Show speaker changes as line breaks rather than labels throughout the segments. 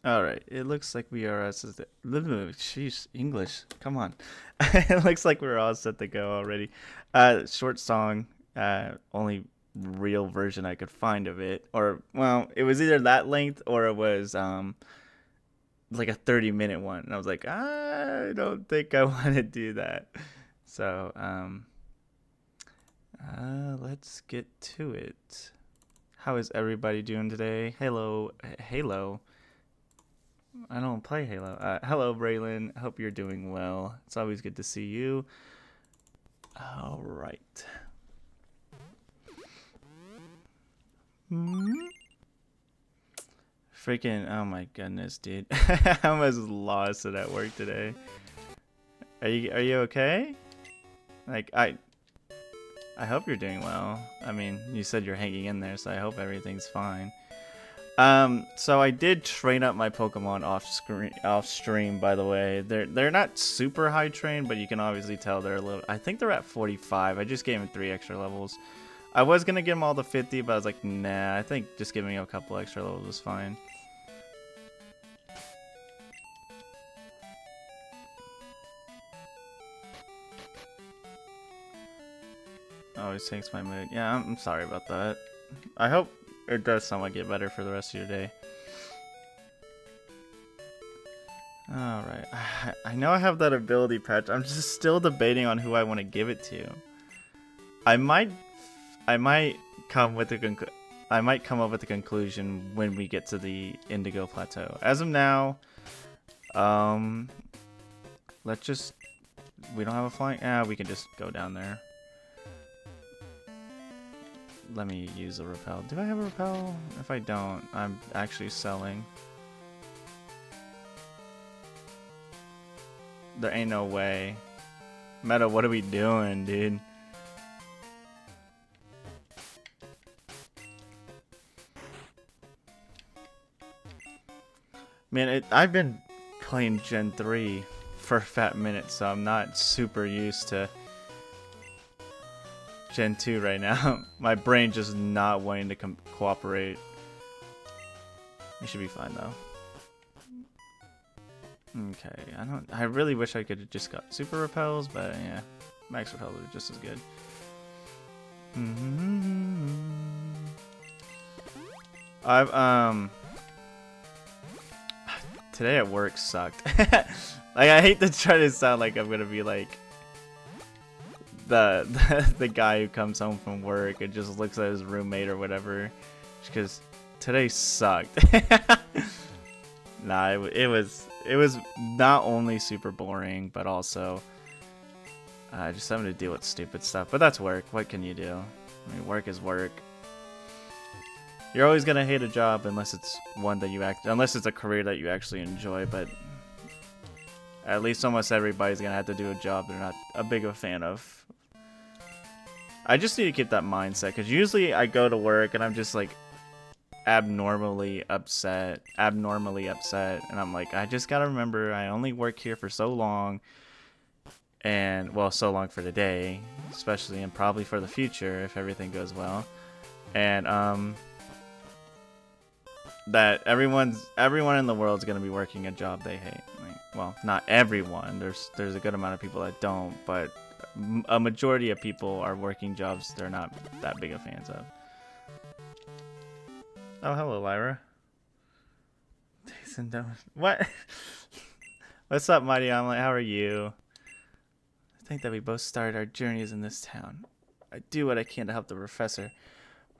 All right. It looks like we are. Sheesh, English. Come on. It looks like we're all set to go already. Short song. Only real version I could find of it, or well, it was either that length or it was like a 30-minute one, and I was like, I don't think I want to do that. So let's get to it. How is everybody doing today? Halo. I don't play Halo. Hello, Braylon. Hope you're doing well. It's always good to see you. All right. Freaking! Oh my goodness, dude. I almost lost it at work today. Are you okay? Like I hope you're doing well. I mean, you said you're hanging in there, so I hope everything's fine. So I did train up my Pokemon off stream, by the way. They're not super high trained, but you can obviously tell they're a little. I think they're at 45. I just gave them 3 extra levels. I was gonna give them all the 50, but I was like, nah. I think just giving them a couple extra levels was fine. Always takes my mood. Yeah, I'm sorry about that. I hope it does somewhat get better for the rest of your day. Alright. I know I have that ability patch. I'm just still debating on who I want to give it to. I might come with I might come up with a conclusion when we get to the Indigo Plateau. As of now, let's just. We don't have a flying. We can just go down there. Let me use a repel. Do I have a repel? If I don't, I'm actually selling. There ain't no way. Meta, what are we doing, dude? Man, I've been playing Gen 3 for a fat minute, so I'm not super used to Gen 2 right now. My brain just not wanting to cooperate. We should be fine though. Okay, I really wish I could have just got super repels, but yeah, max repels are just as good. I've today at work sucked. Like, I hate to try to sound like I'm gonna be like the guy who comes home from work and just looks at his roommate or whatever, because today sucked. Nah, it was not only super boring, but also just having to deal with stupid stuff. But that's work. What can you do? I mean, work is work. You're always gonna hate a job unless it's one that unless it's a career that you actually enjoy. But at least almost everybody's gonna have to do a job they're not a big of a fan of. I just need to keep that mindset, because usually I go to work and I'm just like abnormally upset, and I'm like, I just gotta remember I only work here for so long, and well, so long for today, especially, and probably for the future if everything goes well, and that everyone in the world is gonna be working a job they hate. I mean, well, not everyone. There's a good amount of people that don't, but a majority of people are working jobs they're not that big of fans of. Oh, hello, Lyra. What? What's up, Mighty Omelet? How are you? I think that we both started our journeys in this town. I do what I can to help the professor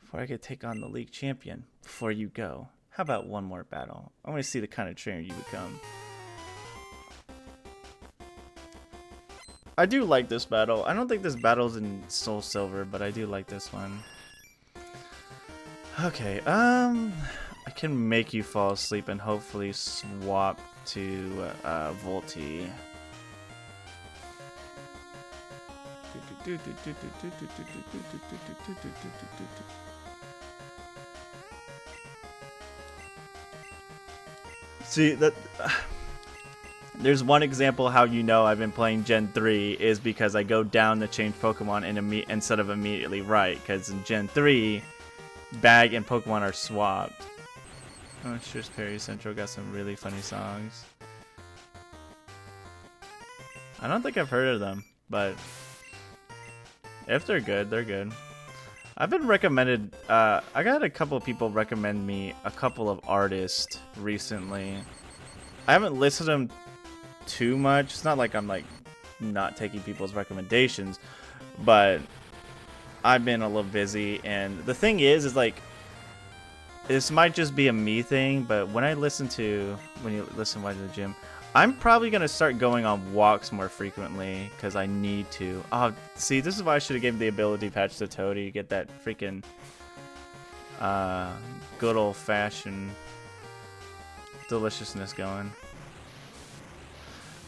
before I could take on the league champion. Before you go, how about one more battle? I want to see the kind of trainer you become. I do like this battle. I don't think this battle's in Soul Silver, but I do like this one. Okay, I can make you fall asleep and hopefully swap to Volti. See that. There's one example how you know I've been playing Gen 3 is because I go down to change Pokemon instead of immediately right, because in Gen 3, Bag and Pokemon are swapped. Oh, it's just Perry Central got some really funny songs. I don't think I've heard of them, but if they're good, they're good. I've been recommended, I got a couple of people recommend me a couple of artists recently. I haven't listened to them too much. It's not like I'm like not taking people's recommendations, but I've been a little busy, and the thing is like, this might just be a me thing, but when you listen while in the gym, I'm probably going to start going on walks more frequently because I need to. Oh, see, this is why I should have given the ability patch to Toady, get that freaking good old-fashioned deliciousness going.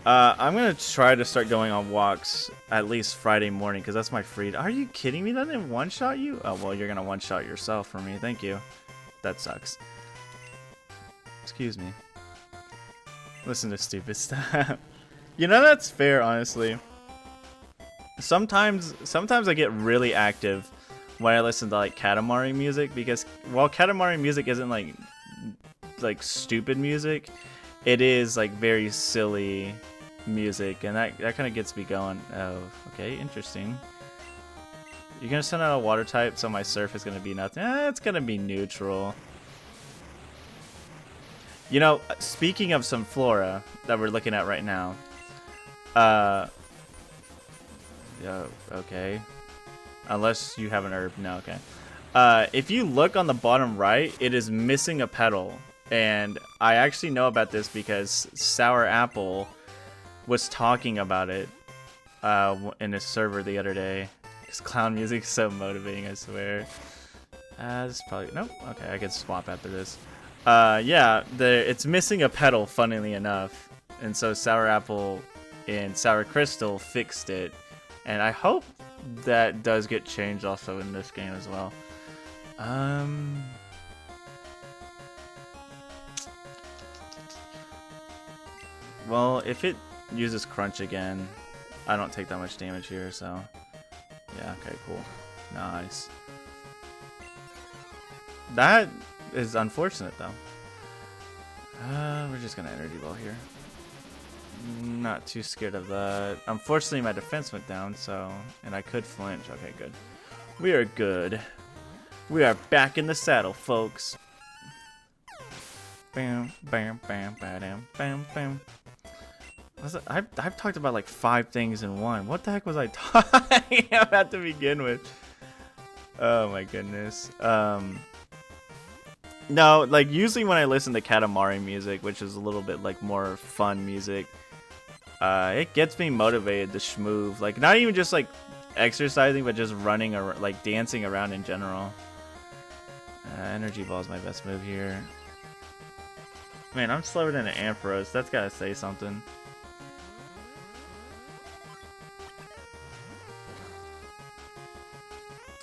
I'm going to try to start going on walks at least Friday morning because that's my free. Are you kidding me? That didn't one-shot you? Oh, well, you're going to one-shot yourself for me. Thank you. That sucks. Excuse me. Listen to stupid stuff. You know, that's fair, honestly. Sometimes I get really active when I listen to like Katamari music, because while Katamari music isn't like stupid music, it is like very silly music, and that kind of gets me going. Oh, okay, interesting. You're gonna send out a water type, so my surf is gonna be nothing. It's gonna be neutral. You know, speaking of some flora that we're looking at right now, yeah, okay. Unless you have an herb, no, okay. If you look on the bottom right, it is missing a petal, and I actually know about this because Sour Apple was talking about it in his server the other day. Because clown music is so motivating, I swear. This is probably... Nope. Okay, I can swap after this. Yeah, it's missing a petal, funnily enough. And so Sour Apple and Sour Crystal fixed it. And I hope that does get changed also in this game as well. Well, if it uses Crunch again, I don't take that much damage here, so... Yeah, okay, cool. Nice. That is unfortunate, though. We're just gonna energy ball here. Not too scared of that. Unfortunately, my defense went down, so... And I could flinch. Okay, good. We are good. We are back in the saddle, folks. Bam, bam, bam, bam, bam, bam. I've talked about like 5 things in one. What the heck was I talking about to begin with? Oh my goodness. No, like usually when I listen to Katamari music, which is a little bit like more fun music, it gets me motivated to schmoove. Like not even just like exercising, but just running or like dancing around in general. Energy ball is my best move here. Man, I'm slower than an Ampharos. That's gotta say something.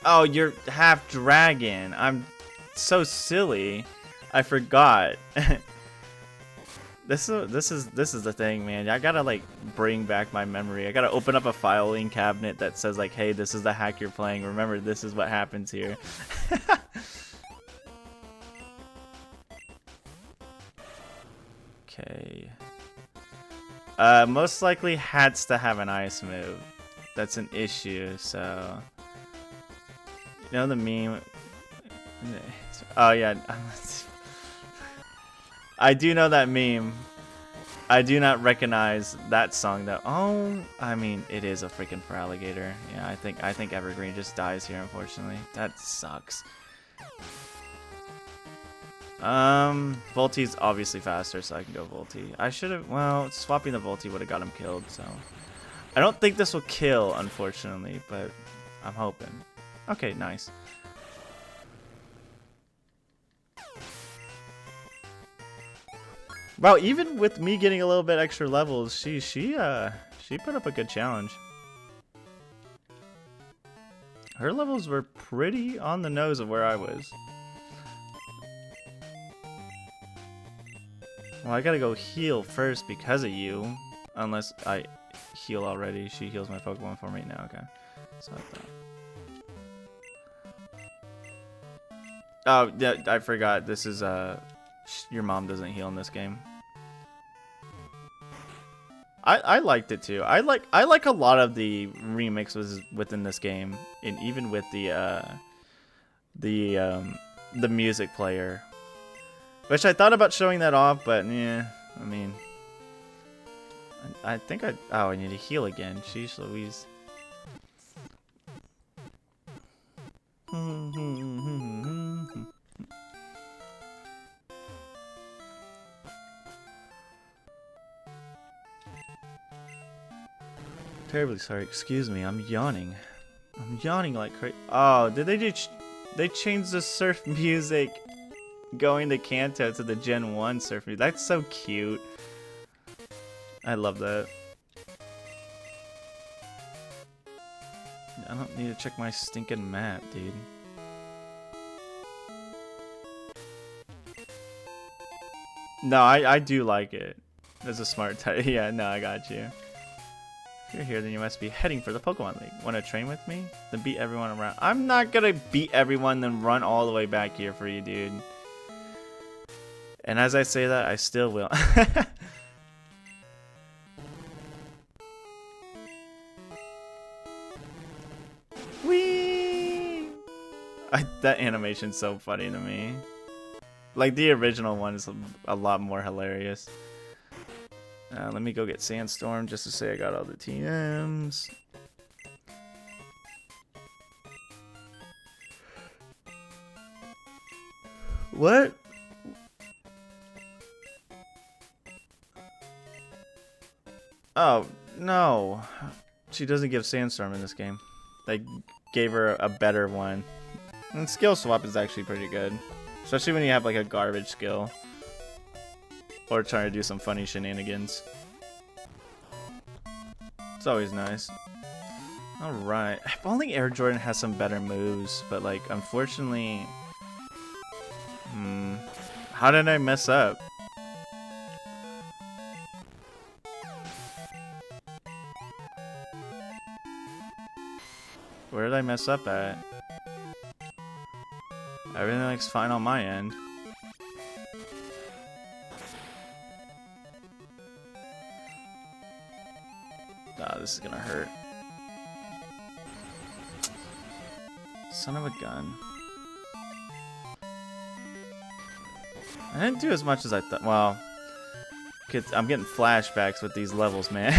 Oh, you're half dragon. I'm so silly. I forgot. This is the thing, man. I gotta like bring back my memory. I gotta open up a filing cabinet that says like, hey, this is the hack you're playing. Remember, this is what happens here. Okay. Most likely has to have an ice move. That's an issue, so... You know the meme? Oh yeah. I do know that meme. I do not recognize that song though. Oh, I mean, it is a freaking Feraligatr. Yeah, I think Evergreen just dies here, unfortunately. That sucks. Volti's obviously faster, so I can go Volti. I should have, well, swapping the Volti would have got him killed, so. I don't think this will kill, unfortunately, but I'm hoping. Okay, nice. Wow, even with me getting a little bit extra levels, she put up a good challenge. Her levels were pretty on the nose of where I was. Well, I gotta go heal first because of you. Unless I heal already. She heals my Pokemon for me now, okay. So I thought. Oh, yeah, I forgot. This is Your mom doesn't heal in this game. I liked it too. I like a lot of the remixes within this game, and even with the music player, which I thought about showing that off, but yeah, I mean, I think I need to heal again. Sheesh Louise. Terribly sorry, excuse me, I'm yawning. I'm yawning like crazy. Oh, did they change the surf music going to Kanto to the Gen 1 surf music? That's so cute. I love that. I don't need to check my stinking map, dude. No, I do like it. That's a smart type. Yeah, no, I got you. If you're here, then you must be heading for the Pokemon League. Want to train with me? Then beat everyone around. I'm not gonna beat everyone, then run all the way back here for you, dude. And as I say that, I still will. Whee! That animation's so funny to me. Like, the original one is a lot more hilarious. Let me go get Sandstorm just to say I got all the TMs. What? Oh, no. She doesn't give Sandstorm in this game. They gave her a better one. And skill swap is actually pretty good. Especially when you have like a garbage skill. Or trying to do some funny shenanigans. It's always nice. Alright. If only Air Jordan has some better moves, but like, unfortunately... How did I mess up? Where did I mess up at? Everything looks fine on my end. Nah, this is gonna hurt. Son of a gun. I didn't do as much as I thought. Well, I'm getting flashbacks with these levels, man.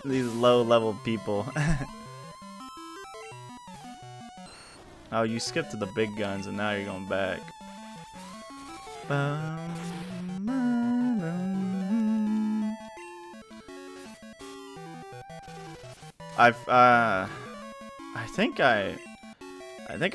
These low-level people. Oh, you skipped to the big guns and now you're going back. I think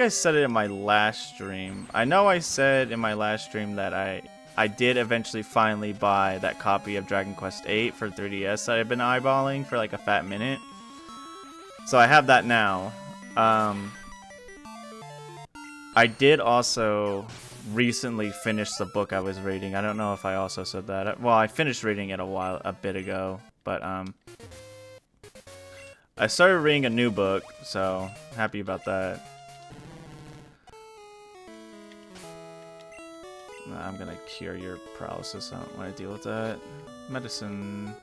I said it in my last stream. I know I said in my last stream that I did eventually finally buy that copy of Dragon Quest VIII for 3DS that I've been eyeballing for like a fat minute. So I have that now. I did also recently finish the book I was reading. I don't know if I also said that. Well, I finished reading it a bit ago, but I started reading a new book, so happy about that. I'm gonna cure your paralysis. I don't want to deal with that. Medicine.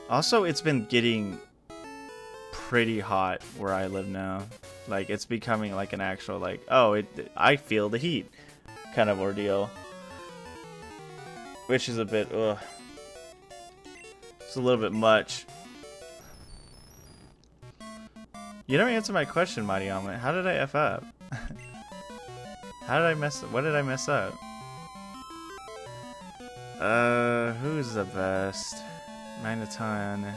Also, it's been getting pretty hot where I live now. Like, it's becoming like an actual, like, oh, I feel the heat kind of ordeal. Which is a bit, ugh. It's a little bit much. You don't answer my question, Mighty Omelet. How did I F up? How did I mess up? What did I mess up? Who's the best? 9 to 10.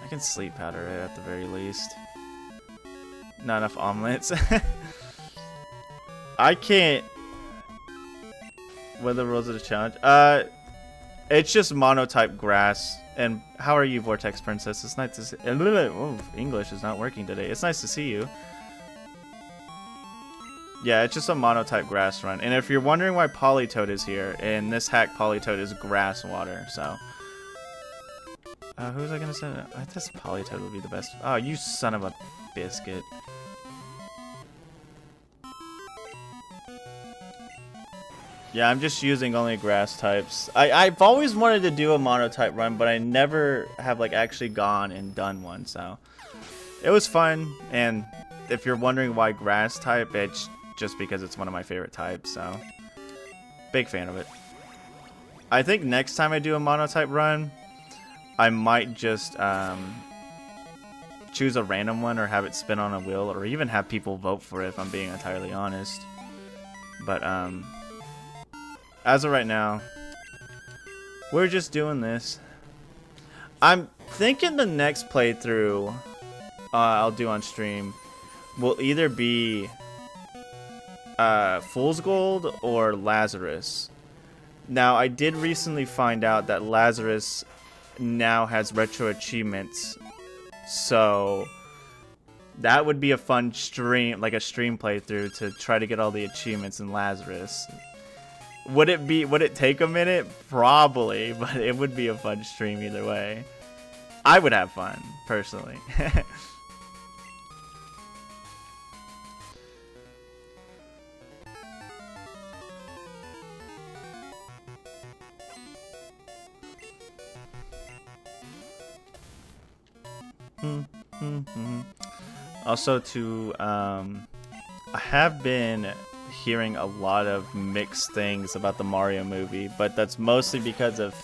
I can sleep powder it at the very least. Not enough omelets. I can't. What are the rules of the challenge? It's just monotype grass. And how are you, Vortex Princess? It's nice to see. Oh, English is not working today. It's nice to see you. Yeah, it's just a monotype grass run. And if you're wondering why Politoed is here, in this hack, Politoed is grass water. So, Who was I gonna say? This Polytoad would be the best. Oh, you son of a biscuit. Yeah, I'm just using only grass types. I've always wanted to do a monotype run, but I never have like actually gone and done one, so it was fun. And if you're wondering why grass type, it's just because it's one of my favorite types, so big fan of it. I think next time I do a monotype run, I might just choose a random one or have it spin on a wheel, or even have people vote for it if I'm being entirely honest. But as of right now, we're just doing this. I'm thinking the next playthrough I'll do on stream will either be Fool's Gold or Lazarus. Now, I did recently find out that Lazarus now has retro achievements, so that would be a fun stream, like a stream playthrough, to try to get all the achievements in Lazarus. Would it take a minute? Probably, but it would be a fun stream either way. I would have fun, personally. Also, I have been hearing a lot of mixed things about the Mario movie, but that's mostly because of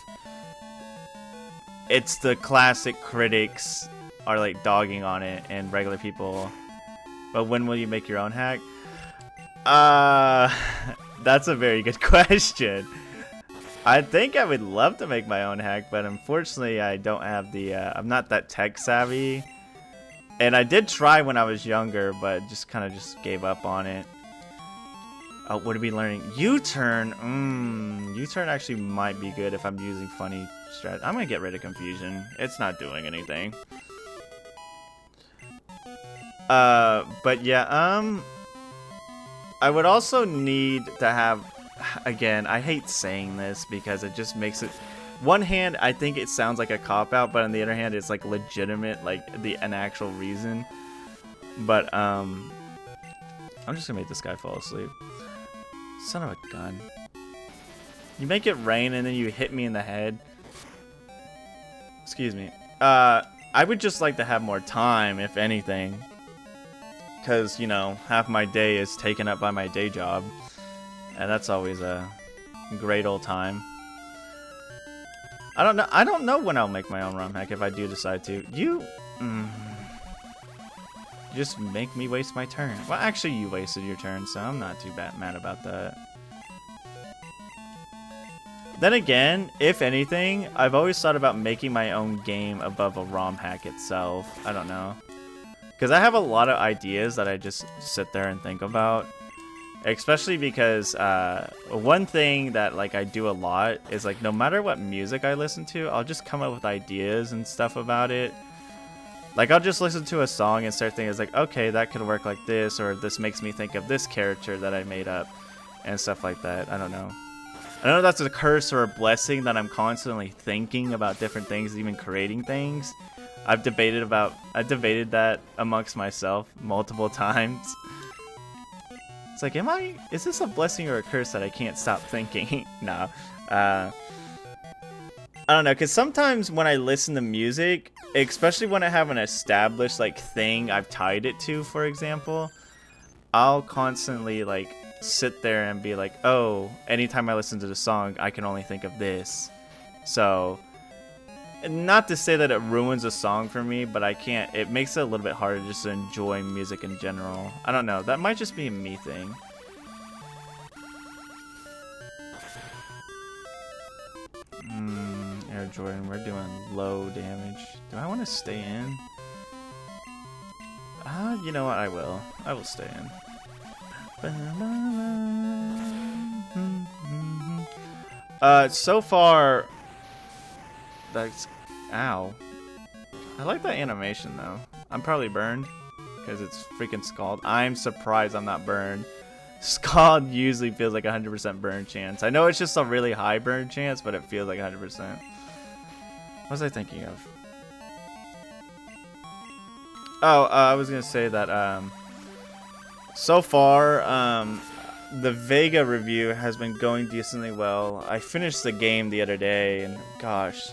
it's the classic critics are like dogging on it and regular people. But when will you make your own hack? That's a very good question. I think I would love to make my own hack, but unfortunately I don't have the I'm not that tech savvy. And I did try when I was younger, but just kind of just gave up on it. Oh, what are we learning? U-turn. U-turn actually might be good if I'm using funny strat. I'm gonna get rid of confusion. It's not doing anything. But yeah, I would also need to have, again, I hate saying this because it just makes it, one hand, I think it sounds like a cop-out, but on the other hand, it's like legitimate, like an actual reason. But, I'm just gonna make this guy fall asleep. Son of a gun. You make it rain and then you hit me in the head. Excuse me. I would just like to have more time, if anything. Because, you know, half my day is taken up by my day job. And that's always a great old time. I don't know when I'll make my own ROM hack if I do decide to. You just make me waste my turn. Well, actually, you wasted your turn, so I'm not too mad about that. Then again, if anything, I've always thought about making my own game above a ROM hack itself. I don't know. Because I have a lot of ideas that I just sit there and think about. Especially because one thing that like I do a lot is like no matter what music I listen to, I'll just come up with ideas and stuff about it. Like I'll just listen to a song and start thinking, it's like, okay, that could work like this, or this makes me think of this character that I made up and stuff like that. I don't know. I don't know if that's a curse or a blessing that I'm constantly thinking about different things, even creating things. I've debated that amongst myself multiple times. It's like, is this a blessing or a curse that I can't stop thinking? No. I don't know, because sometimes when I listen to music, especially when I have an established, like, thing I've tied it to, for example, I'll constantly, like, sit there and be like, oh, anytime I listen to the song, I can only think of this. So, not to say that it ruins a song for me, but it makes it a little bit harder just to enjoy music in general. I don't know, that might just be a me thing. Air Jordan, we're doing low damage. Do I want to stay in? You know what, I will stay in. So far, that's, ow. I like that animation though. I'm probably burned because it's freaking Scald. I'm surprised I'm not burned. Scald usually feels like 100% burn chance. I know it's just a really high burn chance, but it feels like 100%. What was I thinking of? Oh, I was gonna say that so far the Vega review has been going decently well. I finished the game the other day, and gosh,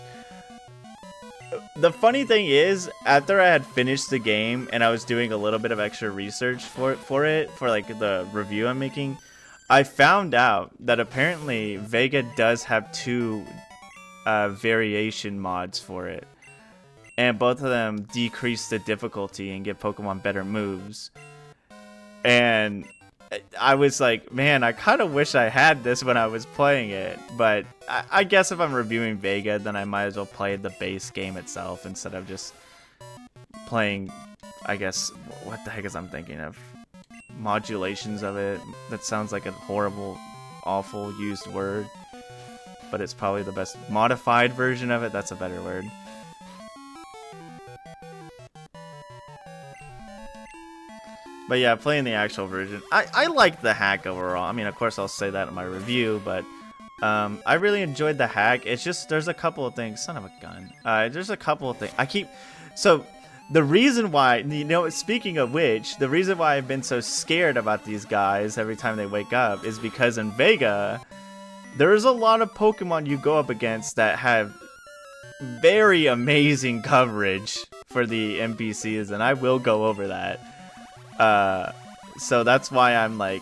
the funny thing is, after I had finished the game and I was doing a little bit of extra research for like the review I'm making, I found out that apparently Vega does have 2 variation mods for it. And both of them decrease the difficulty and give Pokemon better moves. And I was like, man, I kind of wish I had this when I was playing it. But I guess if I'm reviewing Vega, then I might as well play the base game itself instead of just playing, I guess, what the heck is I'm thinking of? Modulations of it. That sounds like a horrible, awful used word. But it's probably the best modified version of it. That's a better word. But yeah, playing the actual version, I like the hack overall. I mean, of course, I'll say that in my review, but I really enjoyed the hack. It's just, there's a couple of things. Son of a gun. There's a couple of things. So, the reason why, you know, speaking of which, the reason why I've been so scared about these guys every time they wake up is because in Vega, there's a lot of Pokemon you go up against that have very amazing coverage for the NPCs, and I will go over that. So that's why I'm like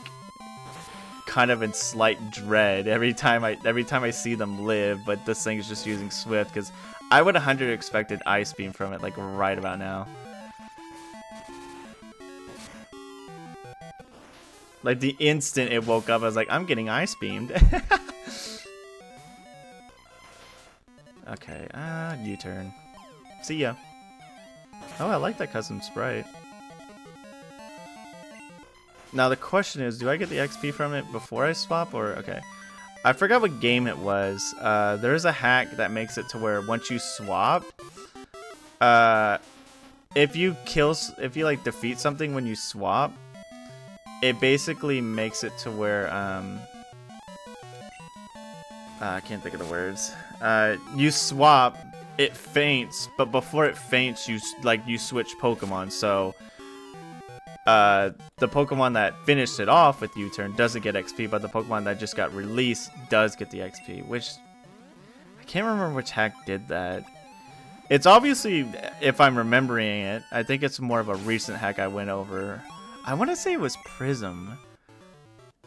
kind of in slight dread every time I see them live, but this thing is just using Swift, because I would 100 expected Ice Beam from it like right about now. Like the instant it woke up, I was like, I'm getting Ice Beamed. Okay, U-turn. See ya. Oh, I like that custom sprite. Now the question is, do I get the XP from it before I swap, or okay? I forgot what game it was. There's a hack that makes it to where once you swap, if you like defeat something when you swap, it basically makes it to where I can't think of the words. You swap, it faints, but before it faints, you switch Pokemon. So the Pokemon that finished it off with U-turn doesn't get XP, but the Pokemon that just got released does get the XP, which I can't remember which hack did that. It's obviously, if I'm remembering it, I think it's more of a recent hack I went over. I want to say it was Prism.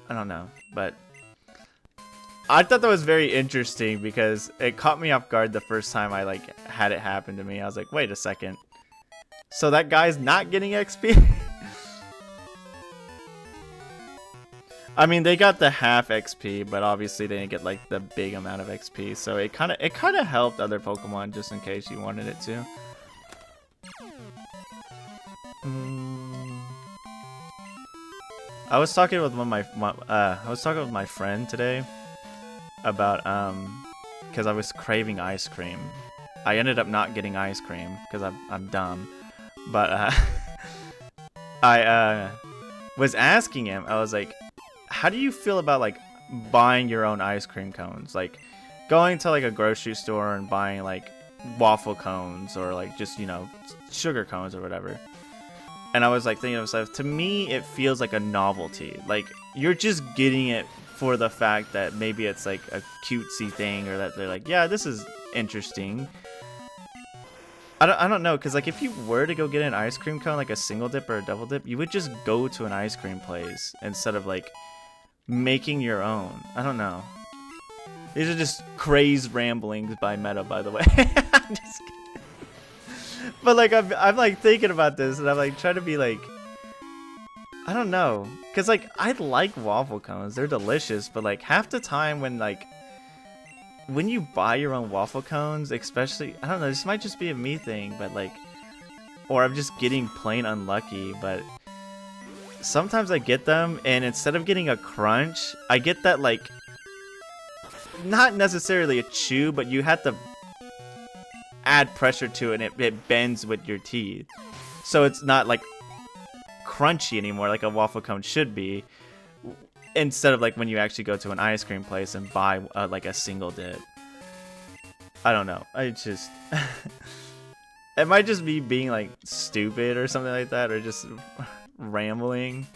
I don't know, but I thought that was very interesting because it caught me off guard the first time I like had it happen to me. I was like, wait a second. So that guy's not getting XP? I mean, they got the half XP, but obviously they didn't get like the big amount of XP. So it kind of helped other Pokemon just in case you wanted it to. I was talking with my friend today about because I was craving ice cream. I ended up not getting ice cream because I'm dumb, but I was asking him. I was like, how do you feel about like buying your own ice cream cones, like going to like a grocery store and buying like waffle cones or like just, you know, sugar cones or whatever? And I was like thinking to myself, to me it feels like a novelty. Like you're just getting it for the fact that maybe it's like a cutesy thing, or that they're like, yeah, this is interesting. I don't know, because like if you were to go get an ice cream cone, like a single dip or a double dip, you would just go to an ice cream place instead of like making your own. I don't know. These are just crazed ramblings by Meta, by the way. I'm just kidding. But like I'm like thinking about this, and I'm like trying to be like, I don't know, because like I like waffle cones, they're delicious, but like half the time when you buy your own waffle cones, especially, I don't know, this might just be a me thing, but like, or I'm just getting plain unlucky, but sometimes I get them, and instead of getting a crunch, I get that like, not necessarily a chew, but you have to add pressure to it, and it bends with your teeth. So it's not like crunchy anymore like a waffle cone should be, instead of like when you actually go to an ice cream place and buy like a single dip. I don't know, I just It might just be being like stupid or something like that, or just rambling.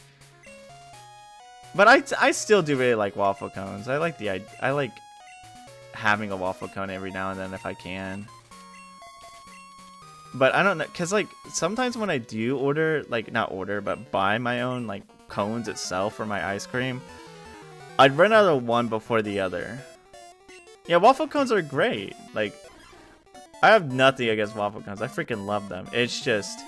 But I still do really like waffle cones. I like having a waffle cone every now and then if I can. But I don't know, cause like sometimes when I do order, like not order, but buy my own like cones itself for my ice cream, I'd run out of one before the other. Yeah, waffle cones are great. Like, I have nothing against waffle cones. I freaking love them. It's just,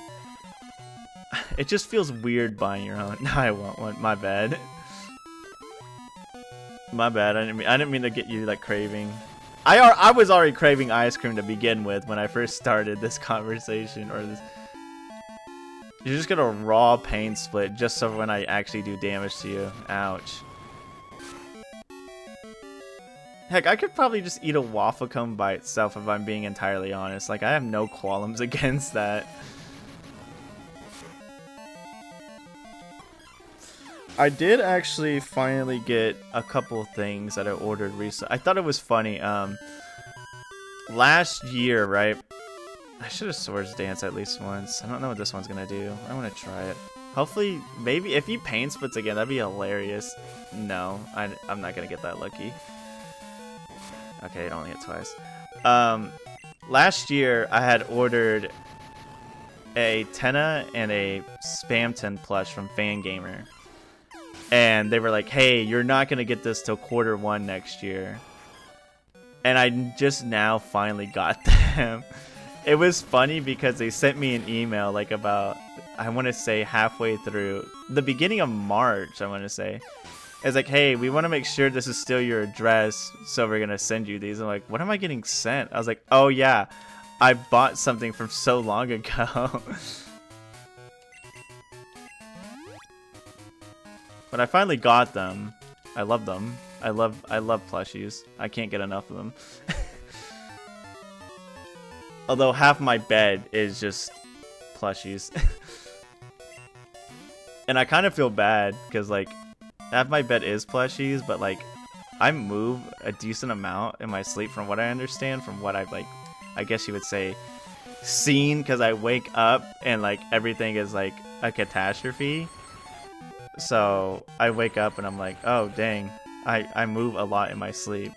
it just feels weird buying your own. Now I want one. My bad. My bad. I didn't mean to get you like craving. I was already craving ice cream to begin with when I first started this conversation, or this. You're just gonna raw pain split just so when I actually do damage to you. Ouch. Heck, I could probably just eat a waffle cone by itself if I'm being entirely honest. Like, I have no qualms against that. I did actually finally get a couple things that I ordered recently. I thought it was funny. Last year, right? I should have Swords Dance at least once. I don't know what this one's gonna do. I want to try it. Hopefully, maybe if he pain splits again, that'd be hilarious. No, I'm not gonna get that lucky. Okay, it only hit twice. Last year, I had ordered a Tenna and a Spamton plush from Fangamer. And they were like, hey, you're not going to get this till Q1 next year. And I just now finally got them. It was funny because they sent me an email like about, I want to say halfway through, the beginning of March, I want to say. It's like, hey, we want to make sure this is still your address, so we're going to send you these. I'm like, what am I getting sent? I was like, oh yeah, I bought something from so long ago. But I finally got them. I love them. I love plushies. I can't get enough of them. Although half my bed is just plushies. And I kind of feel bad because like half my bed is plushies, but like I move a decent amount in my sleep from what I understand, from what I've like, I guess you would say, seen, because I wake up and like everything is like a catastrophe. So I wake up and I'm like, oh dang, I move a lot in my sleep.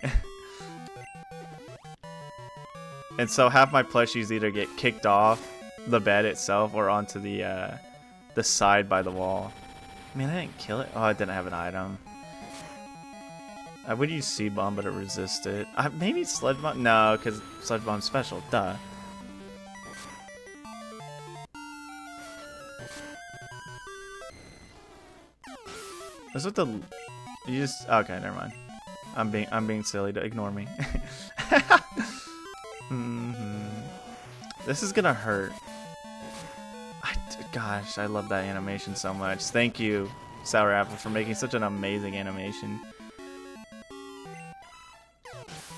And so half my plushies either get kicked off the bed itself or onto the side by the wall. Man, I didn't kill it. Oh, I didn't have an item. I would use Seed Bomb, but it resisted. Maybe Sludge Bomb? No, because Sludge Bomb's special. Duh. That's what the... You just... Okay, never mind. I'm being silly. To ignore me. This is gonna hurt. Gosh, I love that animation so much. Thank you, Sour Apple, for making such an amazing animation.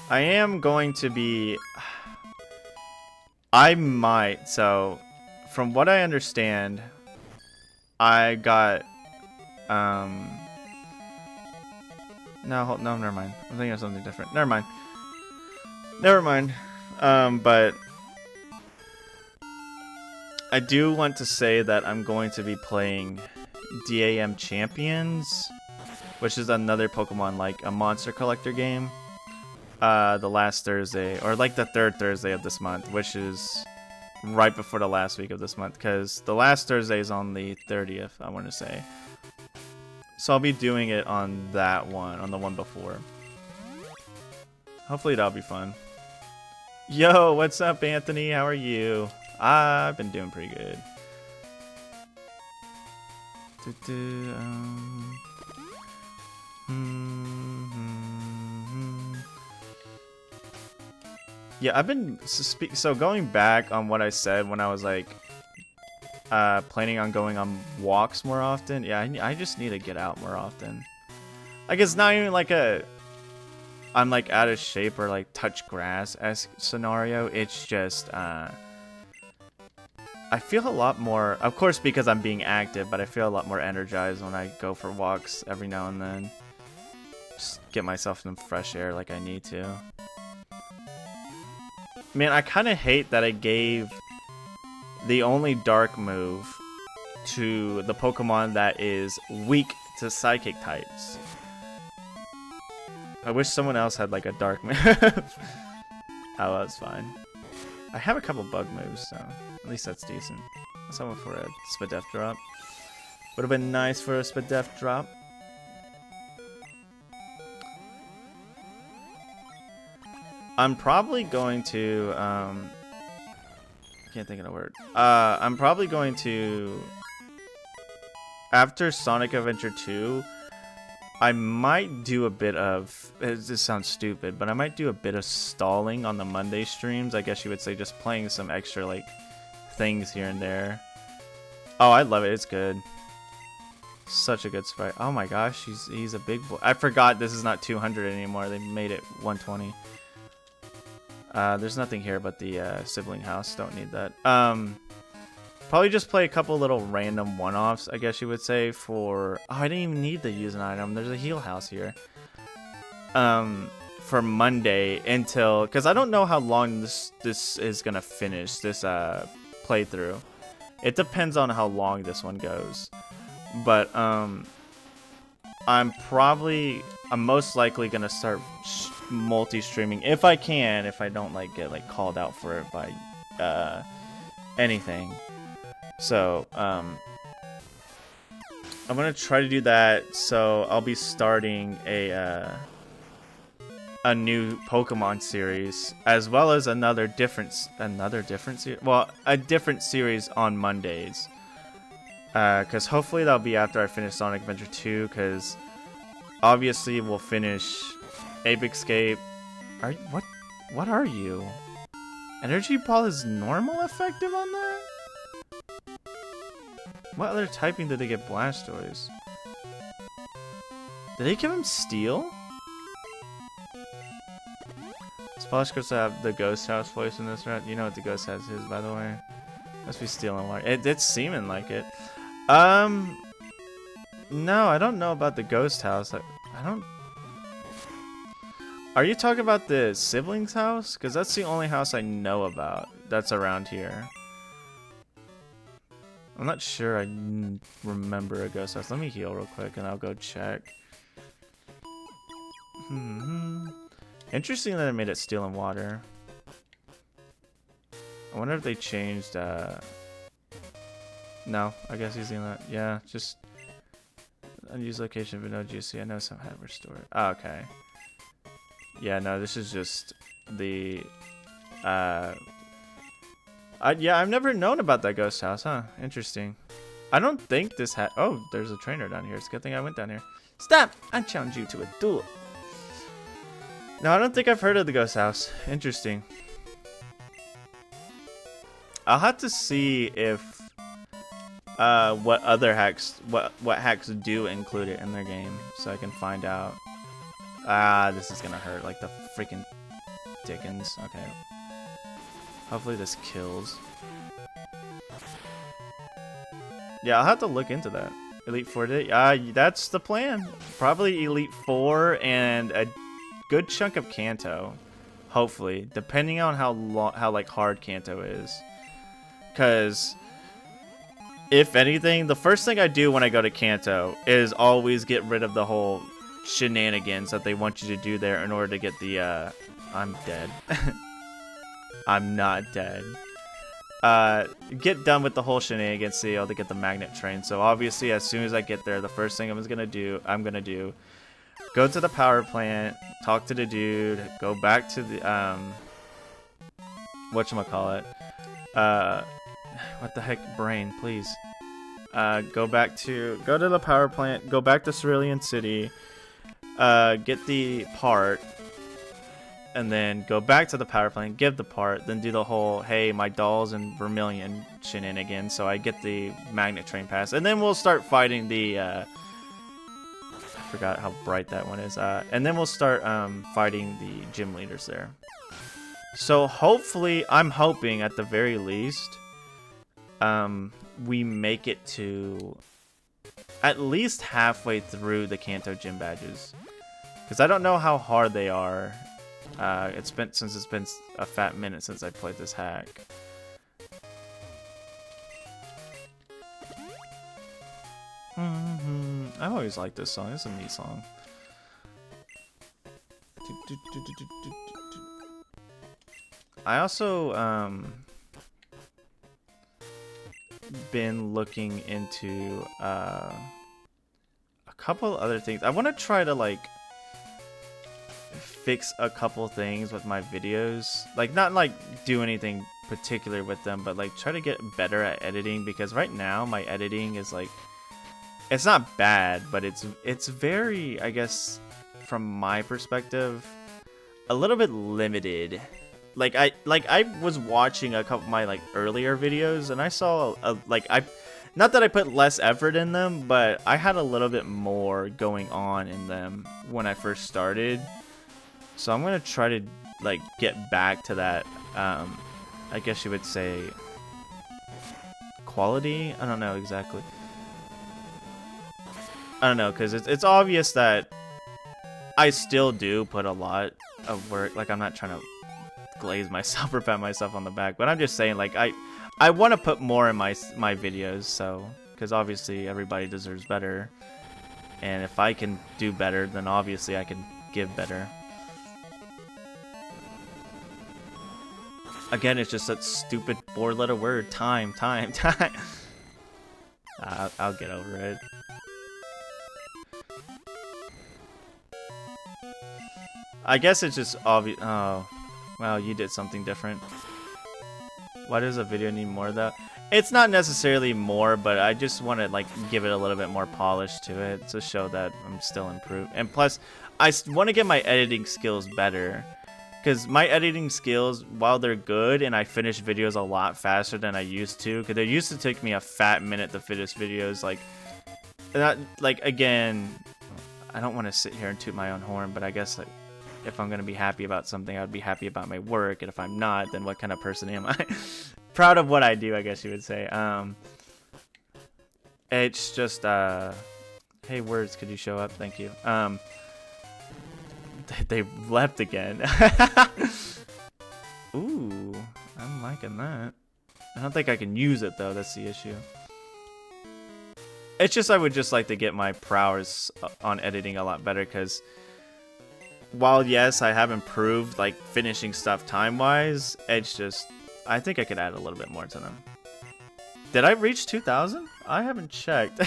I am going to be... I might, so... From what I understand, I got... No, never mind. I'm thinking of something different. Never mind. But... I do want to say that I'm going to be playing DAM Champions, which is another Pokemon like a monster collector game, the last Thursday, or like the third Thursday of this month, which is right before the last week of this month, because the last Thursday is on the 30th, I want to say. So I'll be doing it on that one, on the one before. Hopefully that'll be fun. Yo, what's up, Anthony? How are you? I've been doing pretty good. Yeah, I've been so going back on what I said when I was like planning on going on walks more often. Yeah, I just need to get out more often. Like, it's not even like I'm like out of shape or like touch grass-esque scenario. It's just I feel a lot more, of course because I'm being active, but I feel a lot more energized when I go for walks every now and then. Just get myself some fresh air like I need to. Man, I kind of hate that I gave the only dark move to the Pokemon that is weak to psychic types. I wish someone else had like a dark move. Oh, that's fine. I have a couple bug moves, so at least that's decent. Let's have one for a Spadef drop. Would have been nice for a Spadef drop. I'm probably going to, can't think of a word. I'm probably going to, after Sonic Adventure 2, I might do a bit of, this sounds stupid, but I might do a bit of stalling on the Monday streams. I guess you would say just playing some extra, like, things here and there. Oh, I love it. It's good. Such a good sprite. Oh my gosh, he's a big boy. I forgot this is not 200 anymore. They made it 120. There's nothing here but the sibling house. Don't need that. Probably just play a couple little random one-offs, I guess you would say, for... Oh, I didn't even need to use an item. There's a heal house here. For Monday until... Because I don't know how long this is going to finish, this playthrough. It depends on how long this one goes. But I'm most likely going to start multi-streaming if I can, if I don't like get like called out for it by anything. So I'm gonna try to do that. So I'll be starting a new Pokemon series, as well as a different series on Mondays. Because hopefully that'll be after I finish Sonic Adventure 2. Because obviously we'll finish Ape Escape. What are you? Energy Ball is normal effective on that? What other typing did they get Blastoise? Did they give him Steel? Splash goes to have the Ghost House voice in this round. You know what the Ghost House is, by the way. Must be Steel and Water. It's seeming like it. No, I don't know about the Ghost House. I don't... Are you talking about the siblings' house? Because that's the only house I know about that's around here. I'm not sure I remember a ghost house. Let me heal real quick and I'll go check. Interesting that I made it Steel and Water. I wonder if they changed... No, I guess using that. Yeah, just... Unused location but no GC. I know some have restored. Oh, okay. Yeah, no, this is just the... yeah, I've never known about that ghost house, huh? Interesting. I don't think this had... Oh, there's a trainer down here. It's a good thing I went down here. Stop! I challenge you to a duel. No, I don't think I've heard of the ghost house. Interesting. I'll have to see if... what other hacks... What hacks do include it in their game. So I can find out. Ah, this is gonna hurt like the freaking Dickens. Okay. Hopefully this kills. Yeah, I'll have to look into that. Elite 4 day. That's the plan. Probably Elite 4 and a good chunk of Kanto. Hopefully, depending on how like hard Kanto is. Cause if anything, the first thing I do when I go to Kanto is always get rid of the whole shenanigans that they want you to do there in order to get the I'm dead. I'm not dead. Get done with the whole shenanigans to be able to get the magnet train. So obviously, as soon as I get there, the first thing I'm gonna do, go to the power plant, talk to the dude, go back to the whatchamacallit, what the heck, brain, please. Go to the power plant, go back to Cerulean City, get the part. And then go back to the power plant, give the part, then do the whole, hey, my doll's in Vermilion shenanigans, so I get the magnet train pass. And then we'll start fighting the, I forgot how bright that one is. And then we'll start fighting the gym leaders there. So hopefully, I'm hoping at the very least, we make it to at least halfway through the Kanto gym badges. Because I don't know how hard they are. It's been a fat minute since I played this hack. I've always liked this song. It's a neat song. I also been looking into a couple other things. I want to try to like fix a couple things with my videos, like not like do anything particular with them, but like try to get better at editing, because right now my editing is like, it's not bad, but it's very, I guess from my perspective, a little bit limited. Like I was watching a couple of my like earlier videos, and I saw not that I put less effort in them, but I had a little bit more going on in them when I first started. So I'm gonna try to like get back to that. I guess you would say quality. I don't know exactly. I don't know, because it's obvious that I still do put a lot of work. Like I'm not trying to glaze myself or pat myself on the back, but I'm just saying like I want to put more in my videos, so because obviously everybody deserves better, and if I can do better, then obviously I can give better. Again, it's just that stupid 4-letter word, time. I'll get over it. I guess it's just obvious. Oh, wow, you did something different. Why does a video need more of that? It's not necessarily more, but I just want to like give it a little bit more polish to it to show that I'm still improved. And plus, I want to get my editing skills better, because my editing skills, while they're good, and I finish videos a lot faster than I used to, because it used to take me a fat minute to finish videos. Like, not like again, I don't want to sit here and toot my own horn, but I guess like, if I'm going to be happy about something, I'd be happy about my work. And if I'm not, then what kind of person am I? Proud of what I do, I guess you would say. It's just, hey, words, could you show up? Thank you. They left again. Ooh, I'm liking that. I don't think I can use it, though. That's the issue. It's just I would just like to get my prowess on editing a lot better, because while yes, I have improved like finishing stuff time-wise, it's just I think I could add a little bit more to them. Did I reach 2,000? I haven't checked.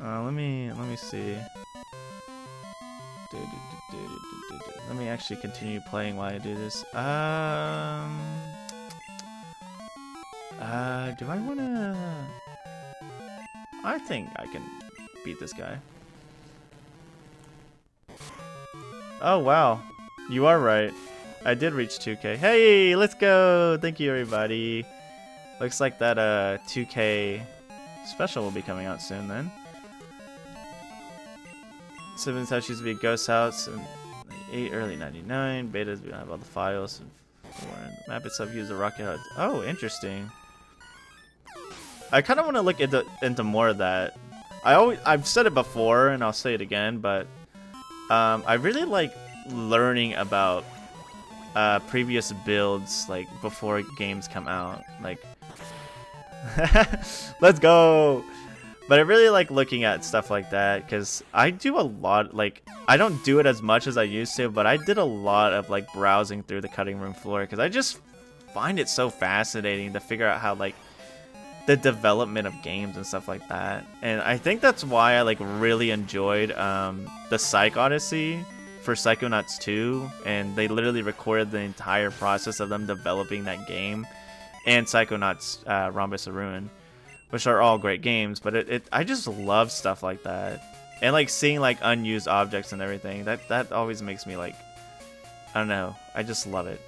Let me see. Let me actually continue playing while I do this. Do I wanna? I think I can beat this guy. Oh wow, you are right. I did reach 2K. Hey, let's go! Thank you, everybody. Looks like that 2K special will be coming out soon then. 7 House used to be a ghost house, and 8 early 99. Betas, we don't have all the files. And map itself used a rocket hut. Oh, interesting. I kind of want to look into more of that. I've said it before, and I'll say it again, but I really like learning about previous builds, like before games come out. Like, let's go! But I really like looking at stuff like that, because I do a lot, like, I don't do it as much as I used to, but I did a lot of like browsing through the cutting room floor, because I just find it so fascinating to figure out how like the development of games and stuff like that. And I think that's why I like really enjoyed the Psych Odyssey for Psychonauts 2, and they literally recorded the entire process of them developing that game, and Psychonauts Rhombus of Ruin, which are all great games. But I just love stuff like that, and like seeing like unused objects and everything. That always makes me like, I don't know, I just love it.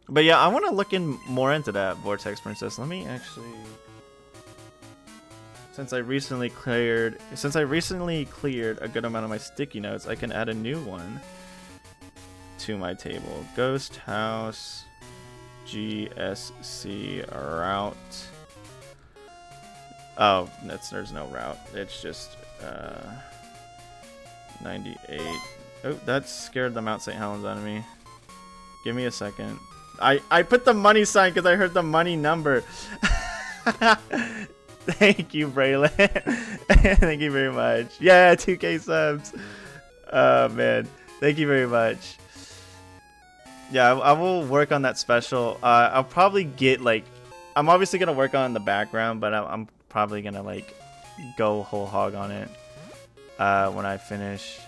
But yeah, I want to look in more into that Vortex Princess. Let me actually, since I recently cleared a good amount of my sticky notes, I can add a new one to my table. Ghost House GSC route. Oh, there's no route. It's just 98. Oh, that scared the Mount St. Helens out of me. Give me a second. I put the money sign because I heard the money number. Thank you, Braylon. Thank you very much. Yeah, 2K subs. Oh, man. Thank you very much. Yeah, I will work on that special. I'll probably get, like... I'm obviously going to work on the background, but I'm probably going to, like, go whole hog on it when I finish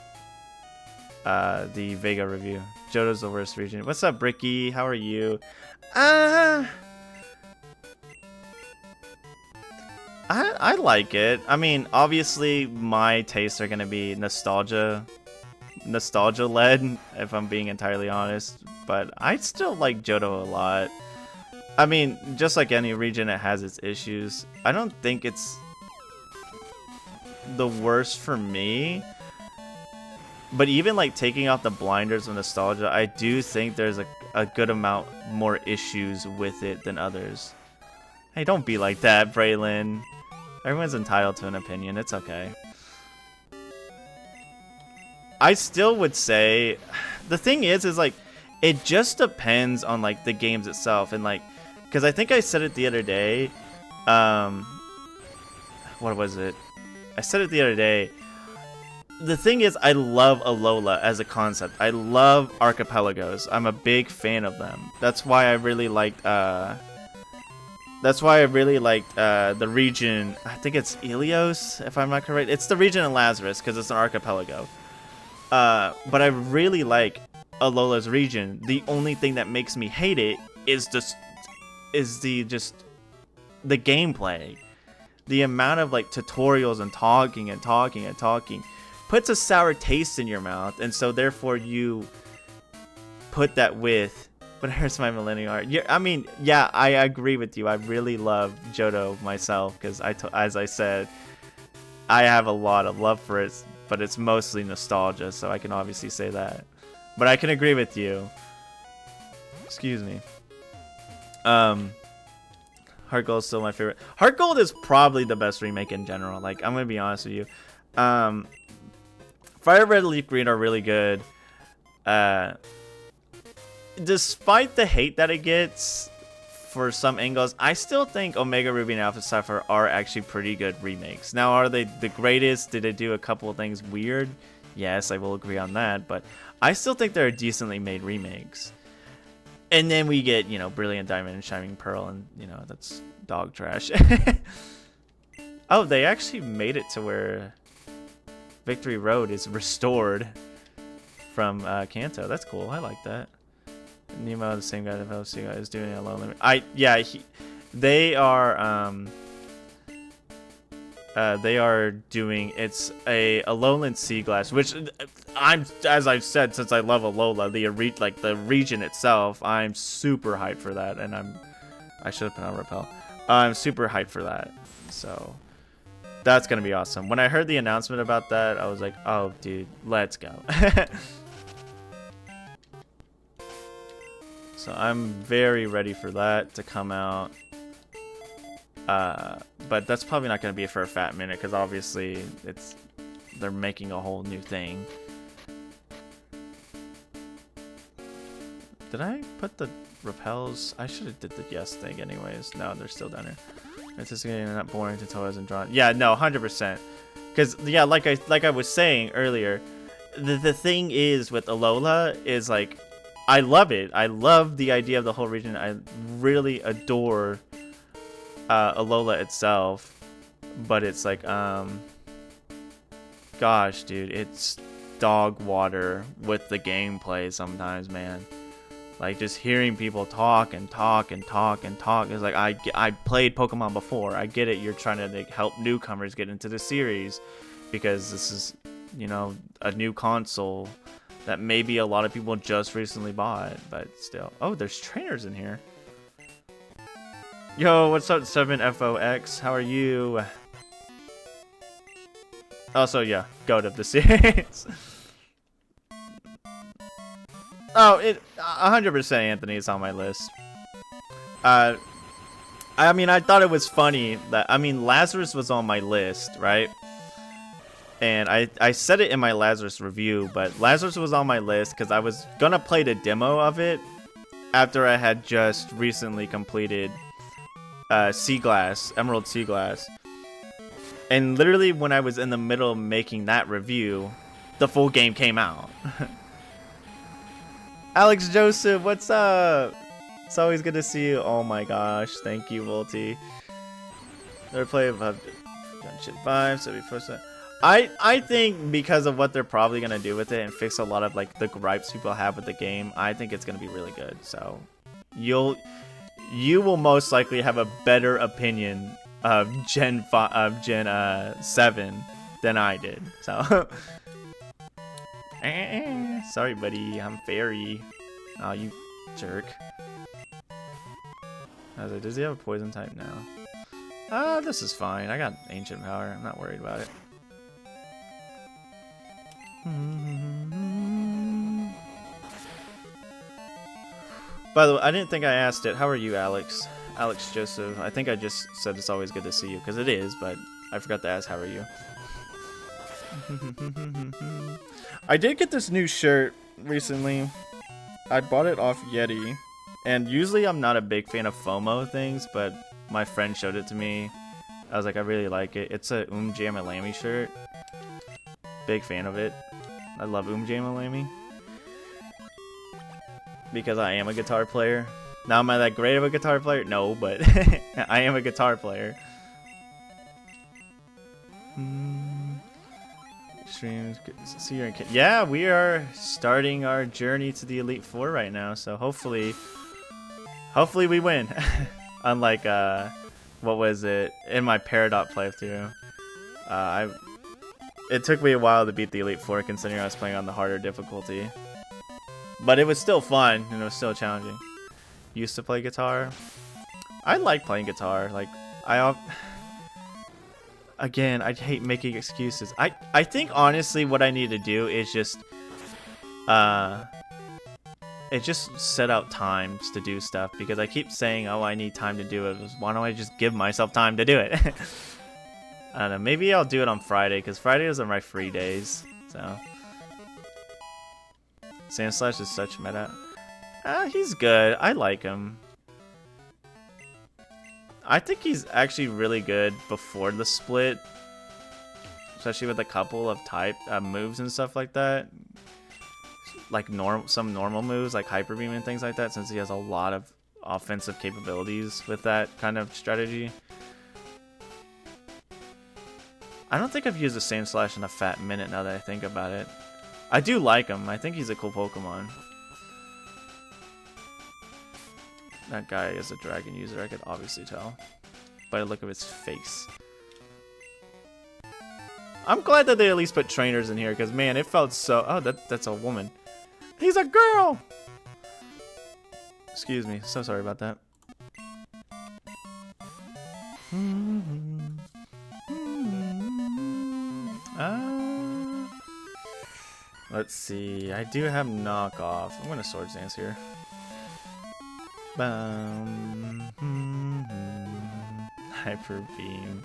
the Vega review. Johto's the worst region. What's up, Bricky? How are you? I like it. I mean, obviously, my tastes are going to be nostalgia led, if I'm being entirely honest. But I still like Johto a lot. I mean, just like any region, it has its issues. I don't think it's the worst for me. But even like taking off the blinders of nostalgia, I do think there's a good amount more issues with it than others. Hey, don't be like that, Braylon. Everyone's entitled to an opinion. It's okay. I still would say the thing is like it just depends on like the games itself, and like because I think I said it the other day. What was it? I said it the other day. The thing is, I love Alola as a concept. I love archipelagos. I'm a big fan of them. That's why I really liked. That's why I really liked the region. I think it's Ilios, if I'm not correct. It's the region in Lazarus because it's an archipelago. But I really like Alola's region. The only thing that makes me hate it is the gameplay. The amount of like tutorials and talking puts a sour taste in your mouth, and so therefore you put that with. But it hurts my millennial art. Yeah, I mean, yeah, I agree with you. I really love Johto myself because as I said, I have a lot of love for it, but it's mostly nostalgia, so I can obviously say that. But I can agree with you. Excuse me. Heart Gold is still my favorite. Heart Gold is probably the best remake in general. Like, I'm gonna be honest with you. Fire Red, Leaf Green are really good. Despite the hate that it gets for some angles, I still think Omega Ruby and Alpha Sapphire are actually pretty good remakes. Now, are they the greatest? Did they do a couple of things weird? Yes, I will agree on that, but I still think they're decently made remakes. And then we get, you know, Brilliant Diamond and Shining Pearl, and, you know, that's dog trash. Oh, they actually made it to where Victory Road is restored from Kanto. That's cool. I like that. Nemo, the same guy that develops you guys doing it alone. They are doing it's a Alolan Sea Glass, which as I've said since I love Alola, the region itself, I'm super hyped for that, and I should have put on Repel. I'm super hyped for that, so that's gonna be awesome. When I heard the announcement about that, I was like, oh dude, let's go. So I'm very ready for that to come out. But that's probably not going to be for a fat minute because obviously they're making a whole new thing. Did I put the repels? I should have did the yes thing anyways. No, they're still down here. Anticipating not boring tutorials and drawing. Yeah, no, 100%. Because yeah, like I was saying earlier, the thing is with Alola is like, I love it. I love the idea of the whole region. I really adore Alola itself, but it's like, gosh, dude, it's dog water with the gameplay sometimes, man. Like just hearing people talk is like, I played Pokemon before. I get it. You're trying to like, help newcomers get into the series because this is, you know, a new console that maybe a lot of people just recently bought, but still. Oh, there's trainers in here. Yo, what's up, 7FOX? How are you? Also, yeah, goat of the series. Oh, 100% Anthony is on my list. I mean, I thought it was funny that, I mean, Lazarus was on my list, right? And I said it in my Lazarus review, but Lazarus was on my list because I was gonna play the demo of it, after I had just recently completed Sea Glass, Emerald Sea Glass. And literally when I was in the middle of making that review, the full game came out. Alex Joseph, what's up? It's always good to see you. Oh my gosh, thank you, Volty. They're playing Gunship 5, so before that. I think because of what they're probably gonna do with it and fix a lot of like the gripes people have with the game, I think it's gonna be really good. So you will most likely have a better opinion of Gen 7 than I did. So sorry, buddy, I'm fairy. Oh, you jerk. I was like, does he have a poison type now? This is fine. I got ancient power. I'm not worried about it. By the way, I didn't think I asked it. How are you, Alex? Alex Joseph. I think I just said it's always good to see you, because it is, but I forgot to ask how are you. I did get this new shirt recently. I bought it off Yeti. And usually I'm not a big fan of FOMO things, but my friend showed it to me. I was like, I really like it. It's a Jamalami shirt. Big fan of it. I love Jamalami. Because I am a guitar player. Now, am I that great of a guitar player? No, but I am a guitar player. Streams, see your kid. Yeah, we are starting our journey to the Elite Four right now, so hopefully we win. Unlike what was it in my Peridot playthrough? It took me a while to beat the Elite Four, considering I was playing on the harder difficulty. But it was still fun, and it was still challenging. Used to play guitar. I like playing guitar. Like again, I hate making excuses. I think honestly what I need to do is just set out times to do stuff, because I keep saying, oh, I need time to do it. Why don't I just give myself time to do it? I don't know, maybe I'll do it on Friday, because Fridays are my free days. So Sandslash is such meta. He's good. I like him. I think he's actually really good before the split, especially with a couple of type moves and stuff like that. Like some normal moves like Hyper Beam and things like that, since he has a lot of offensive capabilities with that kind of strategy. I don't think I've used the Sandslash in a fat minute now that I think about it. I do like him. I think he's a cool Pokemon. That guy is a dragon user, I could obviously tell by the look of his face. I'm glad that they at least put trainers in here, because man, it felt so... Oh, that's a woman. He's a girl! Excuse me, so sorry about that. Let's see, I do have knockoff. I'm gonna Swords Dance here. Hyper Beam.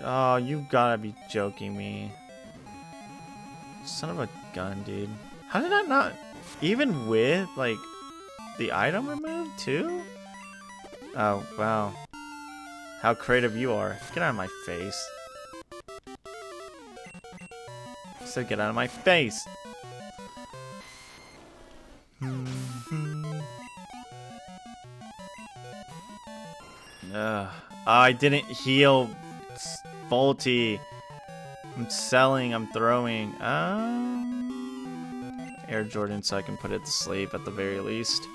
Oh, you gotta be joking me. Son of a gun, dude. How did I not... Even with, like, the item removed, too? Oh, wow. How creative you are. Get out of my face. I said get out of my face. I didn't heal Volty. I'm selling, I'm throwing. Air Jordan so I can put it to sleep at the very least.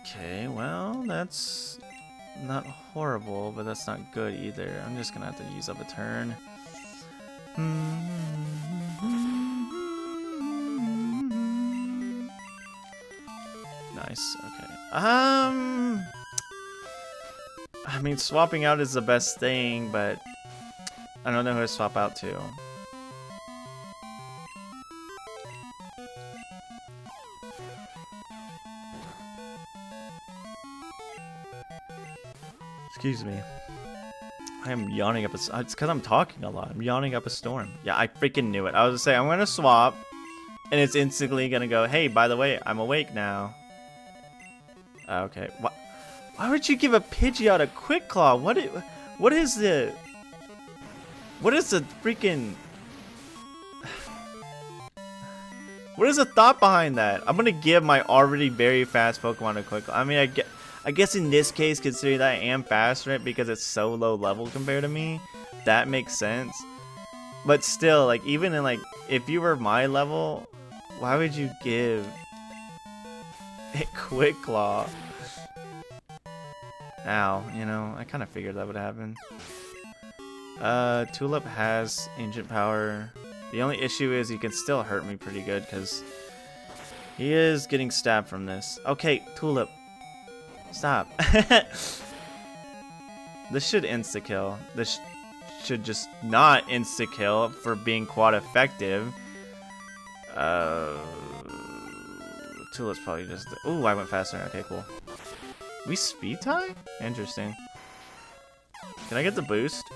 Okay, well, that's not horrible, but that's not good either. I'm just gonna have to use up a turn. Nice, okay. I mean, swapping out is the best thing, but I don't know who to swap out to. Excuse me. I am yawning up a... It's because I'm talking a lot. I'm yawning up a storm. Yeah, I freaking knew it. I was going to say, I'm going to swap. And it's instantly going to go, hey, by the way, I'm awake now. Okay. Why would you give a Pidgeot a Quick Claw? What is the freaking... What is the thought behind that? I'm going to give my already very fast Pokemon a Quick Claw. I mean, I guess in this case, considering that I am faster at it because it's so low level compared to me, that makes sense. But still, like, even in, like, if you were my level, why would you give a Quick Claw? Ow, you know, I kind of figured that would happen. Tulip has ancient power. The only issue is he can still hurt me pretty good because he is getting stabbed from this. Okay, Tulip. Stop. This should insta-kill. This should just not insta-kill for being quite effective. Tulip's probably just... Ooh, I went faster. Okay, cool. We speed tie? Interesting. Can I get the boost?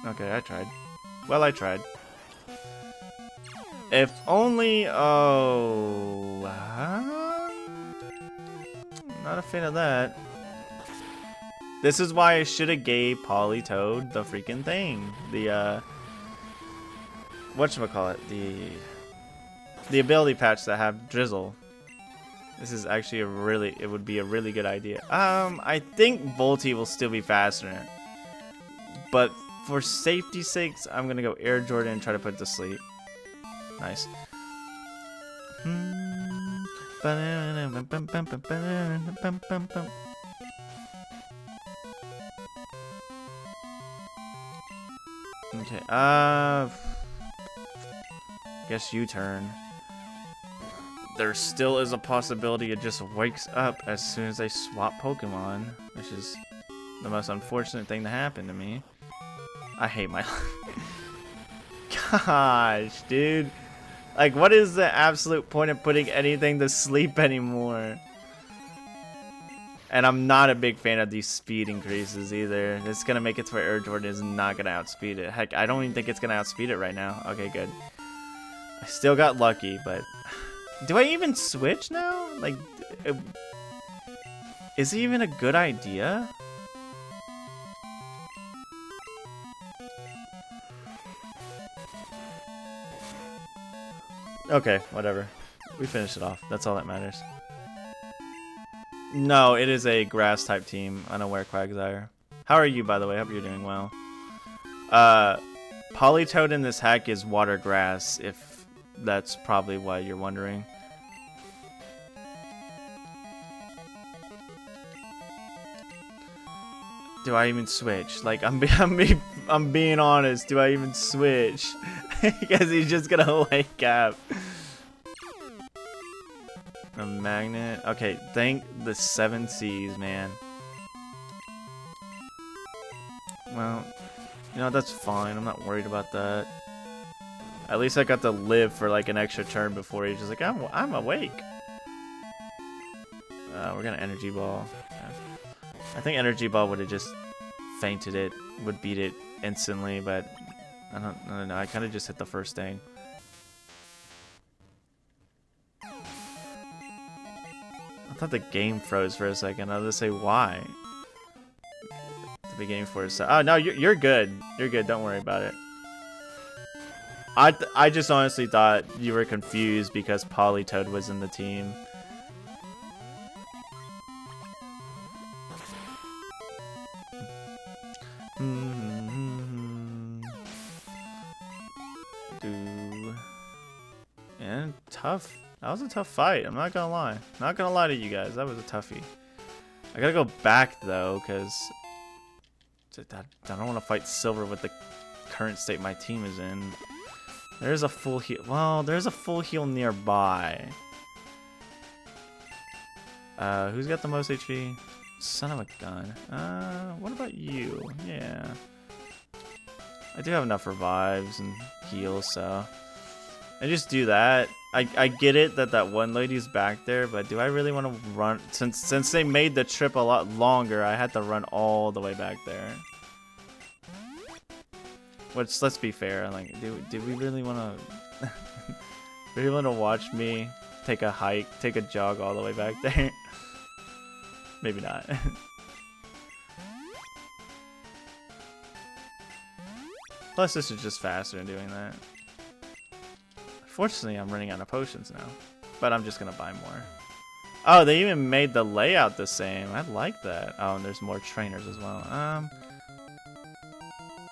Okay, I tried. Well, I tried. If only... Oh... Not a fan of that. This is why I should have gave Politoed the freaking thing. The, whatchamacallit? The ability patch that have Drizzle. This is actually it would be a really good idea. I think Volty will still be faster. But for safety's sakes, I'm gonna go Air Jordan and try to put it to sleep. Nice. Okay, guess U-turn. There still is a possibility it just wakes up as soon as I swap Pokemon, which is the most unfortunate thing to happen to me. I hate my life. Gosh, dude. Like, what is the absolute point of putting anything to sleep anymore? And I'm not a big fan of these speed increases either. It's going to make it to where Air Jordan is not going to outspeed it. Heck, I don't even think it's going to outspeed it right now. Okay, good. I still got lucky, but... Do I even switch now? Like, is it even a good idea? Okay, whatever. We finished it off. That's all that matters. No, it is a grass type team. Unaware Quagsire. How are you, by the way? I hope you're doing well. Politoed in this hack is water grass, if that's probably why you're wondering. Do I even switch? Like, I'm being honest. Do I even switch? Because he's just gonna wake up. A magnet. Okay, thank the 7 C's, man. Well, you know, that's fine. I'm not worried about that. At least I got to live for like an extra turn before he's just like, I'm awake. We're gonna Energy Ball. I think Energy Ball would have just fainted it, would beat it instantly, but I don't know. I kind of just hit the first thing. I thought the game froze for a second. I was gonna say why. The beginning for it. Oh no, you're good. You're good. Don't worry about it. I just honestly thought you were confused because Politoed was in the team. And tough. That was a tough fight. I'm not gonna lie. Not gonna lie to you guys. That was a toughie. I gotta go back though, because I don't want to fight Silver with the current state my team is in. There's a full heal. Well, there's a full heal nearby. Who's got the most HP? Son of a gun. What about you? Yeah. I do have enough revives and heals, so I just do that. I get it that that one lady's back there, but do I really want to run? Since they made the trip a lot longer, I had to run all the way back there. Which, let's be fair, like, do we really want to? Really want to watch me take a hike, take a jog all the way back there? Maybe not. Plus, this is just faster in doing that. Fortunately, I'm running out of potions now, but I'm just gonna buy more. Oh, they even made the layout the same. I like that. Oh, and there's more trainers as well.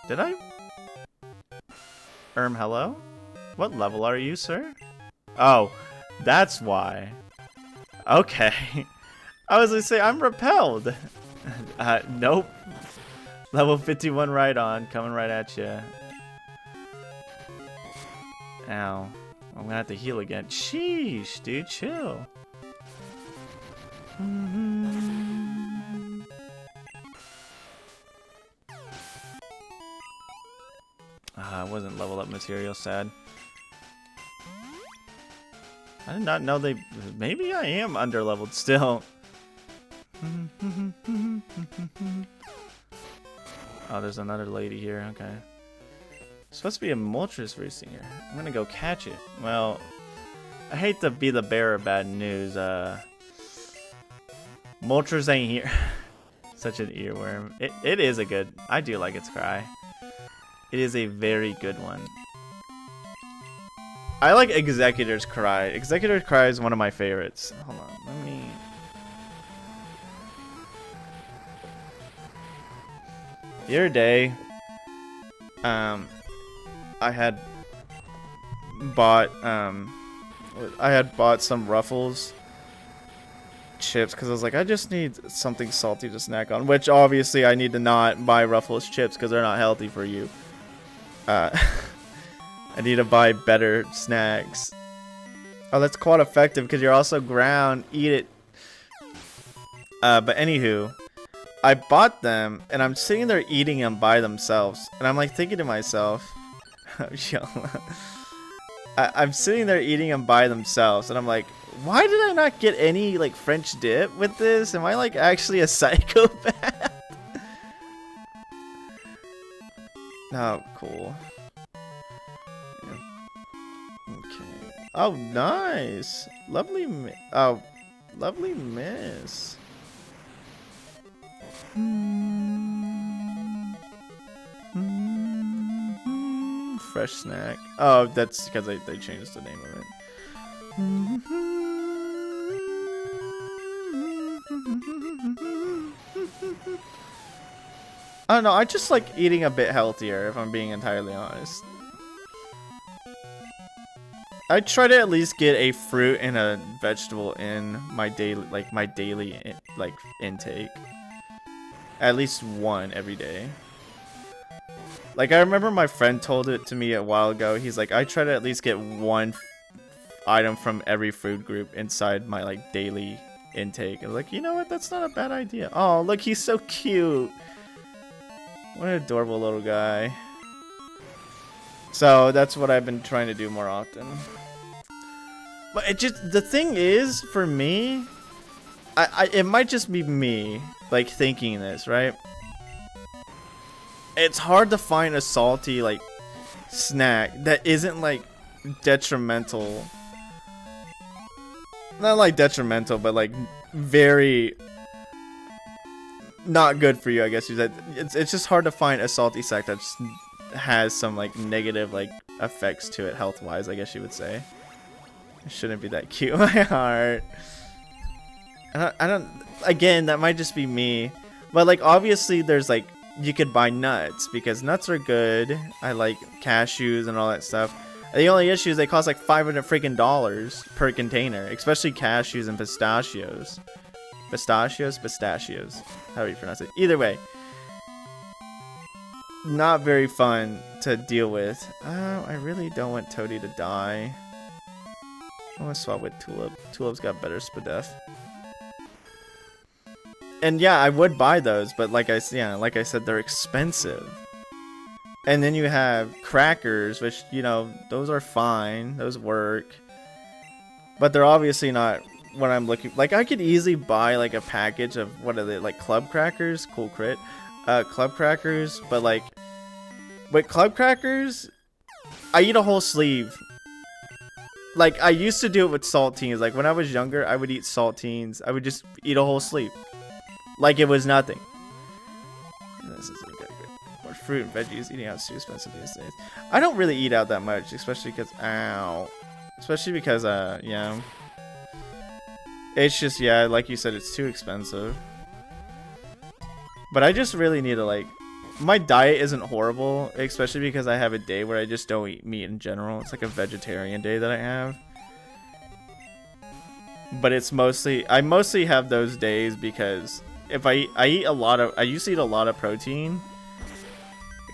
Did I? Hello? What level are you, sir? Oh, that's why. Okay. I was gonna say, I'm repelled. Nope. Level 51 right on, coming right at you. Ow. I'm gonna have to heal again. Sheesh, dude, chill. I wasn't level up material, sad. I did not know they... Maybe I am underleveled still. Oh, there's another lady here, okay. Supposed to be a Moltres racing here. I'm gonna go catch it. Well, I hate to be the bearer of bad news. Moltres ain't here. Such an earworm. It is a good... I do like its cry. It is a very good one. I like Executor's Cry. Executor's Cry is one of my favorites. Hold on, let me... The other day, I had bought some Ruffles chips because I was like, I just need something salty to snack on, which obviously I need to not buy Ruffles chips because they're not healthy for you. I need to buy better snacks. Oh, that's quite effective because you're also ground. Eat it. But anywho, I bought them and I'm sitting there eating them by themselves, and I'm like thinking to myself, I'm sitting there eating them by themselves, and I'm like, why did I not get any like French dip with this? Am I like actually a psychopath? Oh, cool. Okay. Oh, nice. Lovely. Lovely miss. Fresh snack. Oh, that's because they changed the name of it. I don't know, I just like eating a bit healthier, if I'm being entirely honest. I try to at least get a fruit and a vegetable in my daily intake. At least one every day. Like, I remember my friend told it to me a while ago. He's like, I try to at least get one item from every food group inside my like daily intake. And like, you know what? That's not a bad idea. Oh, look, he's so cute. What an adorable little guy. So that's what I've been trying to do more often. But the thing is, for me, it might just be me, like, thinking this, right? It's hard to find a salty, like, snack that isn't, like, detrimental. Not, like, detrimental, but, like, very not good for you, I guess. It's just hard to find a salty snack that just has some, like, negative, like, effects to it health-wise, I guess you would say. It shouldn't be that cute. My heart. I don't... Again, that might just be me. But, like, obviously, there's, like... You could buy nuts, because nuts are good. I like cashews and all that stuff. The only issue is they cost like $500 freaking per container. Especially cashews and pistachios. Pistachios? How do you pronounce it? Either way. Not very fun to deal with. I really don't want Toadie to die. I want to swap with Tulip. Tulip's got better spadef. And yeah, I would buy those, but like I said, they're expensive. And then you have crackers, which, you know, those are fine. Those work. but they're obviously not what I'm looking. Like I could easily buy like a package of what are they, like club crackers, cool crit, club crackers, but like with club crackers, I eat a whole sleeve. Like I used to do it with saltines. Like when I was younger, I would eat saltines. I would just eat a whole sleeve, like it was nothing. This isn't good. More fruit and veggies. Eating out is too expensive these days. I don't really eat out that much, especially because yeah. It's just, yeah, like you said, it's too expensive. But I just really need to, like, my diet isn't horrible, especially because I have a day where I just don't eat meat in general. It's like a vegetarian day that I have. But it's mostly, I mostly have those days because if I eat a lot of, I used to eat a lot of protein.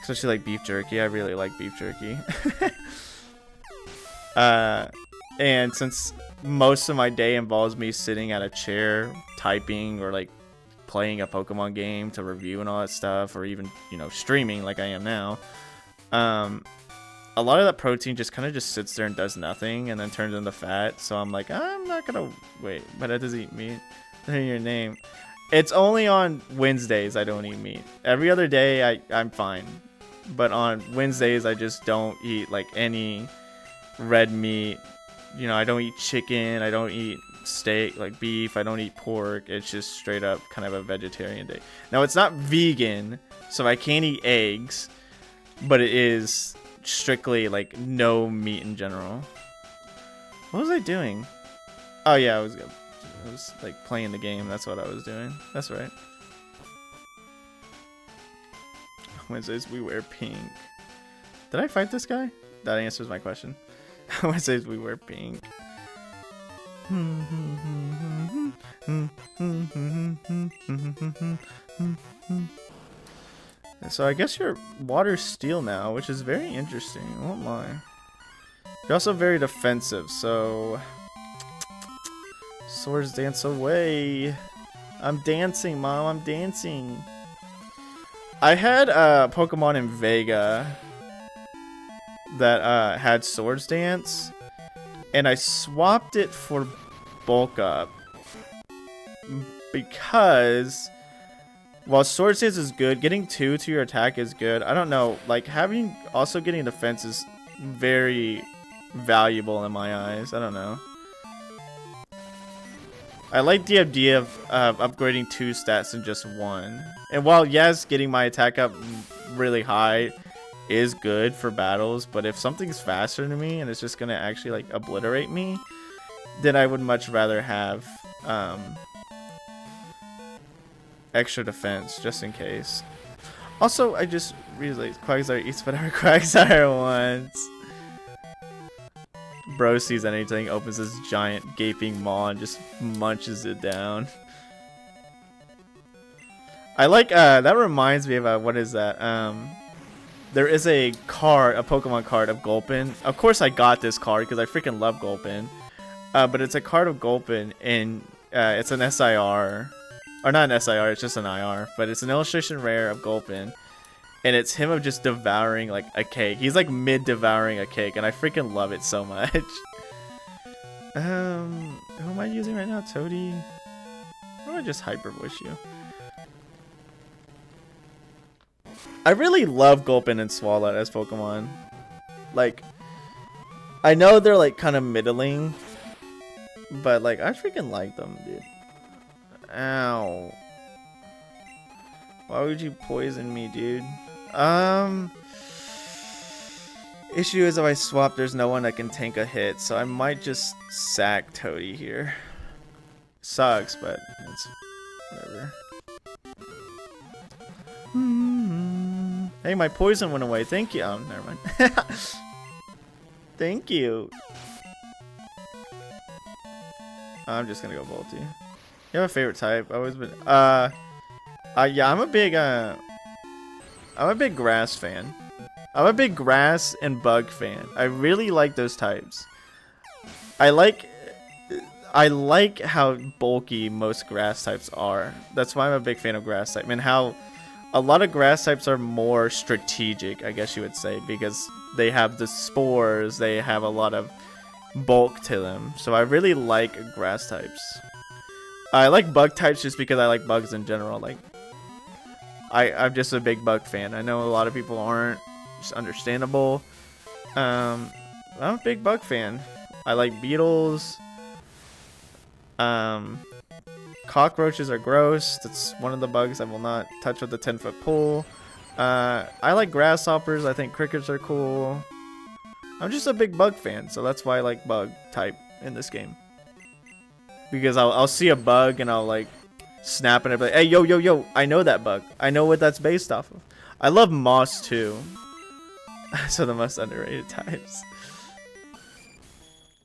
Especially like beef jerky. I really like beef jerky. And since most of my day involves me sitting at a chair typing or like playing a Pokemon game to review and all that stuff, or even, you know, streaming like I am now, a lot of that protein just kind of just sits there and does nothing and then turns into fat. So I'm like, I'm not gonna wait, but it does eat meat. Say your name. It's only on Wednesdays I don't eat meat. Every other day I'm fine, but on Wednesdays I just don't eat like any red meat. You know, I don't eat chicken, I don't eat steak, like beef, I don't eat pork. It's just straight up kind of a vegetarian day. Now, it's not vegan, so I can't eat eggs, but it is strictly like no meat in general. What was I doing? Oh yeah, I was like playing the game. That's what I was doing. That's right. Wednesdays we wear pink. Did I fight this guy? That answers my question. Wednesdays we wear pink. So I guess your water's steel now, which is very interesting. I won't lie. You're also very defensive, so swords dance away. I'm dancing, Mom. I'm dancing. I had Pokemon in Vega that had Swords Dance, and I swapped it for Bulk Up because while Swords Dance is good, getting 2 to your attack is good. I don't know, like having also getting defense is very valuable in my eyes. I don't know. I like the idea of upgrading 2 stats in just 1. And while yes, getting my attack up really high is good for battles, but if something's faster than me and it's just gonna actually like obliterate me, then I would much rather have extra defense just in case. Also, I just realized Quagsire eats whatever Quagsire wants. Bro sees anything, opens his giant gaping maw and just munches it down. I like that reminds me of what is that? There is a card, a Pokemon card of Gulpin. Of course I got this card because I freaking love Gulpin. But it's a card of Gulpin and it's an SIR. Or not an SIR, it's just an IR. But it's an illustration rare of Gulpin. And it's him of just devouring like a cake. He's like mid-devouring a cake and I freaking love it so much. Who am I using right now? Toadie? Or do I just hyper voice you? I really love Gulpin and Swallow as Pokemon. Like, I know they're like kind of middling, but like I freaking like them, dude. Ow. Why would you poison me, dude? Issue is if I swap, there's no one that can tank a hit, so I might just sack Toadie here. Sucks, but it's whatever. Hey, my poison went away. Thank you. Oh, never mind. Thank you. I'm just gonna go Volty. You have a favorite type? I've always been. Yeah, I'm a big grass fan. I'm a big grass and bug fan. I really like those types. I like how bulky most grass types are. That's why I'm a big fan of grass type, and how a lot of grass types are more strategic, I guess you would say, because they have the spores, they have a lot of, bulk to them. So I really like grass types. I like bug types just because I like bugs in general. Like, I'm just a big bug fan. I know a lot of people aren't. It's understandable. I'm a big bug fan. I like beetles. Cockroaches are gross. That's one of the bugs I will not touch with the 10-foot pole. I like grasshoppers. I think crickets are cool. I'm just a big bug fan, so that's why I like bug type in this game. Because I'll see a bug and I'll like snap and I'll be like, hey, yo, yo, yo, I know that bug. I know what that's based off of. I love moss too. So the most underrated types.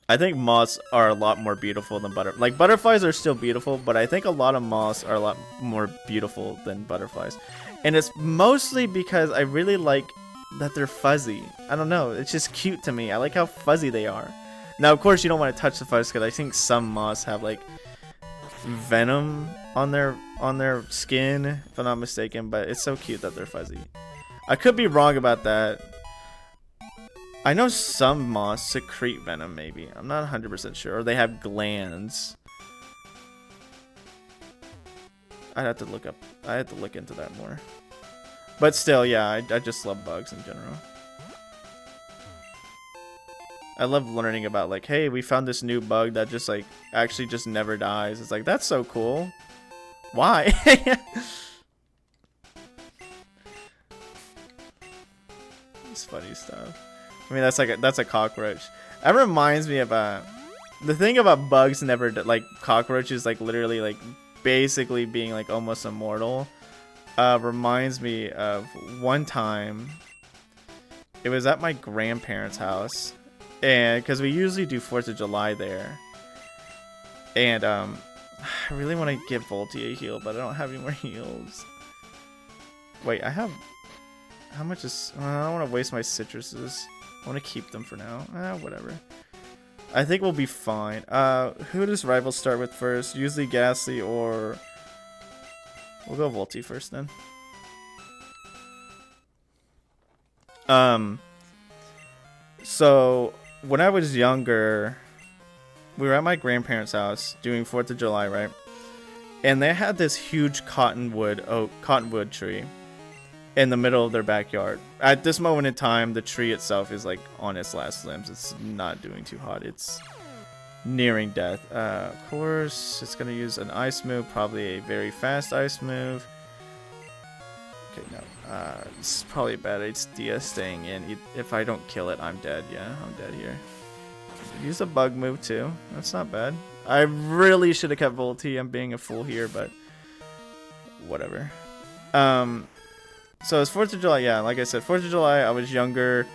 I think moths are a lot more beautiful than butterflies. Like, butterflies are still beautiful, but I think a lot of moths are a lot more beautiful than butterflies. And it's mostly because I really like that they're fuzzy. I don't know. It's just cute to me. I like how fuzzy they are. Now, of course, you don't want to touch the fuzz because I think some moths have, like, venom on their skin, if I'm not mistaken. But it's so cute that they're fuzzy. I could be wrong about that. I know some moths secrete venom, maybe. I'm not 100% sure. Or they have glands. I'd have to look up. I have to look into that more. But still, yeah, I just love bugs in general. I love learning about, like, hey, we found this new bug that just, like, actually just never dies. It's like, that's so cool. Why? It's funny stuff. I mean, that's a cockroach. That reminds me of the thing about bugs never like cockroaches, like literally like basically being like almost immortal. Reminds me of one time. It was at my grandparents' house, and because we usually do 4th of July there, and I really want to give Volty a heal, but I don't have any more heals. Wait, I have. How much is? I don't want to waste my citruses. I want to keep them for now. Whatever. I think we'll be fine. Who does Rival start with first? Usually Ghastly or... We'll go Volty first then. So, when I was younger, we were at my grandparents' house doing 4th of July, right? And they had this huge cottonwood tree in the middle of their backyard. At this moment in time, the tree itself is like on its last limbs. It's not doing too hot. It's nearing death. Of course, it's gonna use an ice move, probably a very fast ice move. Okay, no. This is probably a bad idea staying in. If I don't kill it, I'm dead. Yeah, I'm dead here. Use a bug move too. That's not bad. I really should have kept Volty. I'm being a fool here, but whatever. So it's 4th of July, yeah, like I said, 4th of July, I was younger,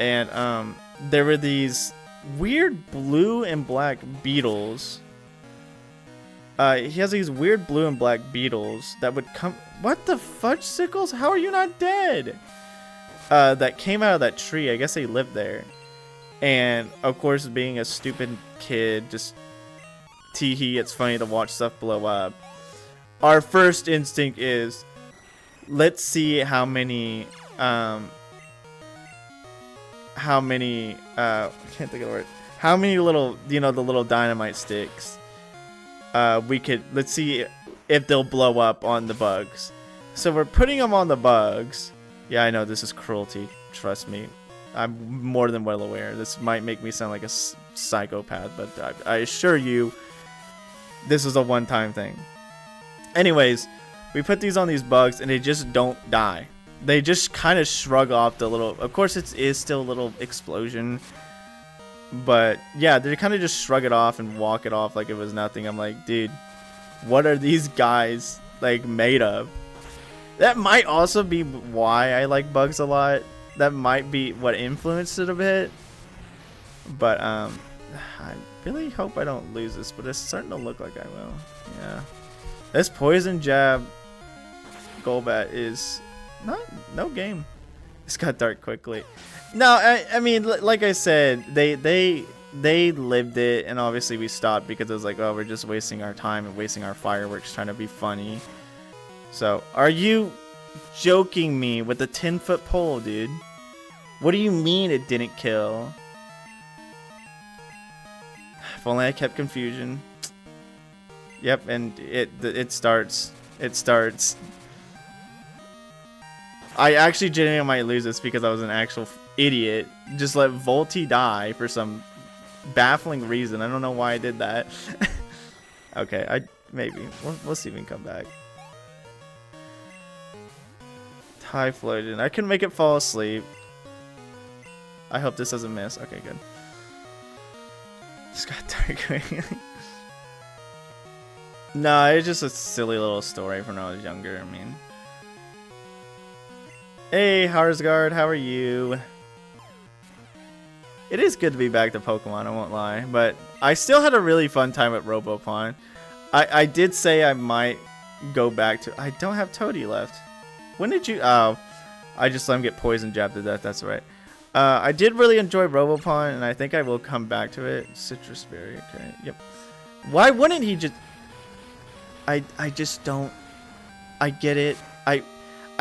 and there were these weird blue and black beetles. He has these weird blue and black beetles that would come... What the fudge sickles? How are you not dead? That came out of that tree. I guess they lived there. And, of course, being a stupid kid, just... Tee-hee, it's funny to watch stuff blow up. Our first instinct is... Let's see how many I can't think of the word. How many little, the little dynamite sticks let's see if they'll blow up on the bugs. So we're putting them on the bugs. Yeah, I know this is cruelty. Trust me. I'm more than well aware. This might make me sound like a psychopath, but I assure you this is a one-time thing. Anyways, we put these on these bugs, and they just don't die. They just kind of shrug off the little... Of course, it is still a little explosion. But, yeah, they kind of just shrug it off and walk it off like it was nothing. I'm like, dude, what are these guys, like, made of? That might also be why I like bugs a lot. That might be what influenced it a bit. But, I really hope I don't lose this, but it's starting to look like I will. Yeah. This poison jab... Golbat is no game. It's got dark quickly. No, I mean, like I said, they lived it, and obviously we stopped because it was like, oh, we're just wasting our time and wasting our fireworks trying to be funny. So, are you joking me with a 10-foot pole, dude? What do you mean it didn't kill? If only I kept confusion. Yep, and it starts. It starts. I actually genuinely might lose this because I was an actual idiot. Just let Volty die for some baffling reason. I don't know why I did that. Okay, maybe. We'll see if we can come back. Typhlosion. I can make it fall asleep. I hope this doesn't miss. Okay, good. Just got dark. No, it's just a silly little story from when I was younger. I mean, hey, Harsgard, how are you? It is good to be back to Pokemon, I won't lie, but I still had a really fun time at Robopon. I did say I might go back to. I don't have Toadie left. When did you? Oh, I just let him get poison jabbed to death. That's right. I did really enjoy Robopon, and I think I will come back to it. Citrus berry. Okay. Yep. Why wouldn't he just? I just don't. I get it. I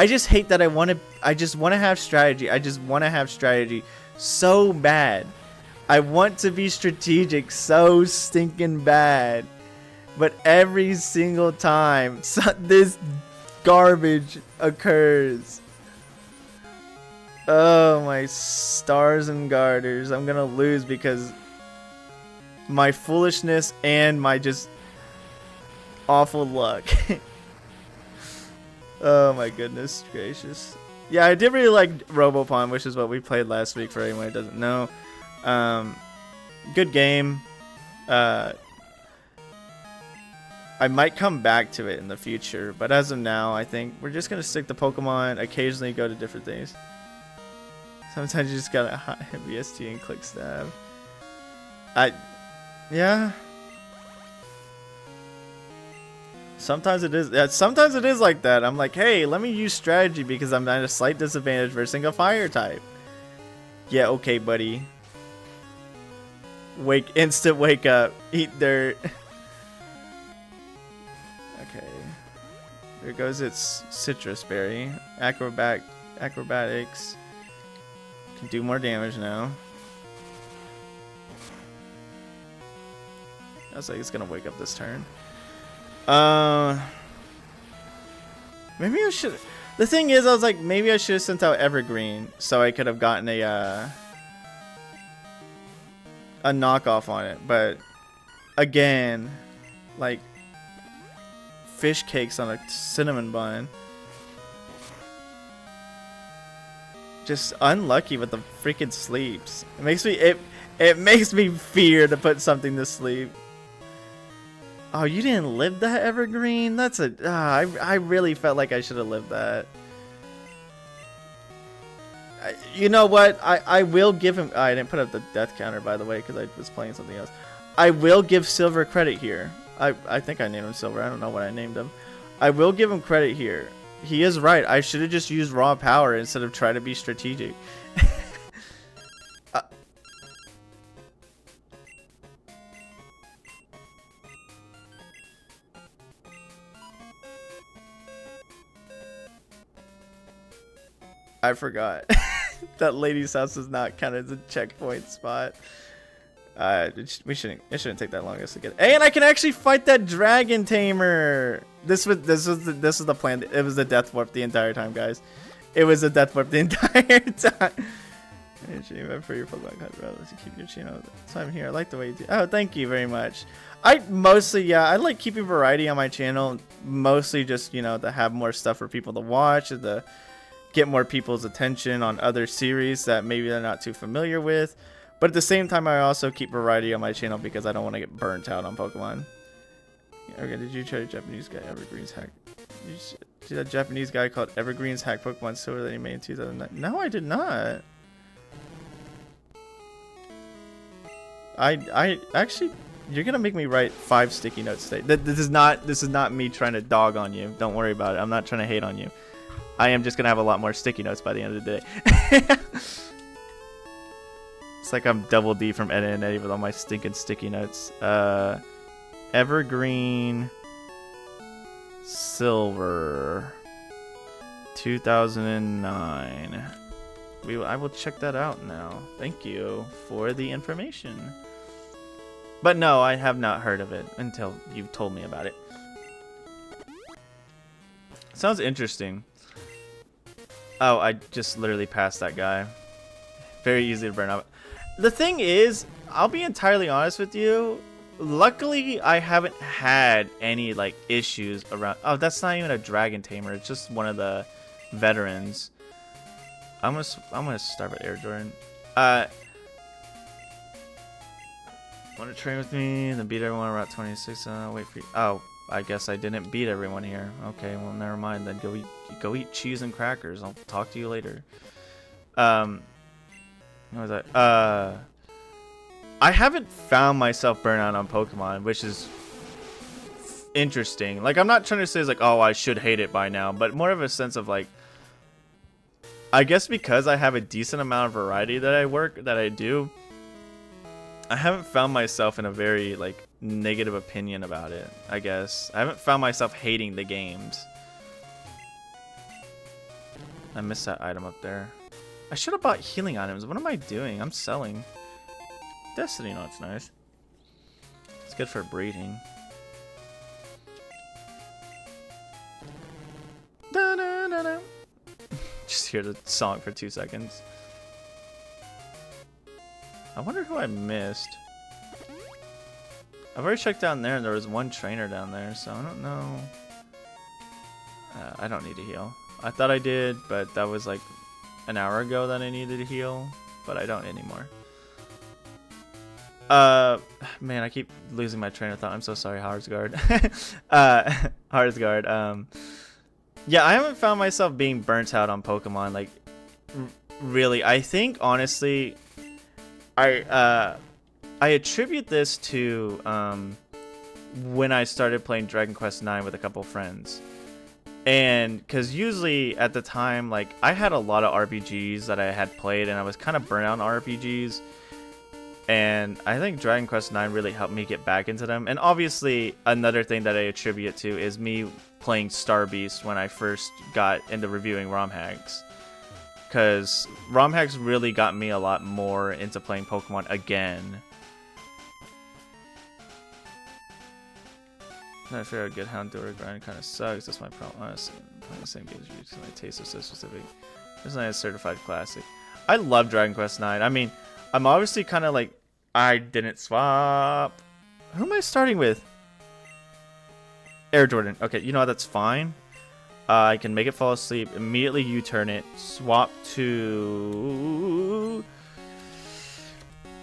just hate that I just want to have strategy. I just want to have strategy so bad. I want to be strategic so stinking bad. But every single time this garbage occurs. Oh, my stars and garters. I'm going to lose because my foolishness and my just awful luck. Oh my goodness gracious. Yeah, I did really like Robopon, which is what we played last week for anyone who doesn't know. Good game. I might come back to it in the future, but as of now, I think we're just going to stick to Pokemon, occasionally go to different things. Sometimes you just gotta hit BST and click stab. Yeah. Sometimes it is. Sometimes it is like that. I'm like, hey, let me use strategy because I'm at a slight disadvantage versus a fire type. Yeah, okay, buddy. Instant wake up. Eat dirt. Okay. There goes its citrus berry. Acrobatics. Can do more damage now. I was like, it's gonna wake up this turn. Maybe I should. The thing is, I was like, maybe I should have sent out Evergreen so I could have gotten a knockoff on it. But again, like fish cakes on a cinnamon bun. Just unlucky with the freaking sleeps. It makes me it makes me fear to put something to sleep. Oh, you didn't live that Evergreen? That's a... I really felt like I should have lived that. You know what? I will give him... I didn't put up the death counter, by the way, because I was playing something else. I will give Silver credit here. I think I named him Silver. I don't know what I named him. I will give him credit here. He is right. I should have just used raw power instead of trying to be strategic. I forgot. That lady's house is not counted as a checkpoint spot. It shouldn't take that long to get. And I can actually fight that dragon tamer. This was the plan. It was the death warp the entire time, guys. It was a death warp the entire time. For your Pokemon to keep your channel. So I'm here. I like the way you do. Oh, thank you very much. I like keeping variety on my channel. Mostly just, you know, to have more stuff for people to watch, and to get more people's attention on other series that maybe they're not too familiar with. But at the same time, I also keep variety on my channel because I don't want to get burnt out on Pokemon. Okay, did you try Japanese guy Evergreen's hack? Did you see that Japanese guy called Evergreen's hack Pokemon Silver that he made in 2009? No, I did not. I actually, you're gonna make me write 5 sticky notes today. This is not me trying to dog on you. Don't worry about it. I'm not trying to hate on you. I am just gonna have a lot more sticky notes by the end of the day. It's like I'm Double D from Ed and Eddie with all my stinking sticky notes. Evergreen Silver 2009. I will check that out now. Thank you for the information. But no, I have not heard of it until you've told me about it. Sounds interesting. Oh, I just literally passed that guy. Very easy to burn out. The thing is, I'll be entirely honest with you. Luckily, I haven't had any like issues around. Oh, that's not even a dragon tamer. It's just one of the veterans. I'm gonna start with Air Jordan. Want to train with me? Then beat everyone around 26. Wait for you. Oh, I guess I didn't beat everyone here. Okay, well never mind. Then go eat cheese and crackers. I'll talk to you later. What was that? I haven't found myself burnout on Pokemon, which is interesting. Like, I'm not trying to say it's like, oh, I should hate it by now, but more of a sense of like, I guess because I have a decent amount of variety that I do, I haven't found myself in a very like negative opinion about it. I guess I haven't found myself hating the games. I missed that item up there. I should have bought healing items. What am I doing? I'm selling. Destiny note's nice. It's good for breeding. Da, da, da, da. Just hear the song for 2 seconds. I wonder who I missed. I've already checked down there and there was one trainer down there, so I don't know. I don't need to heal. I thought I did, but that was like an hour ago that I needed to heal, but I don't anymore. Man, I keep losing my train of thought. I'm so sorry, Harsgard. Harsgard. Yeah, I haven't found myself being burnt out on Pokemon. Like, really, I think honestly, I attribute this to when I started playing Dragon Quest IX with a couple friends. And because usually at the time, like, I had a lot of RPGs that I had played and I was kind of burnt out on RPGs. And I think Dragon Quest IX really helped me get back into them. And obviously, another thing that I attribute to is me playing Star Beast when I first got into reviewing ROM hacks. Because ROM hacks really got me a lot more into playing Pokemon again. I figure a good Houndour grind kind of sucks. That's my problem. Honestly, playing the same games because my taste is so specific. This is not a certified classic. I love Dragon Quest IX. I mean, I'm obviously kind of like, I didn't swap. Who am I starting with? Air Jordan. Okay, you know what? That's fine. I can make it fall asleep. Immediately U-turn it. Swap to...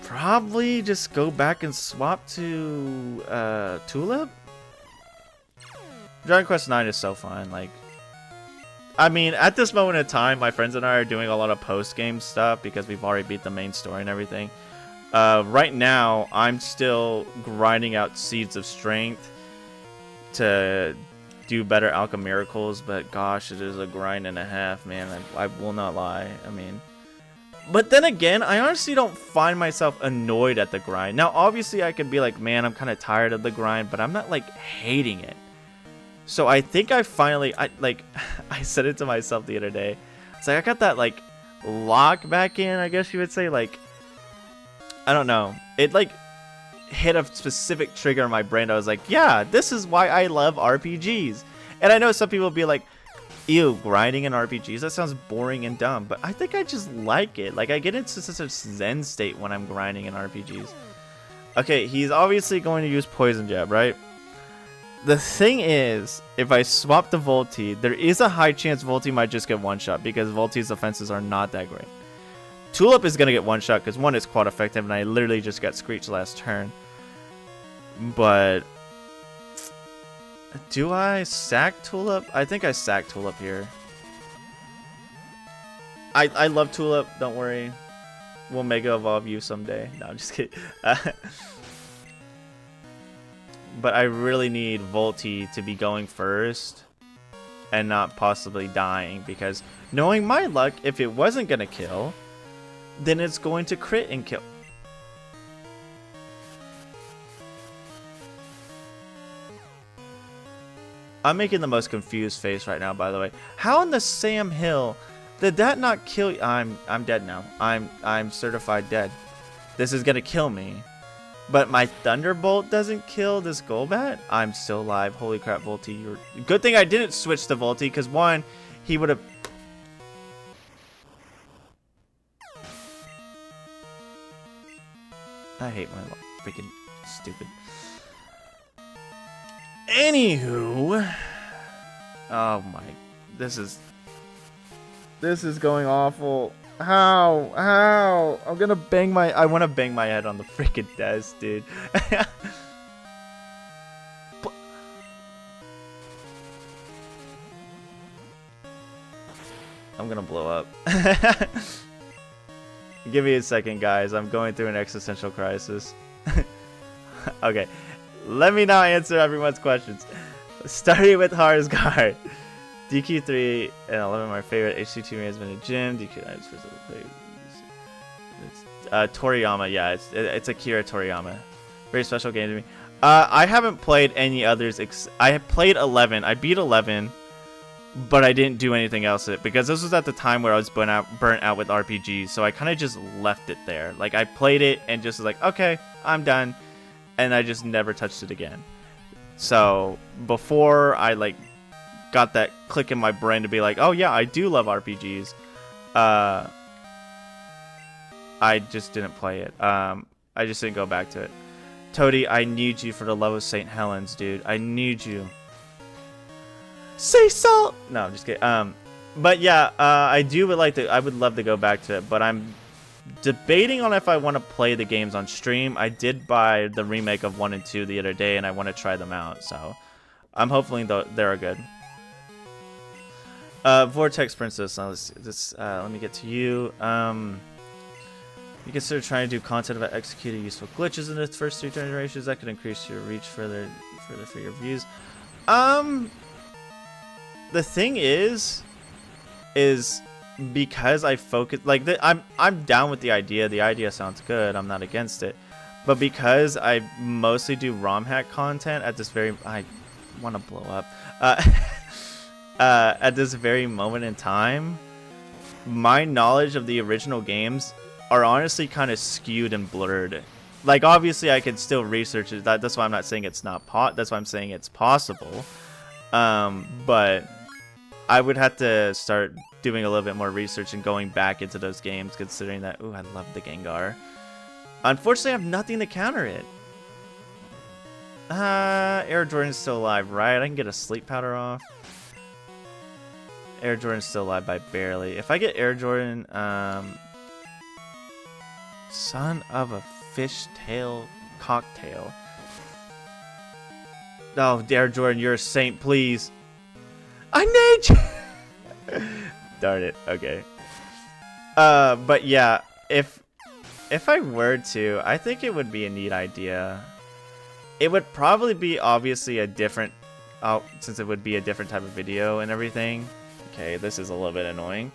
Probably just go back and swap to Tulip? Dragon Quest IX is so fun. Like, I mean, at this moment in time, my friends and I are doing a lot of post-game stuff because we've already beat the main story and everything. Right now, I'm still grinding out Seeds of Strength to do better Alchemiracles, but gosh, it is a grind and a half, man. I will not lie. I mean, but then again, I honestly don't find myself annoyed at the grind. Now, obviously, I could be like, man, I'm kind of tired of the grind, but I'm not like hating it. So I think I finally, I said it to myself the other day. It's like I got that like lock back in, I guess you would say. Like, I don't know. It like hit a specific trigger in my brain. I was like, yeah, this is why I love RPGs. And I know some people be like, ew, grinding in RPGs, that sounds boring and dumb. But I think I just like it. Like, I get into such a zen state when I'm grinding in RPGs. Okay, he's obviously going to use Poison Jab, right? The thing is, if I swap to Volti, there is a high chance Volti might just get one-shot because Volti's defenses are not that great. Tulip is going to get one-shot because, one, it's quite effective, and I literally just got Screech last turn. But do I sack Tulip? I think I sack Tulip here. I love Tulip, don't worry. We'll Mega Evolve you someday. No, I'm just kidding. But I really need Volti to be going first and not possibly dying, because knowing my luck, if it wasn't going to kill, then it's going to crit and kill. I'm making the most confused face right now, by the way. How in the Sam Hill did that not kill you? I'm dead now. I'm certified dead. This is going to kill me. but my Thunderbolt doesn't kill this Golbat, I'm still alive. Holy crap, Volty. You're... Good thing I didn't switch to Volty, because one, he would have... I hate my freaking stupid... Anywho... Oh my... This is going awful. How? I'm gonna bang my... I want to bang my head on the freaking desk, dude. I'm gonna blow up. Give me a second, guys. I'm going through an existential crisis. Okay. Let me now answer everyone's questions. Starting with Harsgard. DQ3 and 11 my favorite. HC2 has been a gym. DQ9 is first ever played. It's Toriyama, yeah, it's Akira Toriyama. Very special game to me. I haven't played any others. I have played 11. I beat 11, but I didn't do anything else with it because this was at the time where I was burnt out with RPGs. So I kind of just left it there. Like I played it and just was like, okay, I'm done, and I just never touched it again. So before I like got that click in my brain to be like, oh yeah, I do love RPGs, I just didn't play it. I just didn't go back to it. Toady, I need you for the love of St. Helens, dude. I need you. Say salt. No, I'm just kidding. But yeah, I would love to go back to it, but I'm debating on if I want to play the games on stream. I did buy the remake of 1 and 2 the other day, and I want to try them out. So I'm hoping they're good. Vortex Princess. Now let me get to you. You consider trying to do content about executing useful glitches in the first 3 generations that could increase your reach further for your views. The thing is because I focus I'm down with the idea. The idea sounds good. I'm not against it, but because I mostly do ROM hack content at this very I want to blow up at this very moment in time, my knowledge of the original games are honestly kind of skewed and blurred. Like obviously I can still research it. That's why I'm not saying it's not that's why I'm saying it's possible. But I would have to start doing a little bit more research and going back into those games, considering that I love the Gengar. Unfortunately, I have nothing to counter it. Air Jordan's still alive, right? I can get a sleep powder off. Air Jordan's still alive by barely. If I get Air Jordan, son of a fishtail cocktail. Oh, Air Jordan, you're a saint, please. I need you. Darn it. Okay. But yeah, if I were to, I think it would be a neat idea. It would probably be obviously a different, since it would be a different type of video and everything. Okay, this is a little bit annoying.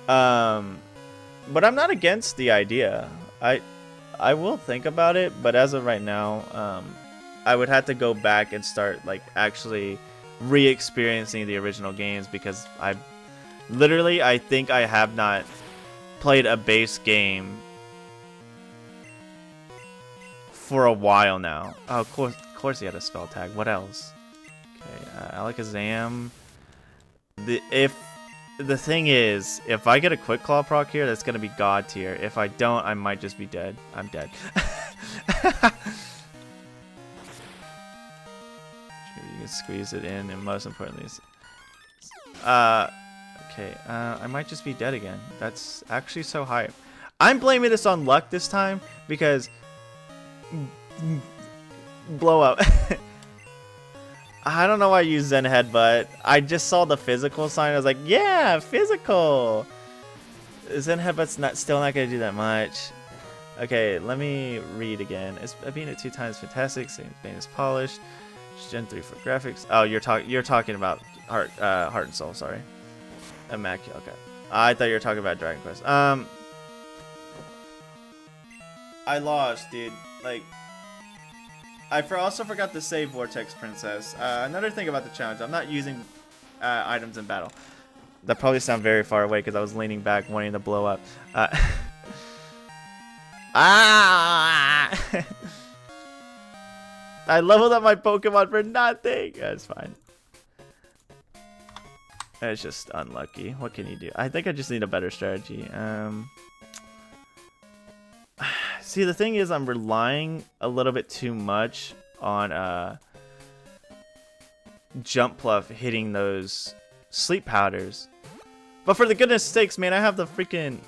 But I'm not against the idea. I will think about it, but as of right now, I would have to go back and start like actually re-experiencing the original games, because I think I have not played a base game for a while now. Oh, of course he had a spell tag. What else? Okay, Alakazam. The thing is, if I get a Quick Claw proc here, that's gonna be God tier. If I don't, I might just be dead. I'm dead. You can squeeze it in, and most importantly, okay, I might just be dead again. That's actually so hype. I'm blaming this on luck this time, because blow up. I don't know why I use Zen Headbutt. I just saw the physical sign. I was like, yeah, physical. Zen Headbutt's still not going to do that much. Okay, let me read again. I've beaten it 2 times. Fantastic. Same Bane is polished. Gen 3 for graphics. Oh, you're talking about Heart and Soul. Sorry. Immaculate. Okay. I thought you were talking about Dragon Quest. I lost, dude. Like, I also forgot to say Vortex Princess. Another thing about the challenge, I'm not using items in battle. That probably sound very far away because I was leaning back wanting to blow up. I leveled up my Pokemon for nothing. That's fine. It's just unlucky. What can you do? I think I just need a better strategy. See, the thing is, I'm relying a little bit too much on Jump Pluff hitting those sleep powders. But for the goodness sakes, man, I have the freaking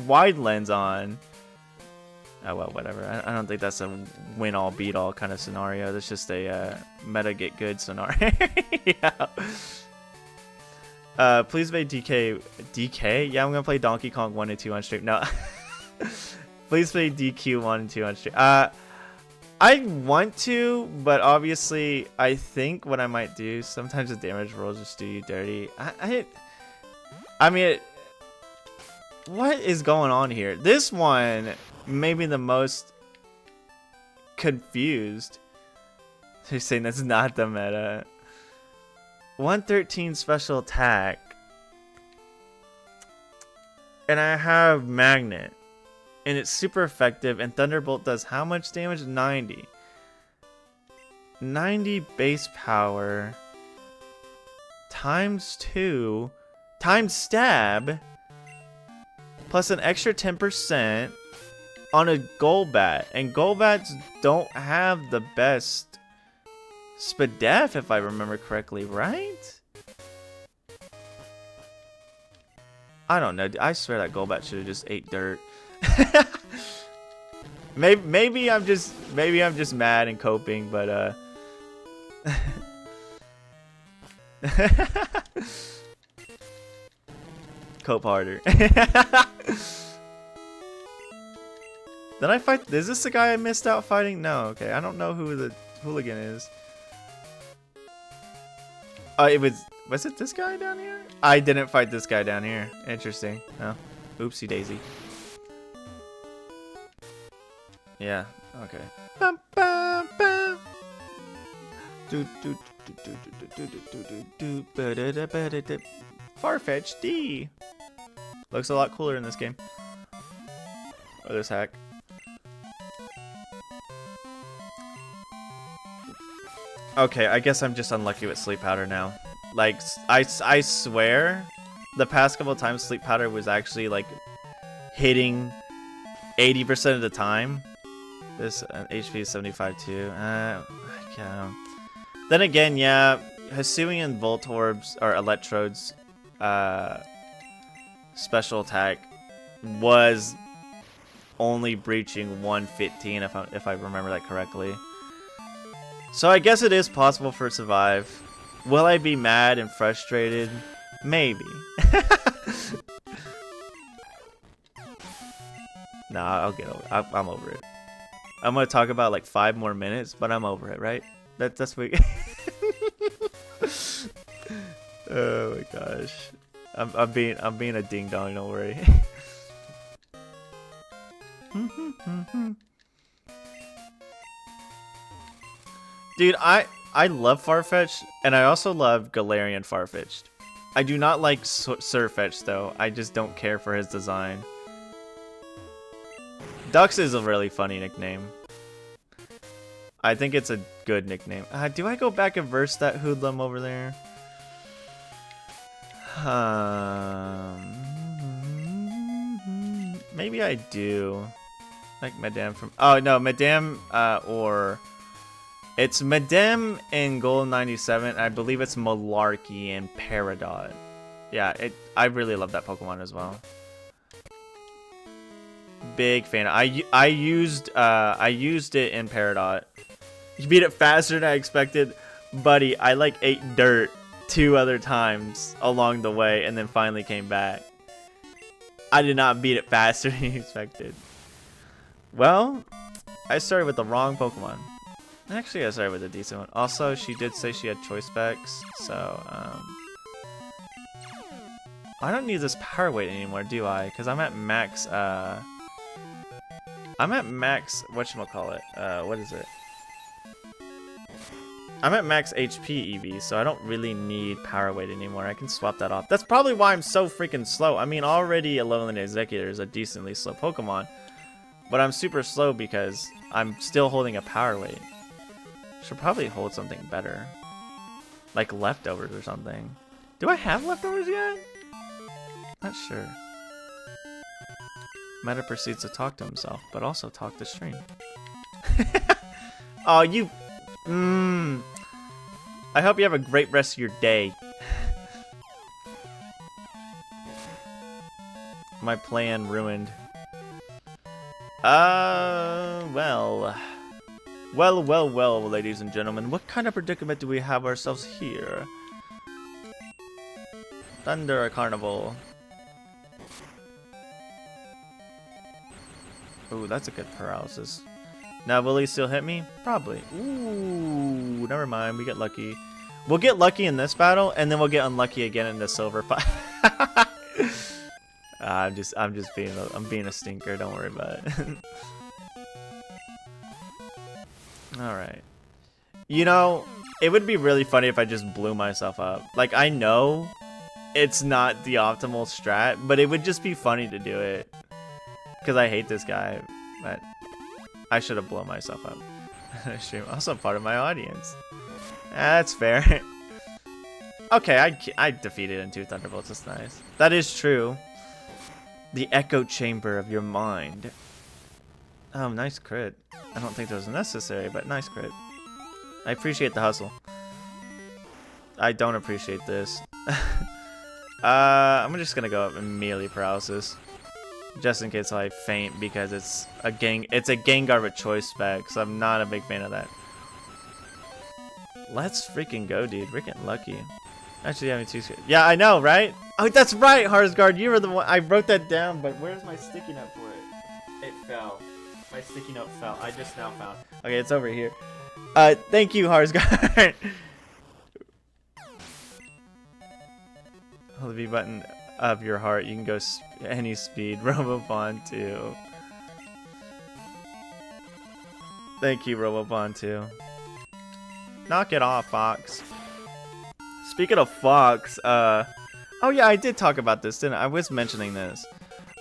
wide lens on. Oh well, whatever. I don't think that's a win all beat all kind of scenario. That's just a meta get good scenario. Yeah. Please play DK. Yeah, I'm gonna play Donkey Kong 1 and 2 on stream. No. Please play DQ 1 and 2 on stream. I want to, but obviously, I think what I might do. Sometimes the damage rolls just do you dirty. I mean, what is going on here? This one may be the most confused. They're saying that's not the meta. 113 special attack. And I have Magnet. And it's super effective. And Thunderbolt does how much damage? 90. 90 base power. Times 2. Times stab. Plus an extra 10%. On a Golbat. And Golbats don't have the best Spadef, if I remember correctly, right? I don't know. I swear that Golbat should have just ate dirt. maybe I'm just mad and coping, but cope harder. Did I fight? Is this the guy I missed out fighting? No. Okay, I don't know who the hooligan is. Was it this guy down here? I didn't fight this guy down here. Interesting. Oh, oopsie daisy. Yeah. Okay. Farfetch D. Looks a lot cooler in this game. Oh, this hack. Okay, I guess I'm just unlucky with Sleep Powder now. Like, I swear, the past couple of times Sleep Powder was actually, like, hitting 80% of the time. This HP is 75 too. Then again, yeah, Hisuian Voltorbs, or Electrode's special attack was only breaching 115, if I remember that correctly. So I guess it is possible for it to survive. Will I be mad and frustrated? Maybe. Nah, I'll get over it. I'm over it. I'm gonna talk about like 5 more minutes, but I'm over it, right? That's what. Oh my gosh, I'm being a ding dong. Don't worry. Dude, I love Farfetch'd, and I also love Galarian Farfetch'd. I do not like Sirfetch'd though. I just don't care for his design. Dux is a really funny nickname. I think it's a good nickname. Do I go back and verse that hoodlum over there? Maybe I do. Like Madame from... Oh, no, Madame or... It's Madame in Gold 97. I believe it's Malarkey in Peridot. Yeah, I really love that Pokemon as well. Big fan. I used it in Peridot. You beat it faster than I expected, buddy. I like ate dirt 2 other times along the way, and then finally came back. I did not beat it faster than you expected. Well, I started with the wrong Pokemon. Actually, I started with a decent one. Also, she did say she had choice specs, so I don't need this power weight anymore, do I? Because I'm at max. I'm at max. Whatchamacallit? What is it? I'm at max HP EV, so I don't really need power weight anymore. I can swap that off. That's probably why I'm so freaking slow. I mean, already Alolan Executor is a decently slow Pokemon, but I'm super slow because I'm still holding a power weight. Should probably hold something better. Like leftovers or something. Do I have leftovers yet? Not sure. Meta proceeds to talk to himself, but also talk to stream. Oh, you... I hope you have a great rest of your day. My plan ruined. Well, ladies and gentlemen. What kind of predicament do we have ourselves here? Thunder Carnival. Ooh, that's a good paralysis. Now, will he still hit me? Probably. Ooh, never mind. We get lucky. We'll get lucky in this battle, and then we'll get unlucky again in the silver fight. I'm being a stinker. Don't worry about it. All right. You know, it would be really funny if I just blew myself up. Like, I know it's not the optimal strat, but it would just be funny to do it. Because I hate this guy, but I should have blown myself up. Also part of my audience. That's fair. Okay, I defeated in 2 Thunderbolts. That's nice. That is true. The echo chamber of your mind. Oh, nice crit. I don't think that was necessary, but nice crit. I appreciate the hustle. I don't appreciate this. I'm just gonna go up and melee paralysis. Just in case I faint, because it's a Gengar with choice spec, so I'm not a big fan of that. Let's freaking go, dude. We're getting lucky. Actually, having 2 screens. Yeah, I know, right? Oh, that's right, Harsgard. You were the one. I wrote that down, but where's my sticky note for it? It fell. My sticky note fell. I just now found. Okay, it's over here. Thank you, Harsgard. Hold the V button of your heart. You can go any speed. Robopon 2. Thank you, Robopon 2. Knock it off, Fox. Speaking of Fox, oh yeah, I did talk about this, didn't I? I was mentioning this.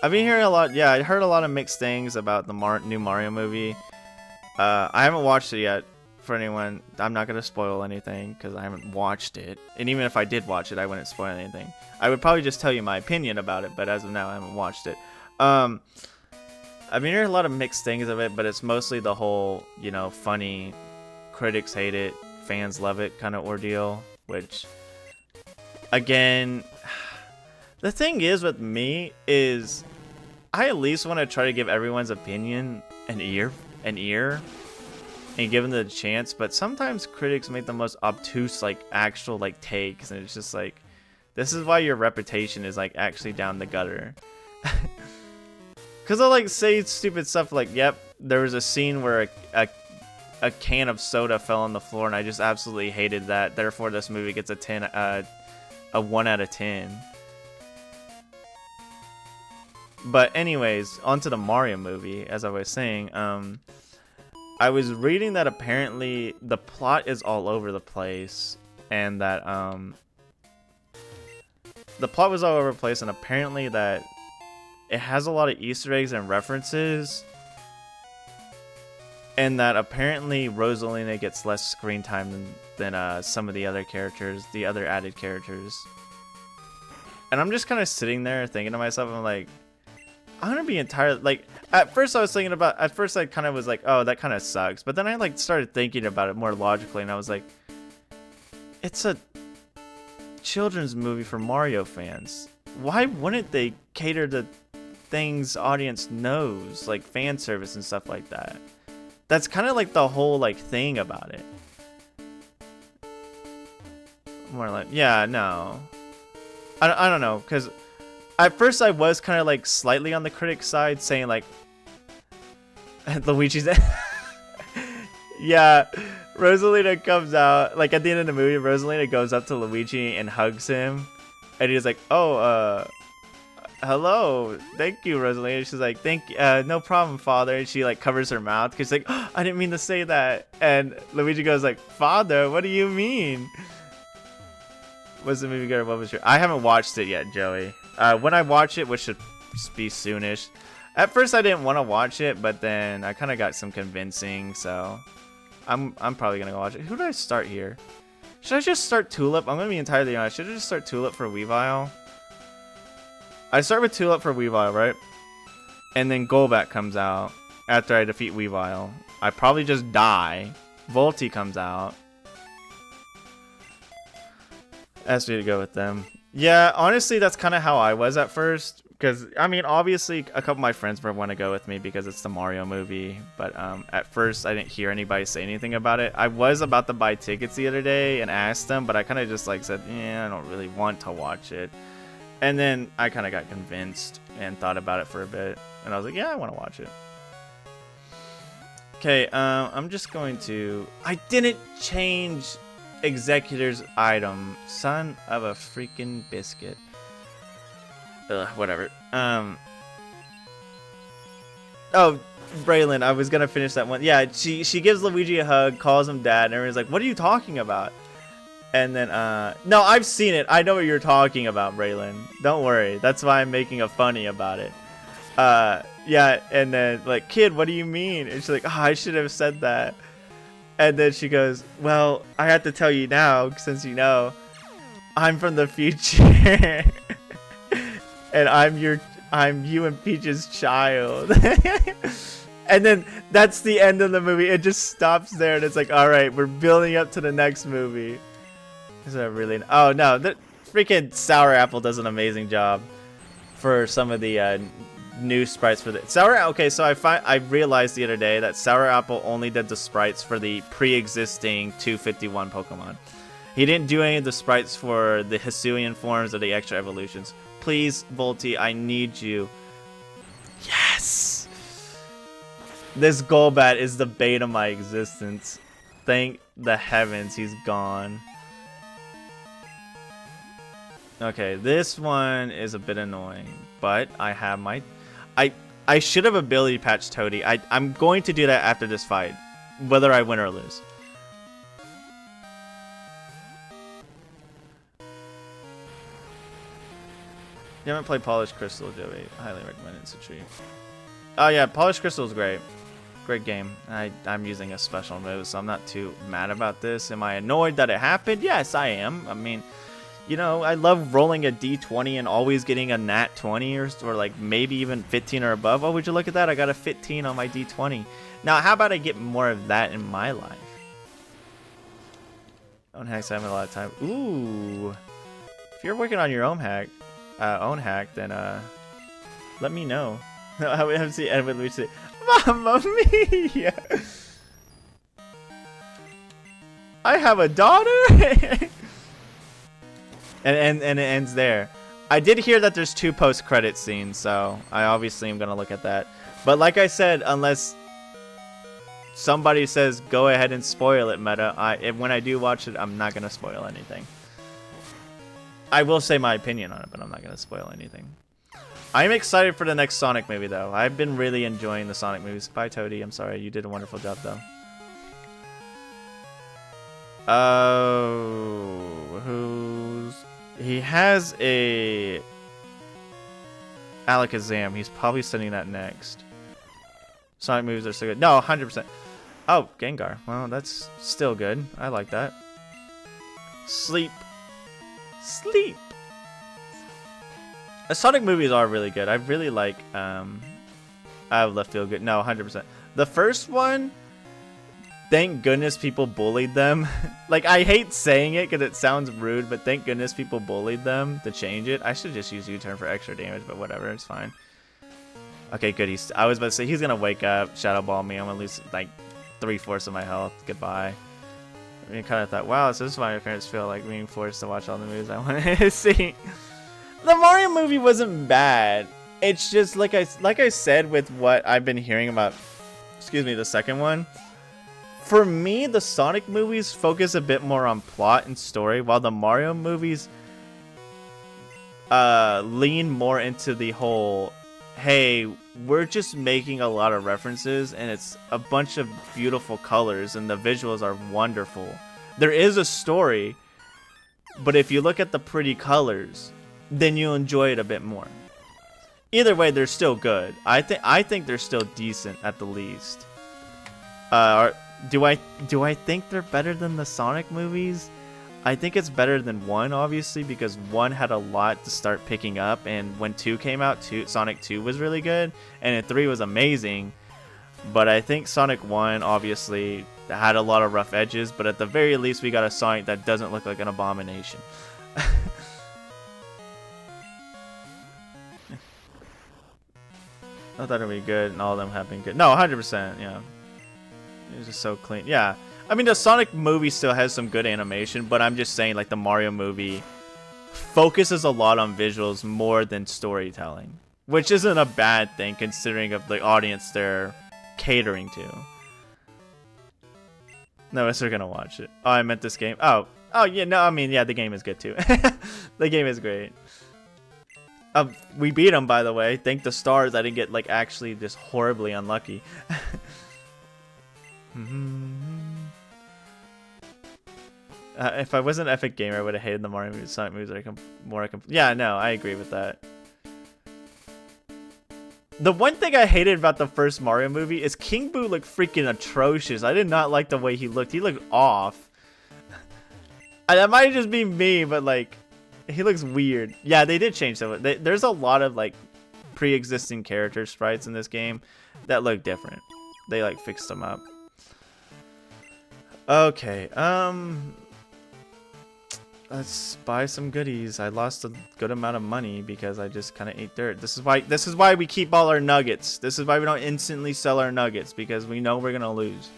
I've been hearing a lot. Yeah, I heard a lot of mixed things about the new Mario movie. I haven't watched it yet. For anyone, I'm not gonna spoil anything because I haven't watched it. And even if I did watch it, I wouldn't spoil anything. I would probably just tell you my opinion about it. But as of now, I haven't watched it. I've been hearing a lot of mixed things of it, but it's mostly the whole, you know, funny, critics hate it, fans love it kind of ordeal. Which, again, the thing is with me is I at least want to try to give everyone's opinion an ear, and give them the chance. But sometimes critics make the most obtuse, like, actual, like, takes, and it's just like, this is why your reputation is, like, actually down the gutter. Because they'll, like, say stupid stuff like, yep, there was a scene where a can of soda fell on the floor, and I just absolutely hated that. Therefore, this movie gets a 1 out of 10. But anyways, onto the Mario movie. As I was saying, I was reading that apparently the plot is all over the place, and that the plot was all over the place, and apparently that it has a lot of Easter eggs and references. And that apparently Rosalina gets less screen time than some of the other characters, the other added characters. And I'm just kind of sitting there thinking to myself, I'm like, I'm gonna be entirely, like, at first I kind of was like, oh, that kind of sucks. But then I, like, started thinking about it more logically, and I was like, it's a children's movie for Mario fans. Why wouldn't they cater to things audience knows, like fan service and stuff like that? That's kind of like the whole, like, thing about it. More like, yeah, no. I don't know, because at first I was kind of, like, slightly on the critic side, saying, like, Luigi's... Yeah, Rosalina comes out, like, at the end of the movie, Rosalina goes up to Luigi and hugs him, and he's like, oh, hello, thank you, Rosalina. She's like, no problem, father. And she, like, covers her mouth because she's like, oh, I didn't mean to say that. And Luigi goes like, father, what do you mean? Was the movie good? What was your? I haven't watched it yet, Joey. When I watch it, which should be soonish, At first I didn't want to watch it, but then I kind of got some convincing, so I'm probably gonna go watch it. Who did I start here? Should I just start Tulip? I'm gonna be entirely honest. Should I just start Tulip for Weavile? I start with Tulip for Weavile, right? And then Golbat comes out after I defeat Weavile. I probably just die. Volty comes out. Asked me to go with them. Yeah, honestly, that's kind of how I was at first. Because, I mean, obviously, a couple of my friends would want to go with me because it's the Mario movie. But at first, I didn't hear anybody say anything about it. I was about to buy tickets the other day and asked them, but I kind of just like said, yeah, I don't really want to watch it. And then I kind of got convinced and thought about it for a bit. And I was like, yeah, I want to watch it. Okay, I'm just going to... I didn't change Executor's item. Son of a freaking biscuit. Ugh, whatever. Oh, Braylon, I was gonna finish that one. Yeah, she gives Luigi a hug, calls him dad, and everyone's like, what are you talking about? And then, no, I've seen it. I know what you're talking about, Braylon. Don't worry. That's why I'm making a funny about it. Yeah, and then, like, kid, what do you mean? And she's like, oh, I should have said that. And then she goes, well, I have to tell you now, since you know, I'm from the future. And I'm you and Peach's child. And then that's the end of the movie. It just stops there, and it's like, all right, we're building up to the next movie. Is that really? Oh no, the freaking Sour Apple does an amazing job for some of the new sprites for the Sour. Okay, so I realized the other day that Sour Apple only did the sprites for the pre-existing 251 Pokemon. He didn't do any of the sprites for the Hisuian forms or the extra evolutions. Please, Volty, I need you. Yes! This Golbat is the bane of my existence. Thank the heavens he's gone. Okay, this one is a bit annoying, but I have my... I should have ability patched Toadie. I'm going to do that after this fight, whether I win or lose. You haven't played Polished Crystal, Joey. I highly recommend it. It's a treat. Oh yeah, Polished Crystal is great. Great game. I'm using a special move, so I'm not too mad about this. Am I annoyed that it happened? Yes, I am. I mean, you know, I love rolling a D20 and always getting a nat 20 or like maybe even 15 or above. Oh, would you look at that? I got a 15 on my D20. Now, how about I get more of that in my life? Own hacks having a lot of time. Ooh. If you're working on your own hack, then let me know. I would have to see Edwin Luigi say, Mamma Mia! I have a daughter? and it ends there. I did hear that there's 2 post-credit scenes, so I obviously am gonna look at that. But like I said, unless somebody says go ahead and spoil it, Meta, when I do watch it, I'm not gonna spoil anything. I will say my opinion on it, but I'm not gonna spoil anything. I'm excited for the next Sonic movie, though. I've been really enjoying the Sonic movies. Bye, Toadie. I'm sorry. You did a wonderful job, though. Oh, he has a Alakazam. He's probably sending that next. Sonic movies are so good. No, 100%. Oh, Gengar. Well, that's still good. I like that. Sleep. Sleep. The Sonic movies are really good. I really like Out of Left Field. Good. No, 100%. The first one, thank goodness people bullied them. Like, I hate saying it because it sounds rude, but thank goodness people bullied them to change it. I should just use U-turn for extra damage, but whatever, it's fine. Okay, good. I was about to say he's gonna wake up, Shadow Ball me. I'm gonna lose like 3/4 of my health. Goodbye. I mean, kind of thought, wow, so this is why my parents feel like being forced to watch all the movies I wanted to see. The Mario movie wasn't bad. It's just like I said with what I've been hearing about, excuse me, the second one. For me, the Sonic movies focus a bit more on plot and story, while the Mario movies lean more into the whole, hey, we're just making a lot of references and it's a bunch of beautiful colors and the visuals are wonderful. There is a story, but if you look at the pretty colors, then you'll enjoy it a bit more. Either way, they're still good. I think they're still decent at the least. Do I think they're better than the Sonic movies? I think it's better than 1, obviously, because 1 had a lot to start picking up, and when 2 came out, Sonic 2 was really good, and 3 was amazing. But I think Sonic 1, obviously, had a lot of rough edges, but at the very least, we got a Sonic that doesn't look like an abomination. I thought it'd be good, and all of them have been good. No, 100%, yeah. It was just so clean. Yeah. I mean, the Sonic movie still has some good animation, but I'm just saying, like, the Mario movie focuses a lot on visuals more than storytelling, which isn't a bad thing considering of the audience they're catering to. No, they're gonna watch it. Oh, I meant this game. Oh, yeah, no, I mean, yeah, the game is good too. The game is great. We beat him, by the way. Thank the stars I didn't get, like, actually just horribly unlucky. If I wasn't an epic gamer, I would have hated the Mario movies. Sonic movies are more. Yeah, no, I agree with that. The one thing I hated about the first Mario movie is King Boo looked freaking atrocious. I did not like the way he looked. He looked off. That might just be me, but like, he looks weird. Yeah, they did change some. There's a lot of like pre-existing character sprites in this game that look different. They like fixed them up. Okay, let's buy some goodies. I lost a good amount of money because I just kind of ate dirt. This is why we keep all our nuggets. This is why we don't instantly sell our nuggets, because we know we're gonna lose.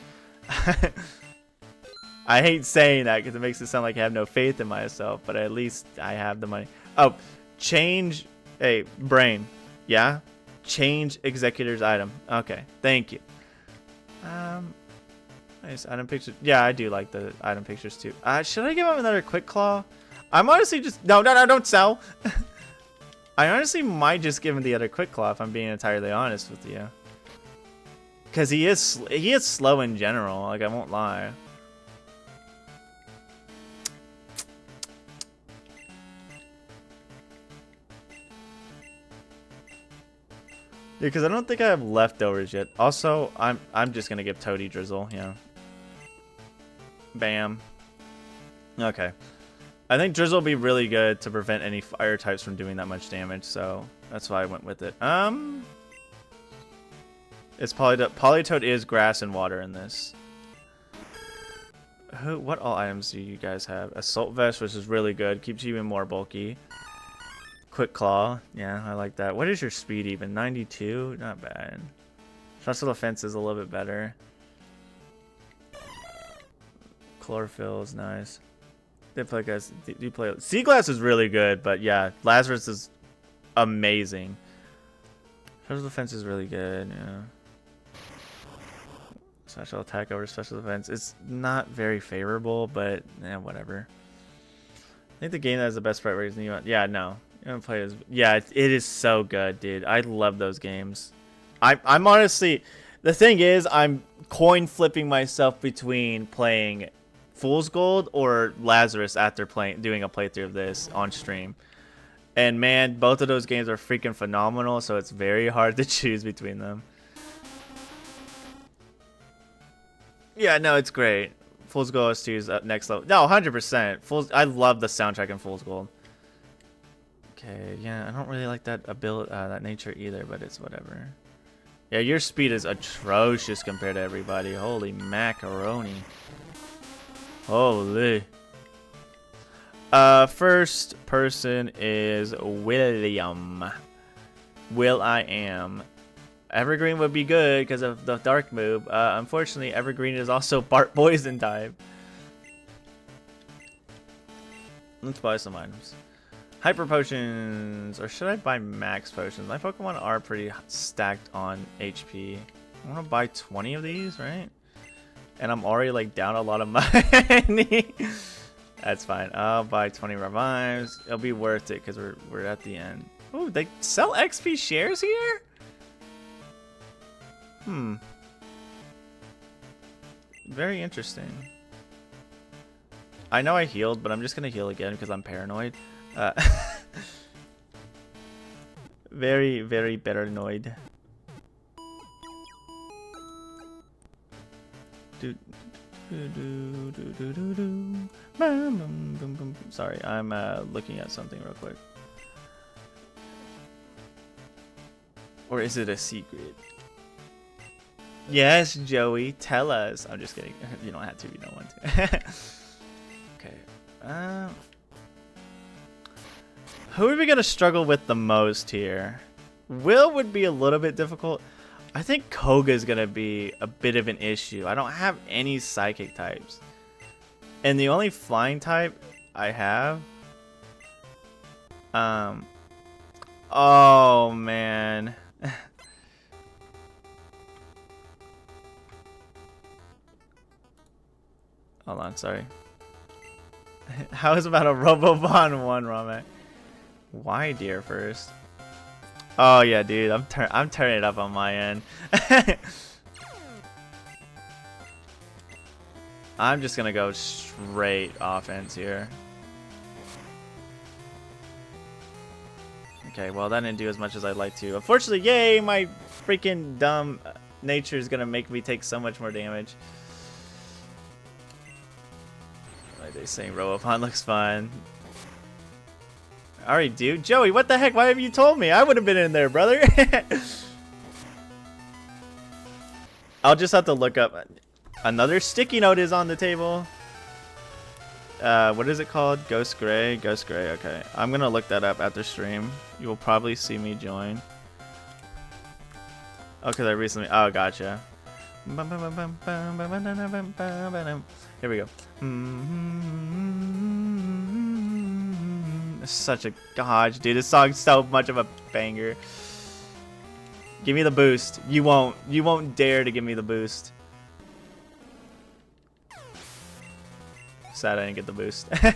I hate saying that because it makes it sound like I have no faith in myself, but at least I have the money. Oh, change. Hey, brain. Yeah? Change executor's item. Okay, thank you. Nice item pictures. Yeah, I do like the item pictures too. Should I give him another quick claw? I'm honestly just no, don't sell. I honestly might just give him the other quick claw if I'm being entirely honest with you. Cause he is slow in general. Like, I won't lie. Yeah, because I don't think I have leftovers yet. Also, I'm just gonna give Toadie Drizzle. Yeah. Bam. Okay. I think Drizzle will be really good to prevent any fire types from doing that much damage, so that's why I went with it. It's Politoed is grass and water in this. What all items do you guys have? Assault Vest, which is really good. Keeps you even more bulky. Quick Claw. Yeah, I like that. What is your speed even? 92? Not bad. Special Defense is a little bit better. Chlorophyll is nice. They play guys. Do play. Sea Glass is really good, but yeah, Lazarus is amazing. Special Defense is really good. Yeah. Special attack over special defense. It's not very favorable, but yeah, whatever. I think the game that has the best sprite rating. Yeah, no. You haven't played as. Yeah, it is so good, dude. I love those games. I'm honestly. The thing is, I'm coin flipping myself between playing Fool's Gold or Lazarus after doing a playthrough of this on stream. And man, both of those games are freaking phenomenal, so it's very hard to choose between them. Yeah, no, it's great. Fool's Gold S2 is up next level. No, 100%. I love the soundtrack in Fool's Gold. Okay, yeah, I don't really like that that nature either, but it's whatever. Yeah, your speed is atrocious compared to everybody. Holy macaroni. Holy. First person is William. Will.I.am. Evergreen would be good because of the dark move. Unfortunately, Evergreen is also Bart Poison type. Let's buy some items. Hyper potions, or should I buy max potions? My Pokemon are pretty stacked on HP. I want to buy 20 of these, right? And I'm already like down a lot of money. That's fine. I'll buy 20 revives. It'll be worth it because we're at the end. Oh, they sell XP shares here? Very interesting. I know I healed, but I'm just gonna heal again because I'm paranoid. Very, very paranoid. Sorry, I'm looking at something real quick. Or is it a secret? Yes, Joey, tell us. I'm just kidding. You don't have to if you don't want to. Okay. Who are we gonna struggle with the most here? Will would be a little bit difficult. I think Koga is gonna be a bit of an issue. I don't have any psychic types, and the only flying type I have. Oh man. Hold on, sorry. How is about a Robobon 1, Ramek? Why deer first? Oh yeah, dude, I'm turning it up on my end. I'm just gonna go straight offense here. Okay, well that didn't do as much as I'd like to. Unfortunately, yay, my freaking dumb nature is gonna make me take so much more damage. Like they saying Robopon looks fun. Alright, dude. Joey, what the heck? Why have you told me? I would have been in there, brother. I'll just have to look up. Another sticky note is on the table. What is it called? Ghost Gray? Ghost Gray, okay. I'm going to look that up after stream. You will probably see me join. Oh, because I recently... Oh, gotcha. Here we go. Such a gosh, dude. This song's so much of a banger. Give me the boost. You won't dare to give me the boost. Sad I didn't get the boost. Okay,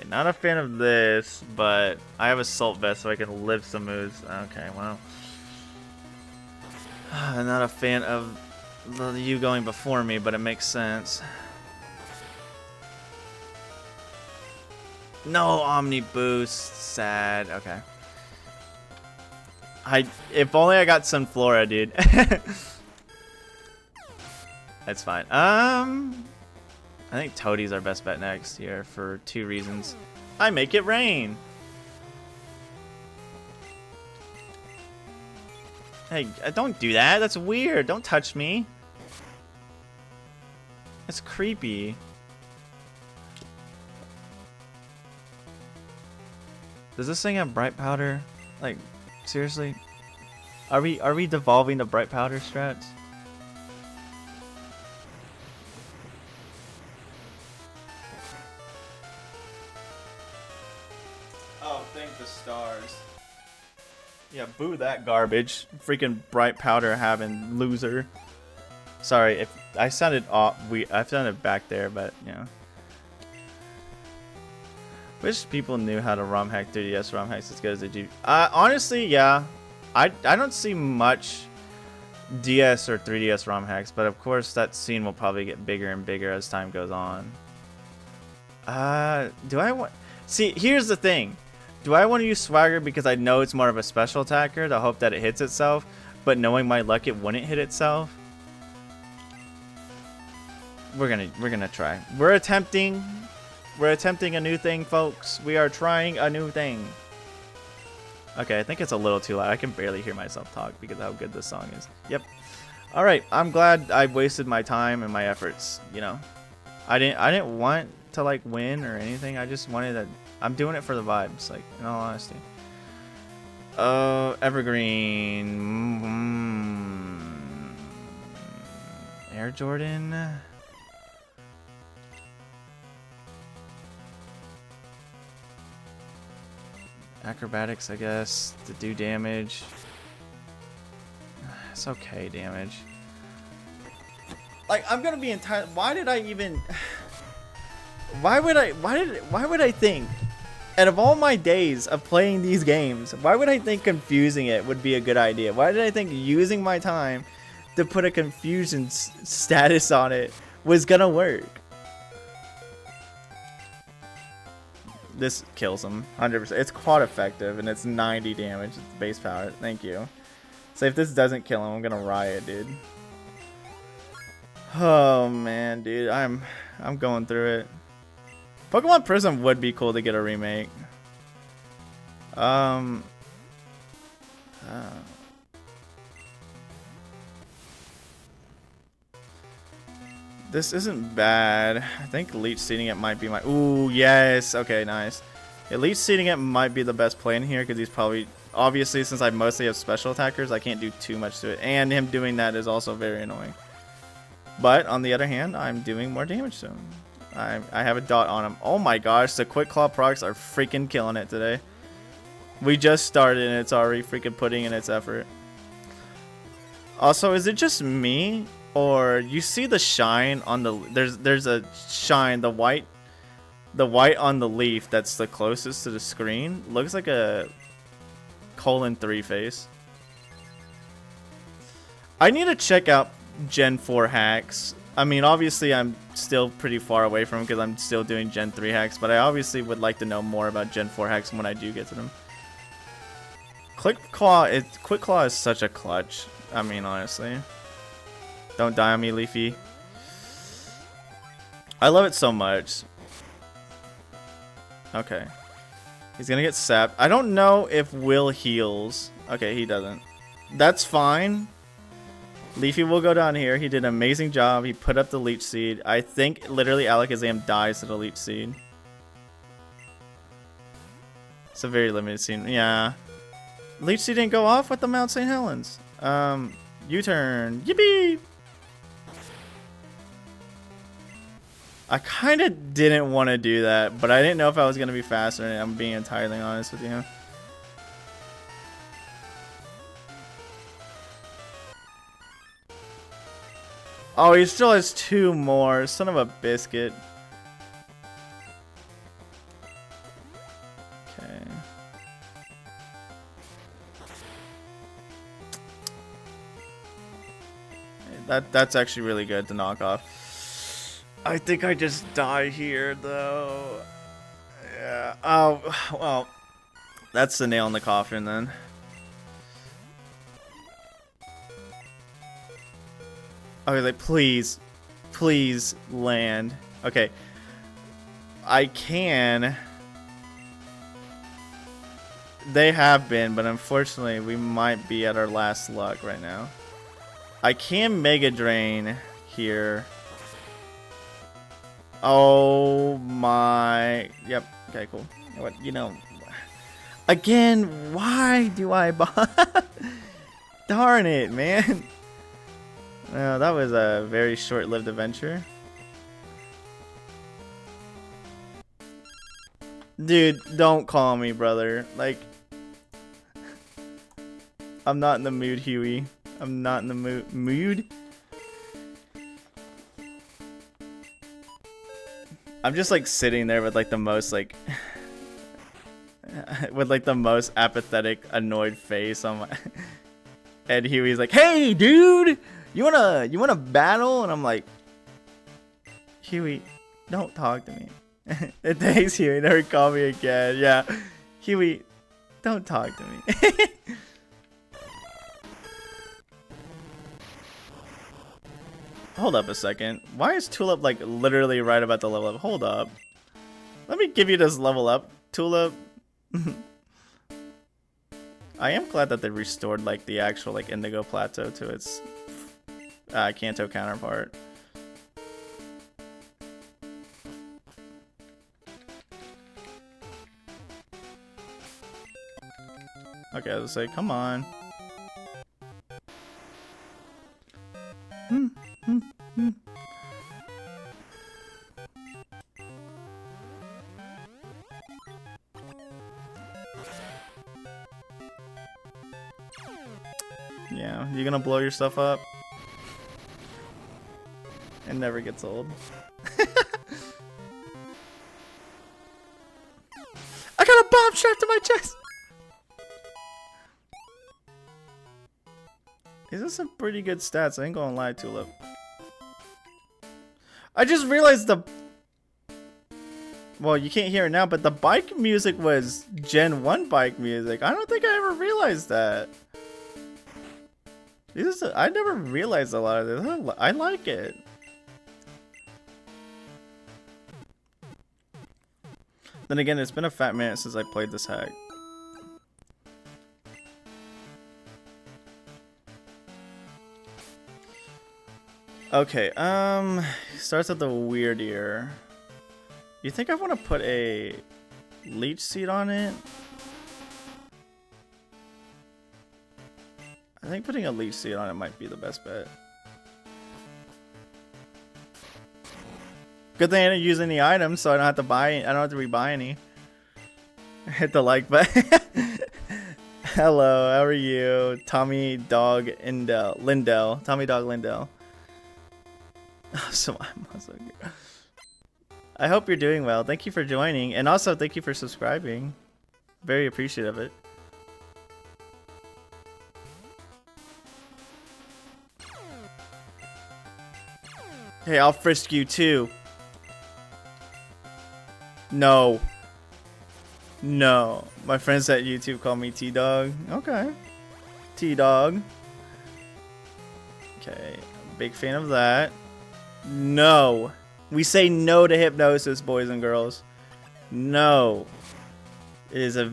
not a fan of this, but I have Assault Vest so I can lift some moves. Okay, well. I'm not a fan of you going before me, but it makes sense. No Omni Boost. Sad. Okay. If only I got Sunflora, dude. That's fine. I think Toadie's our best bet next here for 2 reasons. I make it rain. Hey, don't do that. That's weird. Don't touch me. That's creepy. Does this thing have bright powder? Like, seriously? Are we devolving to bright powder strats? Oh, thank the stars. Yeah, boo that garbage. Freaking bright powder having loser. Sorry if I sounded off. I sounded back there, but you know. Wish people knew how to ROM hack 3DS ROM hacks as good as they do. Honestly, yeah. I don't see much DS or 3DS ROM hacks, but of course that scene will probably get bigger and bigger as time goes on. Do I want... See, here's the thing. Do I want to use Swagger because I know it's more of a special attacker to hope that it hits itself, but knowing my luck it wouldn't hit itself? We're gonna try. We're attempting a new thing, folks. We are trying a new thing. Okay, I think it's a little too loud. I can barely hear myself talk because of how good this song is. Yep. All right, I'm glad I wasted my time and my efforts, you know. I didn't want to like win or anything. I just wanted to... I'm doing it for the vibes, like, in all honesty. Evergreen. Air Jordan. Acrobatics, I guess, to do damage. It's okay, damage. Like, I'm gonna be entirely... Why did I even... Why would I think... Out of all my days of playing these games, why would I think confusing it would be a good idea? Why did I think using my time to put a confusion status on it was gonna work? This kills him 100%. It's quad effective and it's 90 damage. It's base power. Thank you. So if this doesn't kill him, I'm gonna riot, dude. Oh man, dude, I'm going through it. Pokemon Prism would be cool to get a remake. This isn't bad. I think Leech Seeding it might be my... Ooh, yes. Okay, nice. Yeah, Leech Seeding it might be the best play in here because he's probably... Obviously, since I mostly have special attackers, I can't do too much to it. And him doing that is also very annoying. But, on the other hand, I'm doing more damage to him. I have a dot on him. Oh my gosh, the Quick Claw procs are freaking killing it today. We just started and it's already freaking putting in its effort. Also, is it just me? Or you see the shine on the there's a shine, the white on the leaf that's the closest to the screen looks like a :3 face. I need to check out Gen 4 hacks. I mean, obviously I'm still pretty far away from because I'm still doing Gen 3 hacks, but I obviously would like to know more about Gen 4 hacks when I do get to them. Quick Claw is such a clutch. I mean, honestly. Don't die on me, Leafy. I love it so much. Okay. He's gonna get sapped. I don't know if Will heals. Okay, he doesn't. That's fine. Leafy will go down here. He did an amazing job. He put up the Leech Seed. I think literally Alakazam dies to the Leech Seed. It's a very limited scene. Yeah. Leech Seed didn't go off with the Mount St. Helens. U-turn. Yippee! I kind of didn't want to do that, but I didn't know if I was going to be faster, and I'm being entirely honest with you. Oh, he still has 2 more. Son of a biscuit. Okay. That's actually really good to knock off. I think I just die here, though. Yeah. Oh, well. That's the nail in the coffin, then. Okay, like, please. Please land. Okay. I can. They have been, but unfortunately, we might be at our last luck right now. I can Mega Drain here. Oh my. Yep. Okay, cool. What, you know. Again, why do I buy? Darn it, man. Well, that was a very short-lived adventure. Dude, don't call me, brother. Like, I'm not in the mood, Huey. I'm not in the mood. I'm just like sitting there with like the most like with like the most apathetic, annoyed face on my and Huey's like, "Hey, dude, you wanna battle?" And I'm like, "Huey, don't talk to me." Thanks, Huey. Never call me again. Yeah, Huey, don't talk to me. Hold up a second. Why is Tulip like literally right about the level up? Hold up. Let me give you this level up, Tulip. I am glad that they restored like the actual like Indigo Plateau to its Kanto counterpart. Okay, I was say, come on. Yeah, you gonna blow yourself up? It never gets old. I got a bomb strapped to my chest! These are some pretty good stats, I ain't gonna lie, Tulip. I just realized Well, you can't hear it now, but the bike music was Gen 1 bike music. I don't think I ever realized that. I never realized a lot of this. I like it. Then again, it's been a fat minute since I played this hack. Okay, starts with the weird ear. You think I want to put a leech seed on it? I think putting a leech seed on it might be the best bet. Good thing I didn't use any items, so I don't have to buy. I don't have to rebuy any. Hit the like button. Hello, how are you, Tommy Dog Lindell? Tommy Dog Lindell. So I hope you're doing well. Thank you for joining, and also thank you for subscribing. Very appreciative of it. Hey, I'll frisk you too. No. No. My friends at YouTube call me T-Dog. Okay. T-Dog. Okay. Big fan of that. No. We say no to hypnosis, boys and girls. No. It is a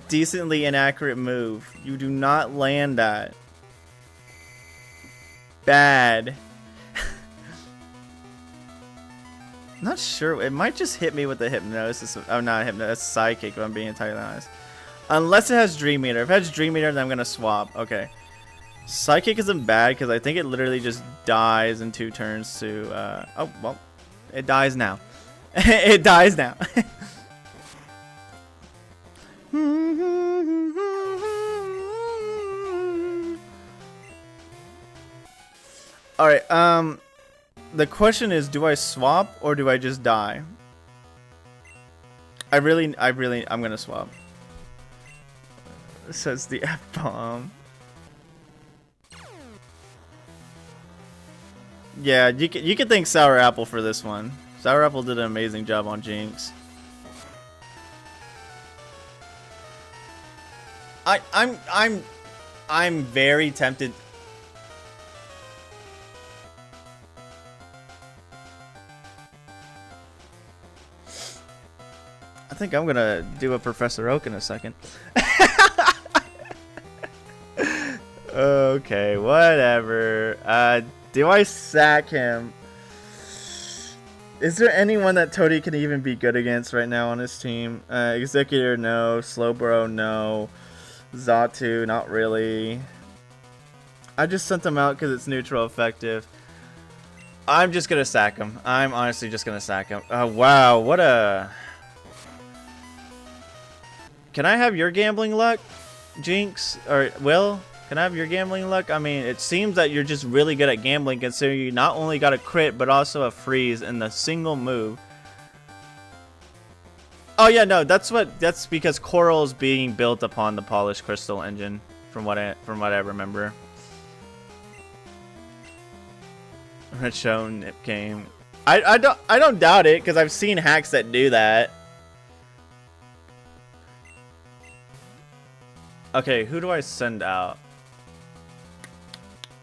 decently inaccurate move. You do not land that. Bad. Not sure. It might just hit me with the hypnosis. Oh, not hypnosis. Psychic, if I'm being entirely honest. Unless it has Dream Eater. If it has Dream Eater, then I'm going to swap. Okay. Psychic isn't bad because I think it literally just dies in 2 turns to... oh, well. It dies now. It dies now. Alright, the question is, do I swap or do I just die? I'm gonna swap. Says the F-bomb. Yeah, you can thank Sour Apple for this one. Sour Apple did an amazing job on Jinx. I'm very tempted. I think I'm gonna do a Professor Oak in a second. Okay, whatever. Do I sack him? Is there anyone that Toady can even be good against right now on his team? Executor, no. Slowbro, no. Xatu, not really. I just sent him out because it's neutral effective. I'm just gonna sack him. I'm honestly just gonna sack him. Oh, wow, what a... Can I have your gambling luck, Jinx? Or Will? Can I have your gambling luck? I mean, it seems that you're just really good at gambling considering you not only got a crit, but also a freeze in the single move. Oh yeah, no, that's because Coral is being built upon the polished crystal engine, from what I remember. Red Show Nip game. I don't doubt it because I've seen hacks that do that. Okay, who do I send out?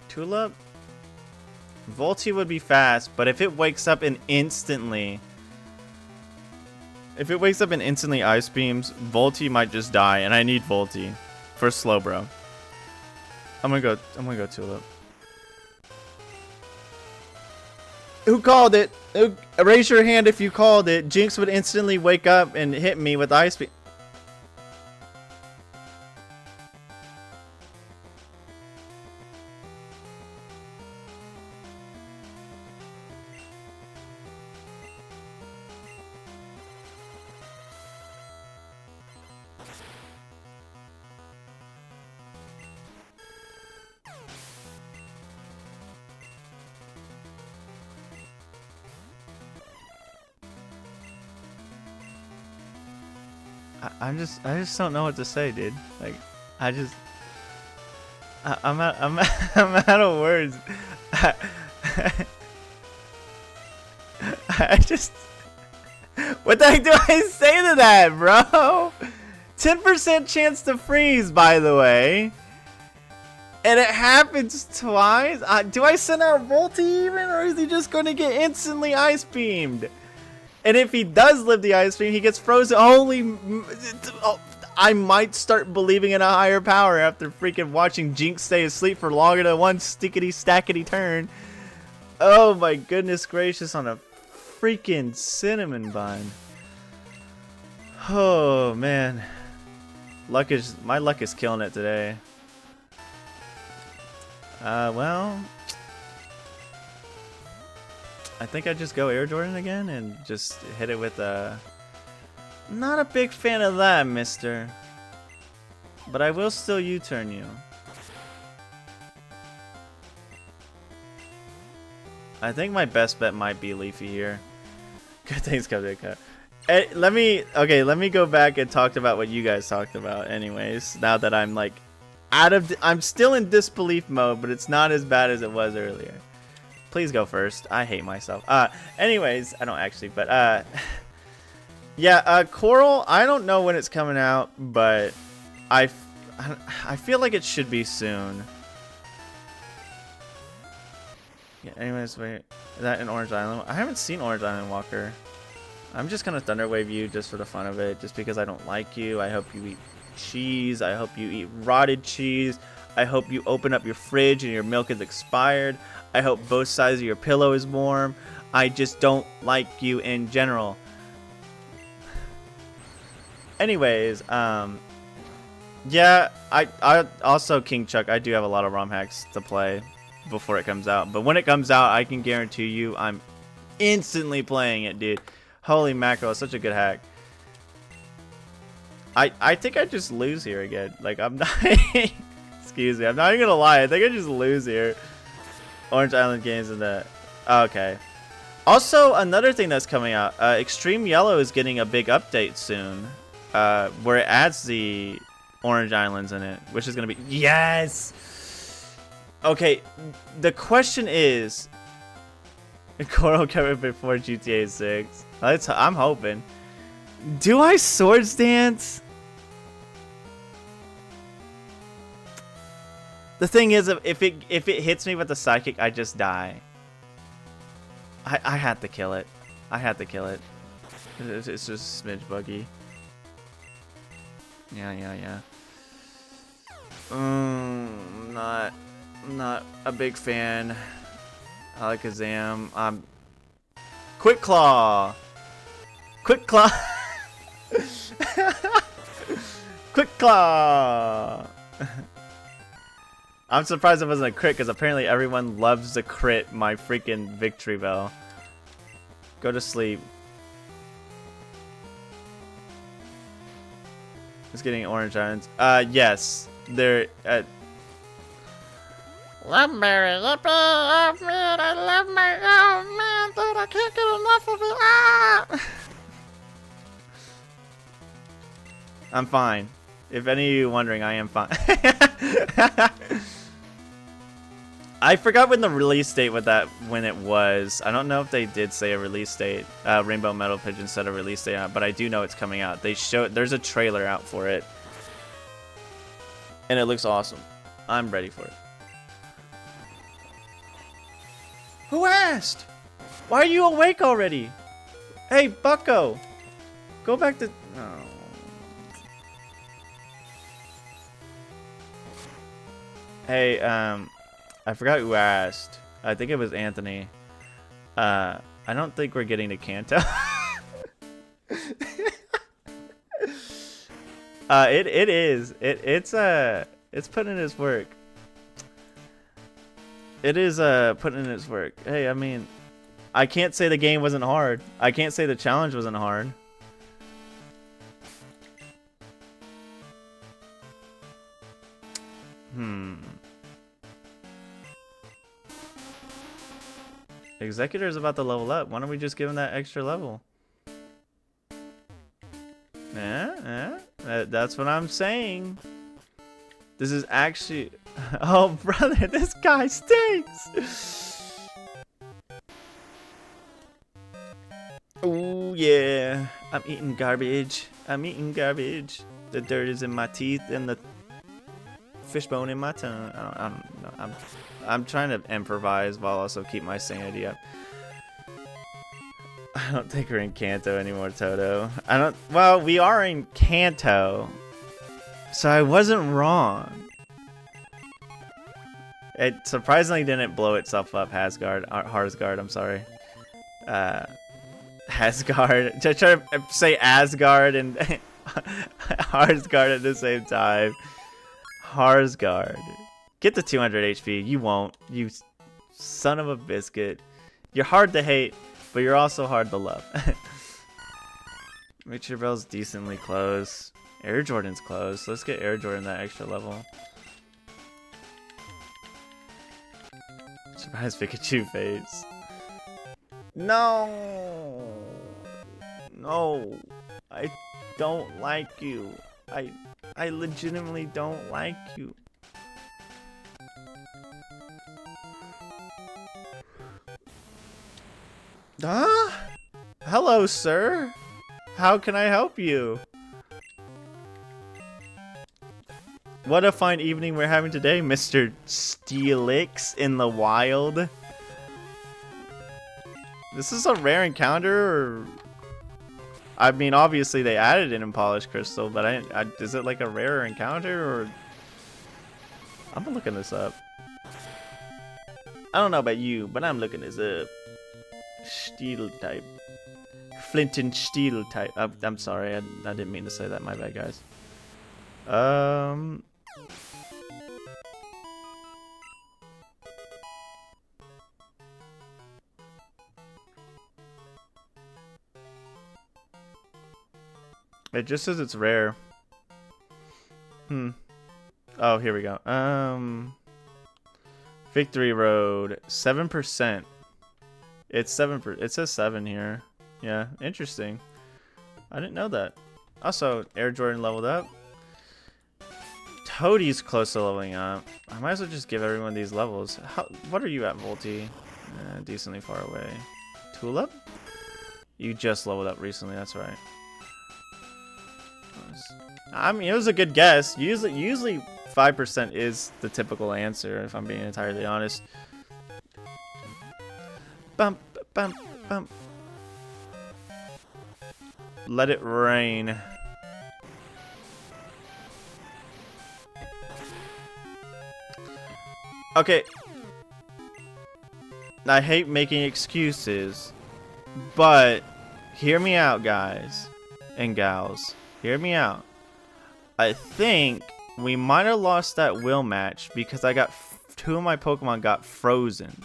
Tulip? Volty would be fast, but if it wakes up and instantly... If it wakes up and instantly ice beams, Volty might just die, and I need Volty for Slowbro. I'm gonna go Tulip. Who called it? Raise your hand if you called it. Jinx would instantly wake up and hit me with ice beam. I just don't know what to say, dude. Like, I'm out of words. I just, What the heck do I say to that, bro? 10% chance to freeze, by the way. And it happens twice? Do I send out multi even, or is he just going to get instantly ice beamed? And if he does live the ice beam, he gets frozen. Holy... I might start believing in a higher power after freaking watching Jinx stay asleep for longer than one stickety-stackety turn. Oh my goodness gracious, on a freaking cinnamon bun. Oh man. My luck is killing it today. Well, I think I just go Air Jordan again and just hit it with a... Not a big fan of that, mister. But I will still U-turn you. I think my best bet might be Leafy here. Good things come to cut. Hey, let me go back and talk about what you guys talked about anyways. Now that I'm like I'm still in disbelief mode, but it's not as bad as it was earlier. Please go first. I hate myself. Anyways, I don't actually, but yeah, Coral, I don't know when it's coming out, but I feel like it should be soon. Yeah, anyways, wait. Is that in Orange Island? I haven't seen Orange Island Walker. I'm just gonna Thunder Wave you just for the fun of it, just because I don't like you. I hope you eat cheese. I hope you eat rotted cheese. I hope you open up your fridge and your milk is expired. I hope both sides of your pillow is warm. I just don't like you in general. Anyways, yeah, I also, King Chuck, I do have a lot of ROM hacks to play before it comes out. But when it comes out, I can guarantee you I'm instantly playing it, dude. Holy mackerel, it's such a good hack. I think I just lose here again. Like, I'm not... Excuse me, I'm not even gonna lie. I think I just lose here. Orange Island Games and that. Okay. Also, another thing that's coming out. Extreme Yellow is getting a big update soon. Where it adds the Orange Islands in it, which is gonna be... Yes! Okay, the question is... Coral coming before GTA 6. I'm hoping. Do I Swords Dance? The thing is, if it hits me with the Psychic, I just die. I had to kill it. I had to kill it. It's just a smidge buggy. Yeah. Not a big fan. I like Kazam. Quick Claw. Quick Claw. Quick Claw. I'm surprised it wasn't a crit, because apparently everyone loves to crit my freaking Victory Bell. Go to sleep. It's getting Orange Islands. Yes. They're at... Lumberry, oh man, I love my... Oh man, dude, I can't get enough of it. Ah! I'm fine. If any of you are wondering, I am fine. I forgot when the release date when it was. I don't know if they did say a release date. Rainbow Metal Pigeon said a release date out, but I do know it's coming out. There's a trailer out for it. And it looks awesome. I'm ready for it. Who asked? Why are you awake already? Hey, Bucko. Go back to... Oh. Hey, I forgot who asked. I think it was Anthony. I don't think we're getting to Kanto. It is. It's putting in its work. It is putting in its work. Hey, I mean, I can't say the game wasn't hard. I can't say the challenge wasn't hard. Executor is about to level up. Why don't we just give him that extra level? Yeah, that's what I'm saying. This is actually... Oh, brother, this guy stinks! Ooh, Yeah, I'm eating garbage. I'm eating garbage. The dirt is in my teeth and the fishbone in my tongue. I don't know. I'm trying to improvise while also keep my sanity up. I don't think we're in Kanto anymore, Toto. Well, we are in Kanto. So I wasn't wrong. It surprisingly didn't blow itself up, Harsgard, I'm sorry. Asgard. Just try to say Asgard and Harsgard at the same time. Harsgard. Get the 200 HP. You won't. You son of a biscuit. You're hard to hate, but you're also hard to love. Nature Bell's decently close. Air Jordan's close. Let's get Air Jordan that extra level. Surprise Pikachu face. No! No! I don't like you. I legitimately don't like you. Huh? Hello, sir. How can I help you? What a fine evening we're having today, Mr. Steelix in the wild. This is a rare encounter, or... I mean, obviously they added it in Polished Crystal, but is it like a rare encounter, or... I'm looking this up. I don't know about you, but I'm looking this up. Steel type. Flint and steel type. I'm sorry, I didn't mean to say that. My bad, guys. It just says it's rare. Oh, here we go. Victory Road, 7%. It's 7%. It says 7 here. Yeah, interesting. I didn't know that. Also, Air Jordan leveled up. Toadie's close to leveling up. I might as well just give everyone these levels. What are you at, Volty? Decently far away. Tulip? You just leveled up recently, that's right. I mean, it was a good guess. Usually 5% is the typical answer, if I'm being entirely honest. Bump, bump, bump. Let it rain. Okay. I hate making excuses, but hear me out, guys and gals. Hear me out. I think we might have lost that will match because I got two of my Pokemon got frozen.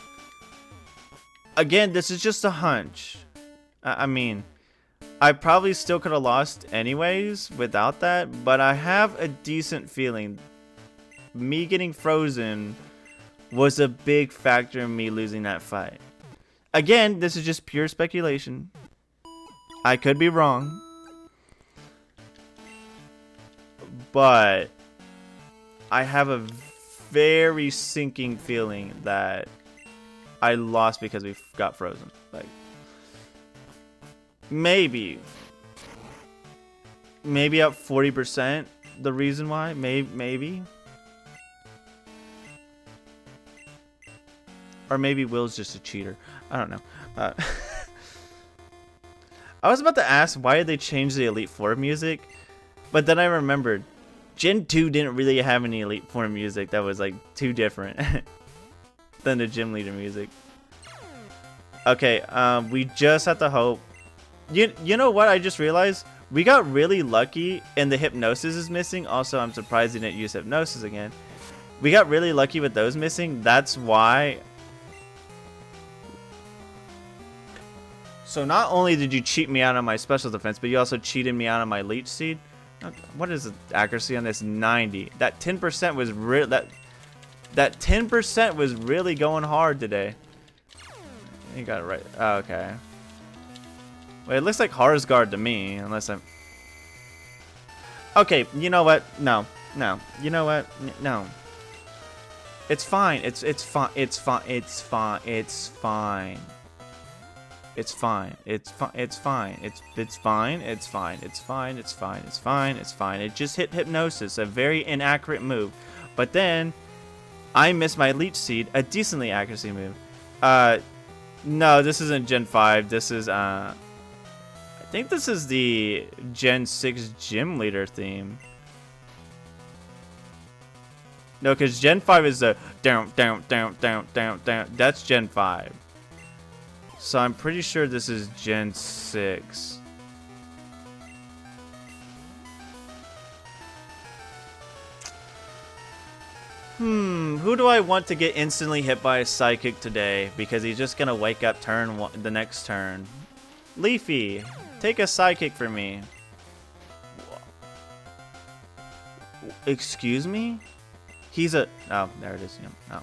Again, this is just a hunch. I mean, I probably still could have lost anyways without that, but I have a decent feeling me getting frozen was a big factor in me losing that fight. Again, this is just pure speculation. I could be wrong. But I have a very sinking feeling that I lost because we got frozen. Like, maybe up 40% the reason why. Maybe. Or maybe Will's just a cheater. I don't know. I was about to ask why did they change the Elite Four music, but then I remembered Gen 2 didn't really have any Elite Four music that was like too different than the gym leader music. Okay, we just have to hope. You know what? I just realized we got really lucky, and the Hypnosis is missing. Also, I'm surprised they didn't use Hypnosis again. We got really lucky with those missing. That's why. So not only did you cheat me out on my special defense, but you also cheated me out on my Leech Seed. What is the accuracy on this? 90. That 10% was real. That 10% was really going hard today. You got it right. Oh, okay. Wait, it looks like Harsgard to me, unless I'm. Okay, you know what? No. You know what? No. It's fine. It's fine. It's fine. It's fine. It's fine. It's fine. It's fine. It's fine. It's fine. It's fine. It's fine. It's fine. It just hit hypnosis, a very inaccurate move. But then I missed my leech seed, a decently accuracy move. No, this isn't Gen 5. This is I think this is the Gen 6 gym leader theme. No, because Gen 5 is the down. That's Gen 5. So I'm pretty sure this is Gen 6. Who do I want to get instantly hit by a psychic today? Because he's just going to wake up the next turn. Leafy, take a psychic for me. Excuse me? He's a... Oh, there it is. Oh.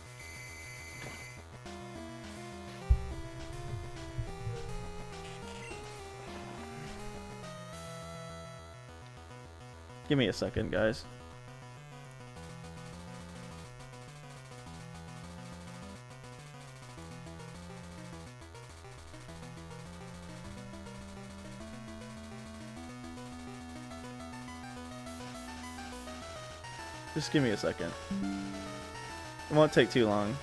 Give me a second, guys. Just give me a second. It won't take too long.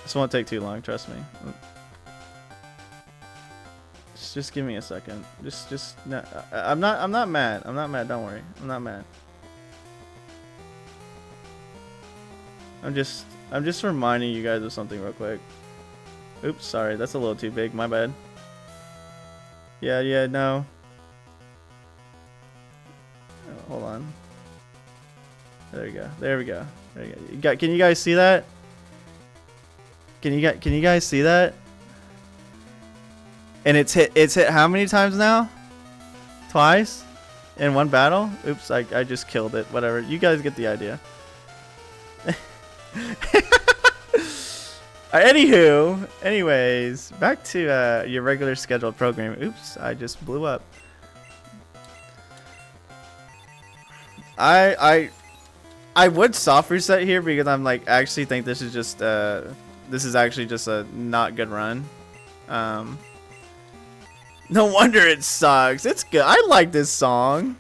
This won't take too long, trust me. Just give me a second. No, I'm not mad. I'm not mad, don't worry. I'm not mad. I'm just reminding you guys of something real quick. Oops, sorry, that's a little too big, my bad. Yeah, no. Oh, hold on. There we go. There we go. Can you guys see that? Can you guys see that? And it's hit how many times now? Twice? In one battle? Oops, I just killed it. Whatever. You guys get the idea. Anyways, back to your regular scheduled program. Oops, I just blew up. I would soft reset here because I'm like actually think this is just actually just a not good run. No wonder it sucks. It's good. I like this song.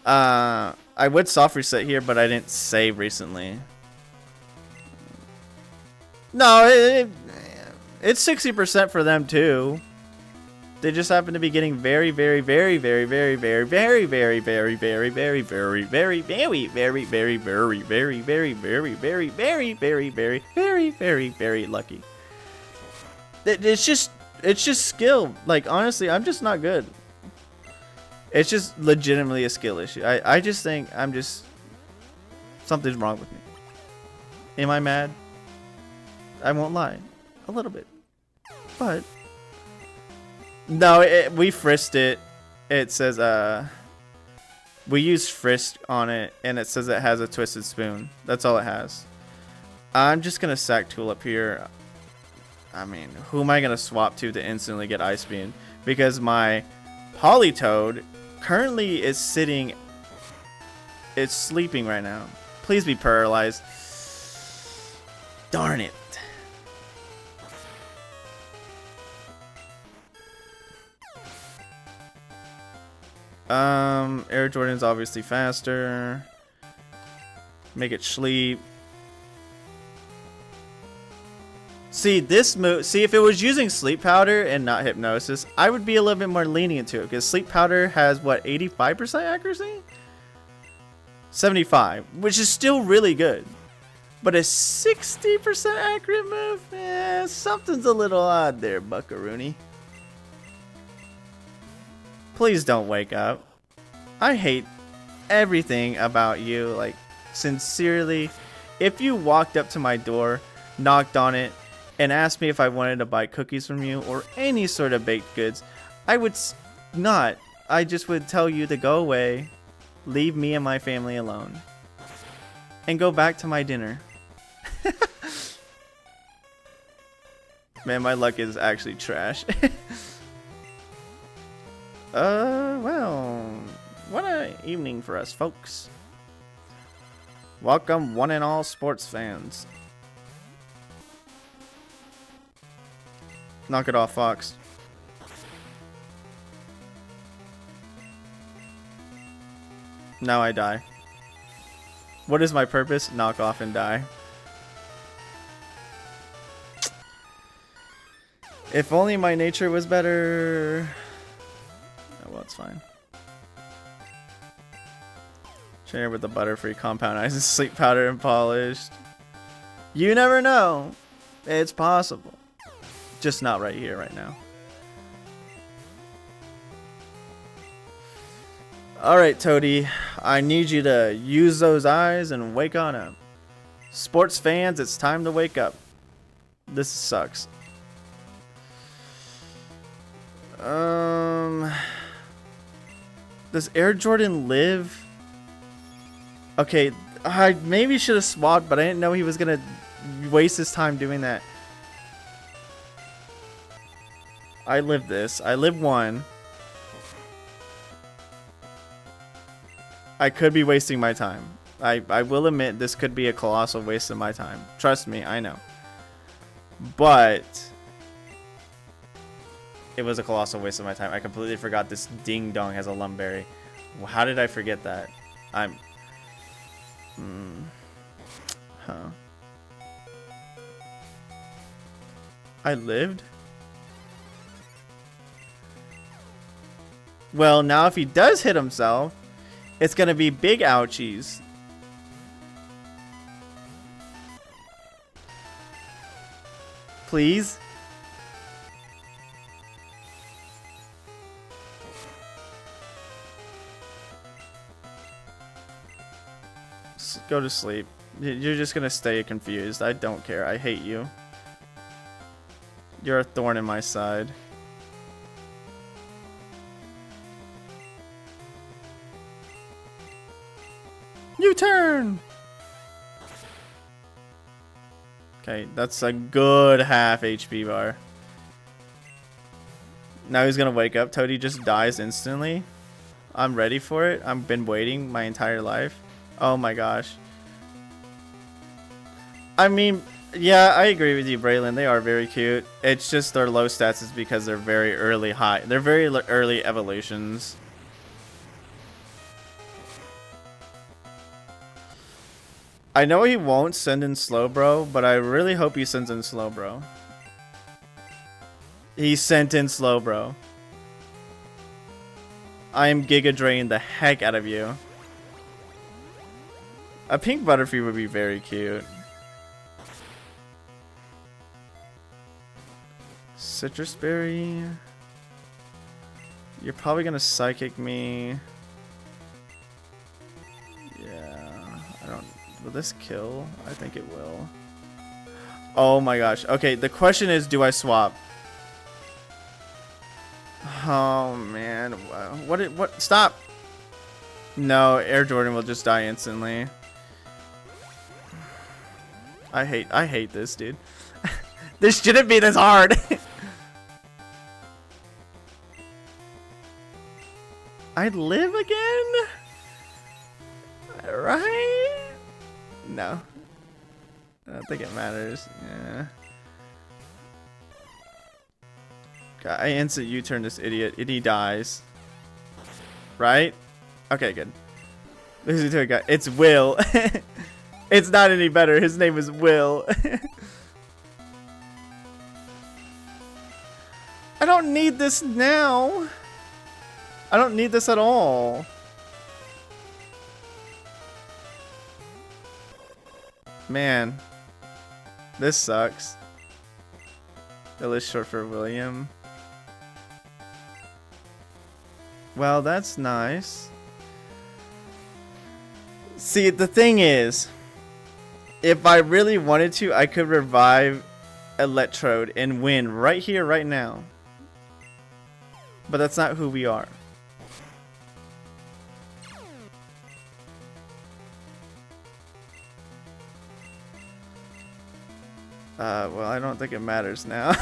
I would soft reset here, but I didn't save recently. No, it's 60% for them too. They just happen to be getting very lucky. It's just skill. Like, honestly, I'm just not good. It's just legitimately a skill issue. I just think something's wrong with me. Am I mad? I won't lie. A little bit. But no, we frisked it. It says we used frisk on it, and it says it has a twisted spoon. That's all it has. I'm just gonna sack tool up here. I mean, who am I gonna swap to instantly get Ice Beam? Because my Polytoad currently is sitting. It's sleeping right now. Please be paralyzed. Darn it. Air Jordan's obviously faster. Make it sleep. See, this move. See, if it was using Sleep Powder and not Hypnosis, I would be a little bit more lenient to it. Because Sleep Powder has, what, 85% accuracy? 75, which is still really good. But a 60% accurate move? Something's a little odd there, Buckaroony. Please don't wake up. I hate everything about you. Like, sincerely, if you walked up to my door, knocked on it, and asked me if I wanted to buy cookies from you or any sort of baked goods, I would not. I just would tell you to go away, leave me and my family alone, and go back to my dinner. Man, my luck is actually trash. Well, what an evening for us, folks. Welcome, one and all sports fans.
Knock it off, Fox. Now I die. What is my purpose? Knock off and die. If only my nature was better. Oh, well, it's fine. Trainer with the butterfree compound ice and sleep powder and polished. You never know. It's possible. Just not right here, right now. Alright, Toady. I need you to use those eyes and wake on up. Sports fans, it's time to wake up. This sucks. Does Air Jordan live? Okay, I maybe should have swapped, but I didn't know he was gonna waste his time doing that. I live this. I live one. I could be wasting my time. I will admit this could be a colossal waste of my time. Trust me, I know. But it was a colossal waste of my time. I completely forgot this ding dong has a lumberry. How did I forget that? I lived? Well, now if he does hit himself, it's gonna be big ouchies. Please? Go to sleep. You're just gonna stay confused. I don't care. I hate you. You're a thorn in my side. U-turn! Okay, that's a good half HP bar. Now he's gonna wake up. Toady just dies instantly. I'm ready for it. I've been waiting my entire life. Oh my gosh. I mean, yeah, I agree with you, Braylon. They are very cute. It's just their low stats is because they're very early high. They're very early evolutions. I know he won't send in Slowbro, but I really hope he sends in Slowbro. He sent in Slowbro. I am Giga Drain the heck out of you. A pink Butterfree would be very cute. Citrus Berry. You're probably gonna Psychic me. Yeah, I don't... Will this kill? I think it will. Oh my gosh. Okay, the question is, do I swap? Oh man. What? Stop! No, Air Jordan will just die instantly. I hate this, dude. This shouldn't be this hard. I'd live again? Right? No. I don't think it matters. Yeah. God, I instant U-turn this idiot and he dies. Right? Okay, good. This is a guy. It's Will. It's not any better. His name is Will. I don't need this now. I don't need this at all. Man. This sucks. Bill is short for William. Well, that's nice. See, the thing is, if I really wanted to, I could revive Electrode and win right here, right now. But that's not who we are. Well, I don't think it matters now.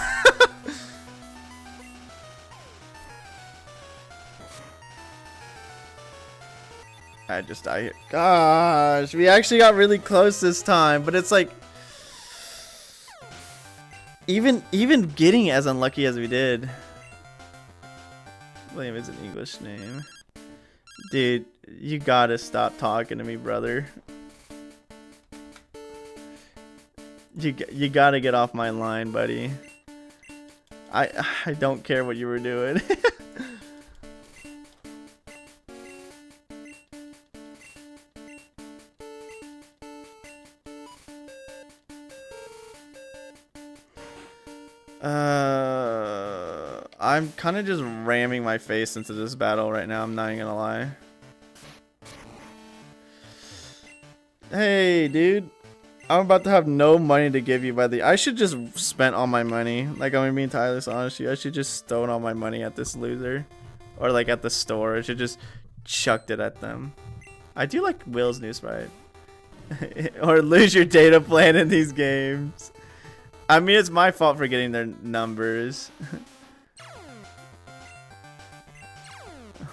I just die here. Gosh, we actually got really close this time, but it's like... Even getting as unlucky as we did. William is an English name. Dude, you gotta stop talking to me, brother. You gotta get off my line, buddy. I don't care what you were doing. I'm kind of just ramming my face into this battle right now. I'm not even gonna lie. Hey, dude. I'm about to have no money to give you by the... I should just spent all my money. Like, I'm being entirely honest with you. I should just stolen all my money at this loser. Or, like, at the store. I should just chucked it at them. I do like Will's new sprite. Or lose your data plan in these games. I mean, it's my fault for getting their numbers.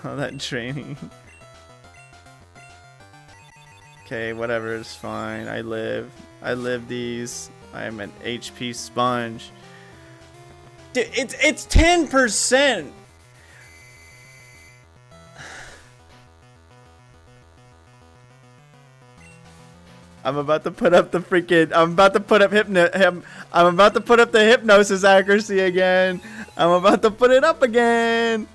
Oh, that training. Okay, whatever, it's fine. I live these. I am an HP sponge. Dude, it's 10%. I'm about to put up the freaking. I'm about to put up I'm about to put up the hypnosis accuracy again. I'm about to put it up again.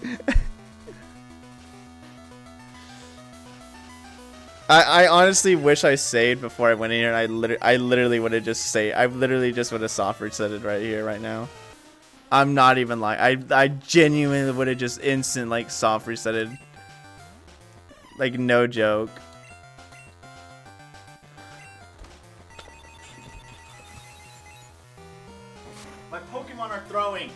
I honestly wish I saved before I went in here, and I literally would have just saved. I literally just would have soft reset it right here, right now. I'm not even lying. I genuinely would have just instant like soft resetted. Like no joke. My Pokemon are throwing.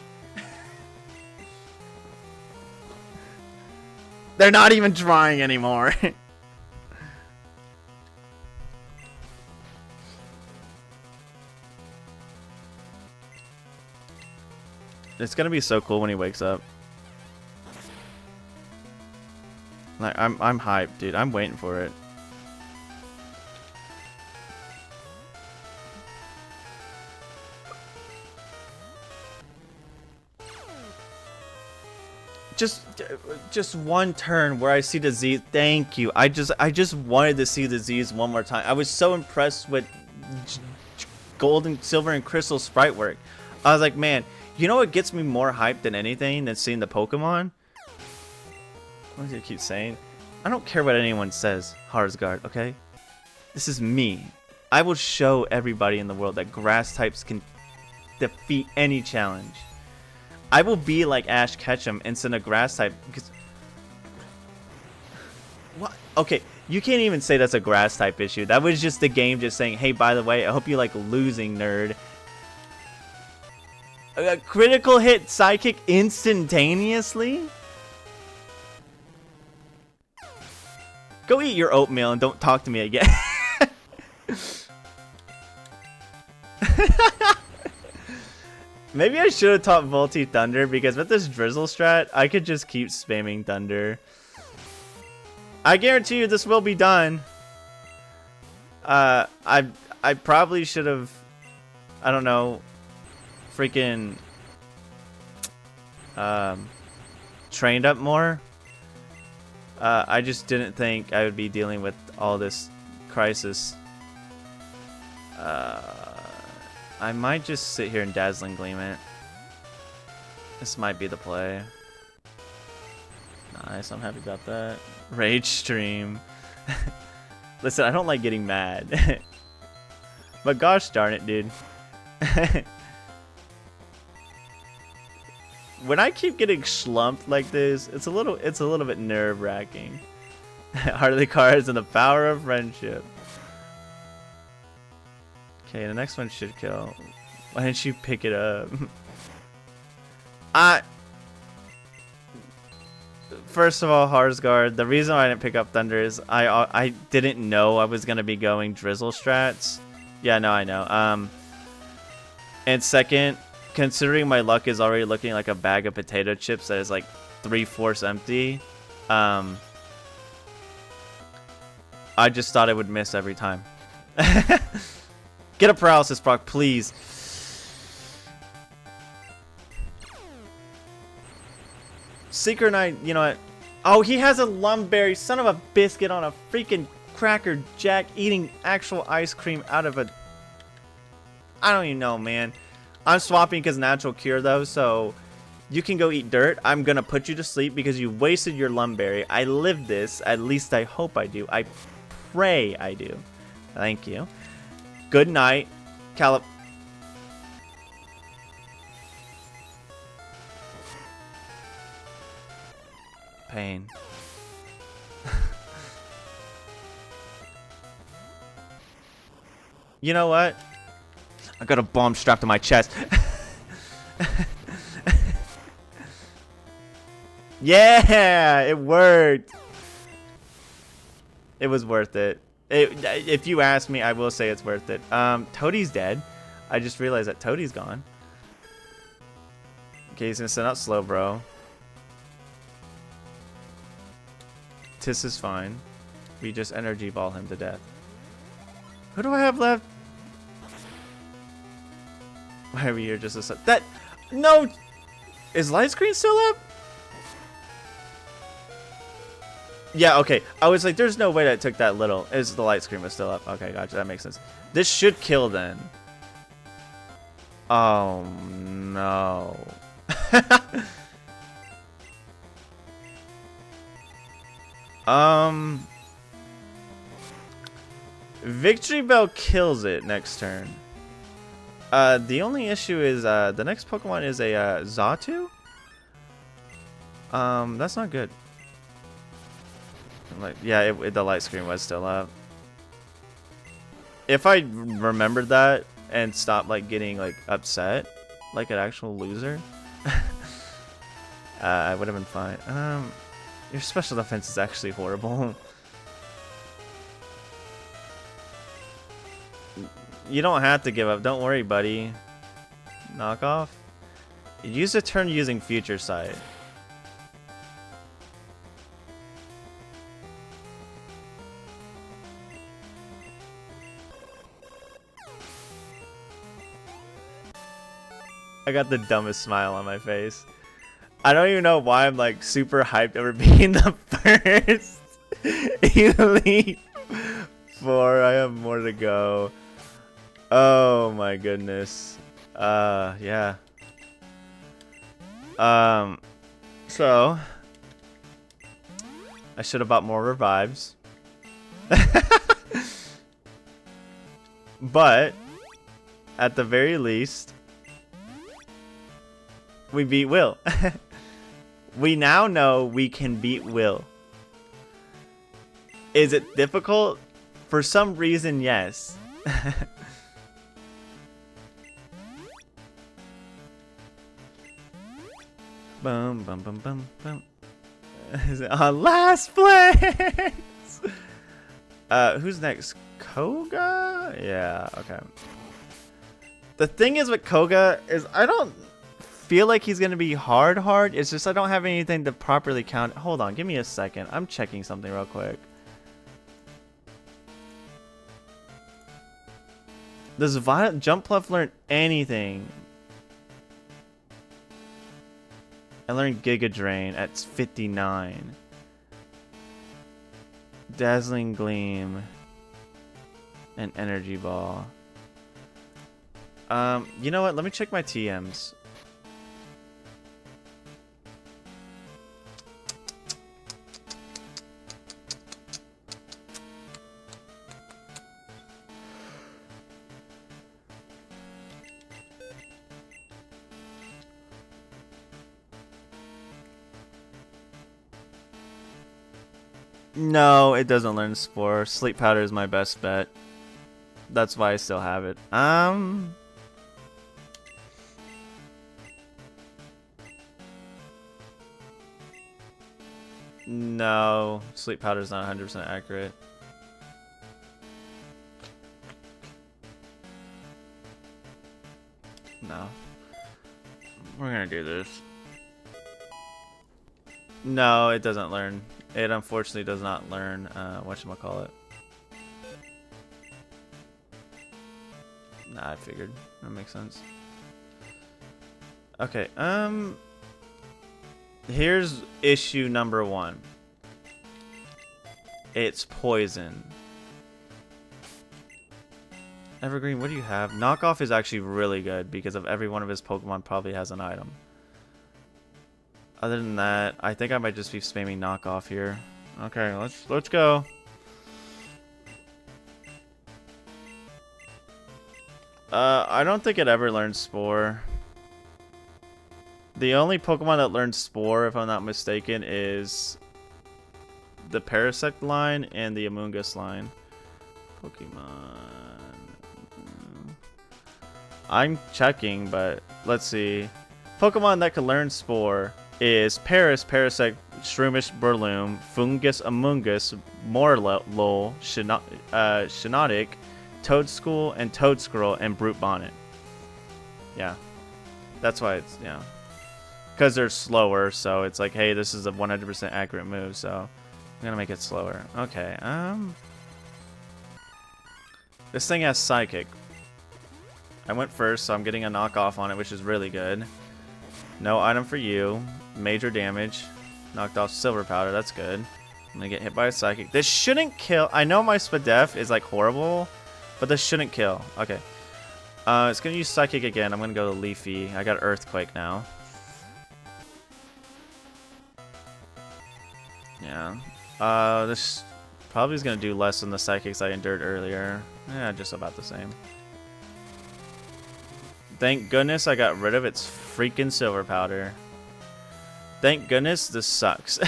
They're not even trying anymore. It's gonna be so cool when he wakes up. Like I'm hyped, dude. I'm waiting for it. Just one turn where I see the Z. Thank you. I just wanted to see the Z's one more time. I was so impressed with gold and silver and crystal sprite work. I was like, man, you know what gets me more hyped than anything than seeing the Pokemon? What do I keep saying? I don't care what anyone says, Harsgard, okay? This is me. I will show everybody in the world that grass types can defeat any challenge. I will be like Ash Ketchum and send a grass type because... What? Okay, you can't even say that's a grass type issue. That was just the game just saying, hey, by the way, I hope you like losing, nerd. A critical hit psychic instantaneously? Go eat your oatmeal and don't talk to me again. Maybe I should have taught Volti Thunder because with this Drizzle strat, I could just keep spamming Thunder. I guarantee you this will be done. I probably should have, I don't know, freaking trained up more. I just didn't think I would be dealing with all this crisis. I might just sit here and Dazzling Gleam it. This might be the play. Nice, I'm happy about that. Rage stream. Listen, I don't like getting mad. But gosh darn it, dude. When I keep getting slumped like this, it's a little bit nerve-wracking. Harley cards and the power of friendship. Okay, the next one should kill. Why didn't you pick it up? First of all, Harsgard, the reason why I didn't pick up Thunder is I didn't know I was gonna be going Drizzle strats. Yeah, no, I know. And second, considering my luck is already looking like a bag of potato chips that is like 3/4 empty, I just thought I would miss every time. Get a paralysis proc, please. Secret Knight, you know what? Oh, he has a Lumberry, son of a biscuit, on a freaking Cracker Jack eating actual ice cream out of a... I don't even know, man. I'm swapping because natural cure, though, so you can go eat dirt. I'm going to put you to sleep because you wasted your Lumberry. I live this. At least I hope I do. I pray I do. Thank you. Good night, Pain. You know what? I got a bomb strapped to my chest. Yeah, it worked. It was worth it. If you ask me, I will say it's worth it. Toadie's dead. I just realized that Toadie's gone. Okay, he's gonna send out slow, bro. Tis is fine. We just energy ball him to death. Who do I have left? Why are we here just a that? No! Is light screen still up? Yeah, okay. I was like, there's no way that it took that little. Is the light screen was still up? Okay, gotcha. That makes sense. This should kill then. Oh, no. Victory Bell kills it next turn. The only issue is the next Pokemon is a Xatu. That's not good. Like, yeah, the light screen was still up. If I remembered that and stopped like getting like upset, like an actual loser, I would have been fine. Your special defense is actually horrible. You don't have to give up. Don't worry, buddy. Knock off. Use a turn using Future Sight. I got the dumbest smile on my face. I don't even know why I'm like super hyped over being the first elite 4. I have more to go. Oh my goodness. Yeah. So I should have bought more revives. But at the very least, we beat Will. We now know we can beat Will. Is it difficult? For some reason, yes. Bum bum bum bum bum. Is it on last place? Who's next? Koga? Yeah, okay. The thing is with Koga is I don't feel like he's gonna be hard. It's just I don't have anything to properly count. Hold on, give me a second. I'm checking something real quick. Does Violet Jumpluff learn anything? I learned Giga Drain at 59. Dazzling Gleam. And Energy Ball. You know what? Let me check my TMs. No, it doesn't learn Spore. Sleep Powder is my best bet. That's why I still have it. No, Sleep Powder is not 100% accurate. No. We're gonna do this. No, it doesn't learn. It unfortunately does not learn, whatchamacallit. Nah, I figured. That makes sense. Okay,
Here's issue number 1. It's poison. Evergreen, what do you have? Knockoff is actually really good because of every one of his Pokemon probably has an item. Other than that, I think I might just be spamming knockoff here. Okay, let's go. I don't think it ever learned Spore. The only Pokemon that learns Spore, if I'm not mistaken, is the Parasect line and the Amoonguss line. Pokemon. I'm checking, but let's see. Pokemon that can learn Spore is Paras, Parasect, Shroomish, Burloom, Fungus, Amoonguss, Morlul, Shiinotic, Toadschool, and Toadscroll, and Brute Bonnet. Yeah. That's why it's, yeah. Because they're slower, so it's like, hey, this is a 100% accurate move, so I'm going to make it slower. Okay, this thing has Psychic. I went first, so I'm getting a knockoff on it, which is really good. No item for you. Major damage. Knocked off Silver Powder, that's good. I'm going to get hit by a Psychic. This shouldn't kill. I know my Spadef is like horrible, but this shouldn't kill. Okay. It's going to use Psychic again. I'm going to go to Leafy. I got Earthquake now. Yeah. This probably is going to do less than the Psychics I endured earlier. Yeah, just about the same. Thank goodness I got rid of its freaking Silver Powder. Thank goodness this sucks.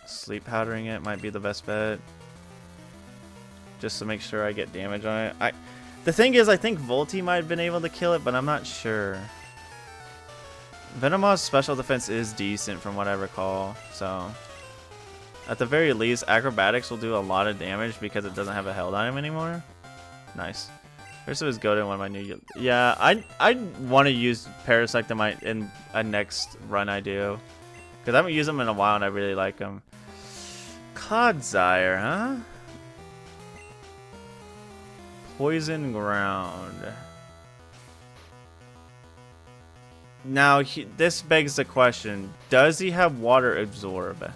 Sleep powdering it might be the best bet. Just to make sure I get damage on it. The thing is, I think Volti might have been able to kill it, but I'm not sure. Venomoth's special defense is decent from what I recall, so at the very least, Acrobatics will do a lot of damage because it doesn't have a held item anymore. Nice. First it was Goten, one of my new. Yeah, I want to use Parasect in a next run I do, because I haven't used them in a while and I really like them. Clodsire, huh? Poison Ground. Now, this begs the question, does he have Water Absorb?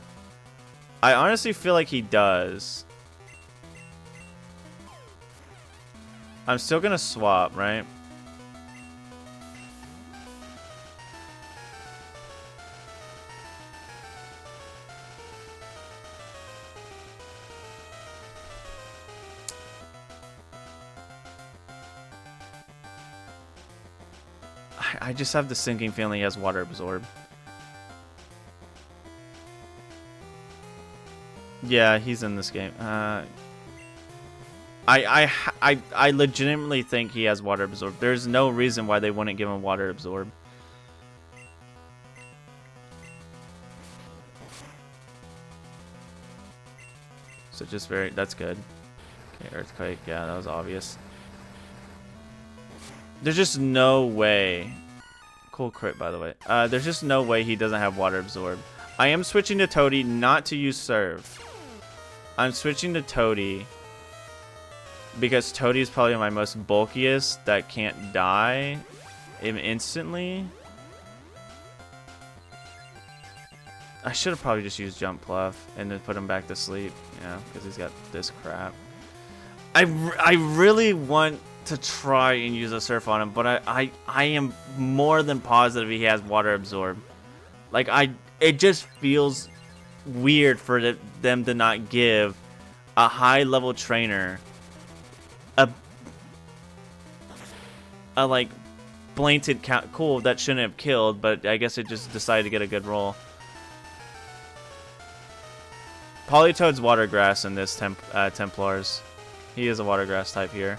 I honestly feel like he does. I'm still gonna swap, right? I just have the sinking feeling he has Water Absorb. Yeah, he's in this game. I legitimately think he has Water Absorb. There's no reason why they wouldn't give him Water Absorb. So just that's good. Okay, Earthquake, yeah, that was obvious. There's just no way. Cool crit, by the way. There's just no way he doesn't have Water Absorb. I am switching to Toady not to use Serve. I'm switching to Toady because Toady is probably my most bulkiest that can't die instantly. I should have probably just used Jump Pluff and then put him back to sleep. Yeah, because he's got this crap. I really want to try and use a Surf on him, but I am more than positive he has Water Absorb. Like, it just feels weird for them to not give a high level trainer a like blatant cool that shouldn't have killed, but I guess it just decided to get a good roll. Politoad's Water Grass in this Templars. He is a Water Grass type here.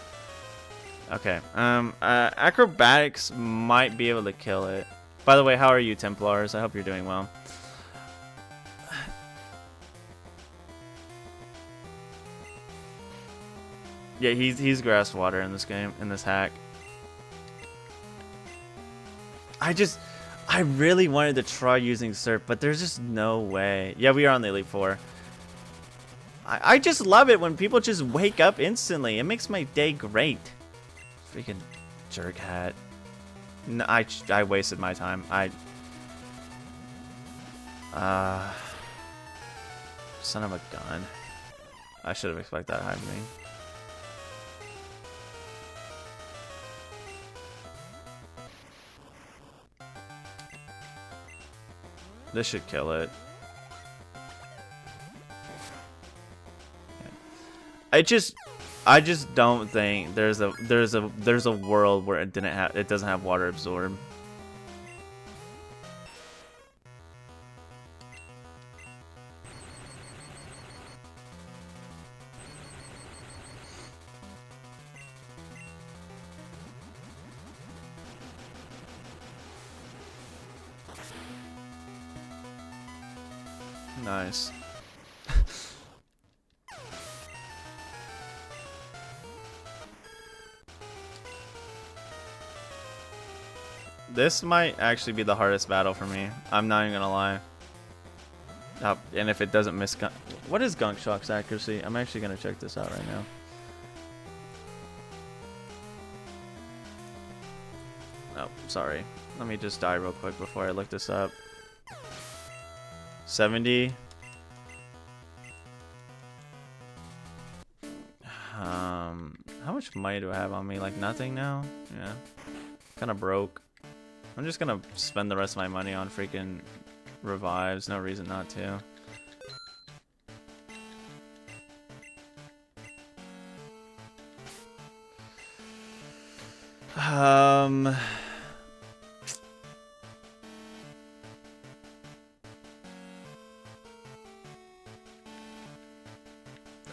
Okay. Acrobatics might be able to kill it. By the way, how are you, Templars? I hope you're doing well. Yeah, he's Grass Water in this game, in this hack. I really wanted to try using Surf, but there's just no way. Yeah, we are on the Elite Four. I just love it when people just wake up instantly. It makes my day great. Freaking jerk hat. No, I wasted my time. Son of a gun. I should have expected that to happen to me. This should kill it. I just don't think there's a world where it doesn't have water absorb. Nice. This might actually be the hardest battle for me. I'm not even gonna lie. Oh, and if it doesn't miss what is Gunk Shock's accuracy? I'm actually gonna check this out right now. Oh, sorry. Let me just die real quick before I look this up. 70. How much money do I have on me? Like nothing now? Yeah. Kind of broke. I'm just gonna spend the rest of my money on freaking revives. No reason not to.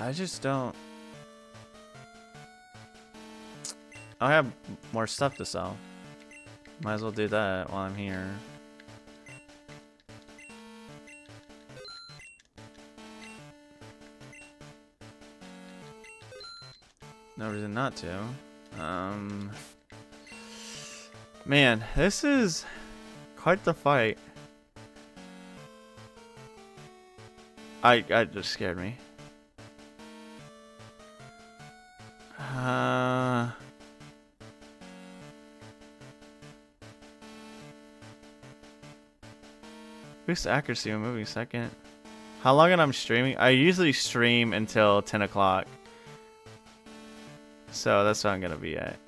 I just don't. I have more stuff to sell. Might as well do that while I'm here. No reason not to. Man, this is quite the fight. I just scared me. Boost accuracy when moving second. How long am I streaming? I usually stream until 10 o'clock. So that's what I'm gonna be at.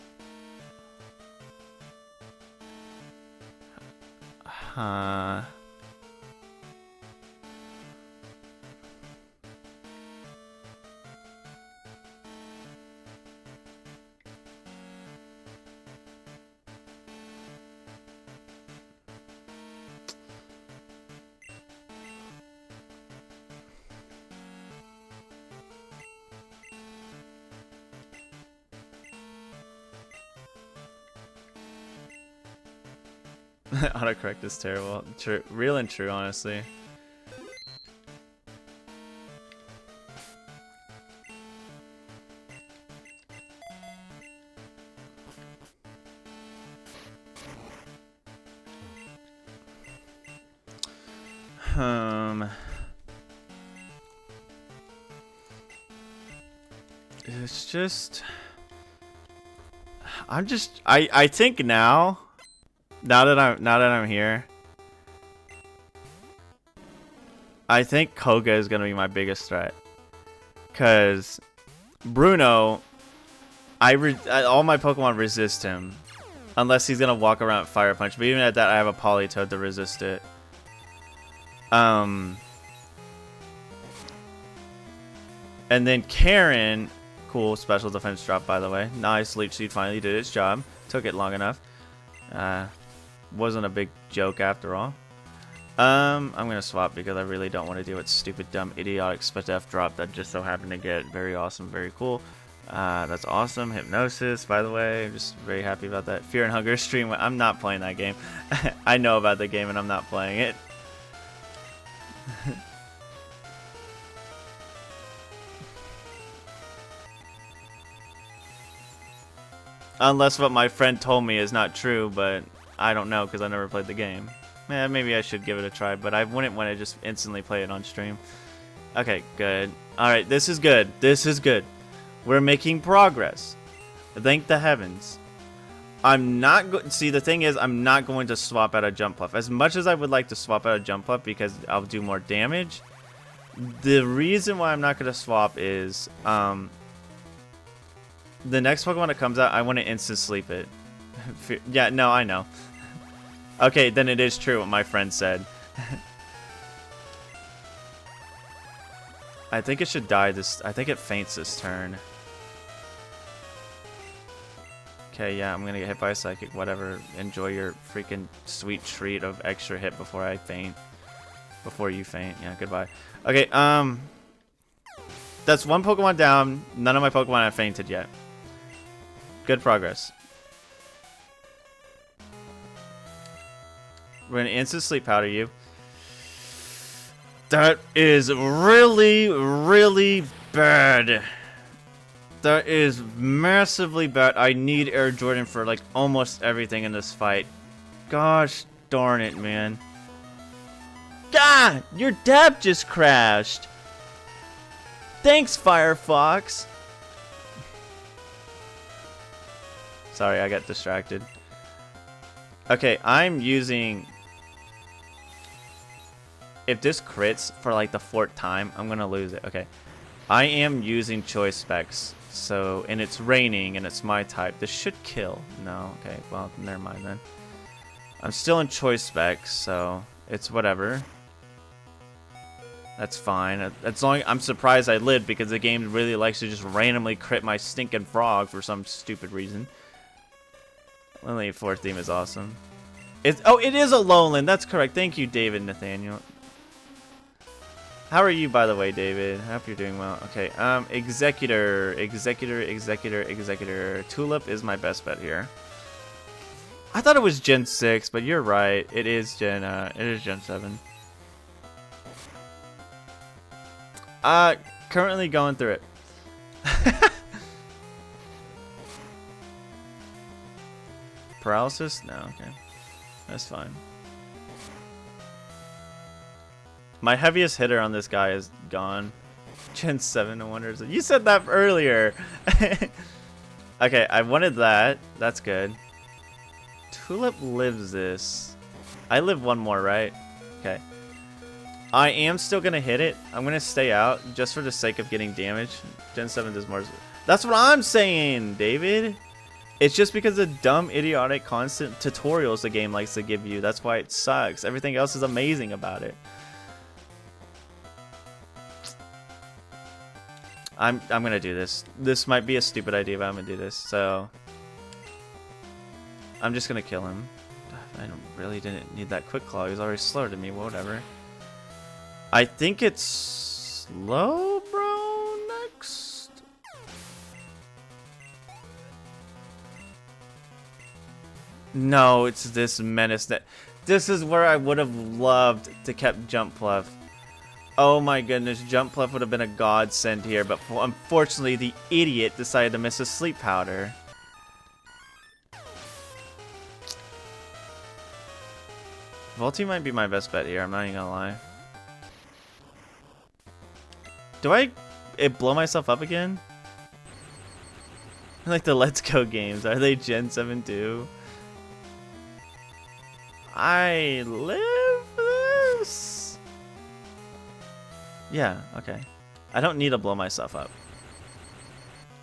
Autocorrect is terrible. True, real and true, honestly. It's just I think now that I'm here, I think Koga is gonna be my biggest threat. Cause Bruno, all my Pokemon resist him, unless he's gonna walk around Fire Punch. But even at that, I have a Politoed to resist it. And then Karen, cool special defense drop, by the way. Nice, Leech Seed finally did its job. Took it long enough. Wasn't a big joke after all. I'm gonna swap because I really don't want to deal with stupid, dumb, idiotic Spetef drop that just so happened to get. Very awesome, very cool. That's awesome. Hypnosis, by the way. I'm just very happy about that. Fear and Hunger stream. I'm not playing that game. I know about the game and I'm not playing it. Unless what my friend told me is not true, but I don't know because I never played the game. Maybe I should give it a try, but I wouldn't want to just instantly play it on stream. Okay, good. Alright, this is good. This is good. We're making progress. Thank the heavens. I'm not see, the thing is, I'm not going to swap out a jump pluff. As much as I would like to swap out a jump pluff because I'll do more damage, the reason why I'm not going to swap is the next Pokemon that comes out, I want to instant sleep it. Yeah, no, I know. Okay, then it is true what my friend said. I think it should die this... I think it faints this turn. Okay, yeah, I'm gonna get hit by a psychic. Whatever. Enjoy your freaking sweet treat of extra hit before I faint. Before you faint. Yeah, goodbye. Okay, that's one Pokemon down. None of my Pokemon have fainted yet. Good progress. We're gonna instant sleep powder you. That is really, really bad. That is massively bad. I need Air Jordan for like almost everything in this fight. Gosh darn it, man. God, your dab just crashed. Thanks, Firefox. Sorry, I got distracted. Okay, I'm using... If this crits for like the 4th time, I'm gonna lose it. Okay. I am using choice specs. So, and it's raining and it's my type. This should kill. No, okay. Well, never mind then. I'm still in choice specs, so it's whatever. That's fine. As long I'm surprised I lived because the game really likes to just randomly crit my stinking frog for some stupid reason. Lily 4th theme is awesome. It is a lowland. That's correct. Thank you, David Nathaniel. How are you, by the way, David? I hope you're doing well. Okay, Executor. Tulip is my best bet here. I thought it was Gen 6, but you're right. It is Gen 7. Currently going through it. Paralysis? No, okay. That's fine. My heaviest hitter on this guy is gone. Gen 7, no wonder. You said that earlier. Okay, I wanted that. That's good. Tulip lives this. I live one more, right? Okay. I am still going to hit it. I'm going to stay out just for the sake of getting damage. Gen 7 does more. That's what I'm saying, David. It's just because of dumb, idiotic, constant tutorials the game likes to give you. That's why it sucks. Everything else is amazing about it. I'm gonna do this. This might be a stupid idea, but I'm gonna do this. So I'm just gonna kill him. I really didn't need that quick claw. He was already slower than me. Whatever. I think it's Slowbro next. No, it's this menace. That this is where I would have loved to kept Jump Pluff. Oh my goodness, Jump Pluff would have been a godsend here, but unfortunately the idiot decided to miss a sleep powder. Volty might be my best bet here, I'm not even gonna lie. Do I blow myself up again? Like the Let's Go games, are they Gen 7 too? I live this. Yeah, okay. I don't need to blow myself up.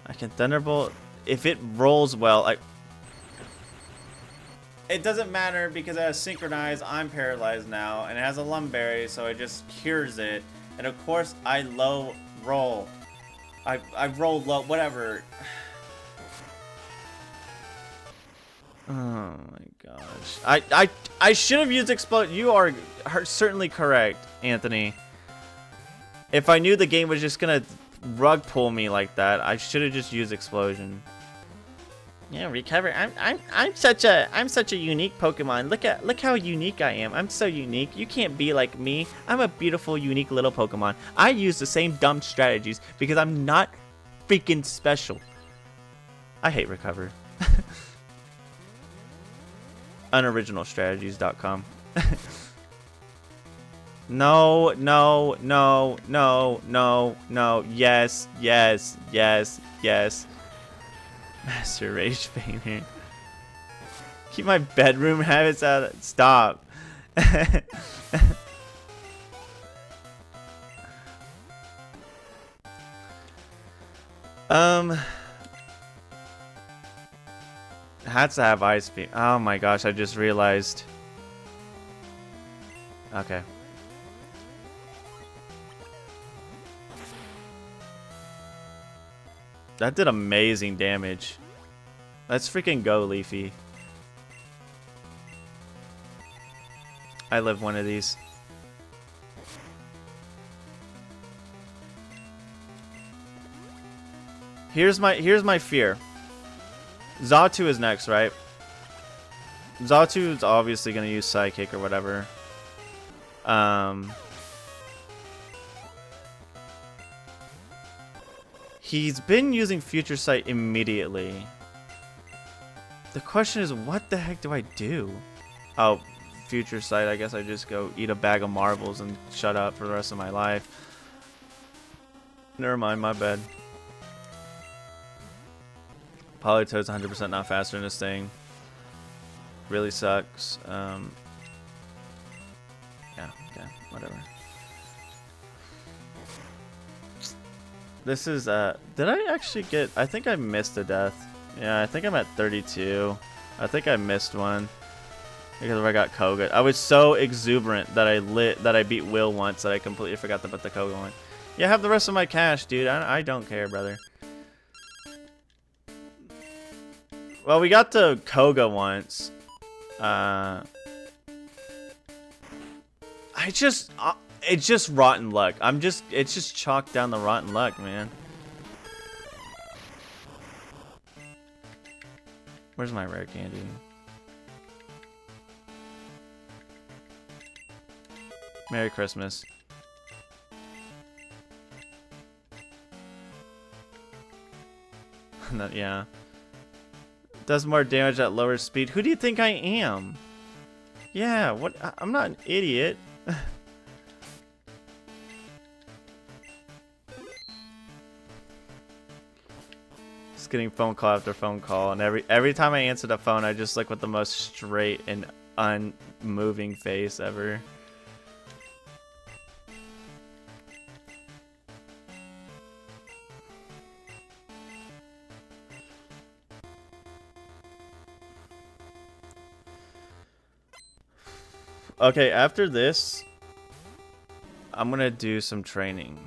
I can Thunderbolt. If it rolls well, it doesn't matter because it has Synchronize. I'm paralyzed now, and it has a Lumberry, so it just cures it. And of course, I low roll. I roll low, whatever. Oh my gosh. I should have used Explode. You are certainly correct, Anthony. If I knew the game was just gonna rug pull me like that, I should have just used Explosion. Yeah, recover. I'm such a unique Pokemon. Look how unique I am. I'm so unique. You can't be like me. I'm a beautiful, unique little Pokemon. I use the same dumb strategies because I'm not freaking special. I hate recover. Unoriginalstrategies.com. No, no, no, no, no, no. Yes, yes, yes, yes. Master Rage Painter. Keep my bedroom habits out. Stop. Had to have ice beam. Oh my gosh, I just realized. Okay. That did amazing damage. Let's freaking go, Leafy. I live one of these. Here's my fear. Xatu is next, right? Xatu is obviously gonna use Psychic or whatever. He's been using Future Sight immediately. The question is, what the heck do I do? Oh, Future Sight. I guess I just go eat a bag of marbles and shut up for the rest of my life. Never mind, my bad. Politoad's 100% not faster than this thing. Really sucks. Yeah, okay, whatever. This is, did I actually get, I think I missed a death. Yeah, I think I'm at 32. I think I missed one. Because I got Koga. I was so exuberant that I beat Will once that I completely forgot to put the Koga on. Yeah, have the rest of my cash, dude. I don't care, brother. Well, we got to Koga once. It's just rotten luck. It's just chalked down the rotten luck, man. Where's my rare candy? Merry Christmas. Yeah. Does more damage at lower speed. Who do you think I am? Yeah, what? I'm not an idiot. Just getting phone call after phone call, and every time I answer the phone, I just look with the most straight and unmoving face ever. Okay, after this, I'm gonna do some training.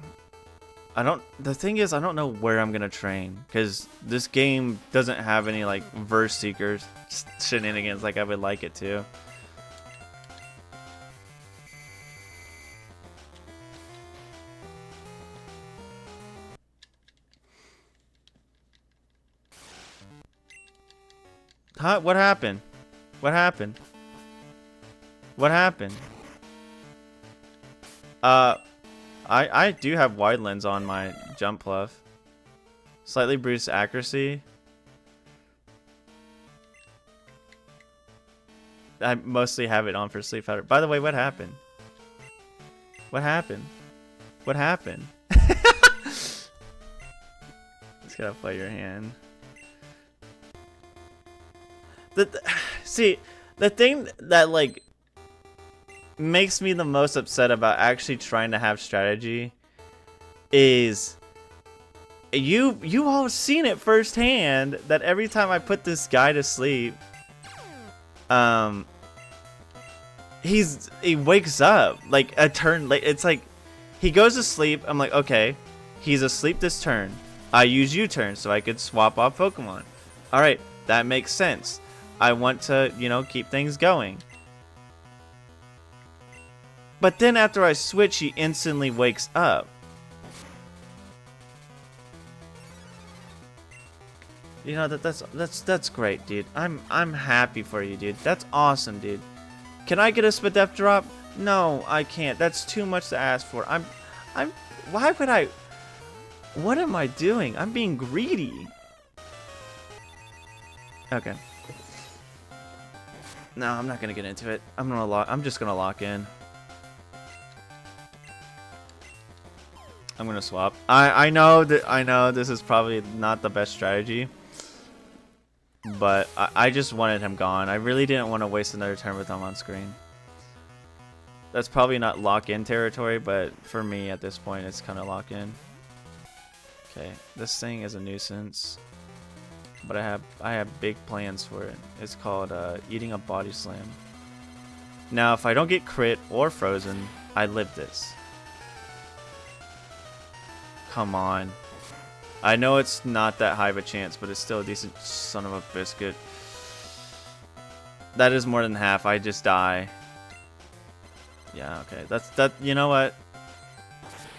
The thing is, I don't know where I'm gonna train, because this game doesn't have any, like, verse seekers shenanigans like I would like it to. Huh? What happened? What happened? What happened? I do have wide lens on my jump pluff. Slightly boosts accuracy. I mostly have it on for sleep fighter. By the way, what happened? What happened? What happened? Just gotta play your hand. See, the thing that, like, makes me the most upset about actually trying to have strategy is you all seen it firsthand that every time I put this guy to sleep, he wakes up like a turn late. It's like he goes to sleep. I'm like, okay, he's asleep this turn. I use U-turn so I could swap off Pokemon. All right, that makes sense. I want to, you know, keep things going. But then after I switch, he instantly wakes up. You know, that's great, dude. I'm happy for you, dude. That's awesome, dude. Can I get a Spadef drop? No, I can't. That's too much to ask for. Why would I? What am I doing? I'm being greedy. Okay. No, I'm not gonna get into it. I'm just gonna lock in. I'm gonna swap. I know this is probably not the best strategy, but I just wanted him gone. I really didn't want to waste another turn with him on screen. That's probably not lock-in territory, but for me at this point, it's kind of lock-in. Okay, this thing is a nuisance, but I have big plans for it. It's called eating a body slam. Now, if I don't get crit or frozen, I live this. Come on. I know it's not that high of a chance, but it's still a decent son of a biscuit. That is more than half. I just die. Yeah, okay. That. You know what?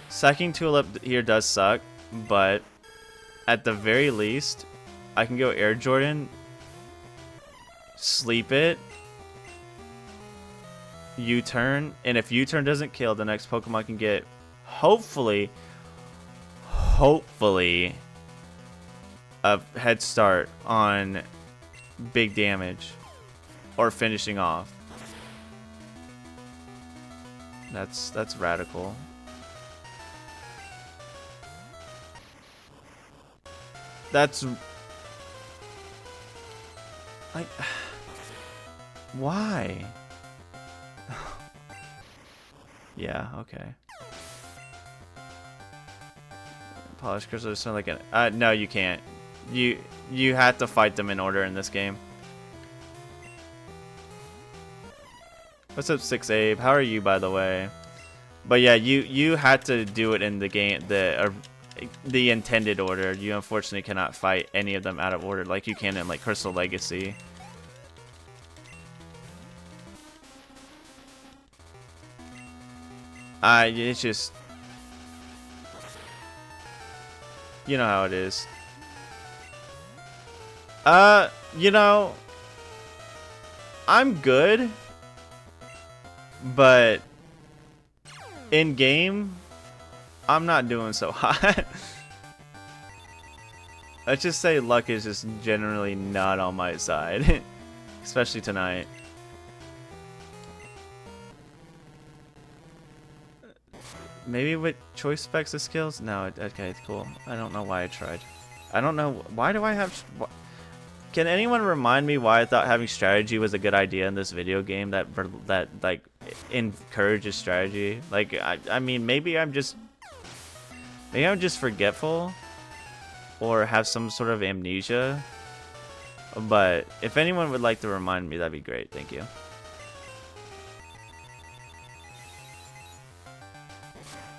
Sacking Tulip here does suck, but at the very least, I can go Air Jordan, sleep it, U-turn, and if U-turn doesn't kill, the next Pokemon can get, hopefully, a head start on big damage or finishing off. That's radical. That's like, why? Yeah, okay. Polish crystals sound like an no, you can't. You have to fight them in order in this game. What's up, 6 Abe? How are you, by the way? But yeah, you had to do it in the game, the intended order. You unfortunately cannot fight any of them out of order like you can in like Crystal Legacy. It's just, you know how it is. You know, I'm good, but in game, I'm not doing so hot. Let's just say luck is just generally not on my side, especially tonight. Maybe with choice specs of skills? No, okay, it's cool. I don't know why I tried. I don't know. Why do I have... Can anyone remind me why I thought having strategy was a good idea in this video game that like encourages strategy? Like, I mean, maybe I'm just forgetful or have some sort of amnesia. But if anyone would like to remind me, that'd be great. Thank you.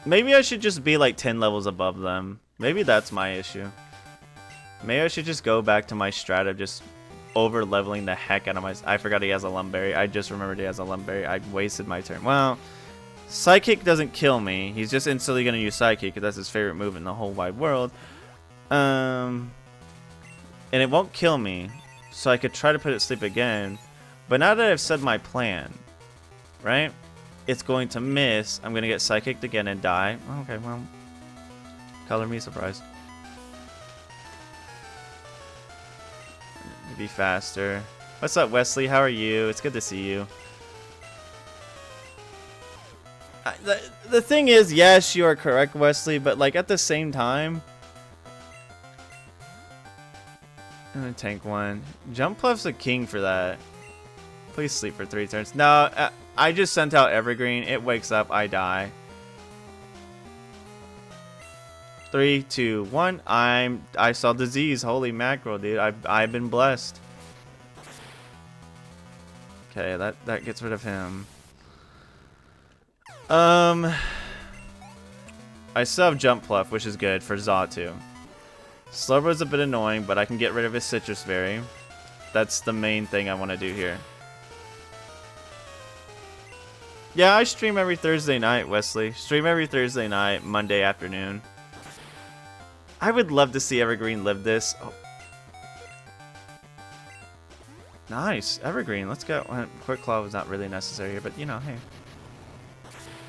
Maybe I should just be like 10 levels above them. Maybe that's my issue. Maybe I should just go back to my strat of just over leveling the heck out of my... I forgot he has a Lumberry. I just remembered he has a Lumberry. I wasted my turn. Well, Psychic doesn't kill me. He's just instantly going to use Psychic because that's his favorite move in the whole wide world. And it won't kill me. So I could try to put it to sleep again. But now that I've said my plan, right? It's going to miss. I'm going to get Psychic again and die. Okay, well, color me surprised. Be faster. What's up, Wesley? How are you? It's good to see you. The thing is, yes, you are correct, Wesley, but like at the same time, I'm gonna tank one. Jump Pluff's a king for that. Please sleep for 3 turns. No, I just sent out Evergreen. It wakes up. I die. 3, 2, 1. I saw disease. Holy mackerel, dude. I've been blessed. Okay, that gets rid of him. I still have Jump Pluff, which is good for Xatu. Slowbro's a bit annoying, but I can get rid of his Citrus Berry. That's the main thing I want to do here. Yeah, I stream every Thursday night, Wesley. Stream every Thursday night, Monday afternoon. I would love to see Evergreen live this. Oh. Nice. Evergreen. Let's go. Quick Claw was not really necessary here, but you know, hey.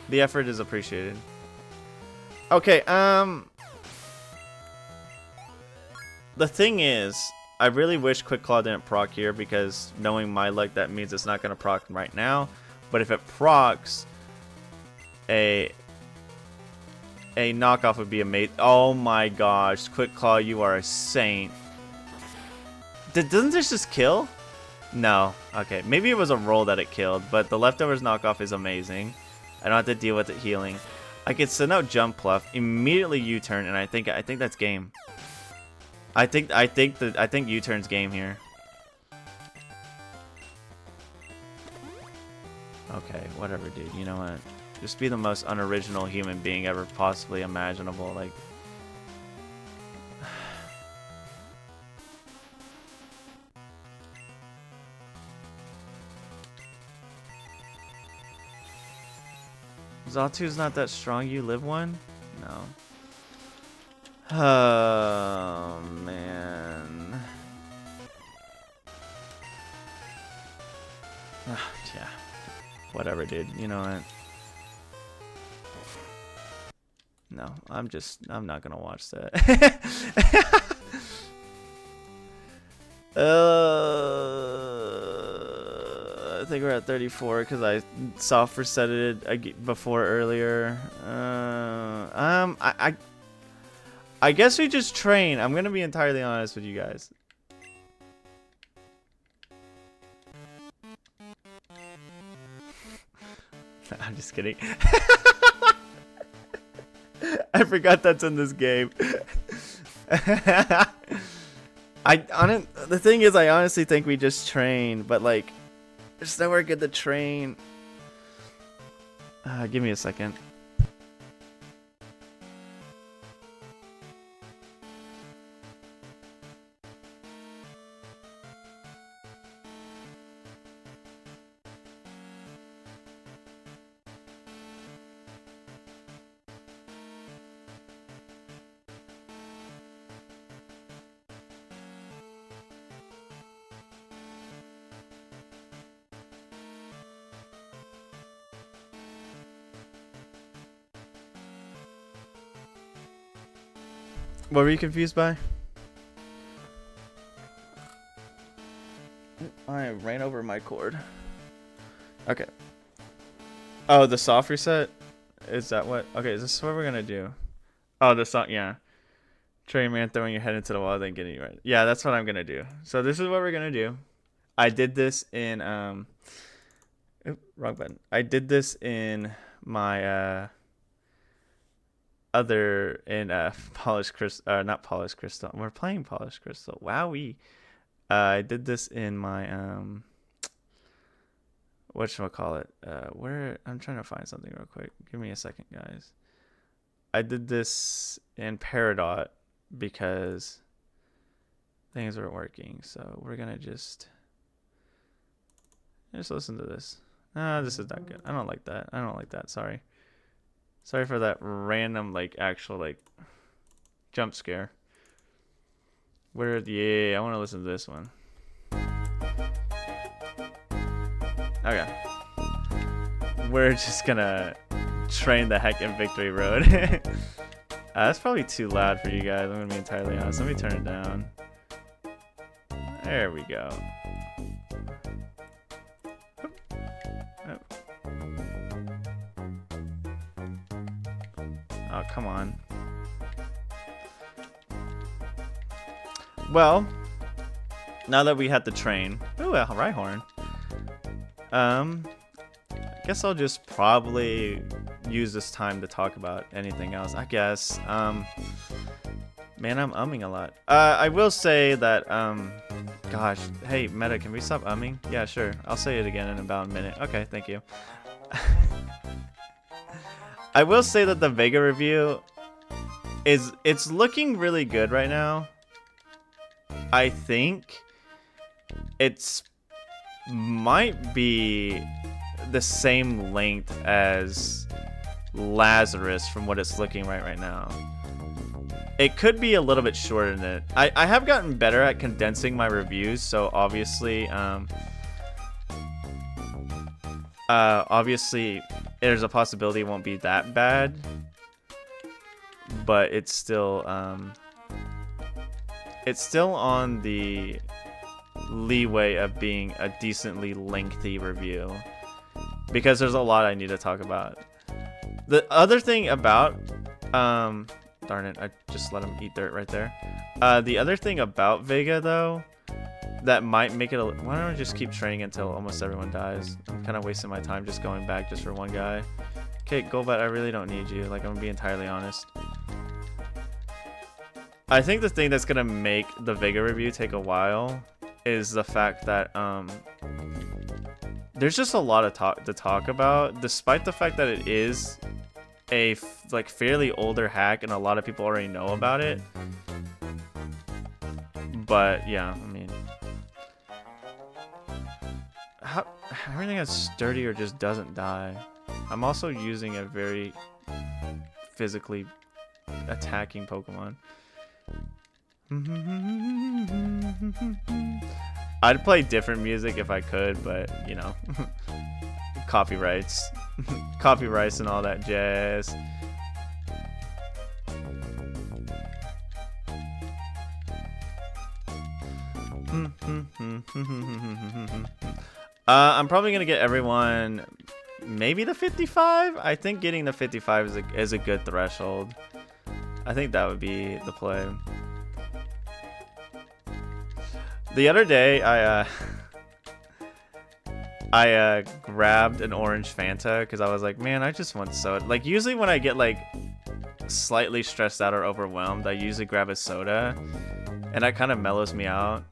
The effort is appreciated. Okay, the thing is, I really wish Quick Claw didn't proc here because knowing my luck, that means it's not going to proc right now. But if it procs, a knockoff would be amazing. Oh my gosh, Quick Claw, you are a saint. Doesn't this just kill? No. Okay, maybe it was a roll that it killed, but the leftovers knockoff is amazing. I don't have to deal with it healing. I could send out jump pluff, immediately U-turn, and I think that's game. I think U-turn's game here. Okay, whatever, dude. You know what? Just be the most unoriginal human being ever possibly imaginable. Like, Zaltu's not that strong. You live one? No. Oh, man. Yeah. Whatever, dude. You know what? No, I'm not gonna watch that. I think we're at 34 because I soft resetted it before earlier. I guess we just train. I'm gonna be entirely honest with you guys. I'm just kidding. I forgot that's in this game. The thing is, I honestly think we just train, but like, there's nowhere good to train. Give me a second. What were you confused by? I ran over my cord. Okay. Oh, the soft reset? Is that what? Okay, is this what we're gonna do? Oh, the song, yeah. Train man throwing your head into the wall, then getting you right. Yeah, that's what I'm gonna do. So this is what we're gonna do. I did this in Oop, wrong button. I did this in my polished crystal, not polished crystal. We're playing polished crystal. Wowee. I did this in my whatchamacallit? Where I'm trying to find something real quick. Give me a second, guys. I did this in Peridot because things weren't working. So we're gonna just listen to this. This is not good. I don't like that. I don't like that. Sorry for that random like actual like jump scare. Yeah, I want to listen to this one. Okay. We're just gonna train the heck in Victory Road. That's probably too loud for you guys. I'm gonna be entirely honest. Let me turn it down. There we go. Oh, come on. Well, now that we had the train. Ooh, a Rhyhorn. I guess I'll just probably use this time to talk about anything else. I guess. Man, I'm umming a lot. I will say that, gosh, hey, Meta, can we stop umming? Yeah, sure. I'll say it again in about a minute. Okay, thank you. I will say that the Vega review it's looking really good right now. I think it's might be the same length as Lazarus from what it's looking right now. It could be a little bit shorter than it. I have gotten better at condensing my reviews, so obviously there's a possibility it won't be that bad, but it's still on the leeway of being a decently lengthy review because there's a lot I need to talk about. The other thing about darn it, I just let him eat dirt right there. The other thing about Vega though that might make it a... Why don't I just keep training until almost everyone dies? I'm kind of wasting my time just going back just for one guy. Okay, Golbat, I really don't need you. Like, I'm gonna be entirely honest. I think the thing that's gonna make the Vega review take a while is the fact that there's just a lot of to talk about, despite the fact that it is a like fairly older hack and a lot of people already know about it. But yeah, I mean, how everything that's sturdy or just doesn't die. I'm also using a very physically attacking Pokemon. I'd play different music if I could, but you know, copyrights, copyrights and all that jazz. I'm probably gonna get everyone maybe the 55. I think getting the 55 is a good threshold. I think that would be the play. The other day, I grabbed an orange Fanta because I was like, man, I just want soda. Like, usually when I get like slightly stressed out or overwhelmed, I usually grab a soda, and that kind of mellows me out.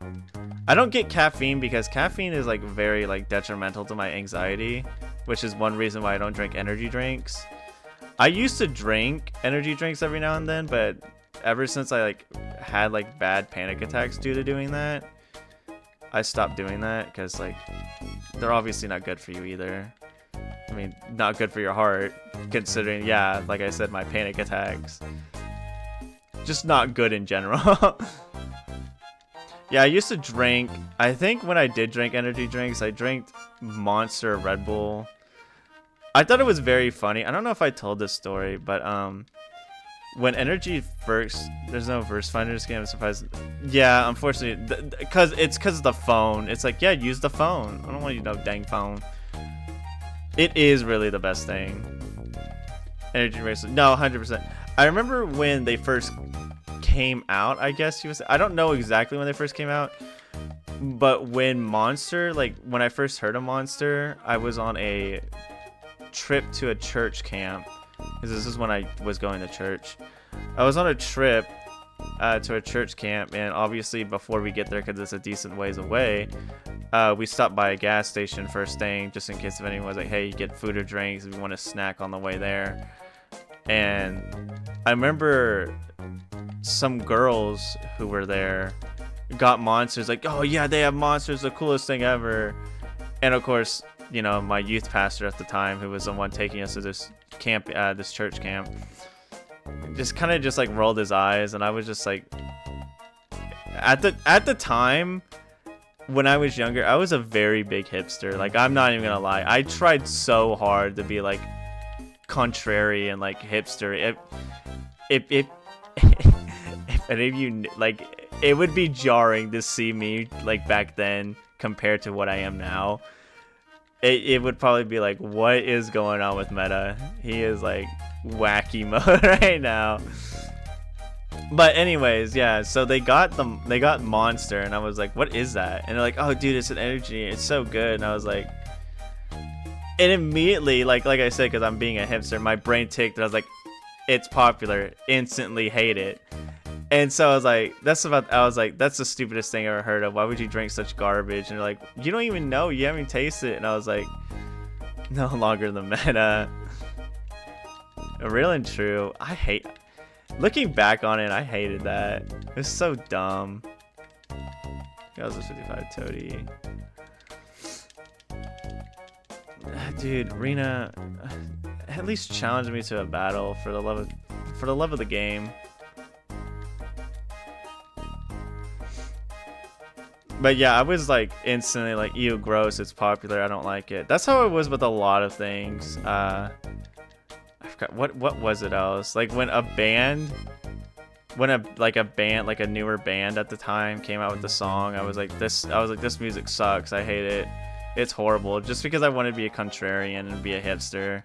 I don't get caffeine because caffeine is like very like detrimental to my anxiety, which is one reason why I don't drink energy drinks. I used to drink energy drinks every now and then, but ever since I like had like bad panic attacks due to doing that, I stopped doing that because like they're obviously not good for you either. I mean, not good for your heart, considering, yeah, like I said, my panic attacks. Just not good in general. Yeah, I used to drink, I think when I did drink energy drinks, I drank Monster, Red Bull. I thought it was very funny. I don't know if I told this story, but when energy first, there's no verse finder in this game. I'm surprised. Yeah, unfortunately, because of the phone. It's like, yeah, use the phone. I don't want you to know dang phone. It is really the best thing. Energy drinks, no, 100%. I remember when they first came out, I guess you would say. I don't know exactly when they first came out, but when Monster, like when I first heard of Monster, I was on a trip to a church camp, because this is when I was going to church. I was on a trip to a church camp, and obviously before we get there, because it's a decent ways away, we stopped by a gas station first thing, just in case if anyone was like, hey, you get food or drinks if you want a snack on the way there. And I remember some girls who were there got monsters, like, oh yeah, they have monsters, the coolest thing ever. And of course, you know, my youth pastor at the time, who was the one taking us to this camp, this church camp, just kind of just like rolled his eyes. And I was just like, at the time when I was younger, I was a very big hipster. Like, I'm not even gonna lie, I tried so hard to be like contrary and like hipster. If any of you, like, it would be jarring to see me like back then compared to what I am now. It would probably be like, what is going on with Meta? He is like wacky mode right now. But anyways, yeah, so they got Monster, and I was like, what is that? And they're like, oh dude, it's an energy, it's so good. And I was like, and immediately, like I said, because I'm being a hipster, my brain ticked, and I was like, it's popular, instantly hate it. And so I was like, that's the stupidest thing I ever heard of. Why would you drink such garbage? And they're like, you don't even know, you haven't tasted it. And I was like, no longer the meta. Real and true. Looking back on it, I hated that. It was so dumb. That was a 55 Toady. Dude, Rena, at least challenge me to a battle for the love of the game. But yeah, I was like instantly like, ew, gross, it's popular, I don't like it. That's how it was with a lot of things. I forgot what was it else? Like when a newer band at the time came out with the song, I was like, this music sucks, I hate it. It's horrible, just because I wanted to be a contrarian and be a hipster.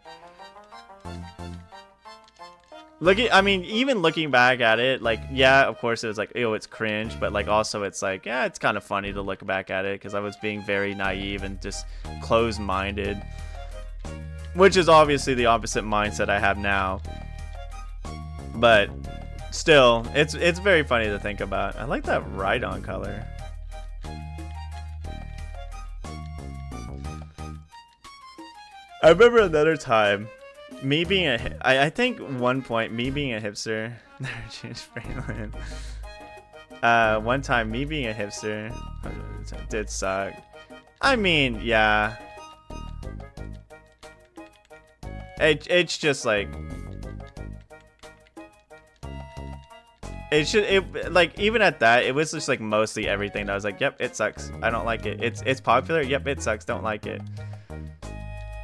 I mean, even looking back at it, like, yeah, of course it was like, ew, it's cringe, but like also it's like, yeah, it's kind of funny to look back at it because I was being very naive and just closed-minded, which is obviously the opposite mindset I have now. But still, it's very funny to think about. I like that ride-on color. I remember another time. Me being I think one point, me being a hipster. One time, me being a hipster did suck. I mean, yeah. It's just like like even at that, it was just like mostly everything that I was like, yep, it sucks. I don't like it. It's popular. Yep, it sucks. Don't like it.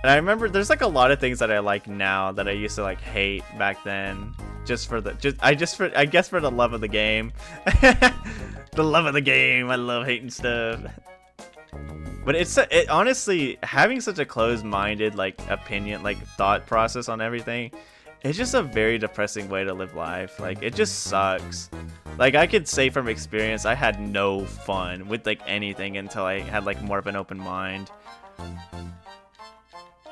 And I remember there's like a lot of things that I like now that I used to like hate back then, I guess for the love of the game. The love of the game. I love hating stuff. But it honestly, having such a closed-minded like opinion, like thought process on everything, it's just a very depressing way to live life. Like it just sucks. Like I could say from experience, I had no fun with like anything until I had like more of an open mind.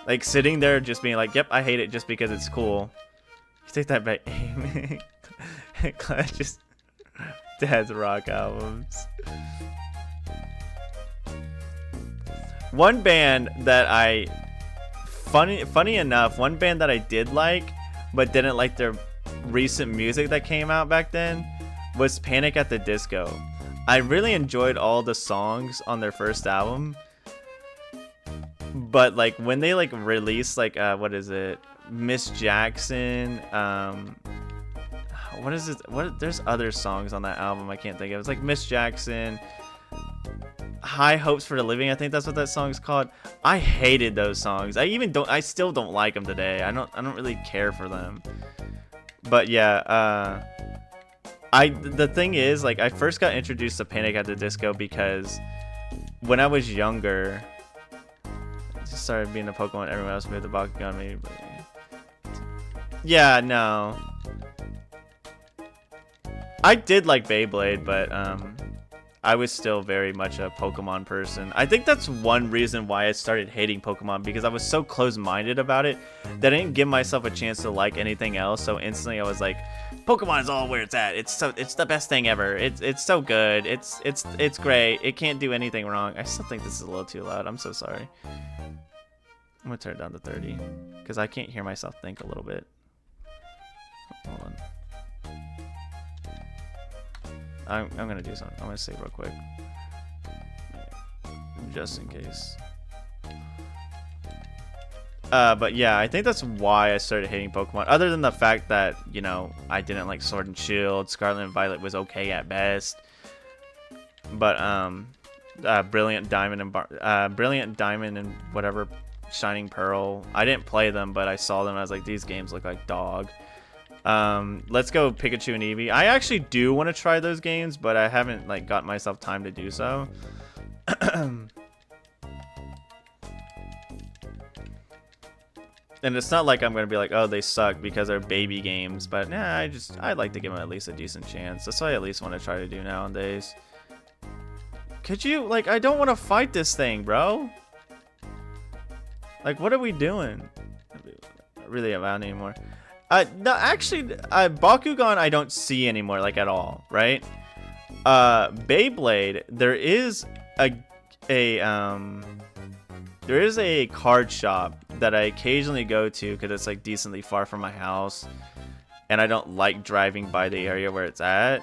Like sitting there just being like, yep, I hate it just because it's cool. You take that back. Just Dad's rock albums. One band that funny enough, one band that I did like, but didn't like their recent music that came out back then, was Panic at the Disco. I really enjoyed all the songs on their first album. But like when they like released like what is it, Miss Jackson, what is it, there's other songs on that album I can't think of. It's like Miss Jackson, High Hopes for the Living, I think that's what that song's called. I hated those songs. I still don't like them today. I don't really care for them. But yeah, the thing is, like, I first got introduced to Panic at the Disco because when I was younger, started being a Pokemon, everyone else moved the Bakugan me. But yeah, no. I did like Beyblade, but I was still very much a Pokemon person. I think that's one reason why I started hating Pokemon, because I was so close-minded about it that I didn't give myself a chance to like anything else. So instantly I was like, Pokemon is all where it's at. It's the best thing ever. It's so good. It's great. It can't do anything wrong. I still think this is a little too loud. I'm so sorry. I'm gonna turn it down to 30 because I can't hear myself think a little bit. Hold on. I'm gonna do something. I'm gonna save real quick, just in case. But yeah, I think that's why I started hating Pokemon. Other than the fact that, you know, I didn't like Sword and Shield. Scarlet and Violet was okay at best. But Brilliant Diamond and whatever, Shining Pearl, I didn't play them, but I saw them and I was like, these games look like dog. Let's go Pikachu and Eevee. I actually do want to try those games, but I haven't like got myself time to do so. And it's not like I'm gonna be like, oh, they suck because they're baby games, but nah, I'd like to give them at least a decent chance. That's what I at least want to try to do nowadays. Could you, like, I don't want to fight this thing, bro. Like, what are we doing? I really haven't anymore. No, actually, Bakugan I don't see anymore, like, at all, right? Beyblade, there is a card shop that I occasionally go to because it's like decently far from my house, and I don't like driving by the area where it's at.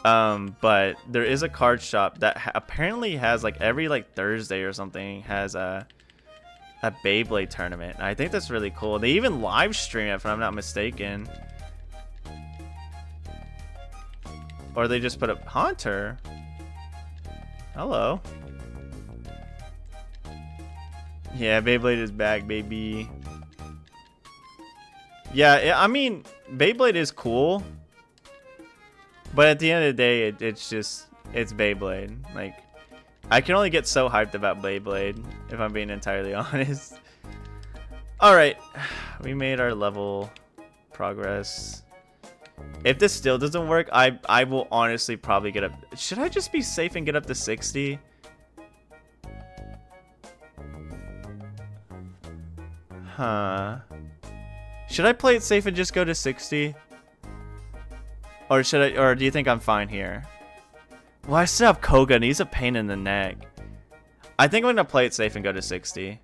But there is a card shop that apparently has, like, every like Thursday or something has a Beyblade tournament. And I think that's really cool. They even live stream it, if I'm not mistaken. Or they just put up Haunter. Hello. Yeah, Beyblade is back, baby. Yeah, I mean, Beyblade is cool. But at the end of the day, it's Beyblade. Like, I can only get so hyped about Beyblade, if I'm being entirely honest. Alright, we made our level progress. If this still doesn't work, I will honestly probably get up. Should I just be safe and get up to 60? Huh. Should I play it safe and just go to 60? Or should I, or do you think I'm fine here? Well, I still have Koga and he's a pain in the neck. I think I'm gonna play it safe and go to 60.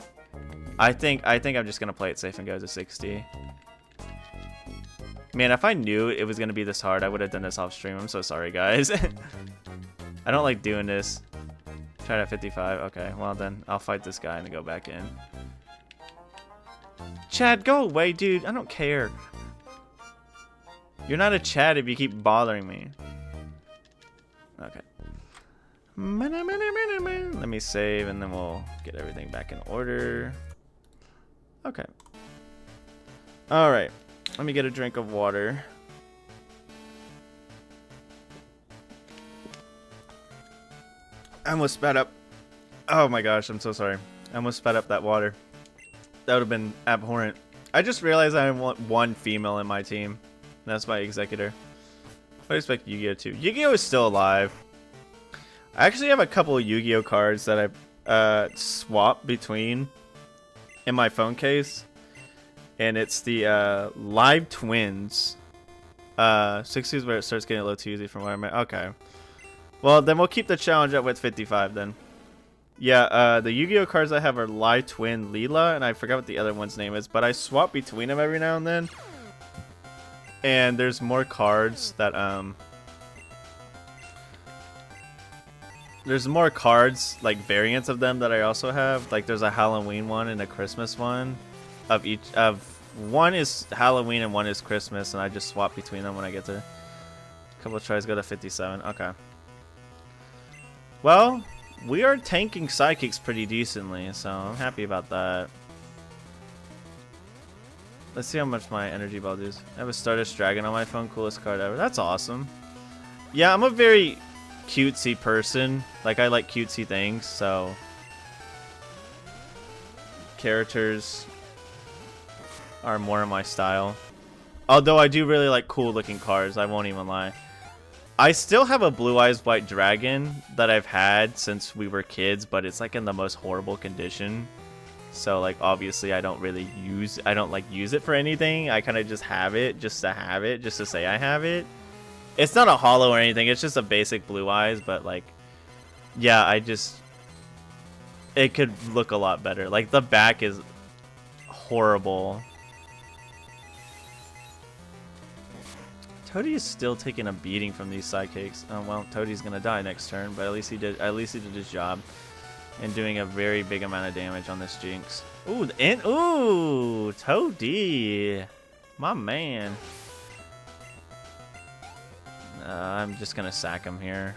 I think I'm just gonna play it safe and go to 60. Man, if I knew it was gonna be this hard, I would have done this off stream. I'm so sorry, guys. I don't like doing this. Try it at 55. Okay, well then I'll fight this guy and go back in. Chad, go away, dude. I don't care. You're not a Chad if you keep bothering me. Okay. Let me save and then we'll get everything back in order. Okay. Alright. Let me get a drink of water. I almost spat up. Oh my gosh, I'm so sorry. I almost spat up that water. That would have been abhorrent. I just realized I want one female in my team. That's my executor. I expect Yu-Gi-Oh! Too. Yu-Gi-Oh! Is still alive. I actually have a couple of Yu-Gi-Oh! Cards that I swap between in my phone case. And it's the Live Twins. 60 is where it starts getting a little too easy from where I'm at. Okay. Well, then we'll keep the challenge up with 55 then. Yeah, the Yu-Gi-Oh! Cards I have are Live Twin Leela, and I forgot what the other one's name is, but I swap between them every now and then. And there's more cards that, there's more cards, like variants of them that I also have. Like there's a Halloween one and a Christmas one. One is Halloween and one is Christmas, and I just swap between them when I get to. A couple of tries go to 57. Okay. Well, we are tanking psychics pretty decently, so I'm happy about that. Let's see how much my energy ball does. I have a Stardust Dragon on my phone. Coolest card ever. That's awesome. Yeah, I'm a very cutesy person. Like, I like cutesy things, so... Characters are more in my style. Although I do really like cool looking cards, I won't even lie. I still have a Blue Eyes White Dragon that I've had since we were kids, but it's like in the most horrible condition. So like obviously I don't use it for anything. I kind of just have it just to have it, just to say I have it. It's not a holo or anything, it's just a basic Blue Eyes, but like yeah, it could look a lot better. Like the back is horrible. Toady is still taking a beating from these sidekicks. Oh well, Toady's gonna die next turn, but at least he did his job and doing a very big amount of damage on this Jinx. Ooh, and ooh, Toady, my man. I'm just gonna sack him here.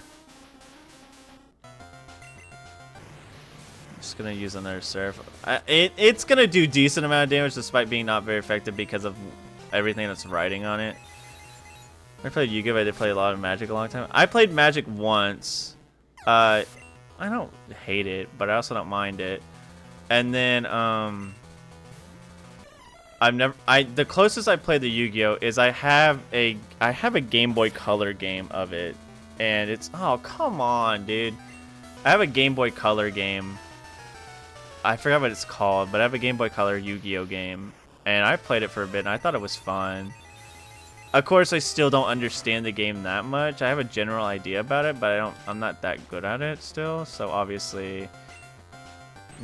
Just gonna use another Surf. It's gonna do decent amount of damage despite being not very effective because of everything that's riding on it. I played Yu-Gi-Oh! I did play a lot of Magic a long time. I played Magic once. I don't hate it, but I also don't mind it. And then the closest I played the Yu-Gi-Oh! Is I have a Game Boy Color game of it, and it's oh come on, dude. I have a Game Boy Color game. I forgot what it's called, but I have a Game Boy Color Yu-Gi-Oh! Game, and I played it for a bit, and I thought it was fun. Of course, I still don't understand the game that much. I have a general idea about it, but I'm not that good at it still. So obviously,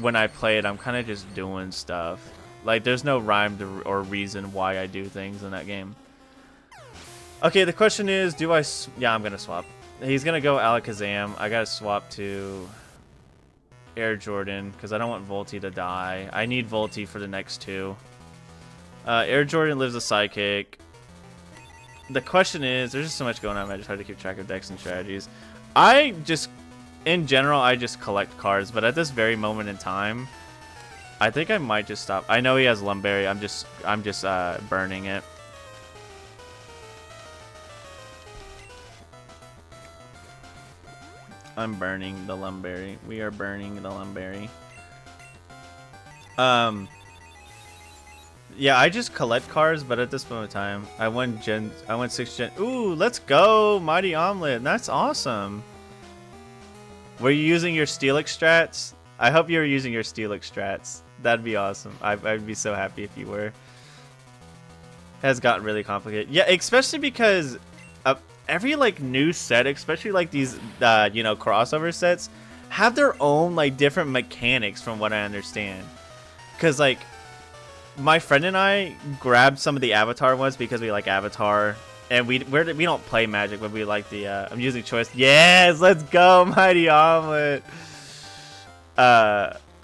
when I play it, I'm kind of just doing stuff. Like, there's no rhyme or reason why I do things in that game. Okay, the question is, yeah, I'm gonna swap. He's gonna go Alakazam. I gotta swap to Air Jordan because I don't want Volty to die. I need Volty for the next two. Air Jordan lives a Psychic. The question is, there's just so much going on, I just hard to keep track of decks and strategies. In general, I just collect cards, but at this very moment in time, I think I might just stop. I know he has Lumberry, I'm just burning it. I'm burning the Lumberry. We are burning the Lumberry. Yeah, I just collect cards, but at this moment in time, I won 6th gen. Ooh, let's go, Mighty Omelet. That's awesome. Were you using your Steelix strats? I hope you were using your Steelix strats. That'd be awesome. I'd be so happy if you were. It has gotten really complicated. Yeah, especially because every like new set, especially like these you know, crossover sets, have their own like different mechanics from what I understand. Cause like my friend and I grabbed some of the Avatar ones because we like Avatar, and we don't play Magic, but we like the I'm using choice. Yes, let's go, Mighty Omelet.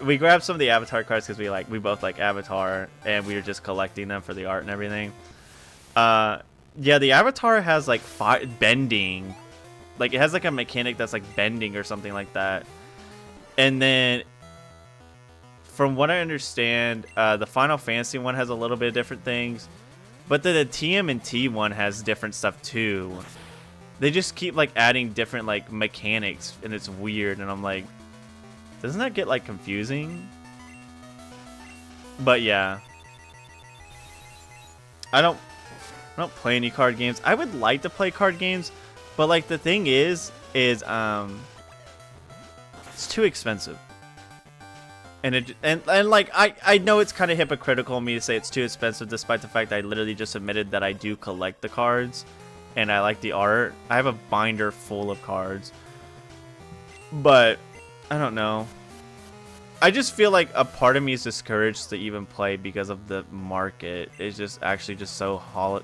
We grabbed some of the Avatar cards because we both like Avatar, and we were just collecting them for the art and everything. Yeah, the Avatar has like bending, like it has like a mechanic that's like bending or something like that. And then, from what I understand, the Final Fantasy one has a little bit of different things, but the TMNT one has different stuff too. They just keep like adding different like mechanics, and it's weird. And I'm like, doesn't that get like confusing? But yeah, I don't play any card games. I would like to play card games, but like the thing is it's too expensive. And like I know it's kind of hypocritical of me to say it's too expensive, despite the fact that I literally just admitted that I do collect the cards and I like the art. I have a binder full of cards, but I don't know. I just feel like a part of me is discouraged to even play because of the market. It's just actually just so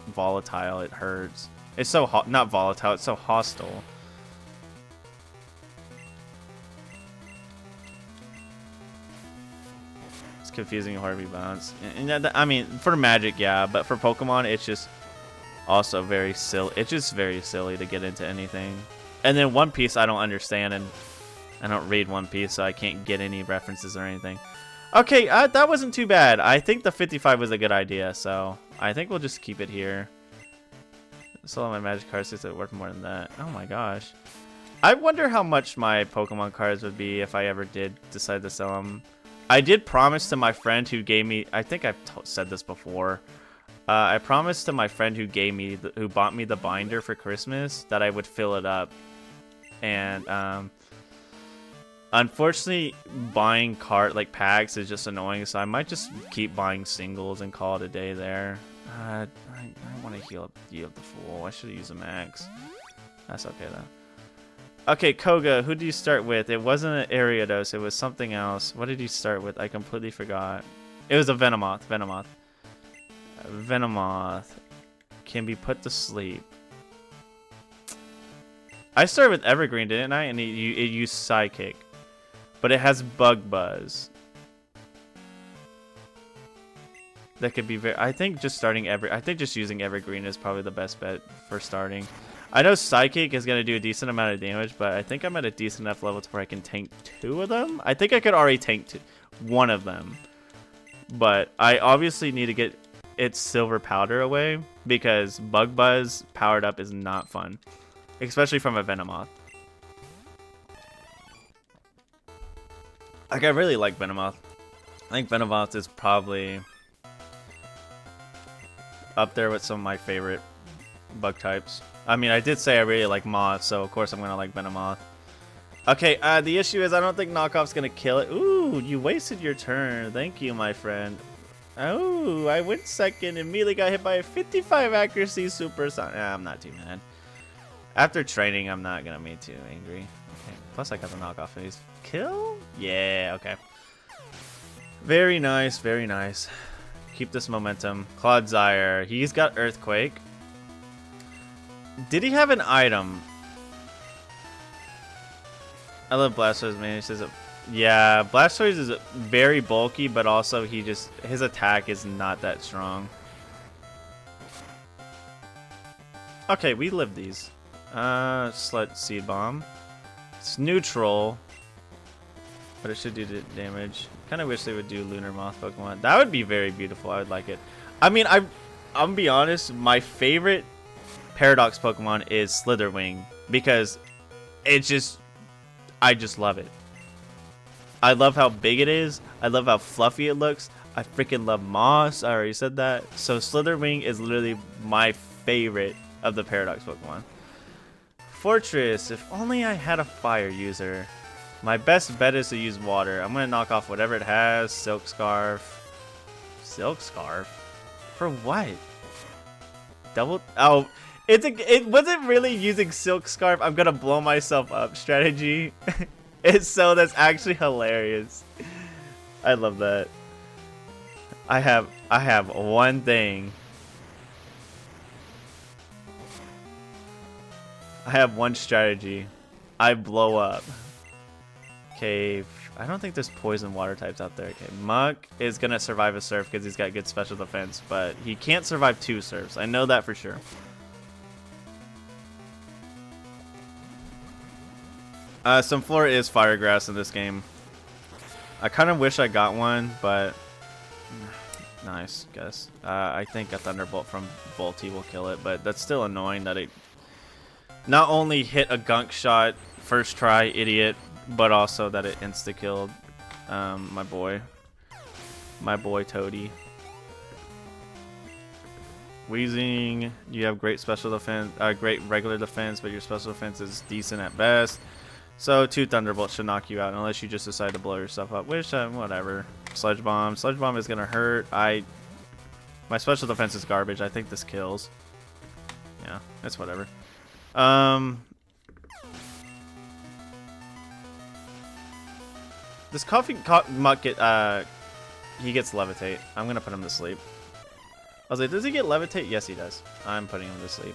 volatile. It hurts. It's so not volatile. It's so hostile. It's confusing and hard to rebalance. And I mean, for Magic, yeah, but for Pokemon, it's just also very silly. It's just very silly to get into anything. And then One Piece, I don't understand, and I don't read One Piece, so I can't get any references or anything. Okay, that wasn't too bad. I think the 55 was a good idea, so I think we'll just keep it here. Sell my Magic cards is worth more than that. Oh my gosh. I wonder how much my Pokemon cards would be if I ever did decide to sell them. I did promise to my friend who gave me, I think I've said this before. I promised to my friend who who bought me the binder for Christmas that I would fill it up. And unfortunately, buying packs is just annoying, so I might just keep buying singles and call it a day there. I want to heal up the Fool. I should have used a max. That's okay though. Okay, Koga, who did you start with? It wasn't an Ariados, it was something else. What did you start with? I completely forgot. It was a Venomoth. Venomoth can be put to sleep. I started with Evergreen, didn't I? And it used Psychic. But it has Bug Buzz. That could be very... I think just using Evergreen is probably the best bet for starting. I know Psychic is going to do a decent amount of damage, but I think I'm at a decent enough level to where I can tank 2 of them. I think I could already tank 1 of them. But I obviously need to get its Silver Powder away, because Bug Buzz powered up is not fun. Especially from a Venomoth. Like, I really like Venomoth. I think Venomoth is probably up there with some of my favorite bug types. I mean, I did say I really like Moth, so of course I'm going to like Venomoth. Okay, the issue is I don't think Knockoff's going to kill it. Ooh, you wasted your turn. Thank you, my friend. Oh, I went second and immediately got hit by a 55 accuracy supersonic. I'm not too mad. After training, I'm not going to be too angry. Okay, plus I got the knockoff phase. Kill? Yeah, okay. Very nice, very nice. Keep this momentum. Clodsire, he's got Earthquake. Did he have an item? I love Blastoise, man. He says, yeah, Blastoise is very bulky, but also his attack is not that strong. Okay, we live these. Slut Seed Bomb. It's neutral, but it should do damage. Kind of wish they would do Lunar Moth Pokemon. That would be very beautiful. I would like it. I mean, I'm gonna be honest. My favorite Paradox Pokemon is Slitherwing, because I just love it. I love how big it is. I love how fluffy it looks. I freaking love moss. I already said that. So Slitherwing is literally my favorite of the Paradox Pokemon. Fortress. If only I had a fire user. My best bet is to use water. I'm going to knock off whatever it has. Silk Scarf. Silk Scarf? For what? Double... Oh, it wasn't really using Silk Scarf. I'm going to blow myself up strategy. That's actually hilarious. I love that. I have one thing. I have one strategy. I blow up. Okay, I don't think there's poison water types out there. Okay, Muck is gonna survive a surf because he's got good special defense, but he can't survive 2 surfs. I know that for sure. Some floor is fire grass in this game. I kind of wish I got one, but nice, guess. I think a Thunderbolt from Volty will kill it, but that's still annoying that it not only hit a gunk shot first try, idiot, but also that it insta-killed my boy Toady. Wheezing, you have great special defense, great regular defense, but your special defense is decent at best. So 2 Thunderbolts should knock you out unless you just decide to blow yourself up, which whatever. Sludge Bomb is gonna hurt. My special defense is garbage. I think this kills. Yeah, it's whatever. Does Muck get he gets Levitate. I'm gonna put him to sleep. I was like, does he get Levitate? Yes, he does. I'm putting him to sleep.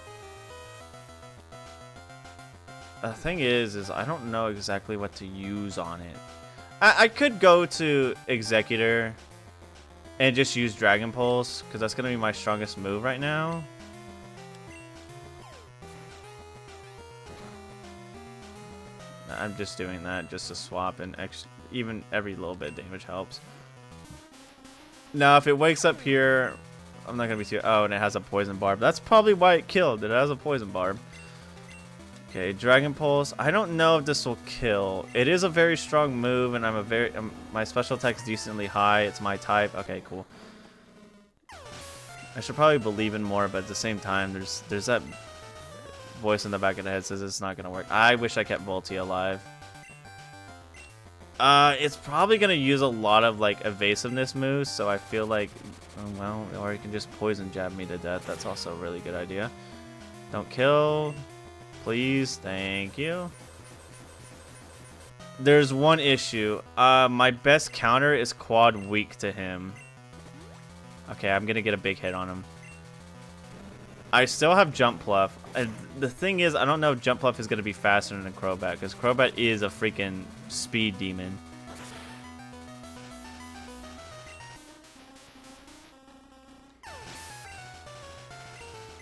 The thing is I don't know exactly what to use on it. I could go to Executor and just use Dragon Pulse, because that's gonna be my strongest move right now. I'm just doing that just to swap, and even every little bit of damage helps. Now, if it wakes up here, I'm not gonna be too. Oh, and it has a poison barb. That's probably why it killed. It has a poison barb. Okay, Dragon Pulse. I don't know if this will kill. It is a very strong move, and my special attack's decently high. It's my type. Okay, cool. I should probably believe in more, but at the same time, there's that voice in the back of the head says it's not gonna work. I wish I kept Volty alive. It's probably gonna use a lot of like evasiveness moves, so I feel like, oh, well, or you can just poison jab me to death. That's also a really good idea. Don't kill, please. Thank you. There's one issue. My best counter is quad weak to him. Okay, I'm gonna get a big hit on him. I still have Jump Pluff. The thing is, I don't know if Jump Pluff is going to be faster than a Crobat, because Crobat is a freaking speed demon.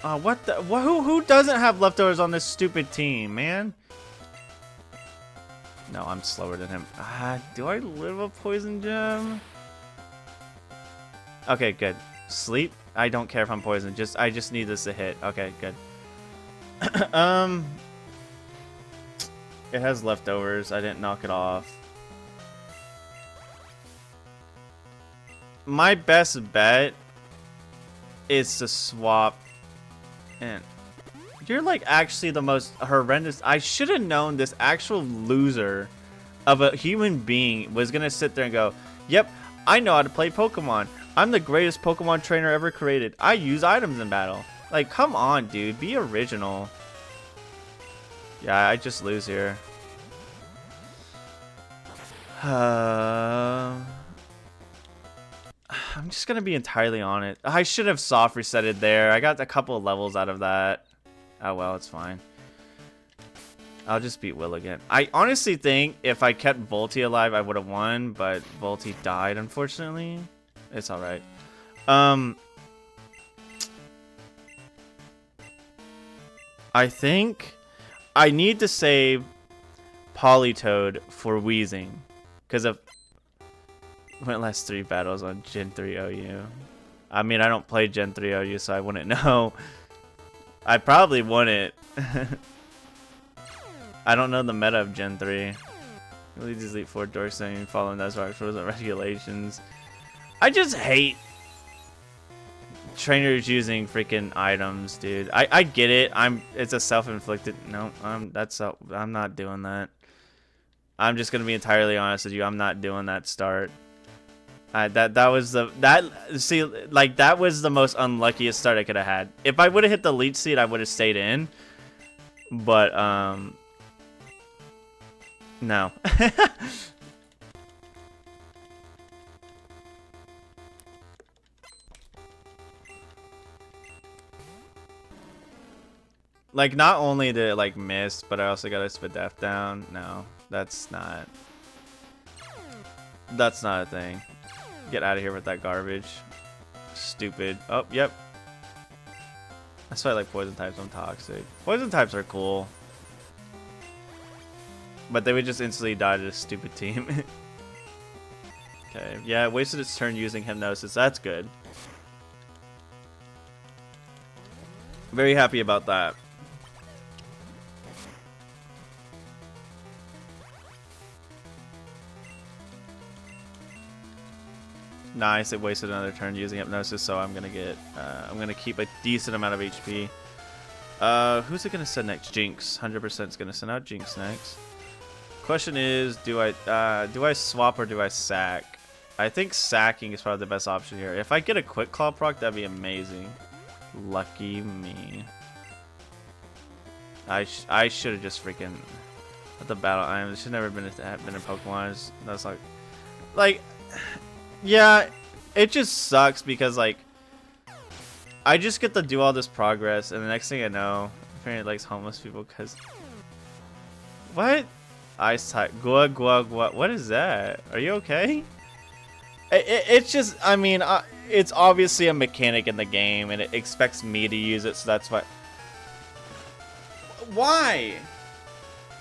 What the? Who doesn't have leftovers on this stupid team, man? No, I'm slower than him. Do I live a Poison Gem? Okay, good. Sleep? I don't care if I'm poisoned. I just need this to hit. Okay, good. It has leftovers. I didn't knock it off. My best bet is to swap. And you're like actually the most horrendous. I should have known this actual loser of a human being was gonna sit there and go, "Yep, I know how to play Pokemon. I'm the greatest Pokemon trainer ever created. I use items in battle." Like, come on, dude. Be original. Yeah, I just lose here. I'm just going to be entirely on it. I should have soft resetted there. I got a couple of levels out of that. Oh, well, it's fine. I'll just beat Will again. I honestly think if I kept Volty alive, I would have won, but Volty died, unfortunately. It's alright. I think I need to save Politoed for Wheezing, because of my last 3 battles on Gen 3 OU. I mean, I don't play Gen 3 OU, so I wouldn't know. I probably won it. I don't know the meta of Gen 3. Really just leap forward door saying following those rules and regulations. I just hate trainers using freaking items, dude. I get it. It's a self-inflicted. No, I'm not doing that. I'm just gonna be entirely honest with you. I'm not doing that start. That was the most unluckiest start I could have had. If I would have hit the leech seed, I would have stayed in. But no. Like, not only did it like miss, but I also got a spit death down. No, that's not a thing. Get out of here with that garbage. Stupid. Oh, yep. That's why I like poison types. I'm toxic. Poison types are cool, but they would just instantly die to this stupid team. Okay, yeah, it wasted its turn using hypnosis. That's good. Very happy about that. Nice, it wasted another turn using hypnosis, so I'm gonna keep a decent amount of HP. Who's it gonna send next? Jinx. 100% is gonna send out Jinx next. Question is, do I swap or do I sack? I think sacking is probably the best option here. If I get a quick claw proc, that'd be amazing. Lucky me. I should have just freaking at the battle item. This should never been in Pokemon. That's like. Yeah, it just sucks because, like, I just get to do all this progress, and the next thing I know, apparently it likes homeless people because... What? Ice type. Gua, gua, gua. What is that? Are you okay? It's just, I mean, it's obviously a mechanic in the game, and it expects me to use it, so that's why... Why?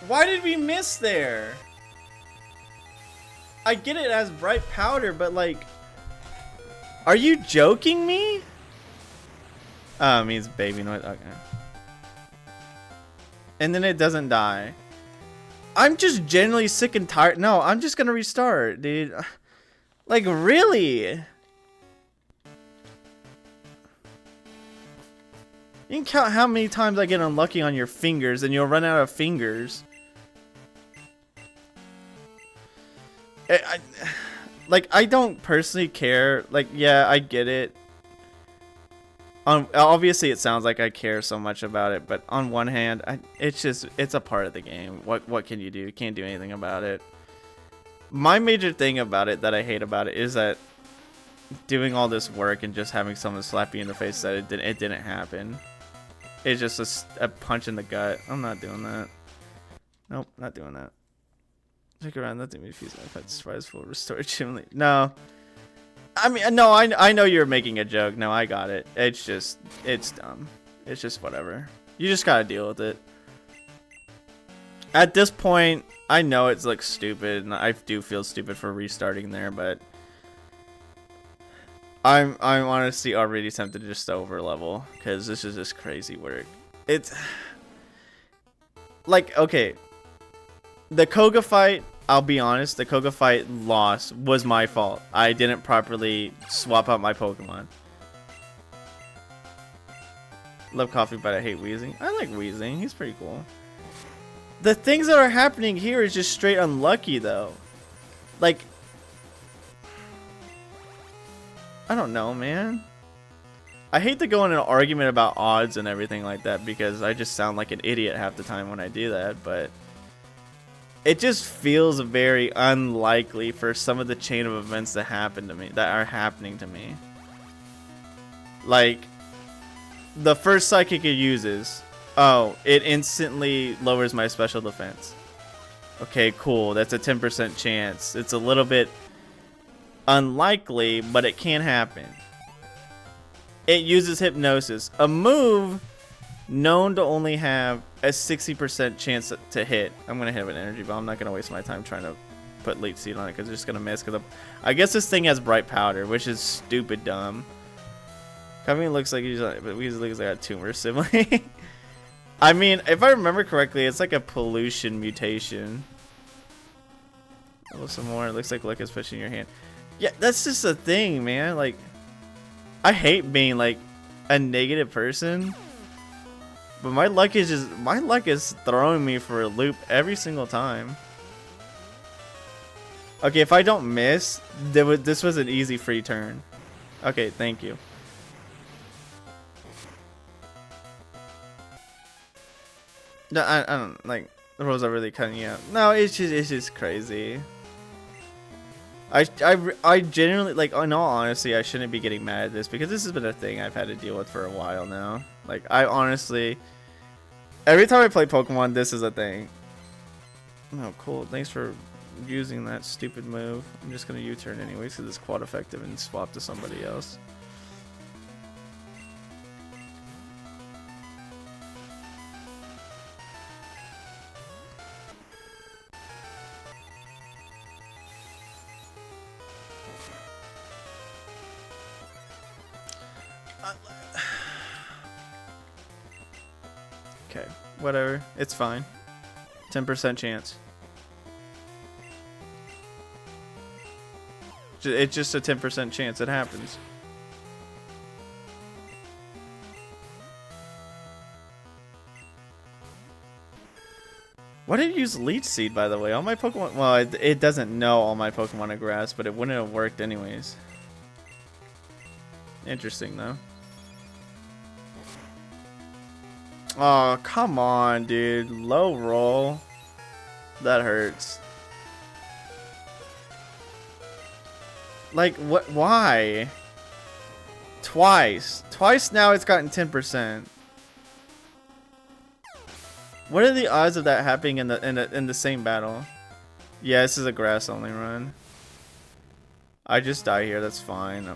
Why did we miss there? I get it as bright powder, but like, are you joking me? Oh, it means baby noise. Okay. And then it doesn't die. I'm just generally sick and tired. No, I'm just gonna restart, dude. Like, really? You can count how many times I get unlucky on your fingers, and you'll run out of fingers. I don't personally care. Like, yeah, I get it. Obviously, it sounds like I care so much about it, but on one hand, it's a part of the game. What can you do? You can't do anything about it. My major thing about it that I hate about it is that doing all this work and just having someone slap you in the face that it didn't happen. It's just a punch in the gut. I'm not doing that. Nope, not doing that. Stick around, nothing me fuse my pet surprise full restore chimney. No. I mean, no, I know you're making a joke. No, I got it. It's dumb. It's just whatever. You just gotta deal with it. At this point, I know it's like stupid, and I do feel stupid for restarting there, but I'm honestly already tempted to just over level, because this is just crazy work. It's like, okay, the Koga fight, I'll be honest, the Koga fight loss was my fault. I didn't properly swap out my Pokemon. Love coffee, but I hate wheezing. I like wheezing. He's pretty cool. The things that are happening here is just straight unlucky, though. Like, I don't know, man. I hate to go in an argument about odds and everything like that because I just sound like an idiot half the time when I do that, but it just feels very unlikely for some of the chain of events that happen to me, that are happening to me. Like, the first psychic it uses, oh, it instantly lowers my special defense. Okay, cool. That's a 10% chance. It's a little bit unlikely, but it can happen. It uses hypnosis, a move known to only have a 60% chance to hit. I'm gonna hit with an energy ball. I'm not gonna waste my time trying to put leech seed on it because it's just gonna miss. Because I guess this thing has bright powder, which is stupid dumb. Covering looks like Weezy looks like a tumor sibling. I mean, if I remember correctly, it's like a pollution mutation.
A little some more. It looks like luck is pushing your hand. Yeah, that's just a thing, man. Like, I hate being like a negative person, but my luck is throwing me for a loop every single time. Okay, if I don't miss, this was an easy free turn. Okay, thank you. No, I don't like the rules are really cutting you out. No, it's just crazy. I genuinely, like, in all honesty, I shouldn't be getting mad at this because this has been a thing I've had to deal with for a while now. Like, I honestly, every time I play Pokemon, this is a thing. Oh, cool. Thanks for using that stupid move. I'm just gonna U-turn anyways because it's quad effective and swap to somebody else. Okay, whatever. It's fine. 10% chance. It's just a 10% chance it happens. Why did you use Leech Seed, by the way? All my Pokemon... Well, it doesn't know all my Pokemon are grass, but it wouldn't have worked anyways. Interesting, though. Oh, come on, dude. Low roll. That hurts. Like, what? Why? Twice. Twice now it's gotten 10%. What are the odds of that happening in the same battle? Yeah, this is a grass only run. I just die here. That's fine.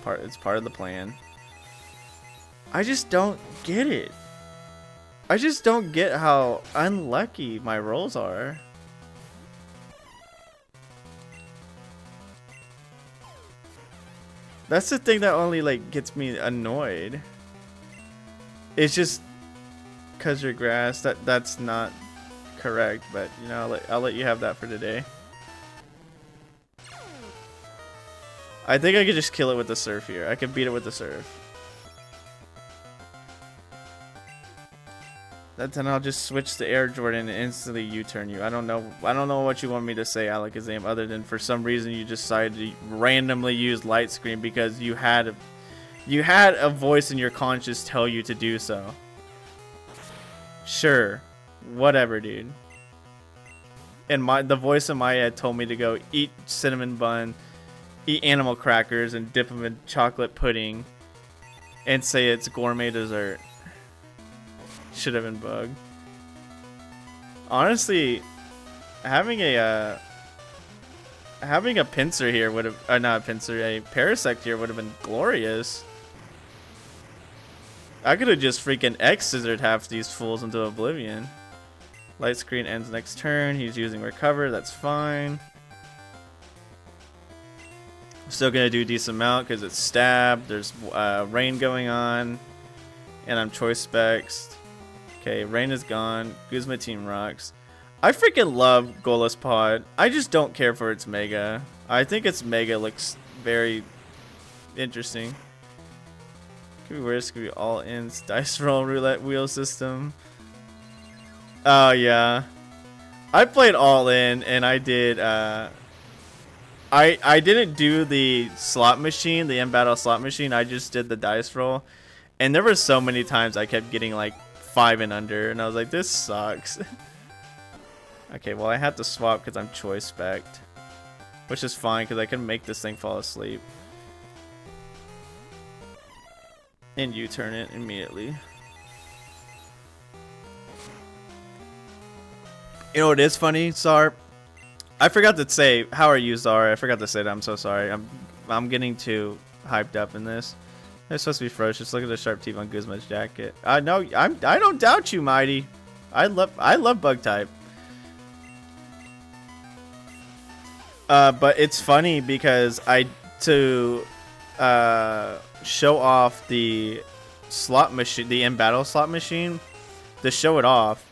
It's part of the plan. I just don't get it. I just don't get how unlucky my rolls are. That's the thing that only like gets me annoyed. It's just because you're grass. That's not correct, but you know, I'll let you have that for today. I think I could just kill it with the surf here. I could beat it with the surf. Then I'll just switch to Air Jordan and instantly U-turn you. I don't know what you want me to say, Alakazam, other than for some reason you decided to randomly use Light Screen because you had a voice in your conscience tell you to do so. Sure, whatever, dude. And the voice in my head told me to go eat cinnamon bun, eat animal crackers, and dip them in chocolate pudding, and say it's gourmet dessert. Should have been bug. Honestly, having a pincer here would have, not a pincer, a Parasect here would have been glorious. I could have just freaking X-scissored half these fools into oblivion. Light Screen ends next turn. He's using recover. That's fine. Still gonna do a decent amount because it's stab. There's rain going on, and I'm choice specs. Okay, rain is gone. Guzma team rocks. I freaking love Golas Pod. I just don't care for its Mega. I think its Mega looks very interesting. Could be worse. Could be all ins. Dice roll roulette wheel system. Oh yeah, I played all in, and I did. I didn't do the slot machine, the in-battle slot machine. I just did the dice roll, and there were so many times I kept getting like 5 and under, and I was like, this sucks. Okay, well I have to swap because I'm choice spec'd, which is fine because I can make this thing fall asleep. And U-turn it immediately. You know what is funny, Sar? I forgot to say, how are you, Zara? I forgot to say that. I'm so sorry. I'm getting too hyped up in this. It's supposed to be ferocious. Look at the sharp teeth on Guzma's jacket. No, I don't doubt you, Mighty. I love bug type. But it's funny because to show off the slot machine, the in-battle slot machine, to show it off,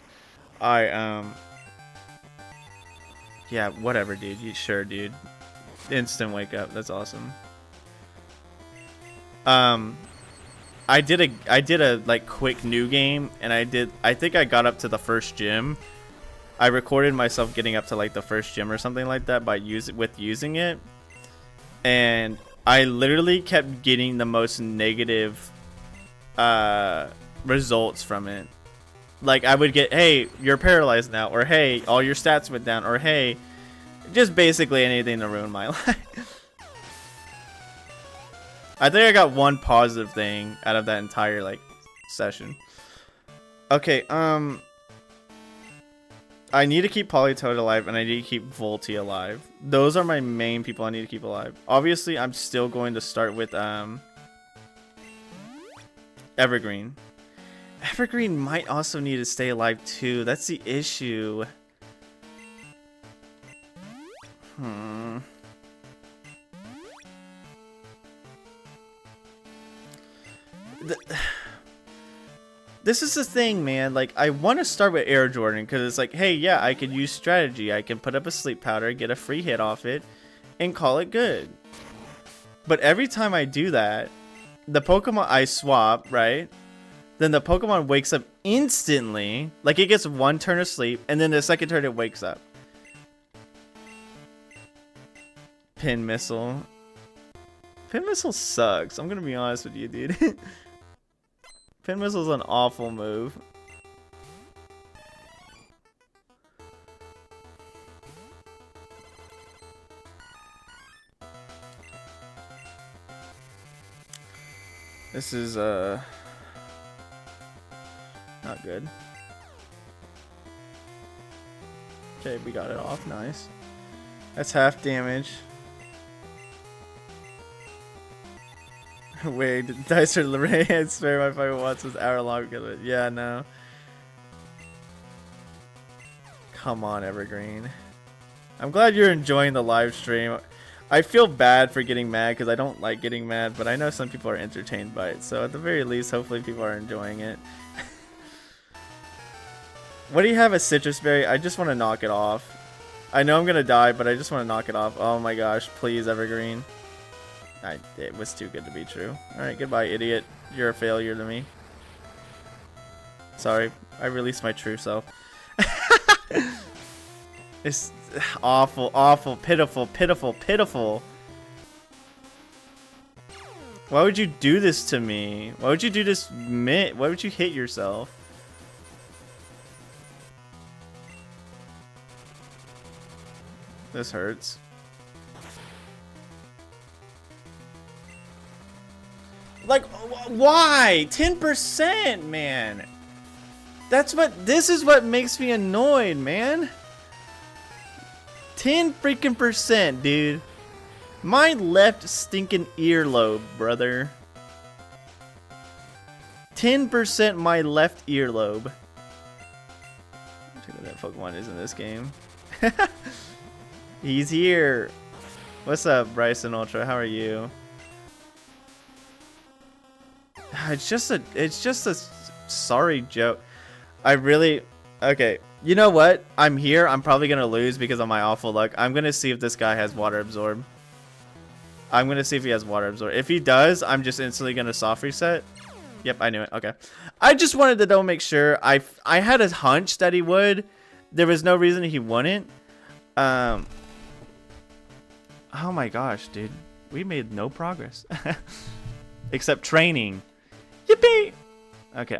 Yeah, whatever, dude. Sure, dude. Instant wake up. That's awesome. I did a like quick new game, and I think I got up to the first gym. I recorded myself getting up to like the first gym or something like that by using it, and I literally kept getting the most negative results from it. Like I would get, hey, you're paralyzed now, or hey, all your stats went down, or hey, just basically anything to ruin my life. I think I got one positive thing out of that entire like session. Okay, I need to keep Politoed alive, and I need to keep Volty alive. Those are my main people I need to keep alive. Obviously, I'm still going to start with Evergreen. Evergreen might also need to stay alive too. That's the issue. This is the thing, man. Like, I want to start with Air Jordan because it's like, hey, yeah, I can use strategy. I can put up a sleep powder, get a free hit off it, and call it good. But every time I do that, the Pokemon I swap, right? Then the Pokemon wakes up instantly. Like, it gets one turn of sleep, and then the second turn it wakes up. Pin Missile. Pin Missile sucks. I'm gonna be honest with you, dude. Pin Missile's an awful move. This is not good. Okay, we got it off. Nice. That's half damage. Wait, Dice or Lorraine and spare my fucking watch was hour long. Yeah, no. Come on, Evergreen. I'm glad you're enjoying the live stream. I feel bad for getting mad because I don't like getting mad, but I know some people are entertained by it. So at the very least, hopefully people are enjoying it. What do you have, a citrus berry? I just want to knock it off. I know I'm going to die, but I just want to knock it off. Oh my gosh, please, Evergreen. It was too good to be true. Alright, goodbye, idiot. You're a failure to me. Sorry, I released my true self. It's awful, awful, pitiful, pitiful, pitiful. Why would you do this to me? Why would you do this, Why would you hit yourself? This hurts. Like, why? 10%, man. This is what makes me annoyed, man. 10 freaking percent, dude. My left stinking earlobe, brother. 10% my left earlobe. Check out that Pokemon is in this game. He's here. What's up, Bryson Ultra? How are you? It's just a sorry joke. Okay. You know what? I'm here. I'm probably gonna lose because of my awful luck. I'm gonna see if this guy has water absorb. I'm gonna see if he has water absorb. If he does, I'm just instantly gonna soft reset. Yep, I knew it. Okay. I just wanted to double make sure. I had a hunch that he would. There was no reason he wouldn't. Oh my gosh, dude. We made no progress. Except training. Yippee! Okay,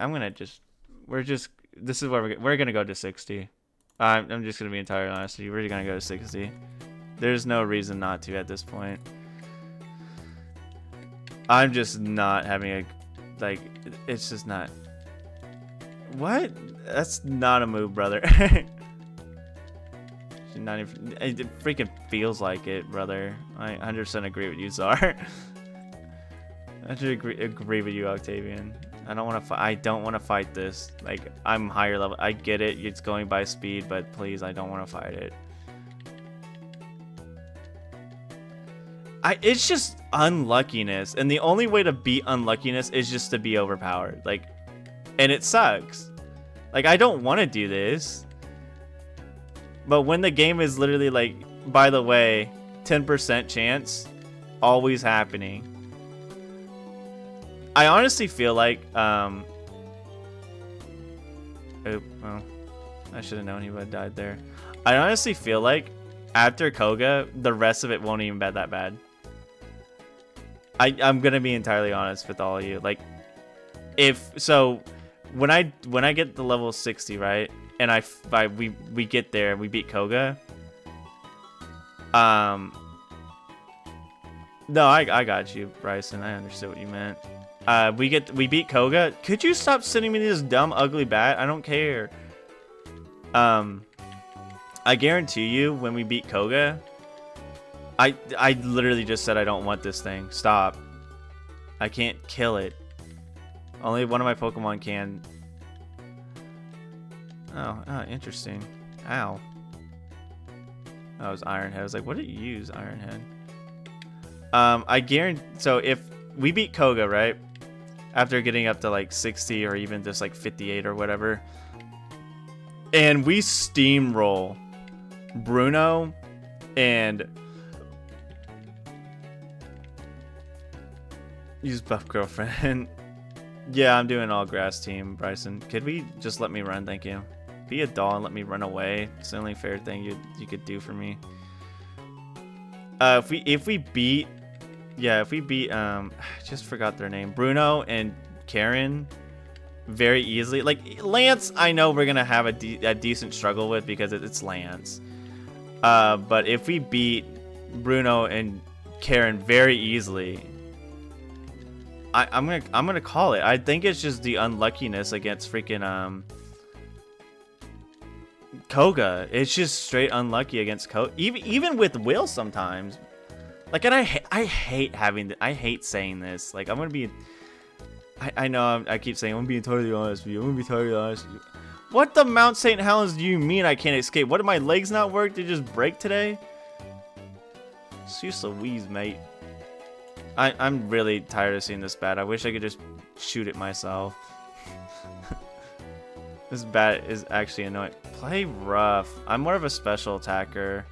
this is where we're gonna go to 60. I'm just gonna be entirely honest with you. We're gonna go to 60. There's no reason not to at this point. I'm just not having it's just not. What? That's not a move, brother. Not even. It freaking feels like it, brother. I 100% agree with you, Czar. I should agree with you, Octavian. I don't want to fight this. Like, I'm higher level. I get it. It's going by speed, but please, I don't want to fight it. It's just unluckiness, and the only way to beat unluckiness is just to be overpowered. Like, and it sucks. Like, I don't want to do this.
But when the game is literally like, by the way, 10% chance, always happening. I honestly feel like, oh, well, I should have known he would have died there. I honestly feel like after Koga, the rest of it won't even be that bad. I'm gonna be entirely honest with all of you. Like, when I get the level 60, right, and we get there and we beat Koga. No, I got you, Bryson. I understood what you meant. We beat Koga. Could you stop sending me this dumb, ugly bat? I don't care. I guarantee you, when we beat Koga, I literally just said I don't want this thing. Stop. I can't kill it. Only one of my Pokemon can. Oh, interesting. Ow. That was Ironhead. I was like, what did you use, Ironhead? I guarantee. So if we beat Koga, right? After getting up to like 60 or even just like 58 or whatever, and we steamroll Bruno and use Buff Girlfriend. Yeah, I'm doing all grass team, Bryson. Could we just let me run? Thank you. Be a doll and let me run away. It's the only fair thing you could do for me. If we beat I just forgot their name, Bruno and Karen, very easily. Like Lance, I know we're gonna have a decent struggle with because it's Lance. But if we beat Bruno and Karen very easily, I'm gonna call it. I think it's just the unluckiness against freaking Koga. It's just straight unlucky against Koga. Even with Will sometimes. Like, and I hate saying this. Like, I'm gonna be. I know I keep saying I'm being totally honest with you. I'm gonna be totally honest with you. What the Mount St. Helens do you mean I can't escape? What, did my legs not work? Did they just break today? Jeez Louise, mate. I'm really tired of seeing this bat. I wish I could just shoot it myself. This bat is actually annoying. Play rough. I'm more of a special attacker.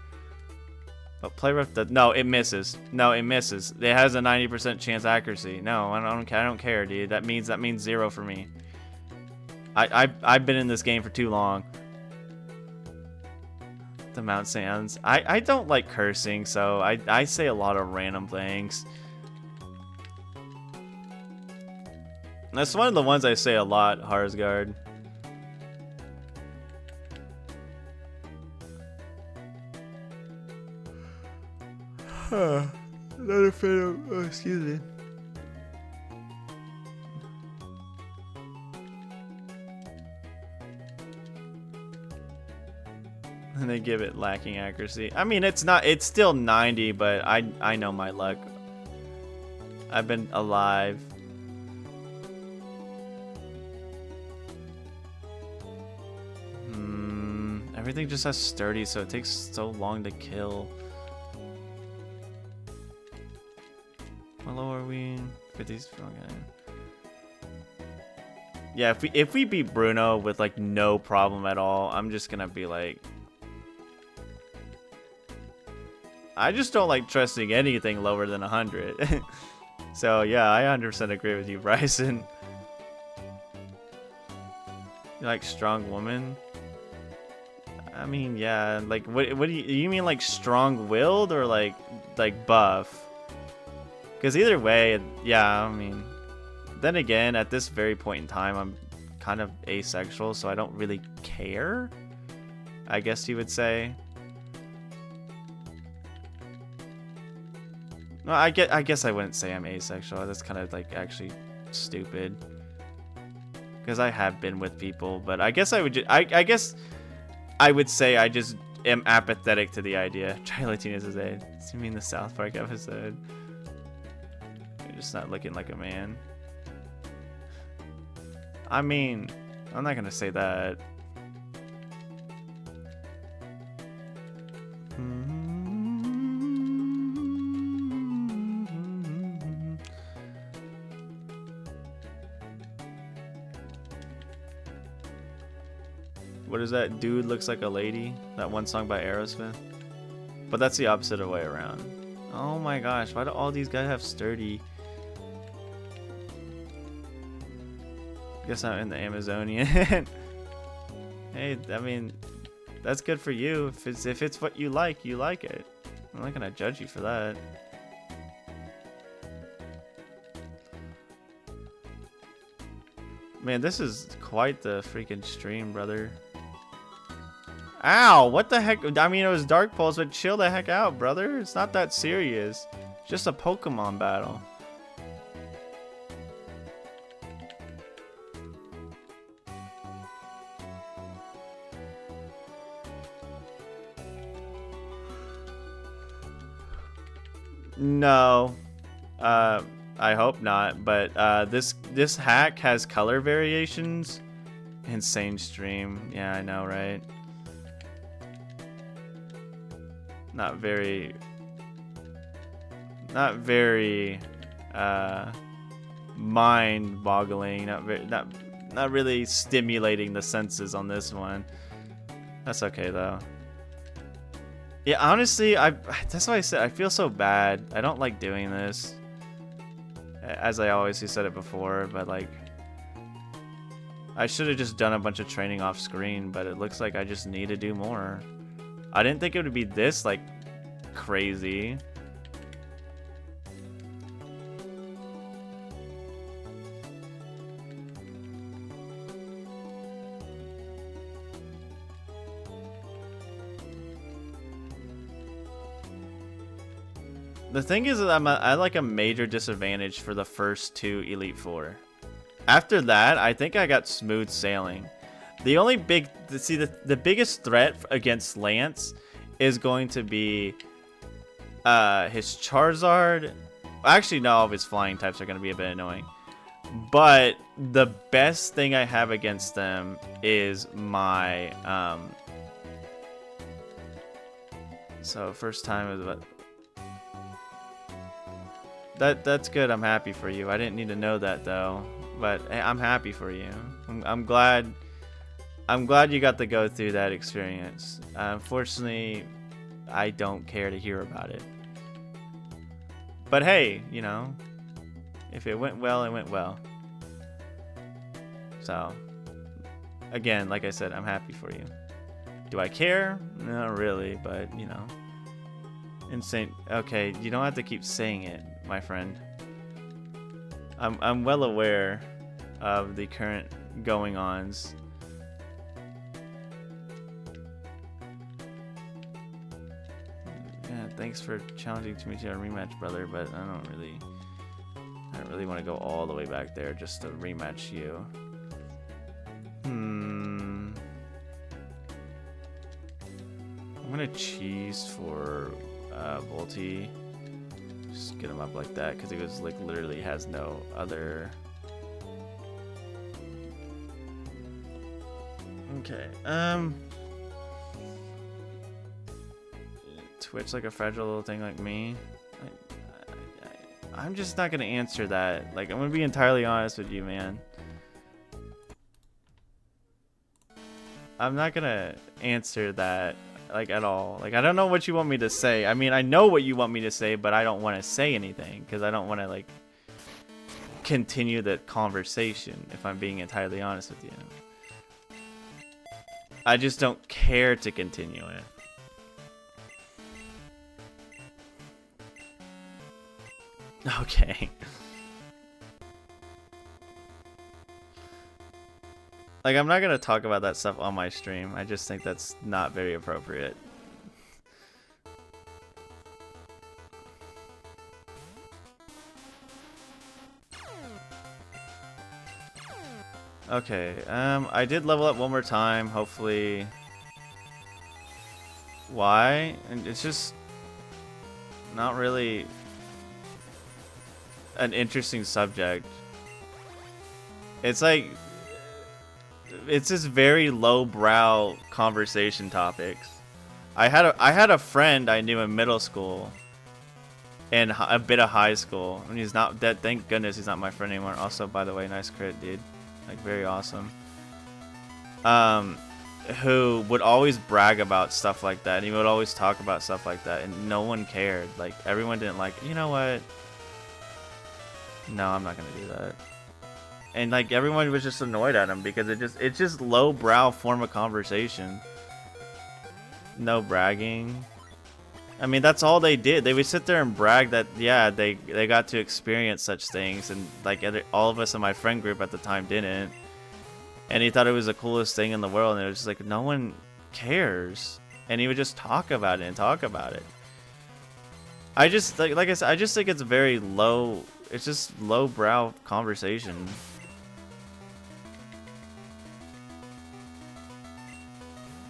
But play rough does. No, it misses. No, it misses. It has a 90% chance accuracy. No, I don't care, dude. That means 0 for me. I've been in this game for too long. The Mount Sands. I don't like cursing, so I say a lot of random things. That's one of the ones I say a lot, Harsgard. Not a fan of. Oh, excuse me. And they give it lacking accuracy. I mean, it's not. It's still 90, but I know my luck. I've been alive. Everything just has sturdy, so it takes so long to kill. How low are we? 50s. Okay. Yeah, if we beat Bruno with like no problem at all, I'm just gonna be like, I just don't like trusting anything lower than 100. So yeah, I 100% agree with you, Bryson. You like strong woman? I mean, yeah. Like, what do you mean? Like strong-willed or like buff? Because either way, yeah. I mean, then again, at this very point in time, I'm kind of asexual, so I don't really care, I guess you would say. No, I guess I wouldn't say I'm asexual. That's kind of like actually stupid. Because I have been with people, but I guess I would. I guess I would say I just am apathetic to the idea. Try Latinas is a. You mean the South Park episode? You're just not looking like a man. I mean, I'm not gonna say that. what is that? Dude Looks Like a Lady. That one song by Aerosmith. But that's the opposite of way around. Oh my gosh, why do all these guys have sturdy? Guess I'm in the Amazonian. Hey, I mean, that's good for you. If it's what you like it. I'm not gonna judge you for that. Man, this is quite the freaking stream, brother. Ow, what the heck? I mean, it was Dark Pulse, but chill the heck out, brother. It's not that serious. It's just a Pokemon battle. No. I hope not, but this hack has color variations. Insane stream. Yeah, I know, right? Not very mind-boggling. Not really stimulating the senses on this one. That's okay though. Yeah, honestly, that's why I said I feel so bad. I don't like doing this. As I always said it before, but like I should have just done a bunch of training off screen, but it looks like I just need to do more. I didn't think it would be this like crazy. The thing is that I'm like a major disadvantage for the first two Elite Four. After that, I think I got smooth sailing. The only the biggest threat against Lance is going to be his Charizard. Actually, no, all of his flying types are going to be a bit annoying. But the best thing I have against them is my so first time is what. That's good. I'm happy for you. I didn't need to know that though, but hey, I'm happy for you. I'm glad you got to go through that experience. Unfortunately, I don't care to hear about it. But hey, you know, if it went well, it went well. So, again, like I said, I'm happy for you. Do I care? Not really, but you know. Insane. Okay, you don't have to keep saying it, my friend. I'm well aware of the current going-ons. Yeah, thanks for challenging me to a rematch, brother, but I don't really want to go all the way back there just to rematch you. I'm gonna cheese for Volty. Just get him up like that because he was like literally has no other. Okay. Twitch like a fragile little thing like me. I'm just not gonna answer that. Like, I'm gonna be entirely honest with you, man. I'm not gonna answer that like at all. Like, I don't know what you want me to say. I mean, I know what you want me to say, but I don't want to say anything because I don't want to like continue the conversation, if I'm being entirely honest with you. I just don't care to continue it. Okay. Like, I'm not gonna talk about that stuff on my stream. I just think that's not very appropriate. Okay, I did level up one more time, hopefully. Why? And it's just not really an interesting subject. It's like, it's just very lowbrow conversation topics. I had a friend I knew in middle school and a bit of high school. I mean, he's not dead. Thank goodness he's not my friend anymore. Also, by the way, nice crit, dude. Like, very awesome. who would always brag about stuff like that, and he would always talk about stuff like that, and no one cared. Like, everyone didn't like, you know what? No, I'm not gonna do that. And like everyone was just annoyed at him because it's just low-brow form of conversation. No bragging. I mean, that's all they did. They would sit there and brag that, yeah, they got to experience such things, and like all of us in my friend group at the time didn't. And he thought it was the coolest thing in the world, and it was just like, no one cares. And he would just talk about it and talk about it. I just, like I said, I just think it's very low, it's just low-brow conversation.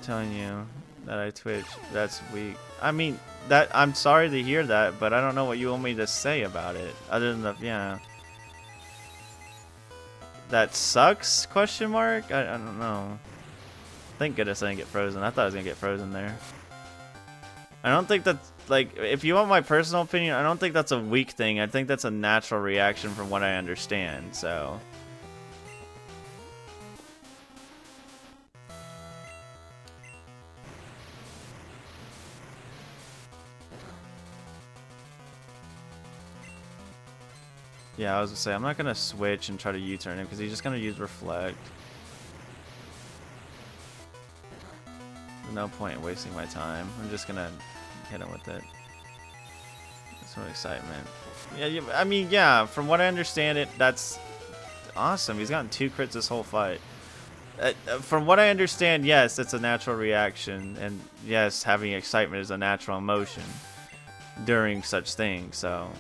Telling you that I Twitch, that's weak. I mean, that I'm sorry to hear that, but I don't know what you want me to say about it, other than the, yeah. That sucks, question mark? I don't know. Thank goodness I didn't get frozen. I thought I was gonna get frozen there. I don't think that's, like, if you want my personal opinion, I don't think that's a weak thing. I think that's a natural reaction from what I understand, so. Yeah, I was gonna say, I'm not gonna switch and try to U-turn him because he's just gonna use reflect. There's no point in wasting my time. I'm just gonna hit him with it. Some excitement. Yeah, I mean, yeah, from what I understand it, that's awesome. He's gotten 2 crits this whole fight. From what I understand, yes, it's a natural reaction, and yes, having excitement is a natural emotion during such things, so.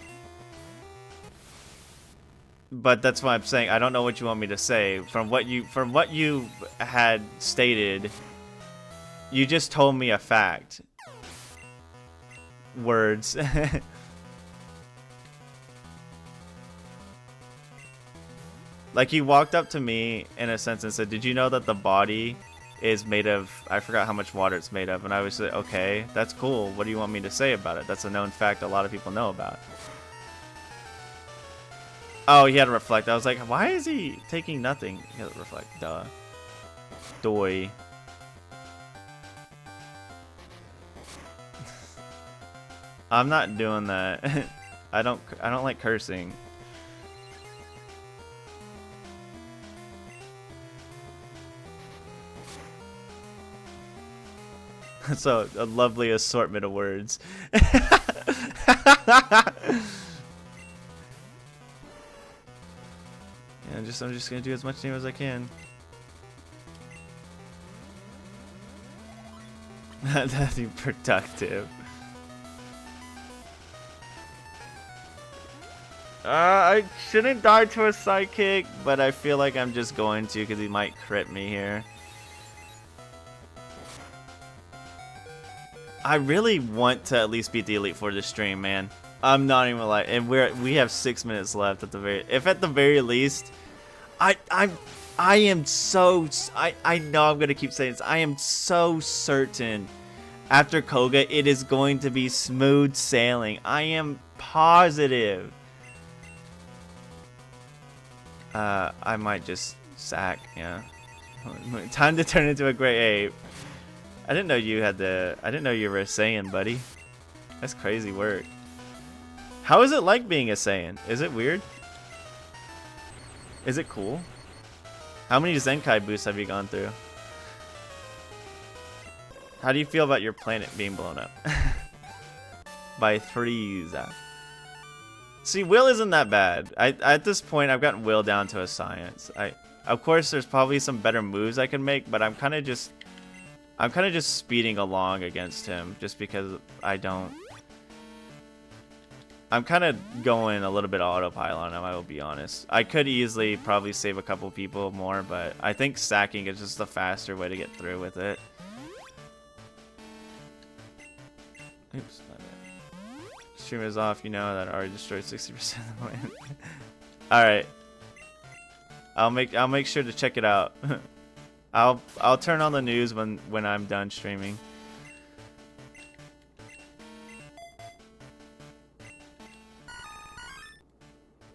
But that's why I'm saying I don't know what you want me to say. From what you had stated, you just told me a fact. Words. Like, he walked up to me in a sense and said, "Did you know that the body is made of," I forgot how much water it's made of, and I was like, "Okay, that's cool. What do you want me to say about it? That's a known fact a lot of people know about." Oh, he had to reflect. I was like, why is he taking nothing? He had to reflect. Duh. Doy. I'm not doing that. I don't like cursing. So, a lovely assortment of words. I'm just gonna do as much damage as I can. That'd be productive. I shouldn't die to a sidekick, but I feel like I'm just going to because he might crit me here. I really want to at least beat the Elite for this stream, man. I'm not even like, and we have 6 minutes left at the very least. I am so, I know I'm gonna keep saying this. I am so certain after Koga it is going to be smooth sailing. I am positive. I might just sack, yeah. Time to turn into a gray ape. I didn't know you had I didn't know you were a Saiyan, buddy. That's crazy work. How is it like being a Saiyan? Is it weird? Is it cool? How many Zenkai boosts have you gone through? How do you feel about your planet being blown up? By Frieza. See, Will isn't that bad. At this point, I've gotten Will down to a science. Of course, there's probably some better moves I can make, but I'm kind of just speeding along against him just because I'm kind of going a little bit autopilot on him, I will be honest. I could easily probably save a couple people more, but I think stacking is just the faster way to get through with it. Oops, my bad. Stream is off, you know that I already destroyed 60% of the win. Alright. I'll make sure to check it out. I'll turn on the news when I'm done streaming.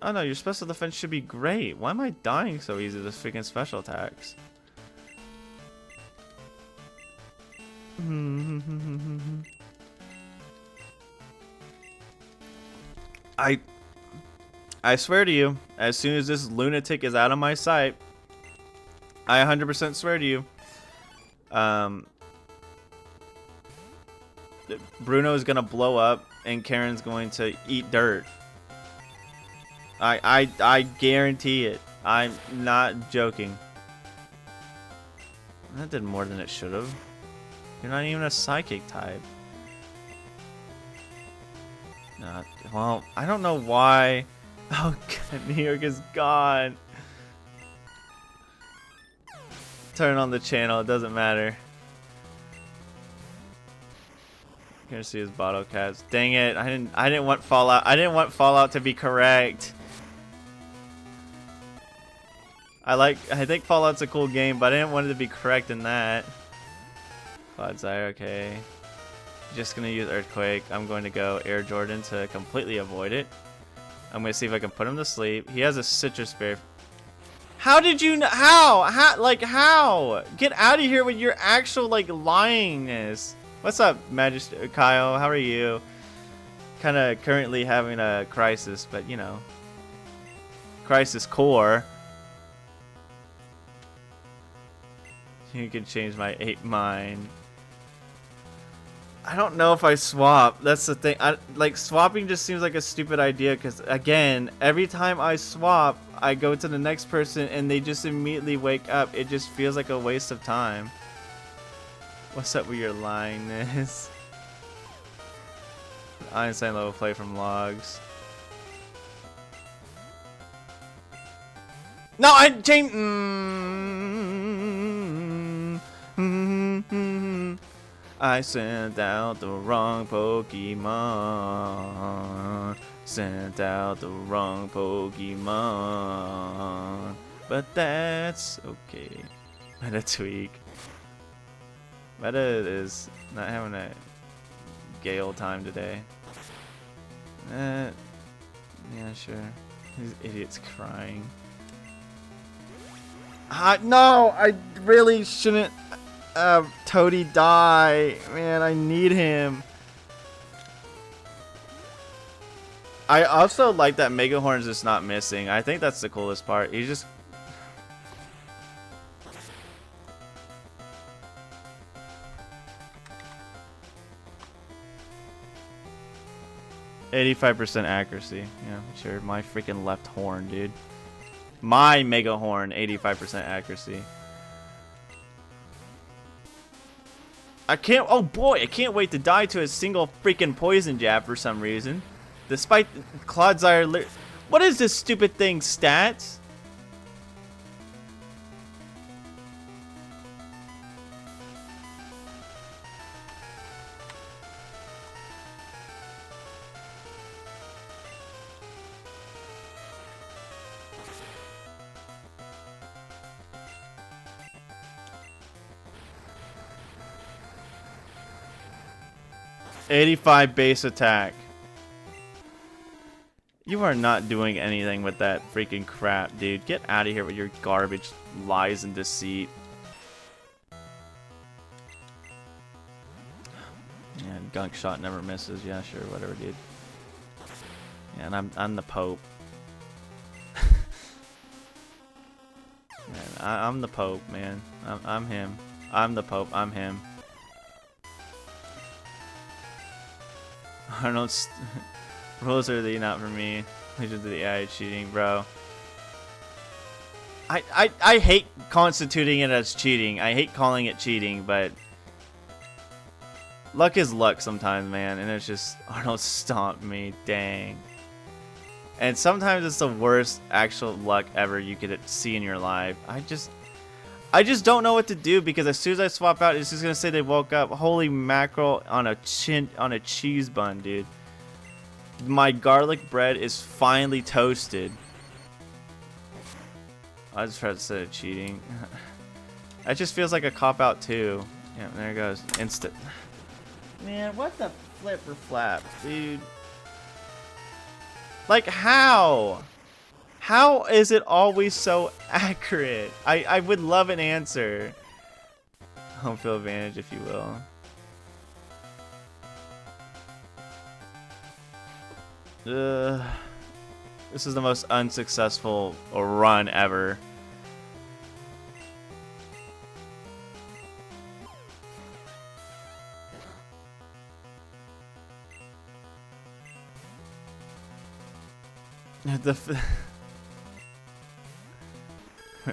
Oh no, your special defense should be great. Why am I dying so easy to freaking special attacks? I swear to you, as soon as this lunatic is out of my sight, I 100% swear to you, Bruno is gonna blow up and Karen's going to eat dirt. I guarantee it. I'm not joking. That did more than it should have. You're not even a psychic type. Well, I don't know why. Oh god, New York is gone. Turn on the channel, it doesn't matter. You're gonna see his bottle caps. Dang it, I didn't want Fallout. I didn't want Fallout to be correct. I think Fallout's a cool game, but I didn't want it to be correct in that. Clodsire, okay. Just gonna use Earthquake. I'm going to go Air Jordan to completely avoid it. I'm gonna see if I can put him to sleep. He has a citrus berry. How did you know? How? Like how? Get out of here with your actual like lyingness. What's up, Kyle? How are you? Kind of currently having a crisis, but you know, crisis core. You can change my 8 mind. I don't know if I swap. That's the thing. Like swapping just seems like a stupid idea because again, every time I swap, I go to the next person and they just immediately wake up. It just feels like a waste of time. What's up with your lyingness? Einstein level play from logs. No, I changed. I sent out the wrong Pokemon. Sent out the wrong Pokemon. But that's okay. Meta tweak. Meta is not having a gay old time today. Yeah, sure. These idiots crying. No, I really shouldn't have Toady die. Man, I need him. I also like that Megahorn's just not missing. I think that's the coolest part. He's just... %85 accuracy. Yeah, sure. My freaking left horn, dude. My Mega Horn, 85% accuracy. I can't. Oh boy, I can't wait to die to a single freaking poison jab for some reason. Despite Clodsire. What is this stupid thing? Stats? $85 base attack. You are not doing anything with that freaking crap, dude. Get out of here with your garbage lies and deceit. Yeah, gunk shot never misses. Yeah, sure, whatever, dude. Yeah, and I'm the Pope. Man, I'm the Pope, man. I'm him. I'm the Pope. I'm him. Arnold's rules are not for me. Legions of the AI cheating, bro. I hate constituting it as cheating. I hate calling it cheating, but luck is luck sometimes, man. And it's just Arnold stomped me, dang. And sometimes it's the worst actual luck ever you could see in your life. I just don't know what to do because as soon as I swap out, it's just gonna say they woke up. Holy mackerel on a cheese bun, dude. My garlic bread is finally toasted. I just tried to say cheating. That just feels like a cop out too. Yeah, there it goes. Instant. Man, what the flipper flap, dude? Like how? How is it always so accurate? I would love an answer. Home field advantage, if you will. This is the most unsuccessful run ever.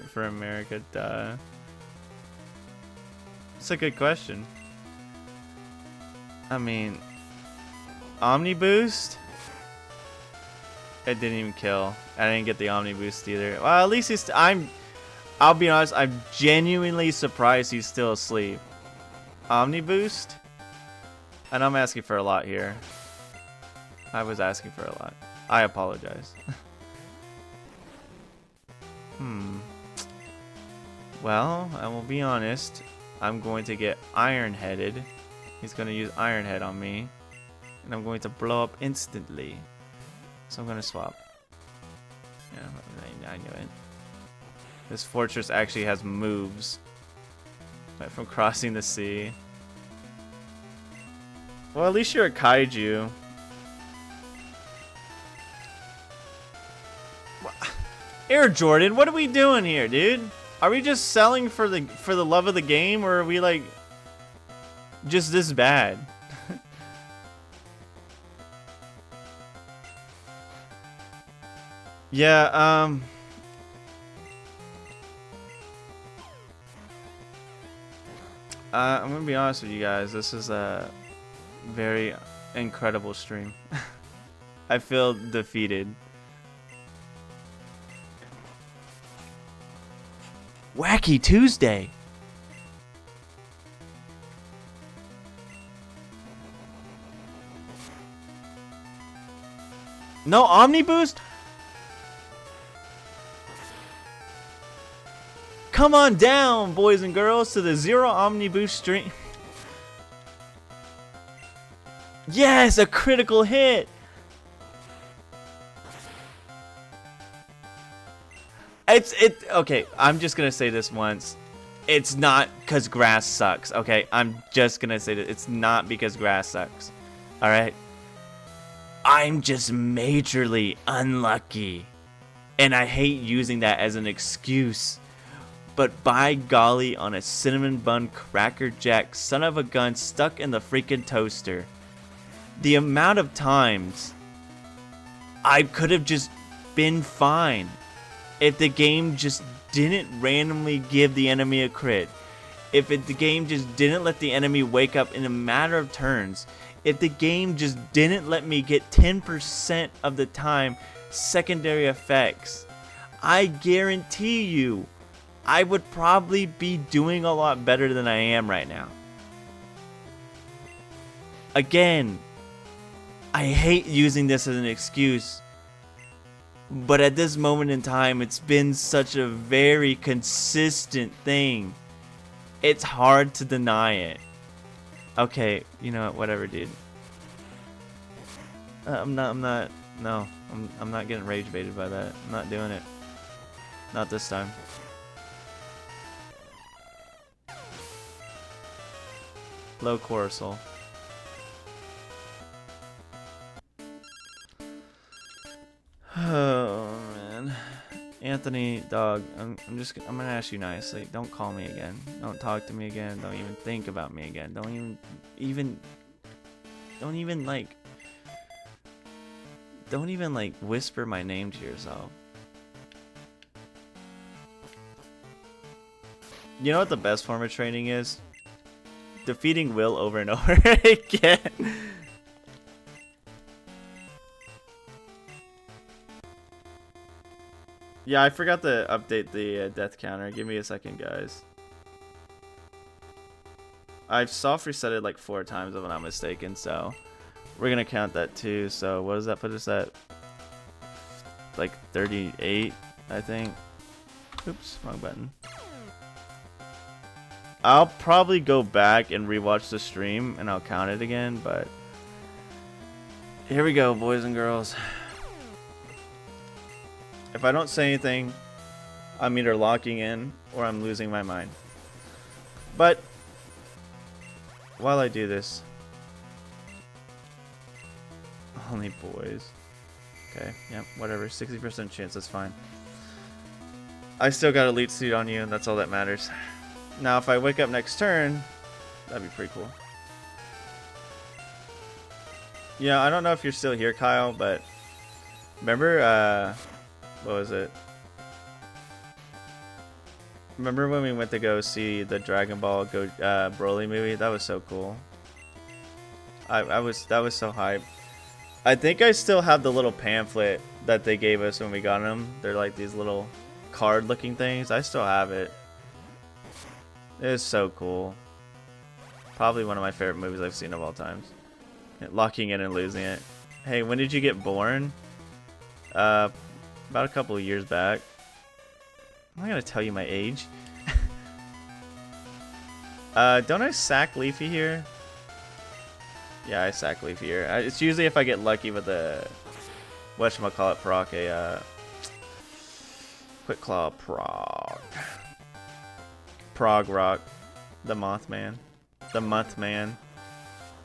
For America, duh. It's a good question. I mean, Omni Boost? It didn't even kill. I didn't get the Omni Boost either. Well, at least he's. I'll be honest. I'm genuinely surprised he's still asleep. Omni Boost? And I'm asking for a lot here. I was asking for a lot. I apologize. Well, I will be honest. I'm going to get Iron Headed. He's going to use Iron Head on me. And I'm going to blow up instantly. So I'm going to swap. Yeah, I knew it. This fortress actually has moves. Right from crossing the sea. Well, at least you're a kaiju. Air Jordan, what are we doing here, dude? Are we just selling for the love of the game, or are we like just this bad? Yeah, I'm gonna be honest with you guys. This is a very incredible stream. I feel defeated. Wacky Tuesday. No Omni Boost? Come on down, boys and girls, to the Zero Omni Boost stream. Yes, a critical hit. Okay, I'm just gonna say this once. It's not because grass sucks, okay? I'm just gonna say that it's not because grass sucks. Alright? I'm just majorly unlucky. And I hate using that as an excuse. But by golly, on a cinnamon bun cracker jack son of a gun stuck in the freaking toaster. The amount of times I could have just been fine if the game just didn't randomly give the enemy a crit. If the game just didn't let the enemy wake up in a matter of turns. If the game just didn't let me get 10% of the time secondary effects. I guarantee you, I would probably be doing a lot better than I am right now. Again, I hate using this as an excuse. But at this moment in time, it's been such a very consistent thing. It's hard to deny it. Okay, you know what? Whatever, dude. I'm not getting rage baited by that. I'm not doing it. Not this time. Low Coruscant. Oh man, Anthony, dog. I'm gonna ask you nicely. Don't call me again. Don't talk to me again. Don't even think about me again. Don't even like whisper my name to yourself. You know what the best form of training is? Defeating Will over and over again. Yeah, I forgot to update the death counter. Give me a second, guys. I've soft reset it like 4 times if I'm not mistaken, so we're gonna count that too. So what does that put us at? Like 38, I think. Oops, wrong button. I'll probably go back and rewatch the stream and I'll count it again, but here we go, boys and girls. If I don't say anything, I'm either locking in or I'm losing my mind. But while I do this, only boys.
Okay, yep, whatever. 60% chance, that's fine. I still got Elite Suit on you, and that's all that matters. Now, if I wake up next turn, that'd be pretty cool. Yeah, I don't know if you're still here, Kyle, but remember, what was it? Remember when we went to go see the Dragon Ball Broly movie? That was so cool. That was so hype. I think I still have the little pamphlet that they gave us when we got them. They're like these little card-looking things. I still have it. It was so cool. Probably one of my favorite movies I've seen of all times. Locking in and losing it. Hey, when did you get born? About a couple of years back. I'm not gonna tell you my age. Don't I sack Leafy here? Yeah, I sack Leafy here. It's usually if I get lucky with a whatchamacallit proc, Quick Claw Prog Rock. The Mothman. The Month Man.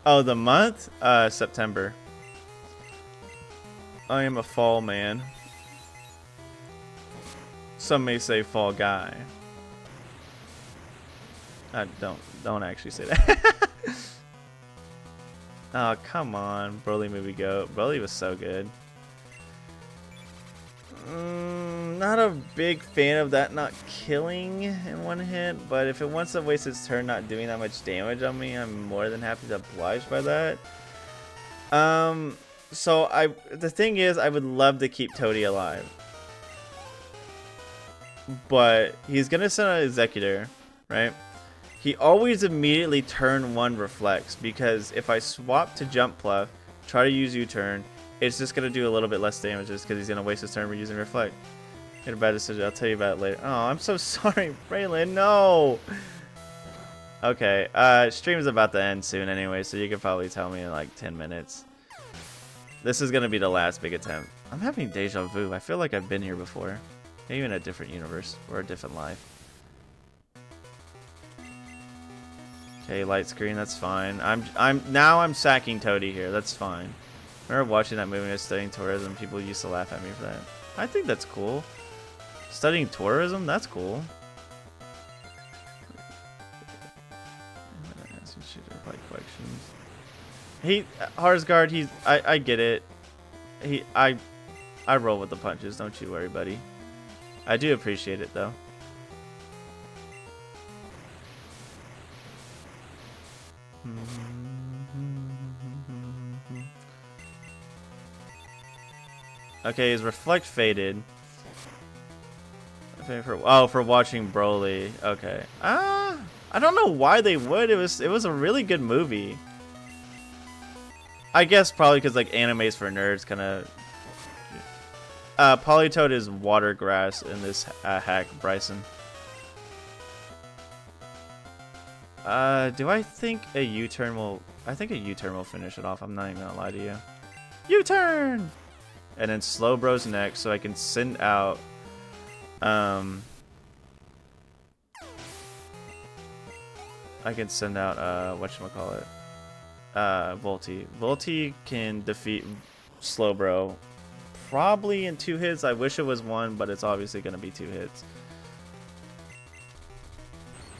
Oh, the month? September. I am a fall man. Some may say fall guy. Don't actually say that. Oh, come on. Broly movie goat. Broly was so good. Not a big fan of that not killing in one hit, but if it wants to waste its turn not doing that much damage on me, I'm more than happy to oblige by that. So the thing is, I would love to keep Toady alive. But he's gonna send an Executor, right? He always immediately turn 1 reflects, because if I swap to Jump Pluff, try to use U-turn, it's just gonna do a little bit less damage just because he's gonna waste his turn using Reflect. Made a bad decision. I'll tell you about it later. Oh, I'm so sorry, Braylon. No. Okay. Stream's about to end soon anyway, so you can probably tell me in like 10 minutes. This is gonna be the last big attempt. I'm having deja vu. I feel like I've been here before. Maybe in a different universe or a different life. Okay, light screen. That's fine. I'm sacking Toady here. That's fine. I remember watching that movie and studying tourism. People used to laugh at me for that. I think that's cool. Studying tourism? That's cool. Harsgard, I get it. I roll with the punches. Don't you worry, buddy. I do appreciate it, though. Okay, his reflect faded. For watching Broly. Okay. I don't know why they would. It was a really good movie. I guess probably because like animes for nerds kind of. Politoed is water grass in this hack, Bryson. Do I think a U-turn will? I think a U-turn will finish it off. I'm not even gonna lie to you. U-turn. And then Slowbro's next, so I can send out I can send out whatchamacallit? Volty. Volty can defeat Slowbro probably in 2 hits. I wish it was 1, but it's obviously gonna be 2 hits.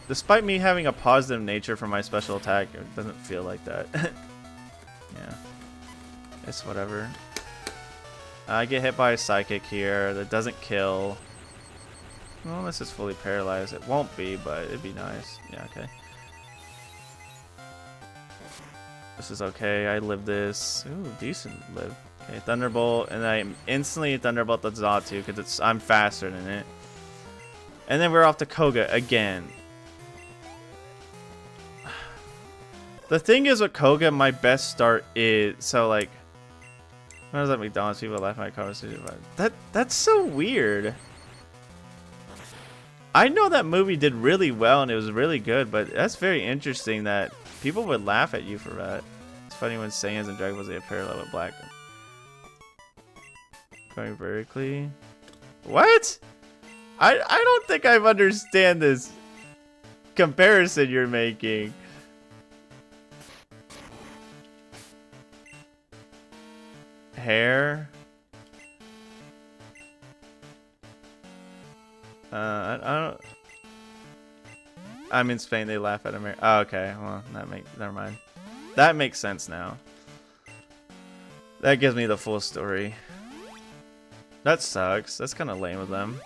Despite me having a positive nature for my special attack, it doesn't feel like that. Yeah. It's whatever. I get hit by a psychic here that doesn't kill. Well, unless it's fully paralyzed. It won't be, but it'd be nice. Yeah, okay. This is okay. I live this. Ooh, decent live. Okay, Thunderbolt, and I instantly Thunderbolt the Zatu because I'm faster than it. And then we're off to Koga again. The thing is with Koga, my best start is so like. When I was at McDonald's, people laugh at my conversation about that's so weird. I know that movie did really well and it was really good, but that's very interesting that people would laugh at you for that. It's funny when Saiyans and Dragon Balls they parallel with Black. Going vertically. What? I don't think I understand this comparison you're making. Hair.
I don't. I'm in Spain. They laugh at America. Oh, okay. Well, never mind. That makes sense now. That gives me the full story. That sucks. That's kind of lame of them.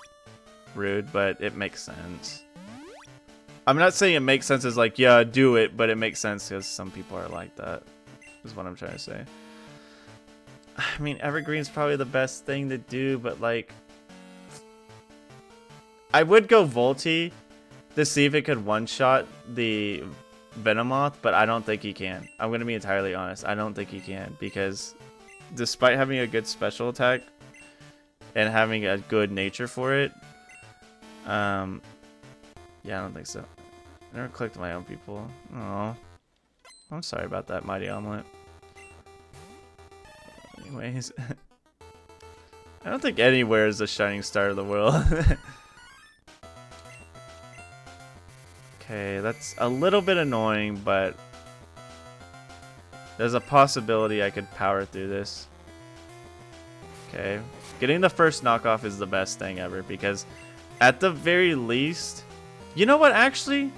Rude, but it makes sense. I'm not saying it makes sense as like, yeah, do it, but it makes sense because some people are like that. Is what I'm trying to say. I mean, Evergreen's probably the best thing to do, but like, I would go Volty to see if it could one-shot the Venomoth, but I don't think he can. I'm going to be entirely honest. I don't think he can, because despite having a good special attack and having a good nature for it, yeah, I don't think so. I never clicked my own people. Oh, I'm sorry about that, Mighty Omelet. Anyways, I don't think anywhere is the shining star of the world. Okay, that's a little bit annoying, but there's a possibility I could power through this. Okay, getting the first knockoff is the best thing ever, because at the very least, you know what, actually?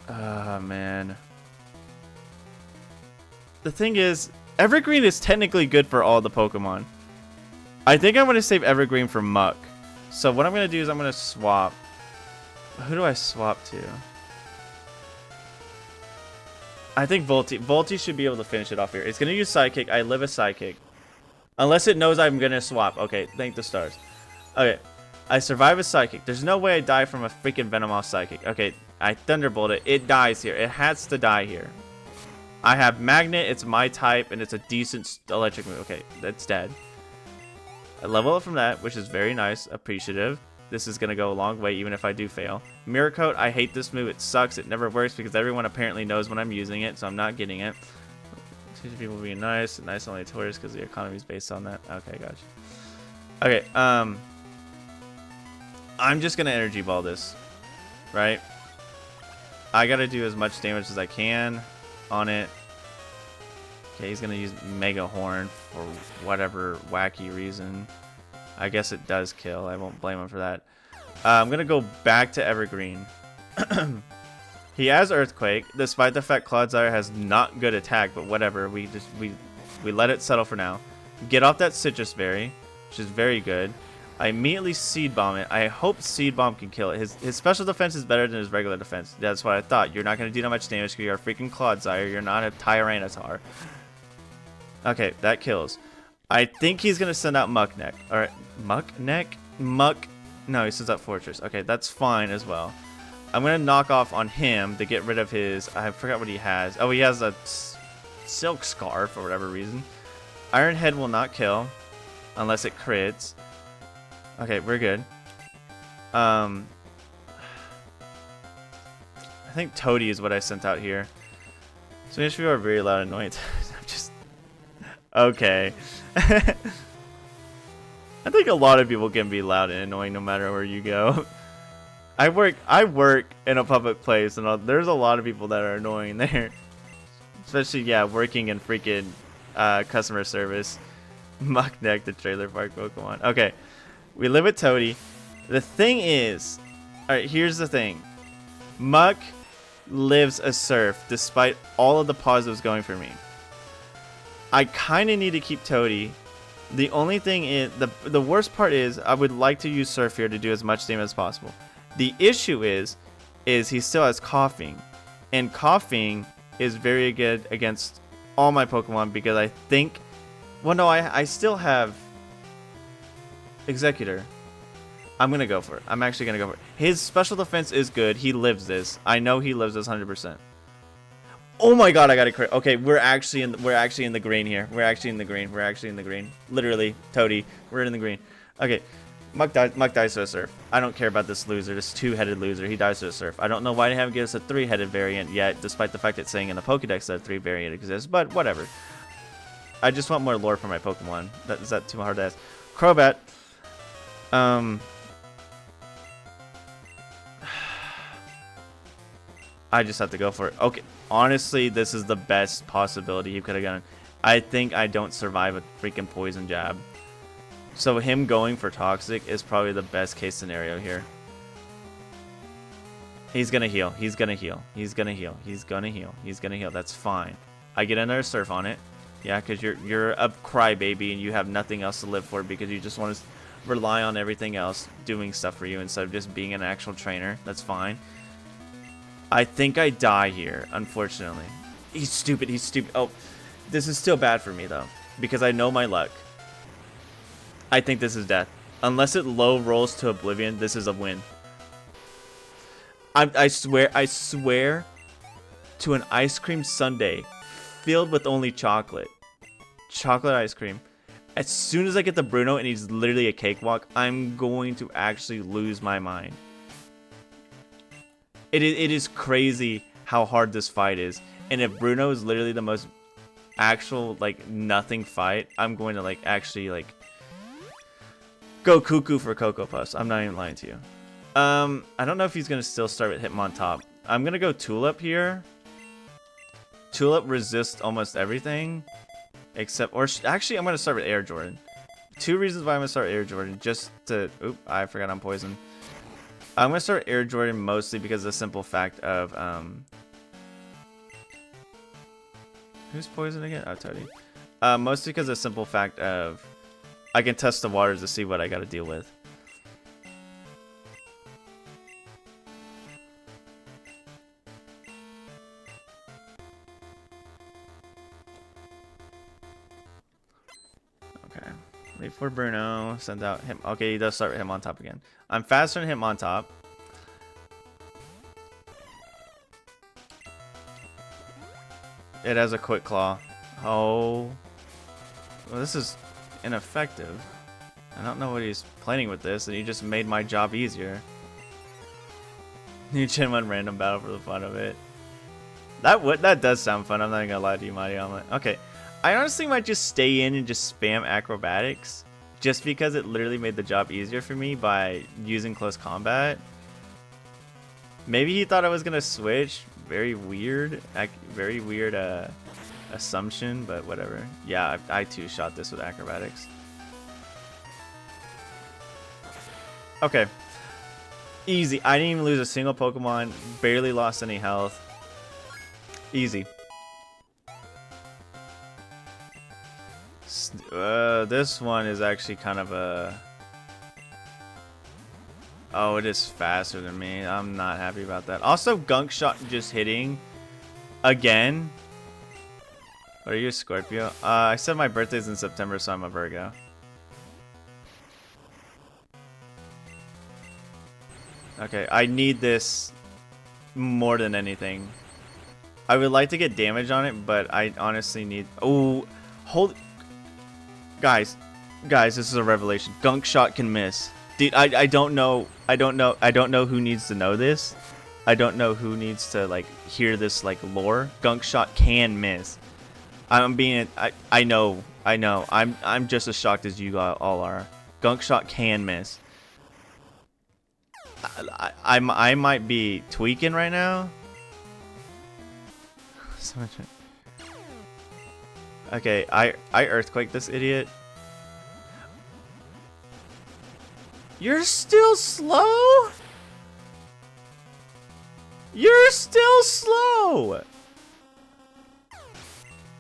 Ah, man. The thing is, Evergreen is technically good for all the Pokemon. I think I'm going to save Evergreen for Muck. So what I'm going to do is I'm going to swap. Who do I swap to? I think Volty. Volty should be able to finish it off here. It's going to use Psychic. I live a Psychic. Unless it knows I'm going to swap. Okay, thank the stars. Okay, I survive a Psychic. There's no way I die from a freaking Venomoth Psychic. Okay, I Thunderbolt it. It dies here. It has to die here. I have Magnet, it's my type, and it's a decent electric move. Okay, that's dead. I level up from that, which is very nice, appreciative. This is going to go a long way, even if I do fail. Mirror Coat, I hate this move. It sucks. It never works because everyone apparently knows when I'm using it, so I'm not getting it. Teach people being nice, and nice only tourists because the economy is based on that. Okay, gotcha. Okay, I'm just going to Energy Ball this, right? I got to do as much damage as I can on it. Okay, he's gonna use Mega Horn for whatever wacky reason. I guess it does kill. I won't blame him for that. I'm gonna go back to Evergreen. He has Earthquake, despite the fact Clodsire has not good attack, but whatever. We let it settle for now. Get off that Citrus Berry, which is very good. I immediately Seed Bomb it. I hope Seed Bomb can kill it. His special defense is better than his regular defense. That's what I thought. You're not going to do that much damage because you're a freaking Clodsire. You're not a Tyranitar. Okay, that kills. I think he's going to send out Muckneck. Alright, Muckneck? Muck. No, he sends out Fortress. Okay, that's fine as well. I'm going to knock off on him to get rid of his... I forgot what he has. Oh, he has a Silk Scarf for whatever reason. Iron Head will not kill unless it crits. Okay, we're good. I think Toady is what I sent out here. So many people are very loud and annoying. I'm just... Okay. I think a lot of people can be loud and annoying no matter where you go. I work in a public place, and there's a lot of people that are annoying there. Especially, yeah, working in freaking customer service. Muckneck, the trailer park Pokemon. Okay. We live with Toady. The thing is, alright, here's the thing. Muck lives a Surf despite all of the positives going for me. I kind of need to keep Toady. The only thing is, the worst part is, I would like to use Surf here to do as much damage as possible. The issue is he still has Coughing. And Coughing is very good against all my Pokemon because I think... Well, no, I still have... Executor. I'm gonna go for it. I'm actually gonna go for it. His special defense is good. He lives this. I know he lives this 100%. Oh my god, I got a crit. Okay, we're actually in the green here. We're actually in the green. We're actually in the green. Literally, Toady. We're in the green. Okay. Muck dies to a Surf. I don't care about this loser, this two-headed loser. He dies to a Surf. I don't know why they haven't given us a three-headed variant yet, despite the fact it's saying in the Pokedex that a three variant exists, but whatever. I just want more lore for my Pokemon. Is that too hard to ask? Crobat. I just have to go for it. Okay, honestly, this is the best possibility he could have gotten. I think I don't survive a freaking poison jab. So him going for toxic is probably the best case scenario here. He's gonna heal. He's gonna heal. He's gonna heal. He's gonna heal. He's gonna heal. That's fine. I get another surf on it. Yeah, because you're a crybaby and you have nothing else to live for because you just want to rely on everything else doing stuff for you instead of just being an actual trainer. That's fine. I think I die here, unfortunately. He's stupid. He's stupid. Oh, this is still bad for me though because I know my luck. I think this is death. Unless it low rolls to oblivion, this is a win. I swear to an ice cream sundae filled with only chocolate. Chocolate ice cream. As soon as I get the Bruno and he's literally a cakewalk, I'm going to actually lose my mind. It is crazy how hard this fight is. And if Bruno is literally the most actual, like, nothing fight, I'm going to, like, actually, like, go cuckoo for Cocoa Puffs. I'm not even lying to you. I don't know if he's going to still start with Hitmontop. I'm going to go Tulip here. Tulip resists almost everything. Except, or actually, I'm going to start with Air Jordan. 2 reasons why I'm going to start Air Jordan. Just to, oop, I forgot I'm poisoned. I'm going to start Air Jordan mostly because of the simple fact of, who's poisoned again? Oh, Toadie. Mostly because of the simple fact of, I can test the waters to see what I got to deal with. Okay. Leave for Bruno. Send out him. Okay, he does start with him on top again. I'm faster than him on top. It has a quick claw. Oh. Well, this is ineffective. I don't know what he's planning with this, and he just made my job easier. New Gen 1 random battle for the fun of it. That does sound fun. I'm not gonna lie to you, Mighty Omelet. Okay. I honestly might just stay in and just spam acrobatics. Just because it literally made the job easier for me by using close combat. Maybe he thought I was gonna switch. Very weird. Very weird assumption, but whatever. Yeah, I too shot this with acrobatics. Okay. Easy. I didn't even lose a single Pokemon. Barely lost any health. Easy. This one is actually kind of a... Oh, it is faster than me. I'm not happy about that. Also, Gunk Shot just hitting again. Are you a Scorpio? I said my birthday's in September, so I'm a Virgo. Okay, I need this more than anything. I would like to get damage on it, but I honestly need... Oh, hold... Guys, this is a revelation. Gunk Shot can miss. Dude, I don't know who needs to know this. I don't know who needs to like hear this like lore. Gunk Shot can miss. I know. I'm just as shocked as you all are. Gunk Shot can miss. I might be tweaking right now. Okay, I earthquake this idiot. You're still slow? You're still slow.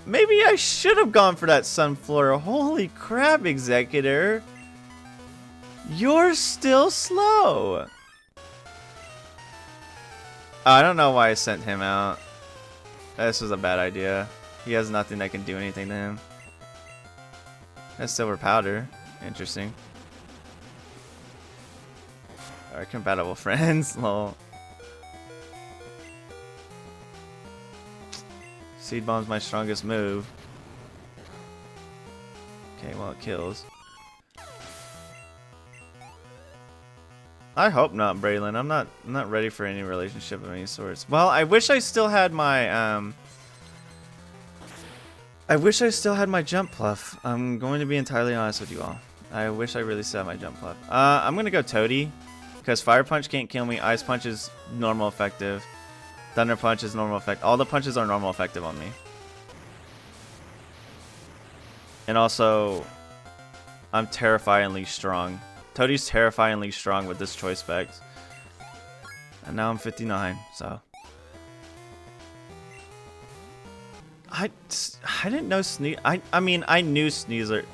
Maybe I should have gone for that Sunflora. Holy crap, Executor. You're still slow. I don't know why I sent him out. This was a bad idea. He has nothing that can do anything to him. That's silver powder. Interesting. Our compatible friends. Lol. Seed Bomb's my strongest move. Okay, well it kills. I hope not, Braylon. I'm not ready for any relationship of any sorts. Well, I wish I still had my I wish I still had my jump pluff. I'm going to be entirely honest with you all. I wish I really still had my jump pluff. I'm gonna go Toadie because Fire Punch can't kill me. Ice Punch is normal effective. Thunder Punch is normal effect. All the punches are normal effective on me. And also, I'm terrifyingly strong. Toadie's terrifyingly strong with this choice specs. And now I'm 59, so. I didn't know I mean, I knew Sneasler.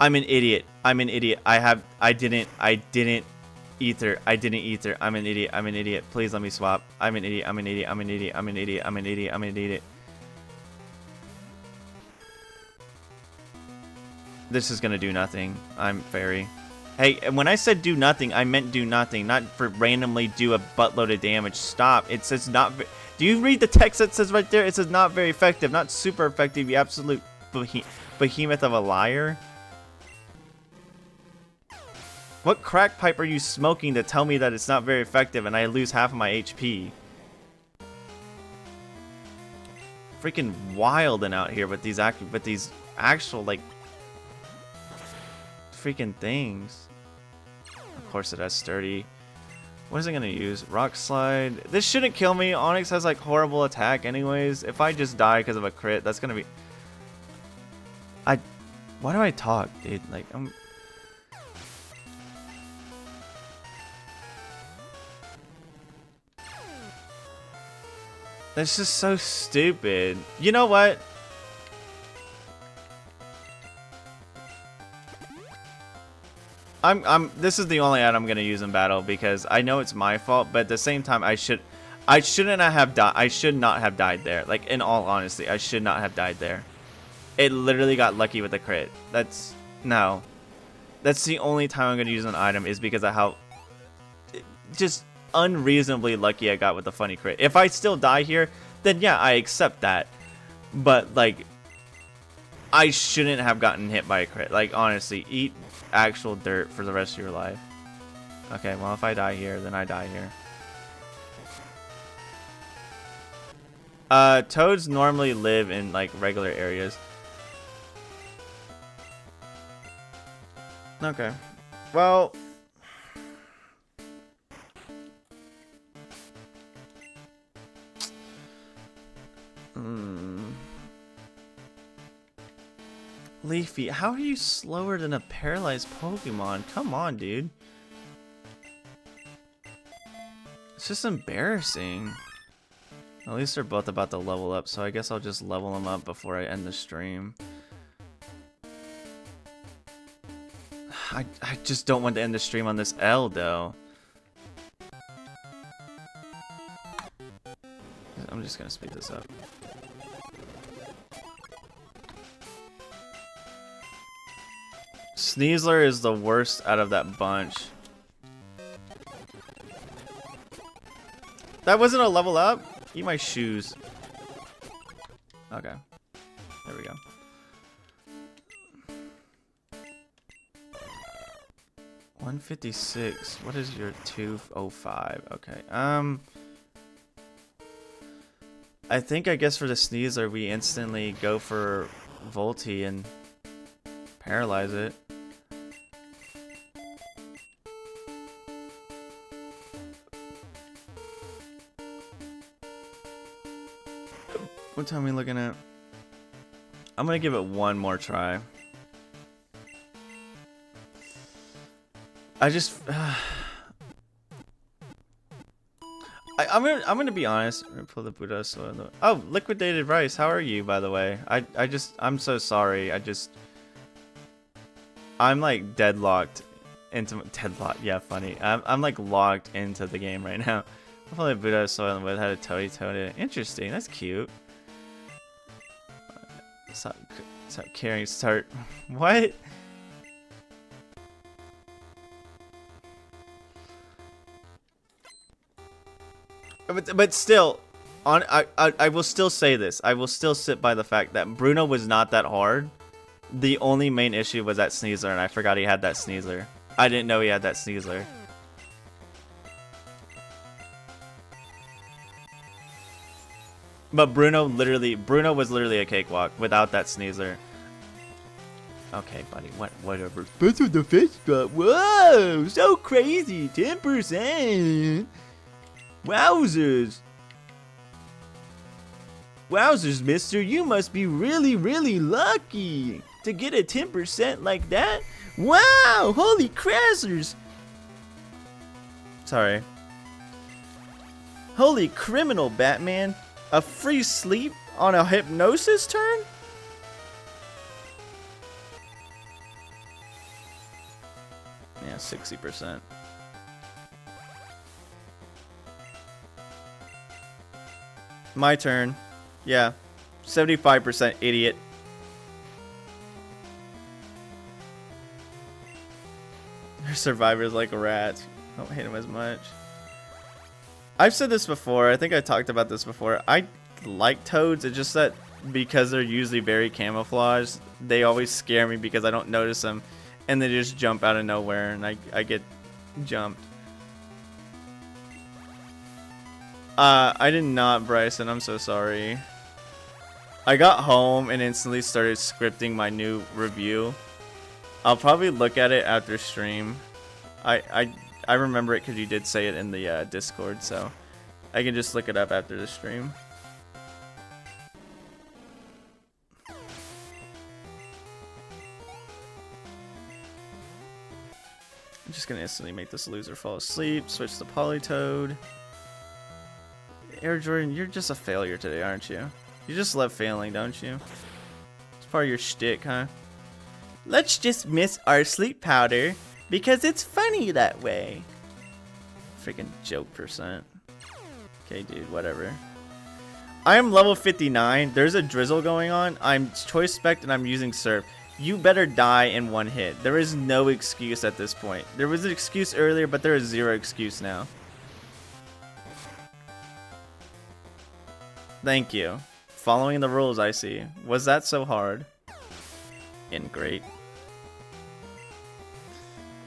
I'm an idiot. I'm an idiot. I didn't ether. I'm an idiot. I'm an idiot. Please let me swap. I'm an idiot. I'm an idiot. I'm an idiot. I'm an idiot. I'm an idiot. I'm an idiot. This is gonna do nothing. I'm fairy. Hey, when I said do nothing, I meant do nothing, not for randomly do a buttload of damage. Stop. It says not. Do you read the text that says right there? It says not very effective, not super effective. You absolute behemoth of a liar. What crack pipe are you smoking to tell me that it's not very effective and I lose half of my HP? Freaking wilding out here with these actual like freaking things. Of course it has sturdy. What is it gonna use? Rock slide. This shouldn't kill me. Onyx has like horrible attack anyways. If I just die because of a crit, that's gonna be. Why do I talk, dude? Like I'm. That's just so stupid. You know what? This is the only item I'm gonna use in battle because I know it's my fault, but at the same time I should not have died there. Like in all honesty, I should not have died there. It literally got lucky with the crit. That's the only time I'm gonna use an item is because of how just unreasonably lucky I got with the funny crit. If I still die here, then yeah, I accept that. But like, I shouldn't have gotten hit by a crit. Like honestly, eat actual dirt for the rest of your life. Okay, well if I die here, then I die here. Toads normally live in like regular areas. Okay. Well, Leafy, how are you slower than a paralyzed Pokemon? Come on, dude. It's just embarrassing. At least they're both about to level up, so I guess I'll just level them up before I end the stream. I just don't want to end the stream on this L, though. I'm just gonna speed this up. Sneasler is the worst out of that bunch. That wasn't a level up? Eat my shoes. Okay. There we go. $156. What is your 205? Okay. I think I guess for the Sneasler we instantly go for Volti and paralyze it. What time are we looking at? I'm gonna give it one more try. I just I'm gonna be honest. I'm gonna pull the Buddha. Oh, liquidated rice. How are you, by the way? I'm so sorry. I'm like deadlocked into Yeah, funny. I'm like logged into the game right now. I'm pulling Buddha soil and wood. Had a toady toad. Interesting. That's cute. Stop carrying start. What? But still, I will still say this. I will still sit by the fact that Bruno was not that hard. The only main issue was that Sneasler, and I forgot he had that Sneasler. I didn't know he had that Sneasler. But Bruno was literally a cakewalk without that Sneasler. Okay, buddy. Whatever. Special defense got. Whoa! So crazy. 10%. Wowzers. Wowzers, mister. You must be really, really lucky to get a 10% like that. Wow! Holy crassers. Sorry. Holy criminal, Batman. A free sleep on a hypnosis turn? Yeah, 60%. My turn. Yeah. 75% idiot. Survivor's like a rat. Don't hate him as much. I've said this before. I think I talked about this before. I like toads. It's just that because they're usually very camouflaged, they always scare me because I don't notice them. And they just jump out of nowhere and I get jumped. I did not, Bryson. I'm so sorry. I got home and instantly started scripting my new review. I'll probably look at it after stream. I remember it because you did say it in the Discord, so I can just look it up after the stream. I'm just gonna instantly make this loser fall asleep. Switch to Polytoad. Air Jordan, you're just a failure today, aren't you? You just love failing, don't you? It's part of your shtick, huh? Let's just miss our sleep powder because it's funny that way. Freaking joke percent. Okay, dude, whatever. I am level 59. There's a drizzle going on. I'm choice spec and I'm using surf. You better die in one hit. There is no excuse at this point. There was an excuse earlier, but there is zero excuse now. Thank you. Following the rules, I see. Was that so hard? And great.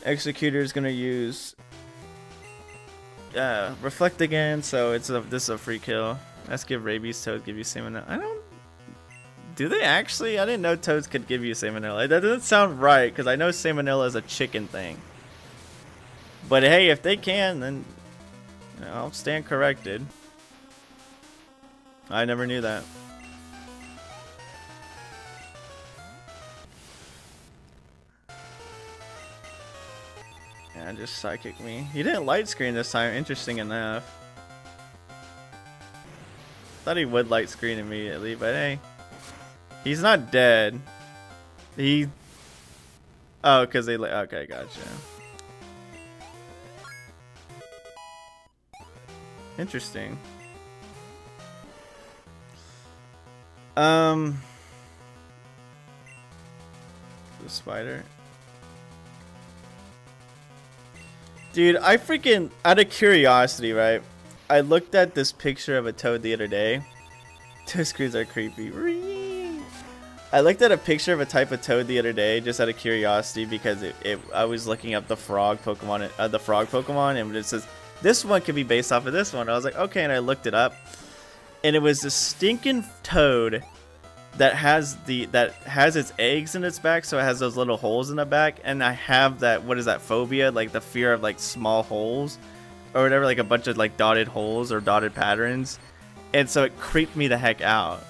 Executor is gonna use reflect again, so this is a free kill. Let's give rabies toads give you salmonella. I don't. Do they actually? I didn't know toads could give you salmonella. That doesn't sound right because I know salmonella is a chicken thing. But hey, if they can, then you know, I'll stand corrected. I never knew that. Yeah, just psychic me. He didn't light screen this time, interesting enough. Thought he would light screen immediately, but hey. He's not dead. He... Oh, because they... Okay, gotcha. Interesting. The spider. Dude, I freaking... Out of curiosity, right? I looked at this picture of a toad the other day. Those screens are creepy. I looked at a picture of a type of toad the other day just out of curiosity because I was looking up the frog Pokemon, and it says this one could be based off of this one. I was like, okay, and I looked it up, and it was a stinking toad that has its eggs in its back, so it has those little holes in the back, and I have that, what is that, phobia, like the fear of like small holes or whatever, like a bunch of like dotted holes or dotted patterns, and so it creeped me the heck out.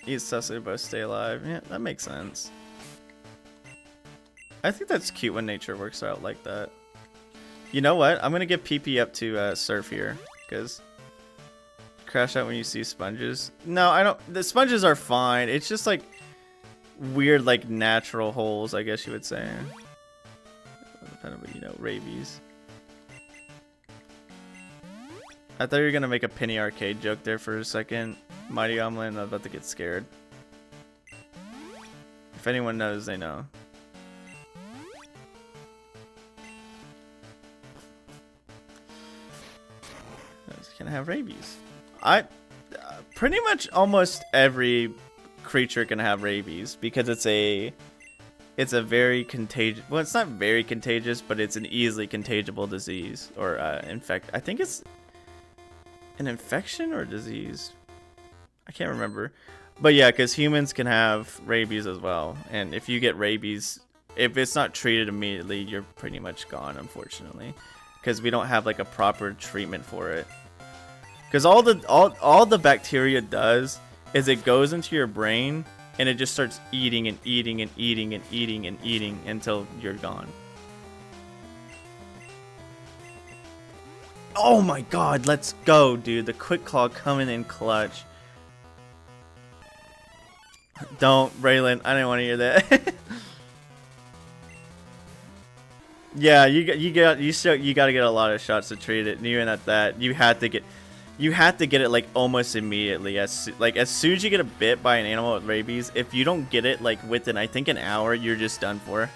Eat Cecily but stay alive. Yeah, that makes sense. I think that's cute when nature works out like that. You know what? I'm gonna get PP up to surf here, because crash out when you see sponges. No, I don't. The sponges are fine. It's just like weird, like natural holes, I guess you would say. You know, rabies. I thought you were gonna make a Penny Arcade joke there for a second. Mighty Omelette, I'm about to get scared. If anyone knows, they know. Can I have rabies? Pretty much almost every creature can have rabies because it's
it's a very contagious. Well, it's not very contagious, but it's an easily contagiable disease or infect. I think it's an infection or disease. I can't remember. But yeah, because humans can have rabies as well, and if you get rabies, if it's not treated immediately, you're pretty much gone, unfortunately, because we don't have like a proper treatment for it. Because all the bacteria does is it goes into your brain and it just starts eating and eating and eating and eating and eating until you're gone. Oh my god, let's go, dude. The Quick Claw coming in clutch. Don't, Braylon. I didn't want to hear that. Yeah, you got to get a lot of shots to treat it. And even at that, you had to get it like almost immediately. As soon as you get a bit by an animal with rabies, if you don't get it like within I think an hour, you're just done for.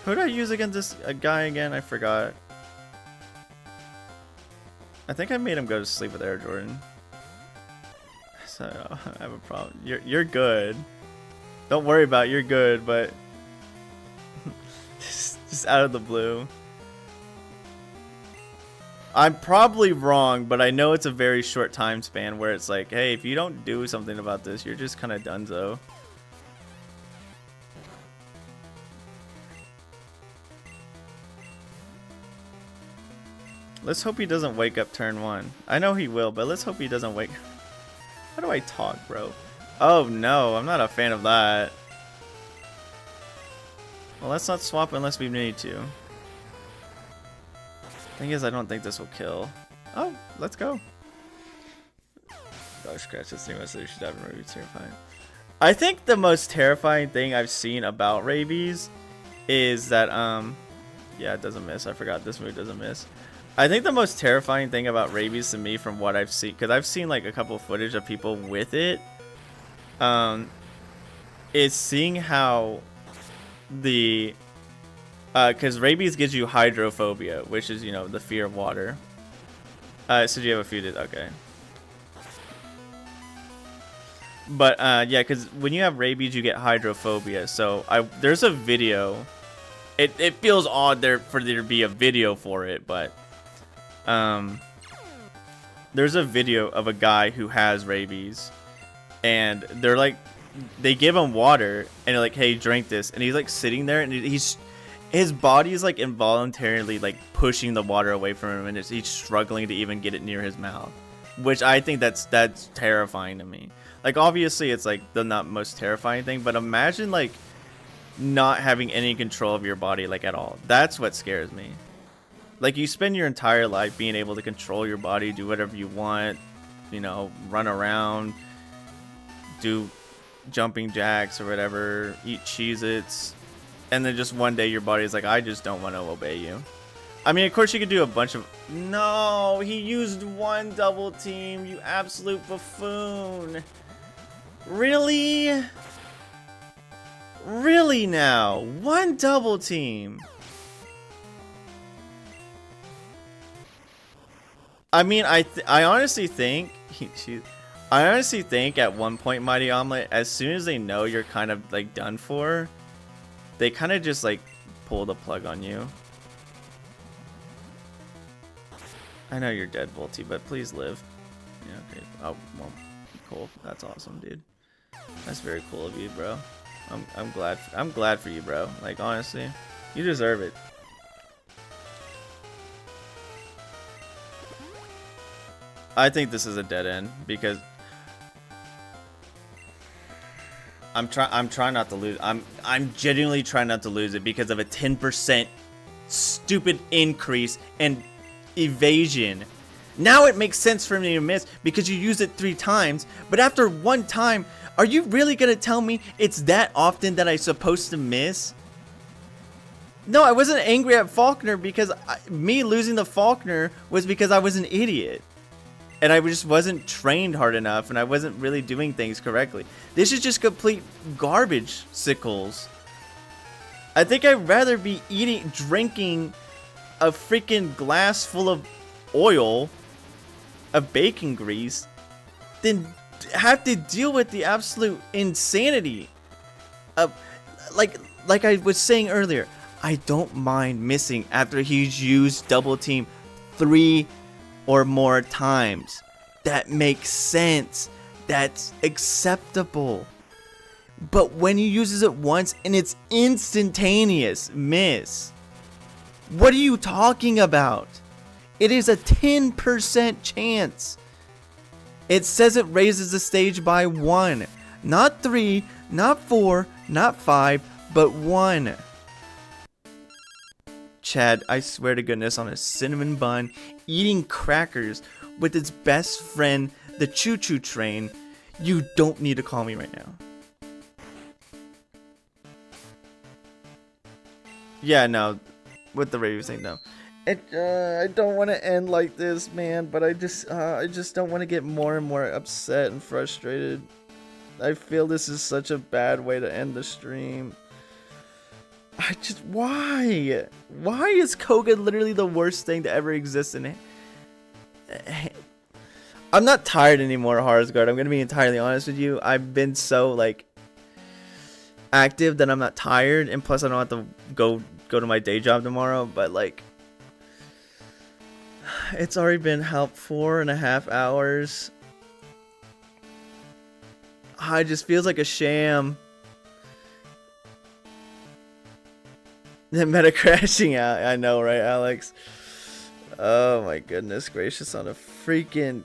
Who did I use against this guy again? I forgot. I think I made him go to sleep with Air Jordan. So I have a problem. You're good. Don't worry about it, you're good, but just out of the blue. I'm probably wrong, but I know it's a very short time span where it's like, hey, if you don't do something about this, you're just kind of donezo. Let's hope he doesn't wake up turn 1. I know he will, but let's hope he doesn't wake. How do I talk, bro? Oh no, I'm not a fan of that. Well, let's not swap unless we need to. Thing is, I don't think this will kill. Oh, let's go. Dog scratch this thing, so you should have a rabies terrifying. I think the most terrifying thing I've seen about rabies is that yeah, it doesn't miss. I forgot this move doesn't miss. I think the most terrifying thing about rabies to me from what I've seen, because I've seen like a couple of footage of people with it, is seeing how the because rabies gives you hydrophobia, which is, you know, the fear of water. So do you have a few days? Okay. But yeah, because when you have rabies, you get hydrophobia. So there's a video. It feels odd for there to be a video for it, but there's a video of a guy who has rabies, and they're like, they give him water, and they're like, hey, drink this, and he's like sitting there, and his body is like involuntarily like pushing the water away from him, and he's struggling to even get it near his mouth, which I think that's terrifying to me. Like, obviously it's like the not most terrifying thing, but imagine like not having any control of your body like at all. That's what scares me. Like, you spend your entire life being able to control your body, do whatever you want, you know, run around, do jumping jacks or whatever, eat Cheez-Its, and then just one day your body's like, I just don't want to obey you. I mean, of course you could do a bunch of... No, he used one double team, you absolute buffoon. Really? Really now? One double team? I mean, I honestly think I honestly think at one point, Mighty Omelet, as soon as they know you're kind of like done for, they kind of just like pull the plug on you. I know you're dead, Volty, but please live. Yeah, okay. Oh, well, cool. That's awesome, dude. That's very cool of you, bro. I'm glad for you, bro. Like, honestly, you deserve it. I think this is a dead end because I'm trying not to lose. I'm genuinely trying not to lose it because of a 10% stupid increase in evasion. Now it makes sense for me to miss because you use it 3 times, but after 1 time, are you really gonna tell me it's that often that I'm supposed to miss? No, I wasn't angry at Faulkner because me losing the Faulkner was because I was an idiot. And I just wasn't trained hard enough, and I wasn't really doing things correctly. This is just complete garbage, Sickles. I think I'd rather be drinking a freaking glass full of oil, of bacon grease, than have to deal with the absolute insanity of, like I was saying earlier, I don't mind missing after he's used double team 3 or more times. That makes sense. That's acceptable. But when he uses it once and it's instantaneous miss, what are you talking about? It is a 10% chance. It says it raises the stage by 1. Not 3, not 4, not 5, but 1. Chad, I swear to goodness, on a cinnamon bun, eating crackers with its best friend, the choo-choo train, you don't need to call me right now. Yeah, no. With the radio thing, no. I don't want to end like this, man, but I just don't want to get more and more upset and frustrated. I feel this is such a bad way to end the stream. Why? Why is Koga literally the worst thing to ever exist in it? I'm not tired anymore, Harsgard. I'm gonna be entirely honest with you. I've been so, like, active that I'm not tired, and plus I don't have to go to my day job tomorrow, but, like, it's already been 4.5 hours. It just feels like a sham. The meta crashing out. I know, right, Alex? Oh my goodness gracious, on a freaking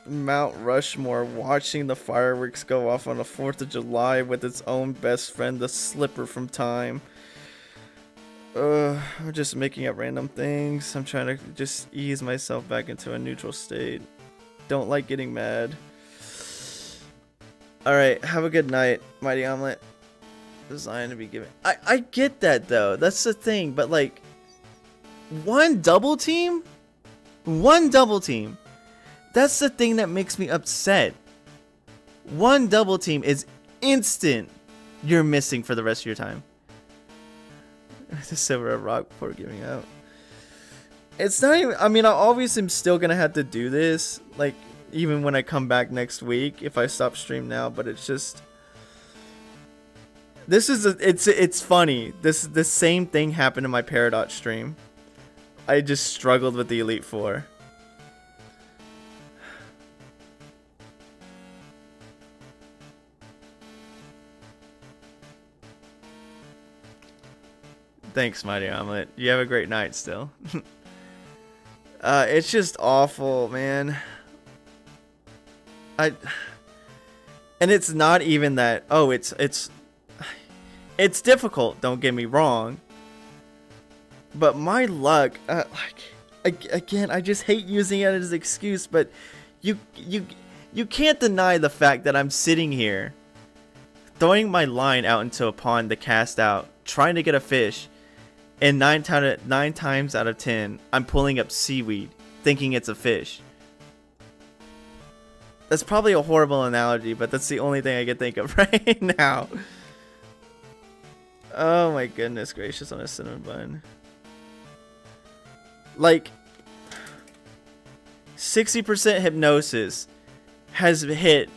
Mount Rushmore, watching the fireworks go off on the 4th of July with its own best friend, the Slipper from Time. I'm just making up random things. I'm trying to just ease myself back into a neutral state. Don't like getting mad. Alright, have a good night, Mighty Omelet. Designed to be given. I get that though. That's the thing, but like, one double team? One double team. That's the thing that makes me upset. One double team is instant. You're missing for the rest of your time. The silver rock before giving out. It's not even, I mean, I obviously am still gonna have to do this, like, even when I come back next week if I stop stream now, but it's just, it's funny. The same thing happened in my Paradox stream. I just struggled with the Elite Four. Thanks, Mighty Omelet. You have a great night still. It's just awful, man. And it's not even that. Oh, it's difficult. Don't get me wrong. But my luck, again, I just hate using it as an excuse. But you can't deny the fact that I'm sitting here, throwing my line out into a pond to cast out, trying to get a fish. And 9 times out of 10, I'm pulling up seaweed, thinking it's a fish. That's probably a horrible analogy, but that's the only thing I can think of right now. Oh my goodness gracious, on a cinnamon bun. Like, 60% hypnosis has hit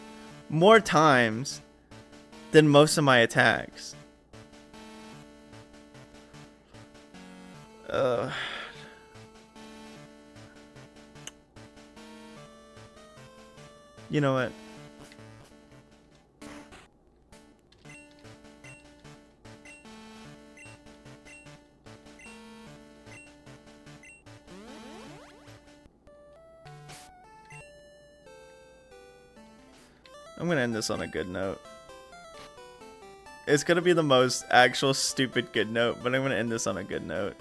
more times than most of my attacks. You know what? I'm gonna end this on a good note. It's gonna be the most actual stupid good note, but I'm gonna end this on a good note.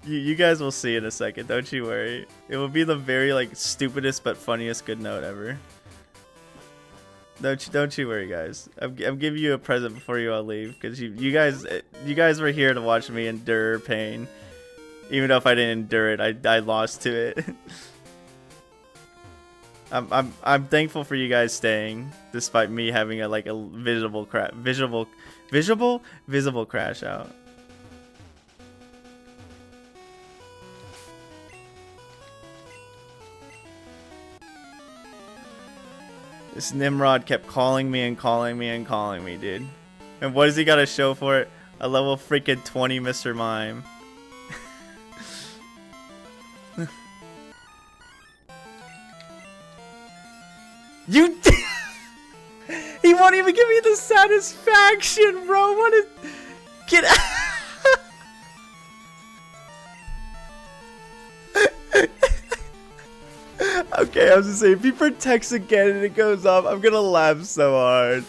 You guys will see in a second, don't you worry. It will be the very, like, stupidest but funniest good note ever. Don't you worry, guys. I'm giving you a present before you all leave, because you guys were here to watch me endure pain. Even though if I didn't endure it, I lost to it. I'm thankful for you guys staying, despite me having a visible crash out. This Nimrod kept calling me and calling me and calling me, dude. And what does he got to show for it? A level freaking 20 Mr. Mime. You He won't even give me the satisfaction, bro. What is... Get out. Okay, I was just saying, if he protects again and it goes off, I'm gonna laugh so hard.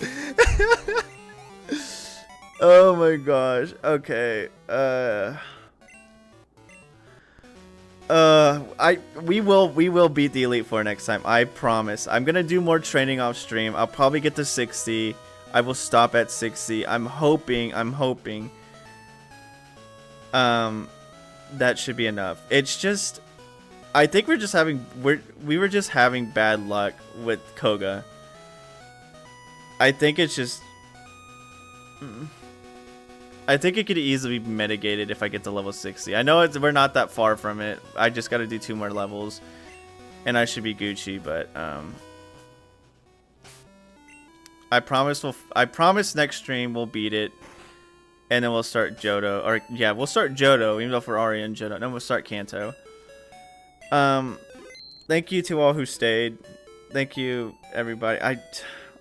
Oh my gosh. Okay. We will beat the Elite Four next time. I promise. I'm gonna do more training off stream. I'll probably get to 60. I will stop at 60. I'm hoping. That should be enough. It's just, I think we were just having bad luck with Koga. I think it's just, I think it could easily be mitigated if I get to level 60. I know we're not that far from it. I just got to do 2 more levels, and I should be Gucci. But I promise next stream we'll beat it, and then we'll start Johto. Or yeah, we'll start Johto, even though for Ari and Johto. Then we'll start Kanto. Thank you to all who stayed. Thank you everybody.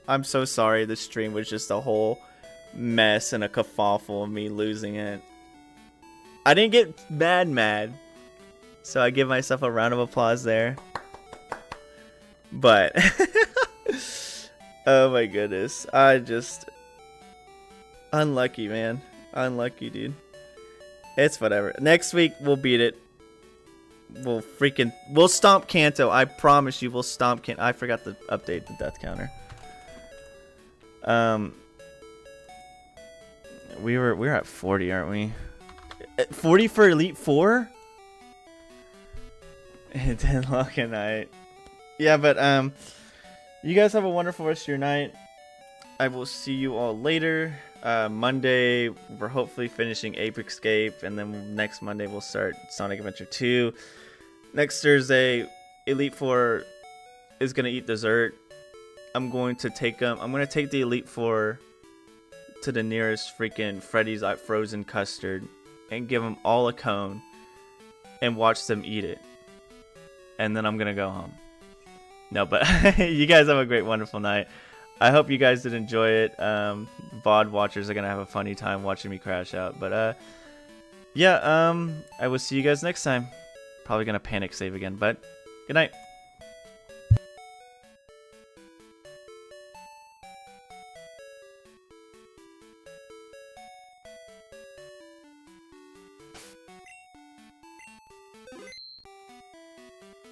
I'm so sorry. This stream was just a whole mess and a kerfuffle of me losing it. I didn't get mad, so I give myself a round of applause there. But oh my goodness, I just unlucky, man. Unlucky, dude. It's whatever. Next week we'll beat it. We'll stomp Kanto. I promise you, we'll stomp Kanto. I forgot to update the death counter. We're at 40, aren't we? 40 for Elite Four? It didn't look a night. Yeah, but you guys have a wonderful rest of your night. I will see you all later. Monday we're hopefully finishing Apex Escape, and then next Monday we'll start Sonic Adventure 2. Next Thursday, Elite Four is gonna eat dessert. I'm going to take the Elite Four to the nearest freaking Freddy's frozen custard and give them all a cone and watch them eat it, and then I'm gonna go home. No, but you guys have a great, wonderful night. I hope you guys did enjoy it. VOD watchers are gonna have a funny time watching me crash out, but yeah, I will see you guys next time. Probably gonna panic save again, but good night.